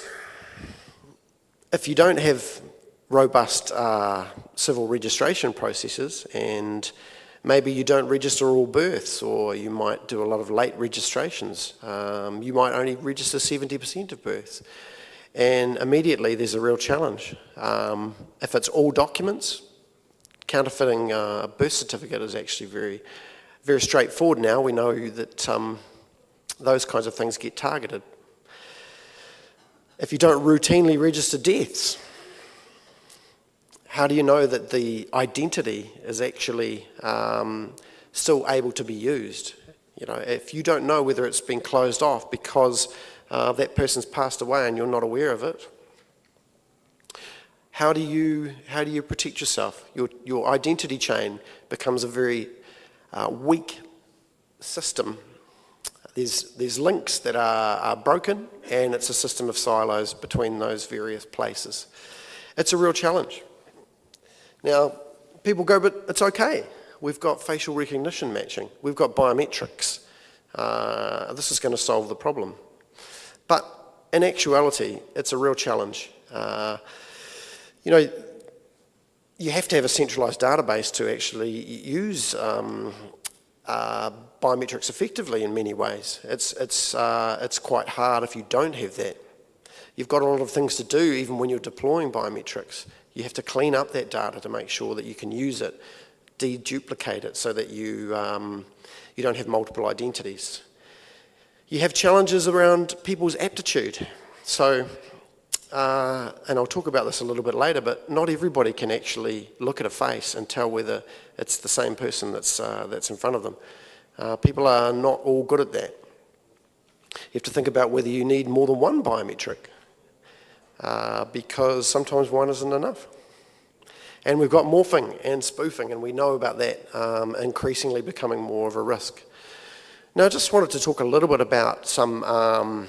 if you don't have robust civil registration processes, and maybe you don't register all births, or you might do a lot of late registrations. You might only register 70% of births. And immediately there's a real challenge. If it's all documents, counterfeiting a birth certificate is actually very, very straightforward now. We know that those kinds of things get targeted. If you don't routinely register deaths, how do you know that the identity is actually still able to be used? You know, if you don't know whether it's been closed off because that person's passed away and you're not aware of it, how do you protect yourself? Your identity chain becomes a very weak system. There's links that are broken, and it's a system of silos between those various places. It's a real challenge. Now, people go, but it's okay. We've got facial recognition matching. We've got biometrics. This is going to solve the problem. But in actuality, it's a real challenge. You know, you have to have a centralized database to actually use biometrics effectively in many ways. It's quite hard if you don't have that. You've got a lot of things to do even when you're deploying biometrics. You have to clean up that data to make sure that you can use it, deduplicate it so that you don't have multiple identities. You have challenges around people's aptitude. So, and I'll talk about this a little bit later, but not everybody can actually look at a face and tell whether it's the same person that's in front of them. People are not all good at that. You have to think about whether you need more than one biometric, because sometimes one isn't enough. And we've got morphing and spoofing, and we know about that increasingly becoming more of a risk. Now, I just wanted to talk a little bit about some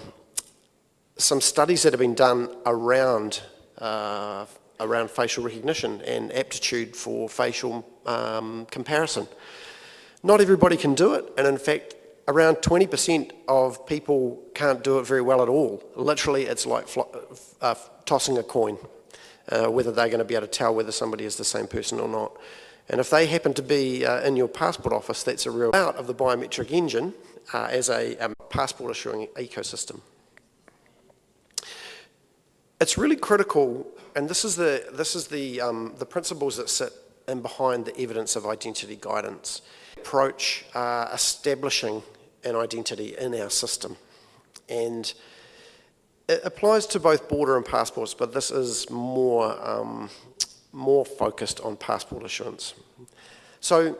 studies that have been done around facial recognition and aptitude for facial comparison. Not everybody can do it, and in fact, around 20% of people can't do it very well at all. Literally, it's like tossing a coin, whether they're going to be able to tell whether somebody is the same person or not. And if they happen to be in your passport office, that's a real out of the biometric engine as a passport issuing ecosystem. It's really critical, and this is the principles that sit in behind the evidence of identity guidance. Approach establishing an identity in our system, and it applies to both border and passports, but this is more focused on passport issuance. So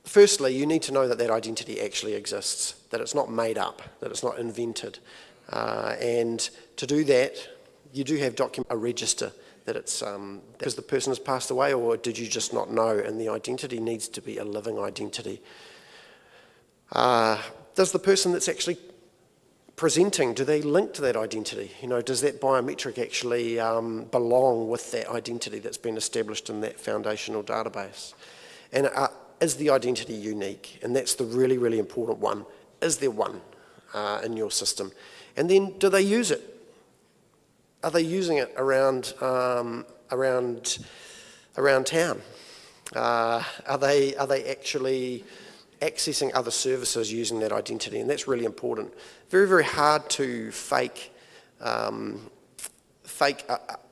firstly, you need to know that that identity actually exists, that it's not made up, that it's not invented, and to do that you do have a register that it's because the person has passed away, or did you just not know, and the identity needs to be a living identity. Does the person that's actually presenting, do they link to that identity? You know, does that biometric actually belong with that identity that's been established in that foundational database? And is the identity unique? And that's the really, really important one. Is there one in your system? And then do they use it? Are they using it around town? Are they actually accessing other services using that identity? And that's really important. Very, very hard to fake a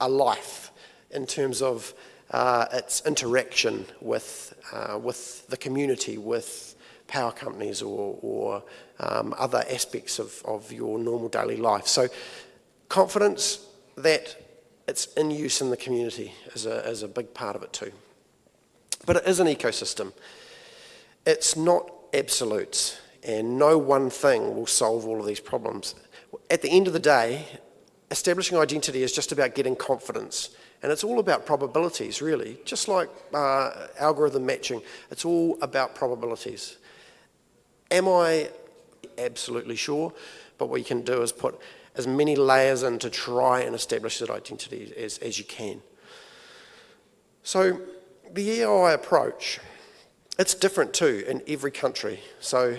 life in terms of its interaction with the community, with power companies or other aspects of your normal daily life. So confidence that it's in use in the community is a big part of it too. But it is an ecosystem. It's not absolutes, and no one thing will solve all of these problems. At the end of the day, establishing identity is just about getting confidence, and it's all about probabilities, really. Just like algorithm matching, it's all about probabilities. Am I absolutely sure? But what you can do is put as many layers in to try and establish that identity as you can. So the EOI approach, it's different too in every country. So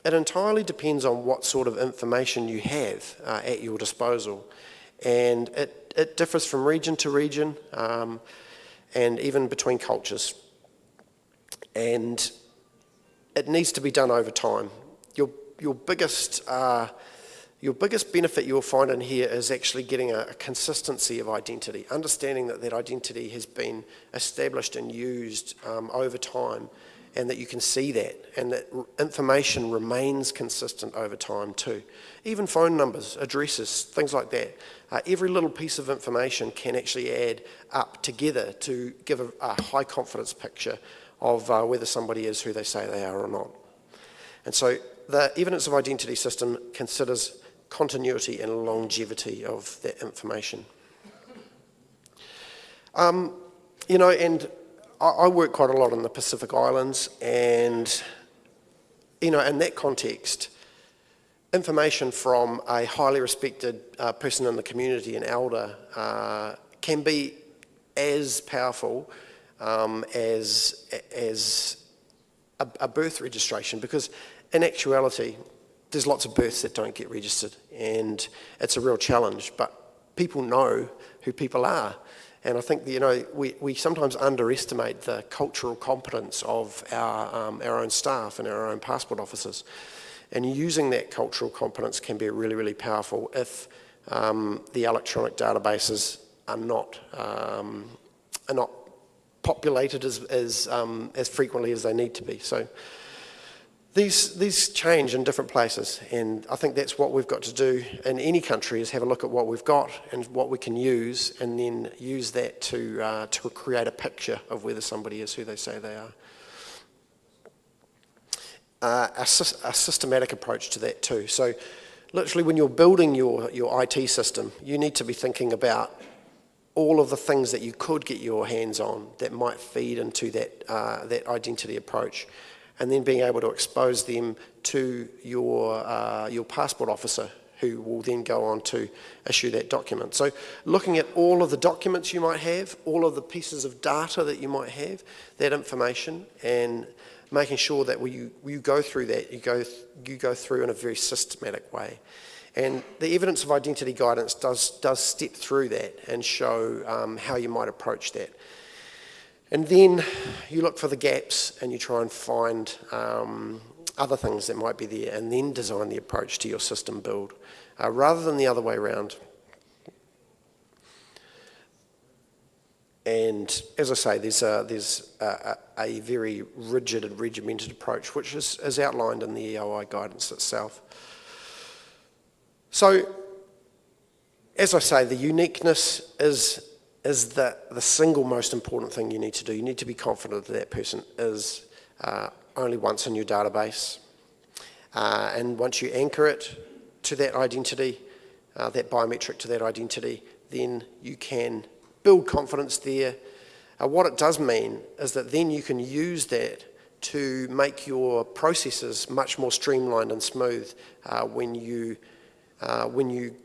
it entirely depends on what sort of information you have at your disposal. And it differs from region to region and even between cultures. And it needs to be done over time. Your biggest benefit you'll find in here is actually getting a consistency of identity, understanding that that identity has been established and used over time, and that you can see that, and that information remains consistent over time too. Even phone numbers, addresses, things like that. Every little piece of information can actually add up together to give a high confidence picture of whether somebody is who they say they are or not. And so the evidence of identity system considers continuity and longevity of that information. You know, and I work quite a lot in the Pacific Islands, and, you know, in that context, information from a highly respected person in the community, an elder, can be as powerful as a birth registration, because in actuality, there's lots of births that don't get registered, and it's a real challenge, but people know who people are. And I think, you know, we sometimes underestimate the cultural competence of our own staff and our own passport officers. And using that cultural competence can be really, really powerful if the electronic databases are not populated as frequently as they need to be. So these change in different places, and I think that's what we've got to do in any country, is have a look at what we've got and what we can use, and then use that to create a picture of whether somebody is who they say they are. A systematic approach to that too. So literally when you're building your IT system, you need to be thinking about all of the things that you could get your hands on that might feed into that identity approach, and then being able to expose them to your passport officer, who will then go on to issue that document. So looking at all of the documents you might have, all of the pieces of data that you might have, that information, and making sure that when you go through that, you go through in a very systematic way. And the evidence of identity guidance does step through that and show how you might approach that. And then you look for the gaps and you try and find other things that might be there, and then design the approach to your system build, rather than the other way around. And as I say, there's a very rigid and regimented approach, which is outlined in the EOI guidance itself. So, as I say, the uniqueness is the single most important thing you need to do. You need to be confident that that person is only once in your database. And once you anchor it to that identity, that biometric to that identity, then you can build confidence there. What it does mean is that then you can use that to make your processes much more streamlined and smooth when you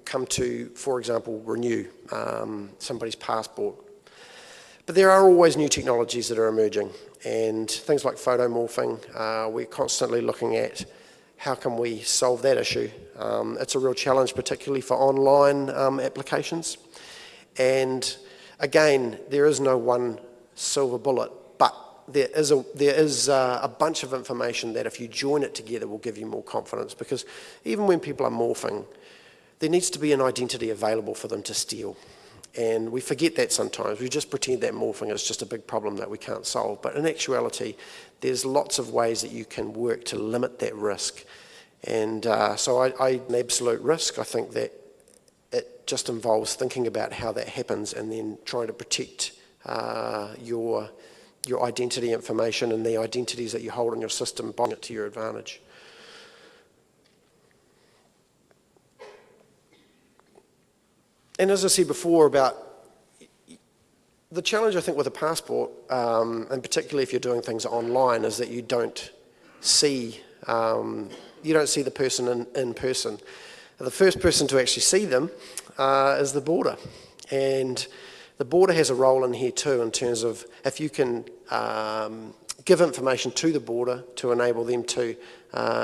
come to, for example, renew somebody's passport. But there are always new technologies that are emerging, and things like photo morphing, we're constantly looking at how can we solve that issue. It's a real challenge, particularly for online applications. And again, there is no one silver bullet, but there is a bunch of information that if you join it together will give you more confidence, because even when people are morphing, there needs to be an identity available for them to steal. And we forget that sometimes. We just pretend that morphing is just a big problem that we can't solve. But in actuality, there's lots of ways that you can work to limit that risk. And so an absolute risk, I think that it just involves thinking about how that happens and then trying to protect your identity information and the identities that you hold in your system, buying it to your advantage. And as I said before about the challenge, I think, with a passport, and particularly if you're doing things online, is that you don't see the person in person. The first person to actually see them is the border. And the border has a role in here too, in terms of if you can give information to the border to enable them to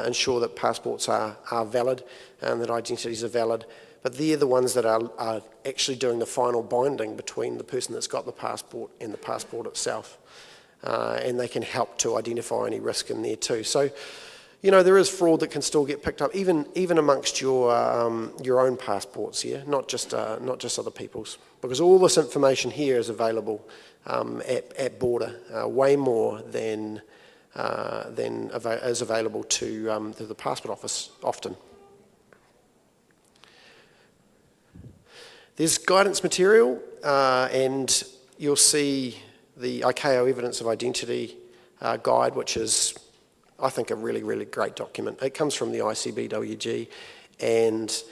ensure that passports are valid and that identities are valid. But they're the ones that are actually doing the final binding between the person that's got the passport and the passport itself. And they can help to identify any risk in there too. So, you know, there is fraud that can still get picked up, even amongst your own passports here, not just other people's, because all this information here is available at border, way more than is available to the passport office often. There's guidance material, and you'll see the ICAO Evidence of Identity Guide, which is, I think, a really, really great document. It comes from the ICBWG, and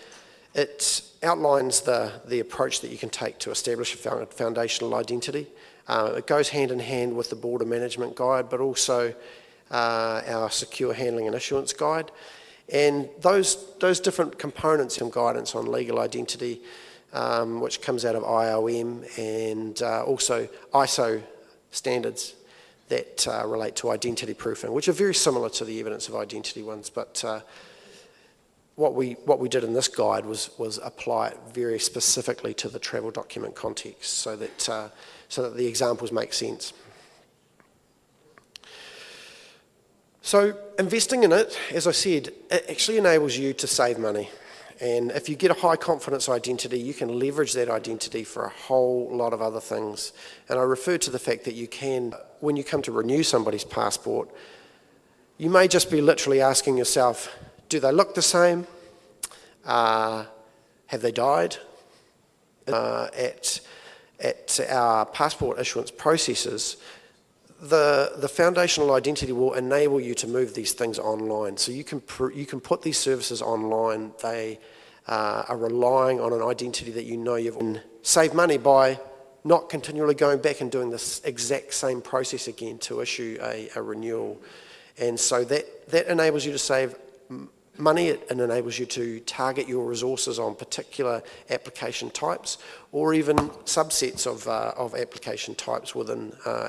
it outlines the approach that you can take to establish a foundational identity. It goes hand in hand with the Border Management Guide, but also our Secure Handling and Issuance Guide. And those different components and guidance on legal identity, which comes out of IOM and also ISO standards that relate to identity proofing, which are very similar to the evidence of identity ones, but what we did in this guide was apply it very specifically to the travel document context, so that the examples make sense. So investing in it, as I said, it actually enables you to save money. And if you get a high confidence identity, you can leverage that identity for a whole lot of other things. And I refer to the fact that you can, when you come to renew somebody's passport, you may just be literally asking yourself, do they look the same? Have they died? At our passport issuance processes, the foundational identity will enable you to move these things online. So you can put these services online. They are relying on an identity that you know you've saved money by not continually going back and doing this exact same process again to issue a renewal. And so that enables you to save money. It enables you to target your resources on particular application types, or even subsets of application types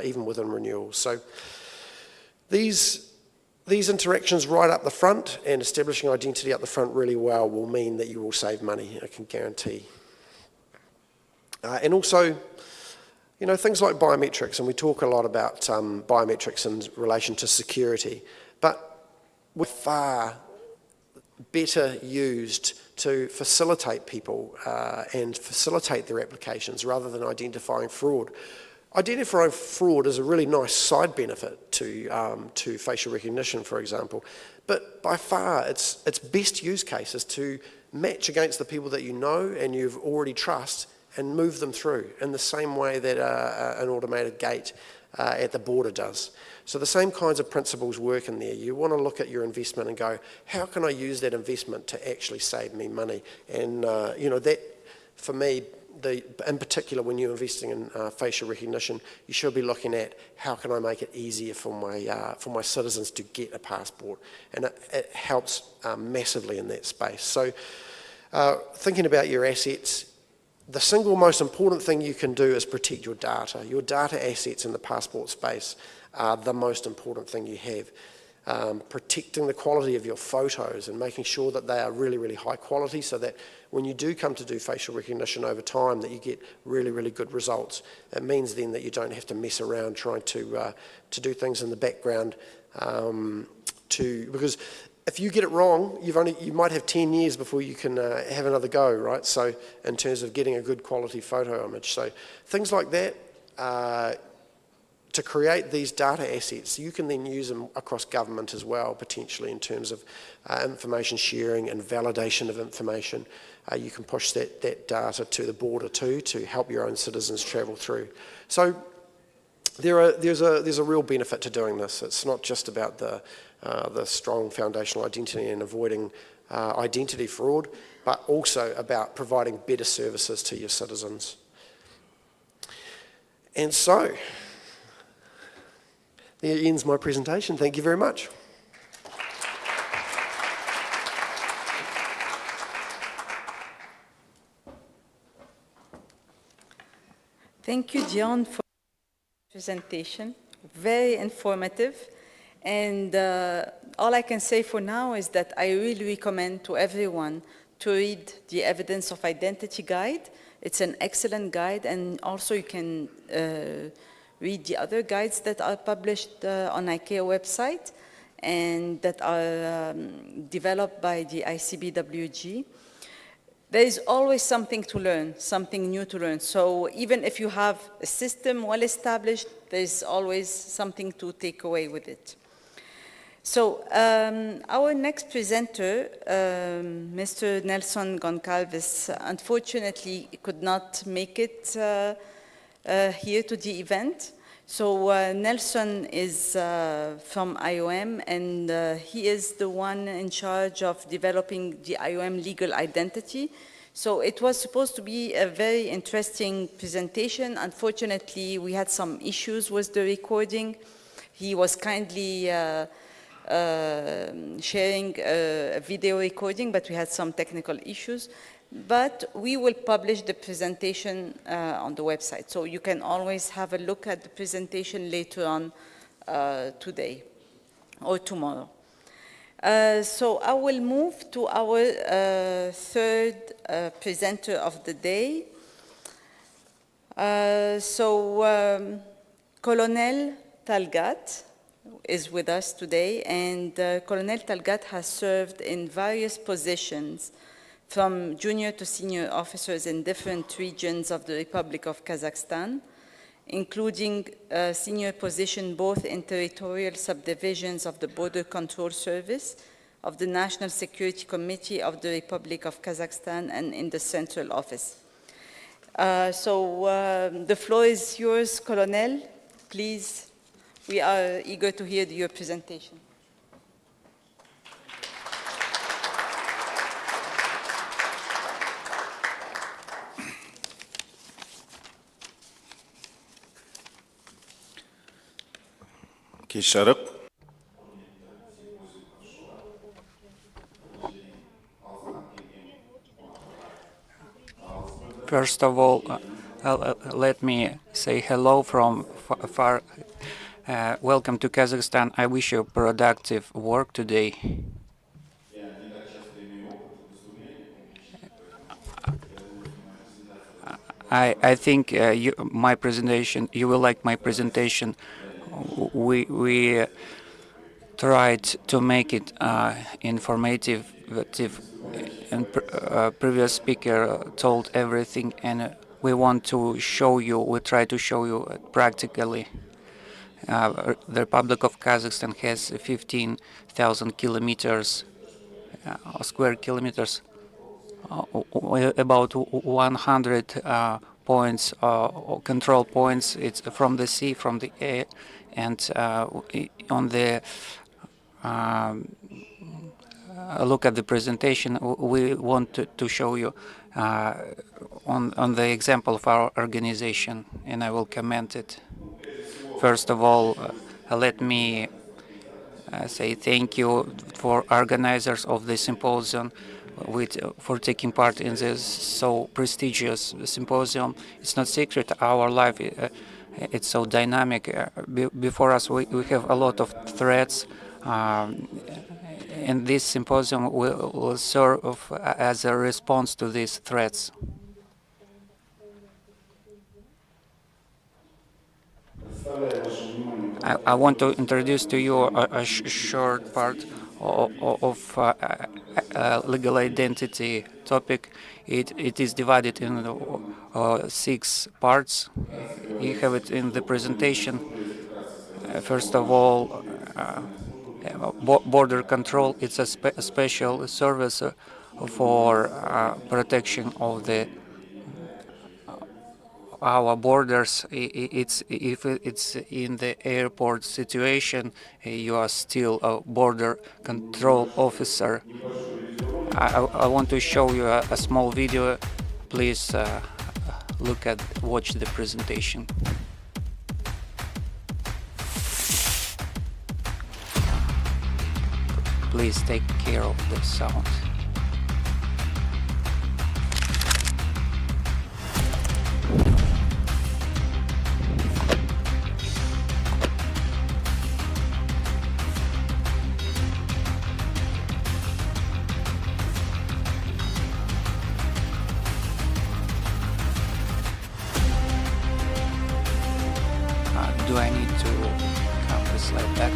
even within renewals. So these interactions right up the front and establishing identity up the front really well will mean that you will save money, I can guarantee. And also, you know, things like biometrics, and we talk a lot about biometrics in relation to security, but we're far better used to facilitate people and facilitate their applications rather than identifying fraud. Identifying fraud is a really nice side benefit to facial recognition, for example, but by far its best use case is to match against the people that you know and you've already trust and move them through in the same way that an automated gate at the border does. So the same kinds of principles work in there. You want to look at your investment and go, how can I use that investment to actually save me money? And you know, that for me, in particular when you're investing in facial recognition, you should be looking at how can I make it easier for my citizens to get a passport, and it helps massively in that space. So thinking about your assets, the single most important thing you can do is protect your data. Your data assets in the passport space are the most important thing you have. Protecting the quality of your photos and making sure that they are really, really high quality, so that when you do come to do facial recognition over time, that you get really, really good results. It means then that you don't have to mess around trying to do things in the background because if you get it wrong, you might have 10 years before you can have another go, right? So in terms of getting a good quality photo image. So things like that, to create these data assets, you can then use them across government as well, potentially in terms of information sharing and validation of information. You can push that data to the border too, to help your own citizens travel through. So there's a real benefit to doing this. It's not just about the strong foundational identity and avoiding identity fraud, but also about providing better services to your citizens. And so, there ends my presentation. Thank you very much. Thank you, John, for the presentation. Very informative. And all I can say for now is that I really recommend to everyone to read the Evidence of Identity Guide. It's an excellent guide, and also you can read the other guides that are published on ICAO website and that are developed by the ICBWG. There is always something to learn, something new to learn. So even if you have a system well established, there is always something to take away with it. So our next presenter, Mr. Nelson Goncalves, unfortunately could not make it here to the event. So Nelson is from IOM, and he is the one in charge of developing the IOM legal identity. So it was supposed to be a very interesting presentation. Unfortunately, we had some issues with the recording. He was kindly sharing a video recording, but we had some technical issues. But we will publish the presentation on the website. So you can always have a look at the presentation later on today or tomorrow. So I will move to our third presenter of the day. Colonel Talgat is with us today, and Colonel Talgat has served in various positions from junior to senior officers in different regions of the Republic of Kazakhstan, including senior position both in territorial subdivisions of the Border Control Service, of the National Security Committee of the Republic of Kazakhstan, and in the Central Office. The floor is yours, Colonel. Please, we are eager to hear your presentation. First of all, let me say hello from far. Welcome to Kazakhstan. I wish you productive work today. I think my presentation. You will like my presentation. We tried to make it informative, and previous speaker told everything, and we want to show you. We try to show you practically. The Republic of Kazakhstan has 15,000 kilometers, square kilometers, about 100 points, control points. It's from the sea, from the air, and on the look at the presentation, we want to show you on the example of our organization, and I will comment it. First of all, let me say thank you for organizers of the symposium for taking part in this so prestigious symposium. It's not secret, our life it's so dynamic. Before us we have a lot of threats, and this symposium will serve as a response to these threats. I want to introduce to you a short part of legal identity topic. It is divided in 6 parts. You have it in the presentation. First of all, border control. It's a special service for protection of our borders. If it's in the airport situation, you are still a border control officer. I want to show you a small video. Please watch the presentation. Please take care of the sound. Do I need to count the slide back?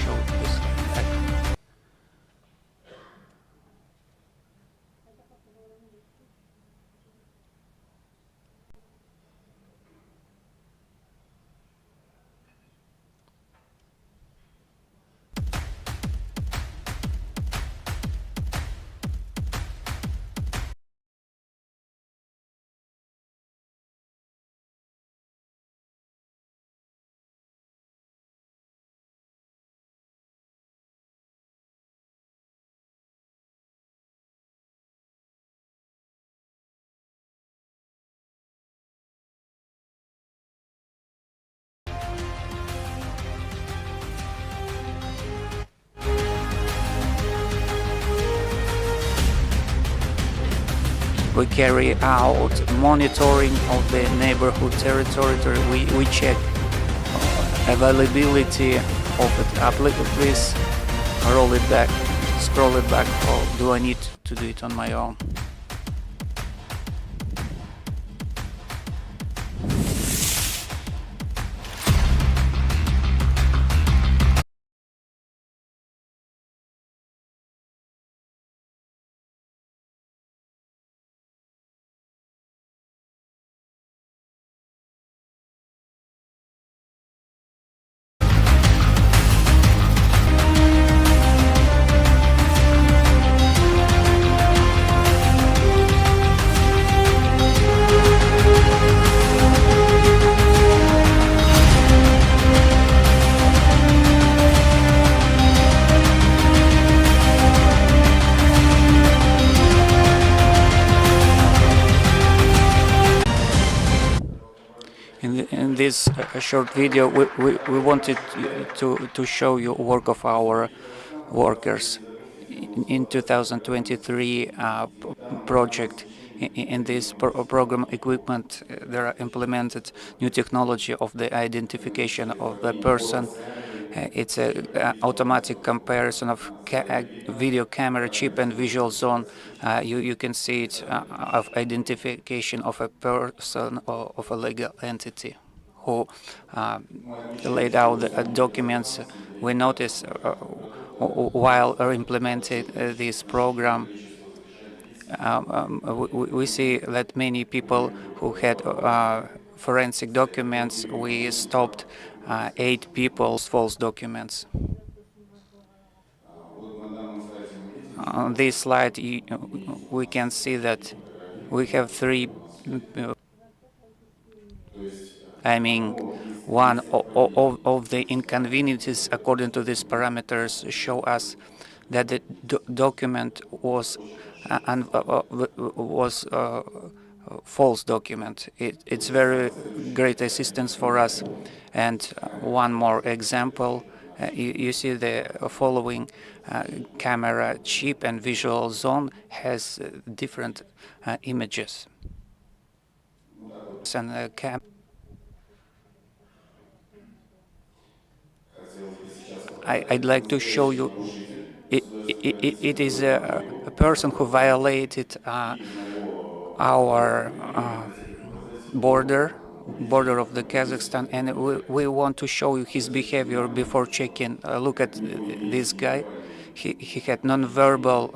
Show the slide back. We carry out monitoring of the neighborhood territory. We check availability of it. Please roll it back, scroll it back, or do I need to do it on my own? In this short video, we wanted to show you work of our workers. In 2023 project, in this program equipment, there are implemented new technology of the identification of the person. It's an automatic comparison of video camera chip and visual zone. You can see it of identification of a person or of a legal entity who laid out the documents. We noticed while implementing this program, we see that many people who had forensic documents, we stopped 8 people's false documents. On this slide, we can see that we have 3 I mean, one of the inconveniences according to these parameters show us that the document was false document. It's very great assistance for us. And one more example, you see the following camera chip and visual zone has different images. And I'd like to show you, it is a person who violated our border of the Kazakhstan, and we want to show you his behavior before checking. Look at this guy. He had non-verbal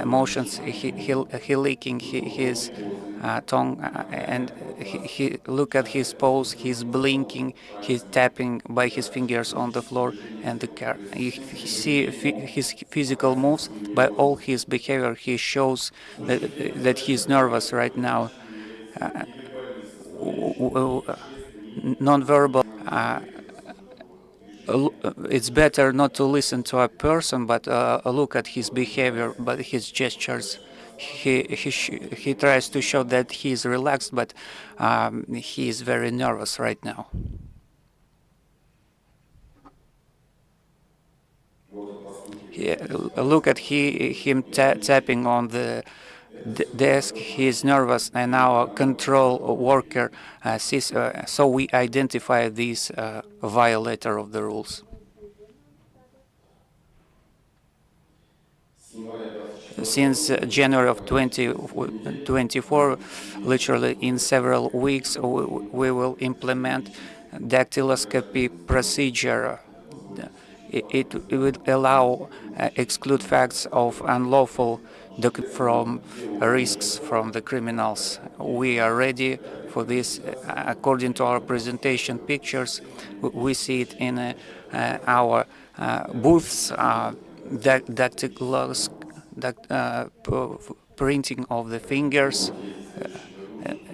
motions. He licking his tongue, and he look at his pose. He's blinking. He's tapping by his fingers on the floor and the car. You see his physical moves. By all his behavior, he shows that he's nervous right now. Non-verbal. It's better not to listen to a person, but look at his behavior, but his gestures. He tries to show that he is relaxed, but he is very nervous right now. Look at him tapping on the desk. He is nervous, and our control worker sees. So we identify this violator of the rules. Since January of 2024, literally in several weeks, we will implement dactyloscopy procedure. It would allow exclude facts of unlawful from risks from the criminals. We are ready for this. According to our presentation pictures, we see it in our booths. Printing of the fingers.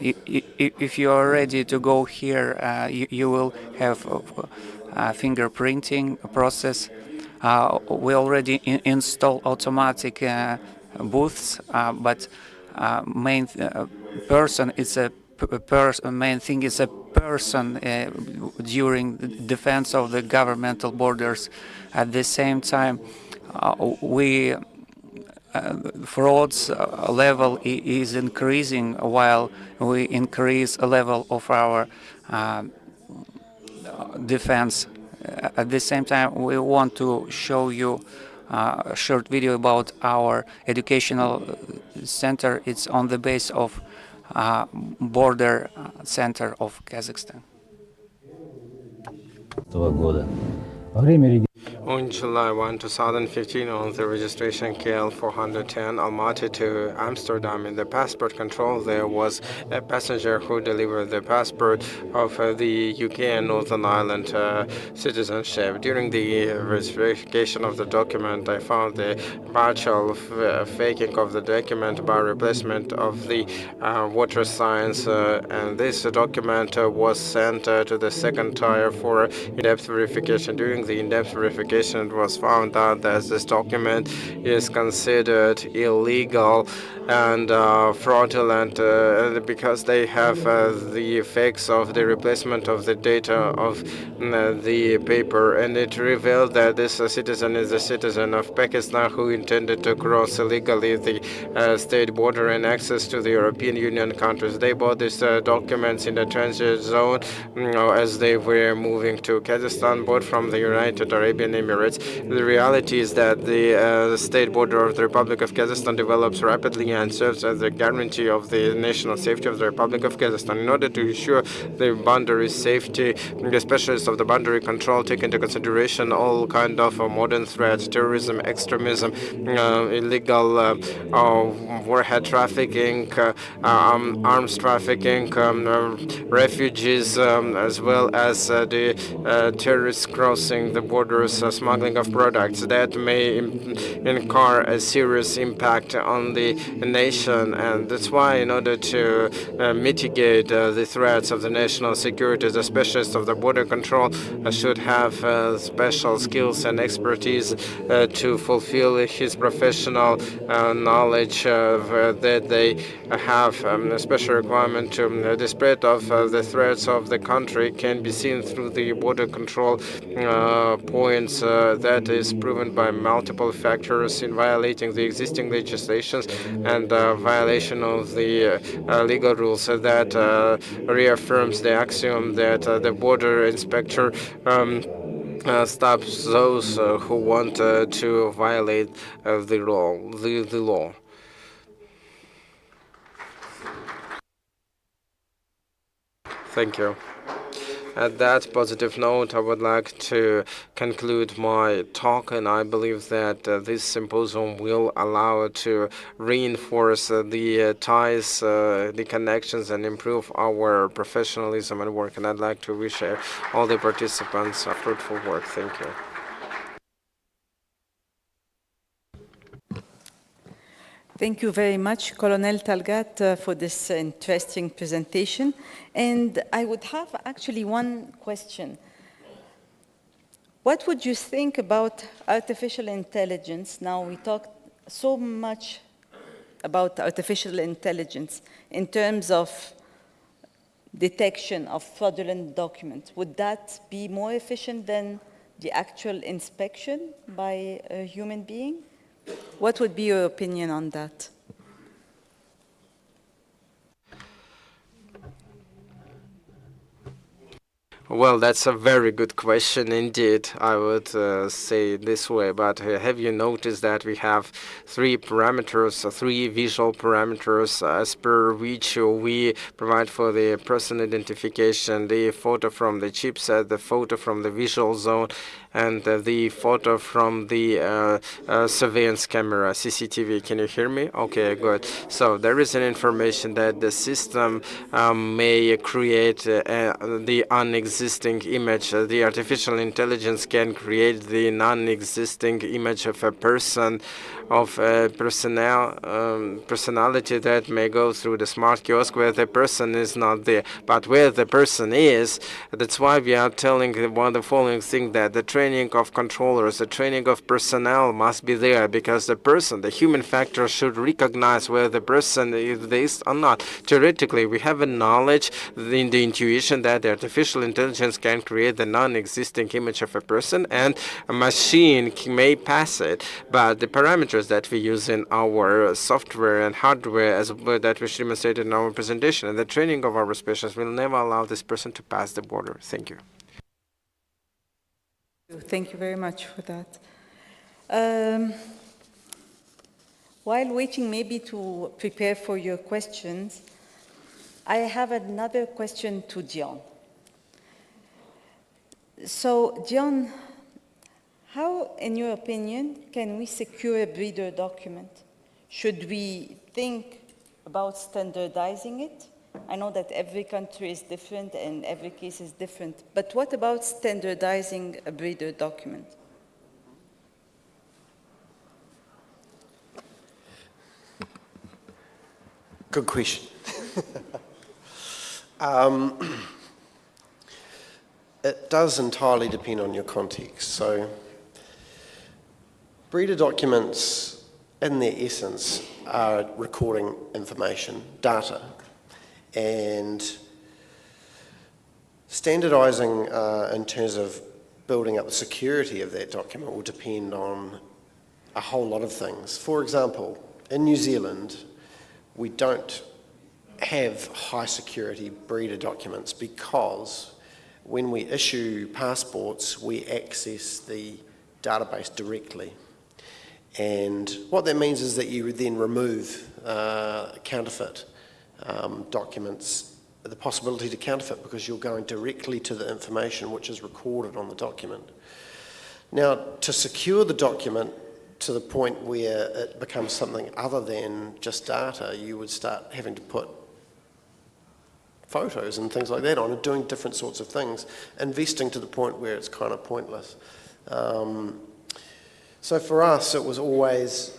If you are ready to go here, you will have a fingerprinting process. We already install automatic booths, but main person is a main thing is a person during the defense of the governmental borders. At the same time, we frauds level is increasing while we increase a level of our defense. At the same time, we want to show you a short video about our educational center. It's on the base of border center of Kazakhstan. On July 1, 2015, on the registration KL 410 Almaty to Amsterdam, in the passport control, there was a passenger who delivered the passport of the UK and Northern Ireland citizenship. During the verification of the document, I found the partial faking of the document by replacement of the water signs, and this document was sent to the second tier for in-depth verification. During the in-depth verification, it was found out that this document is considered illegal and fraudulent because they have the effects of the replacement of the data of the paper, and it revealed that this citizen is a citizen of Pakistan who intended to cross illegally the state border and access to the European Union countries. They bought these documents in the transit zone as they were moving to Kazakhstan, bought from the United Arabian Emirates. The reality is that the state border of the Republic of Kazakhstan develops rapidly and serves as a guarantee of the national safety of the Republic of Kazakhstan. In order to ensure the boundary safety, the specialists of the boundary control take into consideration all kind of modern threats, terrorism, extremism, illegal warhead trafficking, arms trafficking, refugees, as well as the terrorists crossing the borders, smuggling of products that may incur a serious impact on the nation. And that's why, in order to mitigate the threats of the national security, the specialists of the border control should have special skills and expertise to fulfill his professional knowledge that they have a special requirement to the spread of the threats of the country can be seen through the border control points. That is proven by multiple factors in violating the existing legislations and violation of the legal rules. That reaffirms the axiom that the border inspector stops those who want to violate the law. Thank you. At that positive note, I would like to conclude my talk, and I believe that this symposium will allow to reinforce the ties, the connections, and improve our professionalism and work. And I'd like to wish all the participants a fruitful work. Thank you. Thank you very much, Colonel Talgat, for this interesting presentation. And I would have actually one question. What would you think about artificial intelligence? Now, we talked so much about artificial intelligence in terms of detection of fraudulent documents. Would that be more efficient than the actual inspection by a human being? What would be your opinion on that? Well, that's a very good question indeed, I would say this way. But have you noticed that we have three parameters, three visual parameters as per which we provide for the person identification, the photo from the chipset, the photo from the visual zone, and the photo from the surveillance camera, CCTV. Can you hear me? Okay, good. So there is an information that the system may create the unexisting image. The artificial intelligence can create the non-existing image of a person, of a personality that may go through the smart kiosk where the person is not there. But where the person is, that's why we are telling the following thing, that the training of controllers, the training of personnel must be there, because the person, the human factor, should recognize where the person is or not. Theoretically, we have a knowledge in the intuition that the artificial intelligence can create the non-existing image of a person, and a machine may pass it. But the parameters that we use in our software and hardware, as that we demonstrated in our presentation, and the training of our specialists will never allow this person to pass the border. Thank you. Thank you very much for that. While waiting maybe to prepare for your questions, I have another question to Dion. So, Dion, how, in your opinion, can we secure a breeder document? Should we think about standardizing it? I know that every country is different and every case is different, but what about standardizing a breeder document? Good question. It does entirely depend on your context. So, breeder documents, in their essence, are recording information, data, and standardizing in terms of building up the security of that document will depend on a whole lot of things. For example, in New Zealand, we don't have high security breeder documents because when we issue passports, we access the database directly. And what that means is that you would then remove counterfeit documents, the possibility to counterfeit, because you're going directly to the information which is recorded on the document. Now, to secure the document to the point where it becomes something other than just data, you would start having to put photos and things like that on and doing different sorts of things, investing to the point where it's kind of pointless. So for us, it was always,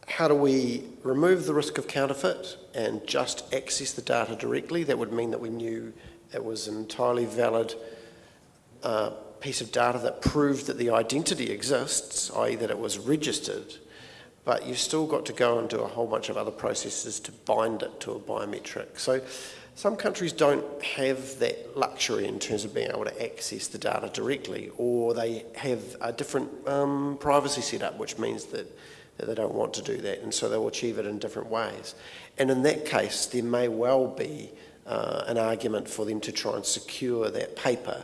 how do we remove the risk of counterfeit and just access the data directly? That would mean that we knew it was an entirely valid piece of data that proved that the identity exists, i.e. that it was registered, but you've still got to go and do a whole bunch of other processes to bind it to a biometric. So some countries don't have that luxury in terms of being able to access the data directly, or they have a different privacy setup, which means that they don't want to do that, and so they'll achieve it in different ways. And in that case, there may well be an argument for them to try and secure that paper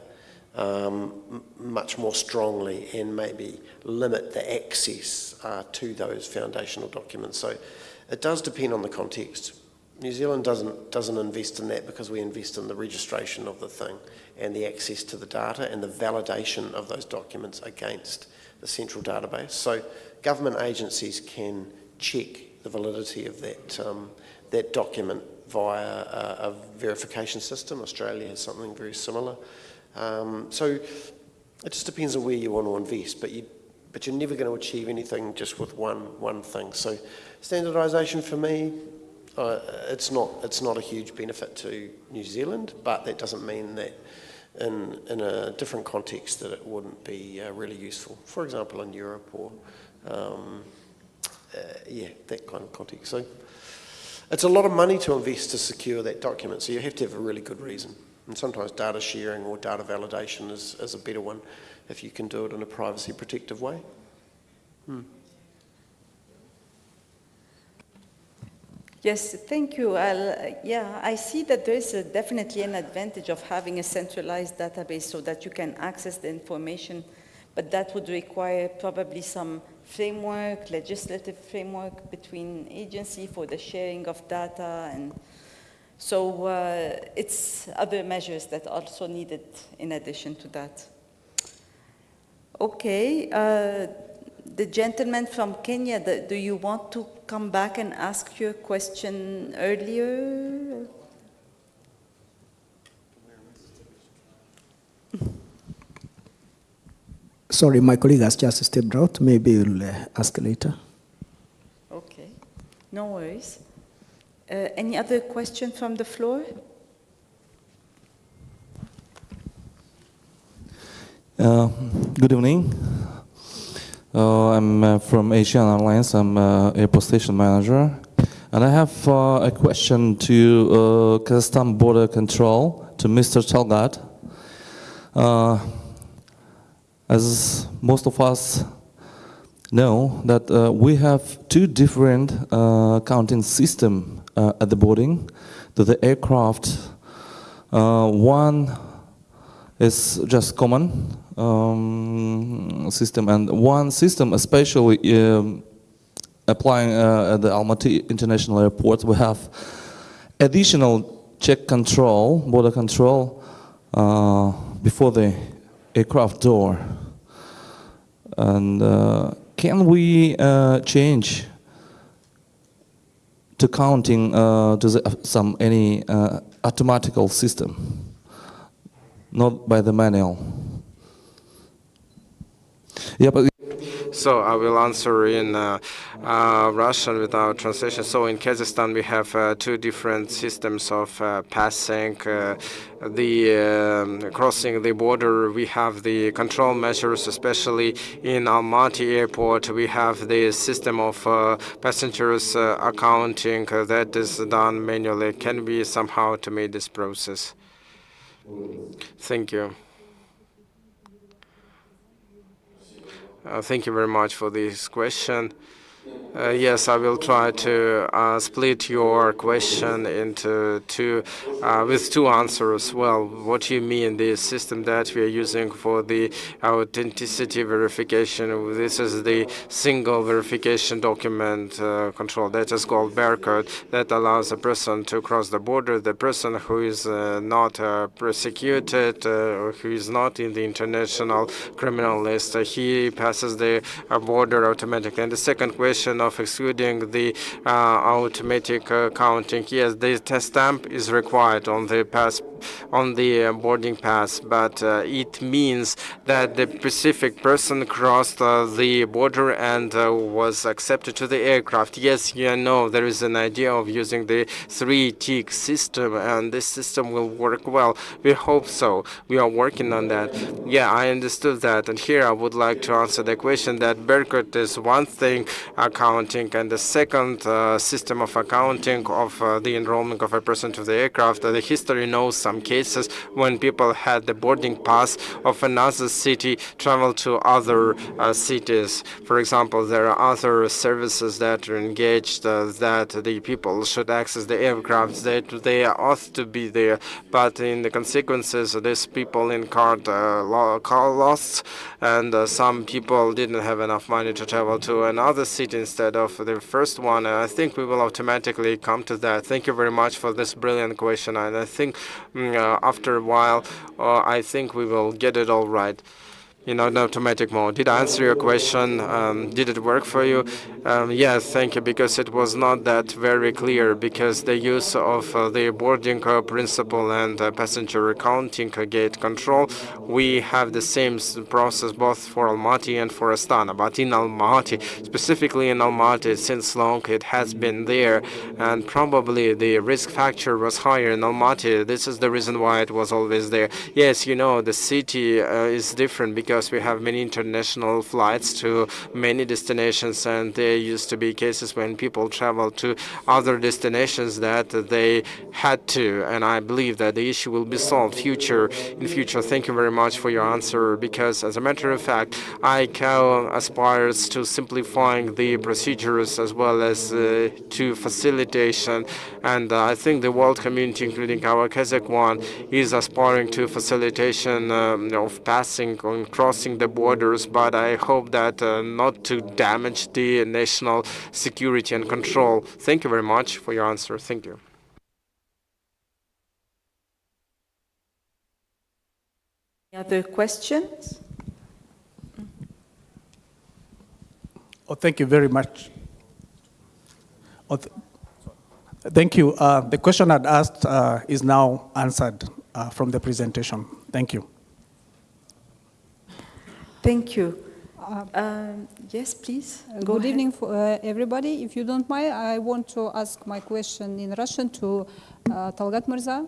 much more strongly and maybe limit the access to those foundational documents. So it does depend on the context. New Zealand doesn't invest in that because we invest in the registration of the thing and the access to the data and the validation of those documents against the central database. So government agencies can check the validity of that document via a verification system. Australia has something very similar. So it just depends on where you want to invest, but you're never going to achieve anything just with one thing. So standardisation for me, it's not a huge benefit to New Zealand, but that doesn't mean that in a different context that it wouldn't be really useful. For example, in Europe or that kind of context. So it's a lot of money to invest to secure that document, so you have to have a really good reason. And sometimes data sharing or data validation is a better one if you can do it in a privacy protective way. Yes, thank you. I see that there is definitely an advantage of having a centralized database so that you can access the information, but that would require probably some framework, legislative framework between agencies for the sharing of data, and so it's other measures that are also needed in addition to that. Okay. The gentleman from Kenya, do you want to come back and ask your question earlier? Sorry, my colleague has just stepped out. Maybe we'll ask later. Okay, no worries. Any other question from the floor? Good evening. I'm from Asian Airlines. I'm airport station manager. And I have a question to Kazakhstan Border Control, to Mr. Talgat. As most of us know, that we have two different counting systems at the boarding to the aircraft. One is just common, system, and one system especially applying at the Almaty International Airport. We have additional check control, border control, before the aircraft door. And can we change to counting to any automatical system, not by the manual? Yeah, but So I will answer in Russian without translation. So in Kazakhstan, we have two different systems of passing crossing the border. We have the control measures, especially in Almaty airport. We have the system of passengers accounting that is done manually. Can we somehow automate this process? Thank you. Thank you very much for this question. Yes, I will try to split your question into with two answers. Well, what do you mean the system that we are using for the authenticity verification? This is the single verification document control that is called barcode that allows a person to cross the border. The person who is not persecuted, or who is not in the international criminal list, he passes the border automatically. And the second question of excluding the automatic counting. Yes, the test stamp is required on the boarding pass, but it means that the specific person crossed the border and was accepted to the aircraft. Yes, you know, there is an idea of using the 3-tick system, and this system will work well. We hope so. We are working on that. Yeah, I understood that, and here I would like to answer the question that barcode is one thing, accounting, and the second system of accounting of the enrollment of a person to the aircraft. The history knows some cases when people had the boarding pass of another city travel to other cities. For example, there are other services that are engaged that the people should access the aircraft, that they ought to be there, but in the consequences, these people in card lost, and some people didn't have enough money to travel to another city instead of the first one. And I think we will automatically come to that. Thank you very much for this brilliant question, and I think after a while, I think we will get it all right in an automatic mode. Did I answer your question? Did it work for you? Yes, thank you, because it was not that very clear, because the use of the boarding principle and passenger accounting gate control, we have the same process both for Almaty and for Astana. But in Almaty, specifically in Almaty, since long it has been there, and probably the risk factor was higher in Almaty. This is the reason why it was always there. Yes, you know, the city is different because we have many international flights to many destinations, and there used to be cases when people travel to other destinations that they had to, and I believe that the issue will be solved in future. Thank you very much for your answer, because as a matter of fact, ICAO aspires to simplifying the procedures as well as to facilitation, and I think the world community, including our Kazakh one, is aspiring to facilitation of passing on crossing the borders, but I hope that not to damage the national security and control. Thank you very much for your answer. Thank you. Any other questions? Oh, thank you very much. Thank you. The question I'd asked is now answered from the presentation. Thank you. Thank you. Yes, please. Good evening, everybody. If you don't mind, I want to ask my question in Russian to Talgat Mirza.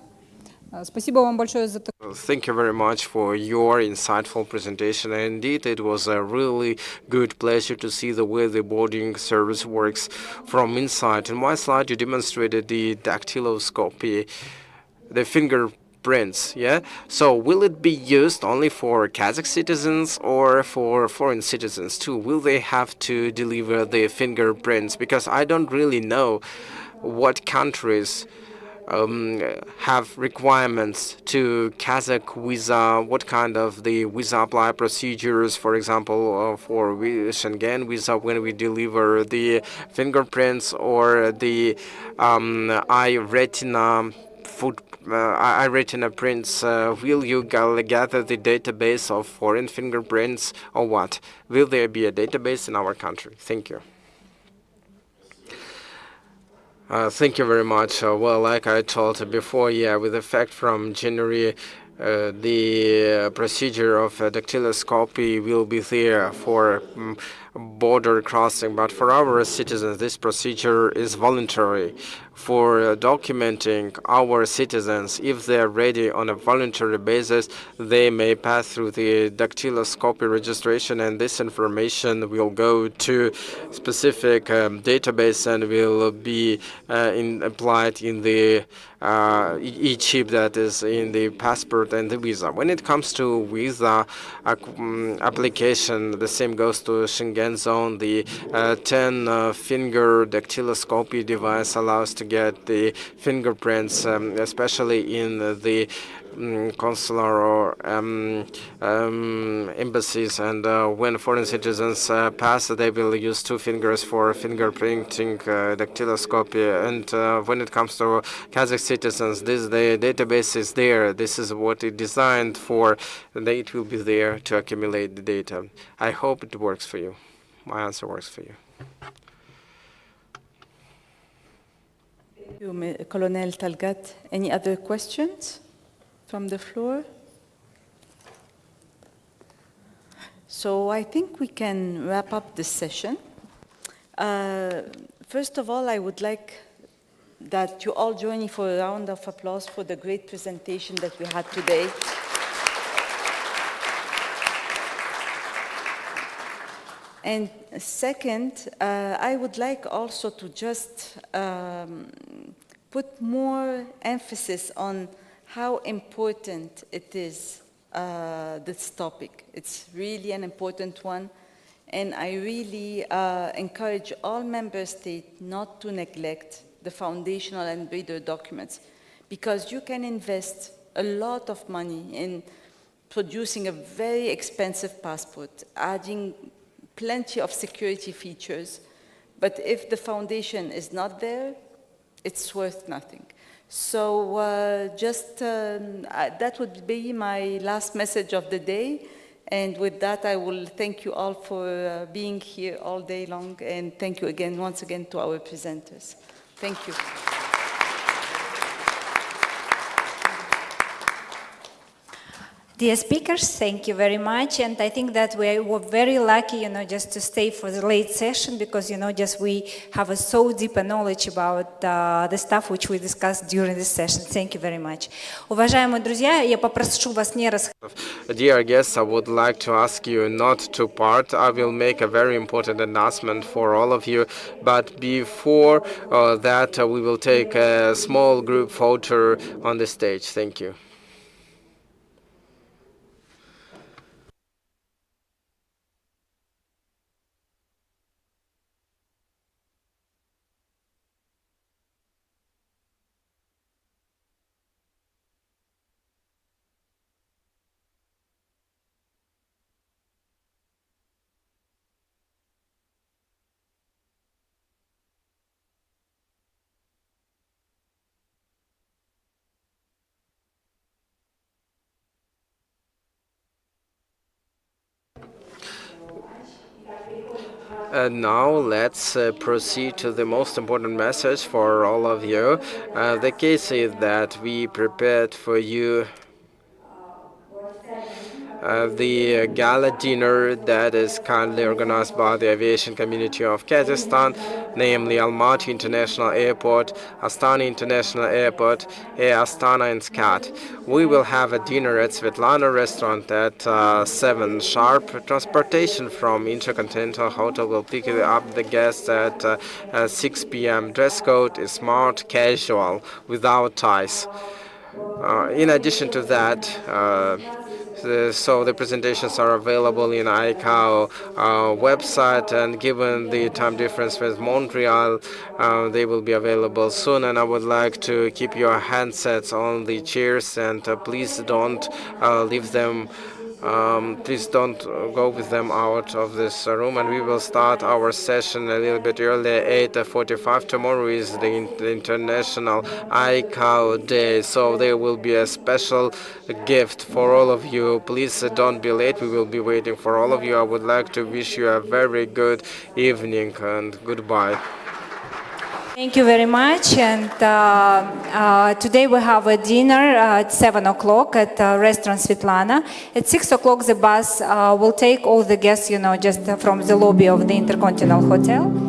Спасибо вам большое за Thank you very much for your insightful presentation. Indeed, it was a really good pleasure to see the way the boarding service works from inside. In my slide, you demonstrated the dactyloscopy, the fingerprints, yeah? So will it be used only for Kazakh citizens or for foreign citizens too? Will they have to deliver the fingerprints? Because I don't really know what countries have requirements to Kazakh visa? What kind of the visa apply procedures, for example, for Schengen visa when we deliver the fingerprints or the iRetina iRetina prints? Will you gather the database of foreign fingerprints or what? Will there be a database in our country? Thank you. Thank you very much. Well, like I told before, yeah, with effect from January, the procedure of dactyloscopy will be there for border crossing, but for our citizens, this procedure is voluntary. For documenting our citizens, if they are ready on a voluntary basis, they may pass through the dactyloscopy registration, and this information will go to specific database and will be applied in the e-chip that is in the passport and the visa. When it comes to visa application, the same goes to Schengen zone. The 10-finger dactyloscopy device allows to get the fingerprints, especially in the consular or embassies, and when foreign citizens pass, they will use 2 fingers for fingerprinting dactyloscopy. And when it comes to Kazakh citizens, the database is there. This is what it designed for, and it will be there to accumulate the data. I hope it works for you. My answer works for you. Thank you, Colonel Talgat. Any other questions from the floor? So I think we can wrap up this session. First of all, I would like that you all join me for a round of applause for the great presentation that we had today. And second, I would like also to just put more emphasis on how important it is, this topic. It's really an important one, and I really encourage all member states not to neglect the foundational and reader documents, because you can invest a lot of money in producing a very expensive passport, adding plenty of security features, but if the foundation is not there, it's worth nothing. So that would be my last message of the day. And with that, I will thank you all for being here all day long. And thank you again, once again, to our presenters. Thank you. Dear speakers, thank you very much, and I think that we were very lucky, just to stay for the late session, because, just we have a so deep knowledge about the stuff which we discussed during this session. Thank you very much. Уважаемые друзья, я попрошу вас не Dear guests, I would like to ask you not to part. I will make a very important announcement for all of you, but before that, we will take a small group photo on the stage. Thank you. Now let's proceed to the most important message for all of you. The case is that we prepared for you the gala dinner that is kindly organized by the aviation community of Kazakhstan, namely Almaty International Airport, Astana International Airport, Air Astana and SCAT. We will have a dinner at Svetlana restaurant at 7 sharp. Transportation from Intercontinental Hotel will pick up the guests at 6 p.m. Dress code is smart, casual, without ties. In addition to that, So the presentations are available in ICAO website, and given the time difference with Montreal, they will be available soon. And I would like to keep your handsets on the chairs, and please don't leave them. Please don't go with them out of this room, and we will start our session a little bit earlier, 8:45. Tomorrow is the International ICAO Day, so there will be a special gift for all of you. Please don't be late. We will be waiting for all of you. I would like to wish you a very good evening, and goodbye. Thank you very much. And today we have a dinner at 7 o'clock at restaurant Svetlana. At 6 o'clock, the bus will take all the guests, just from the lobby of the Intercontinental Hotel.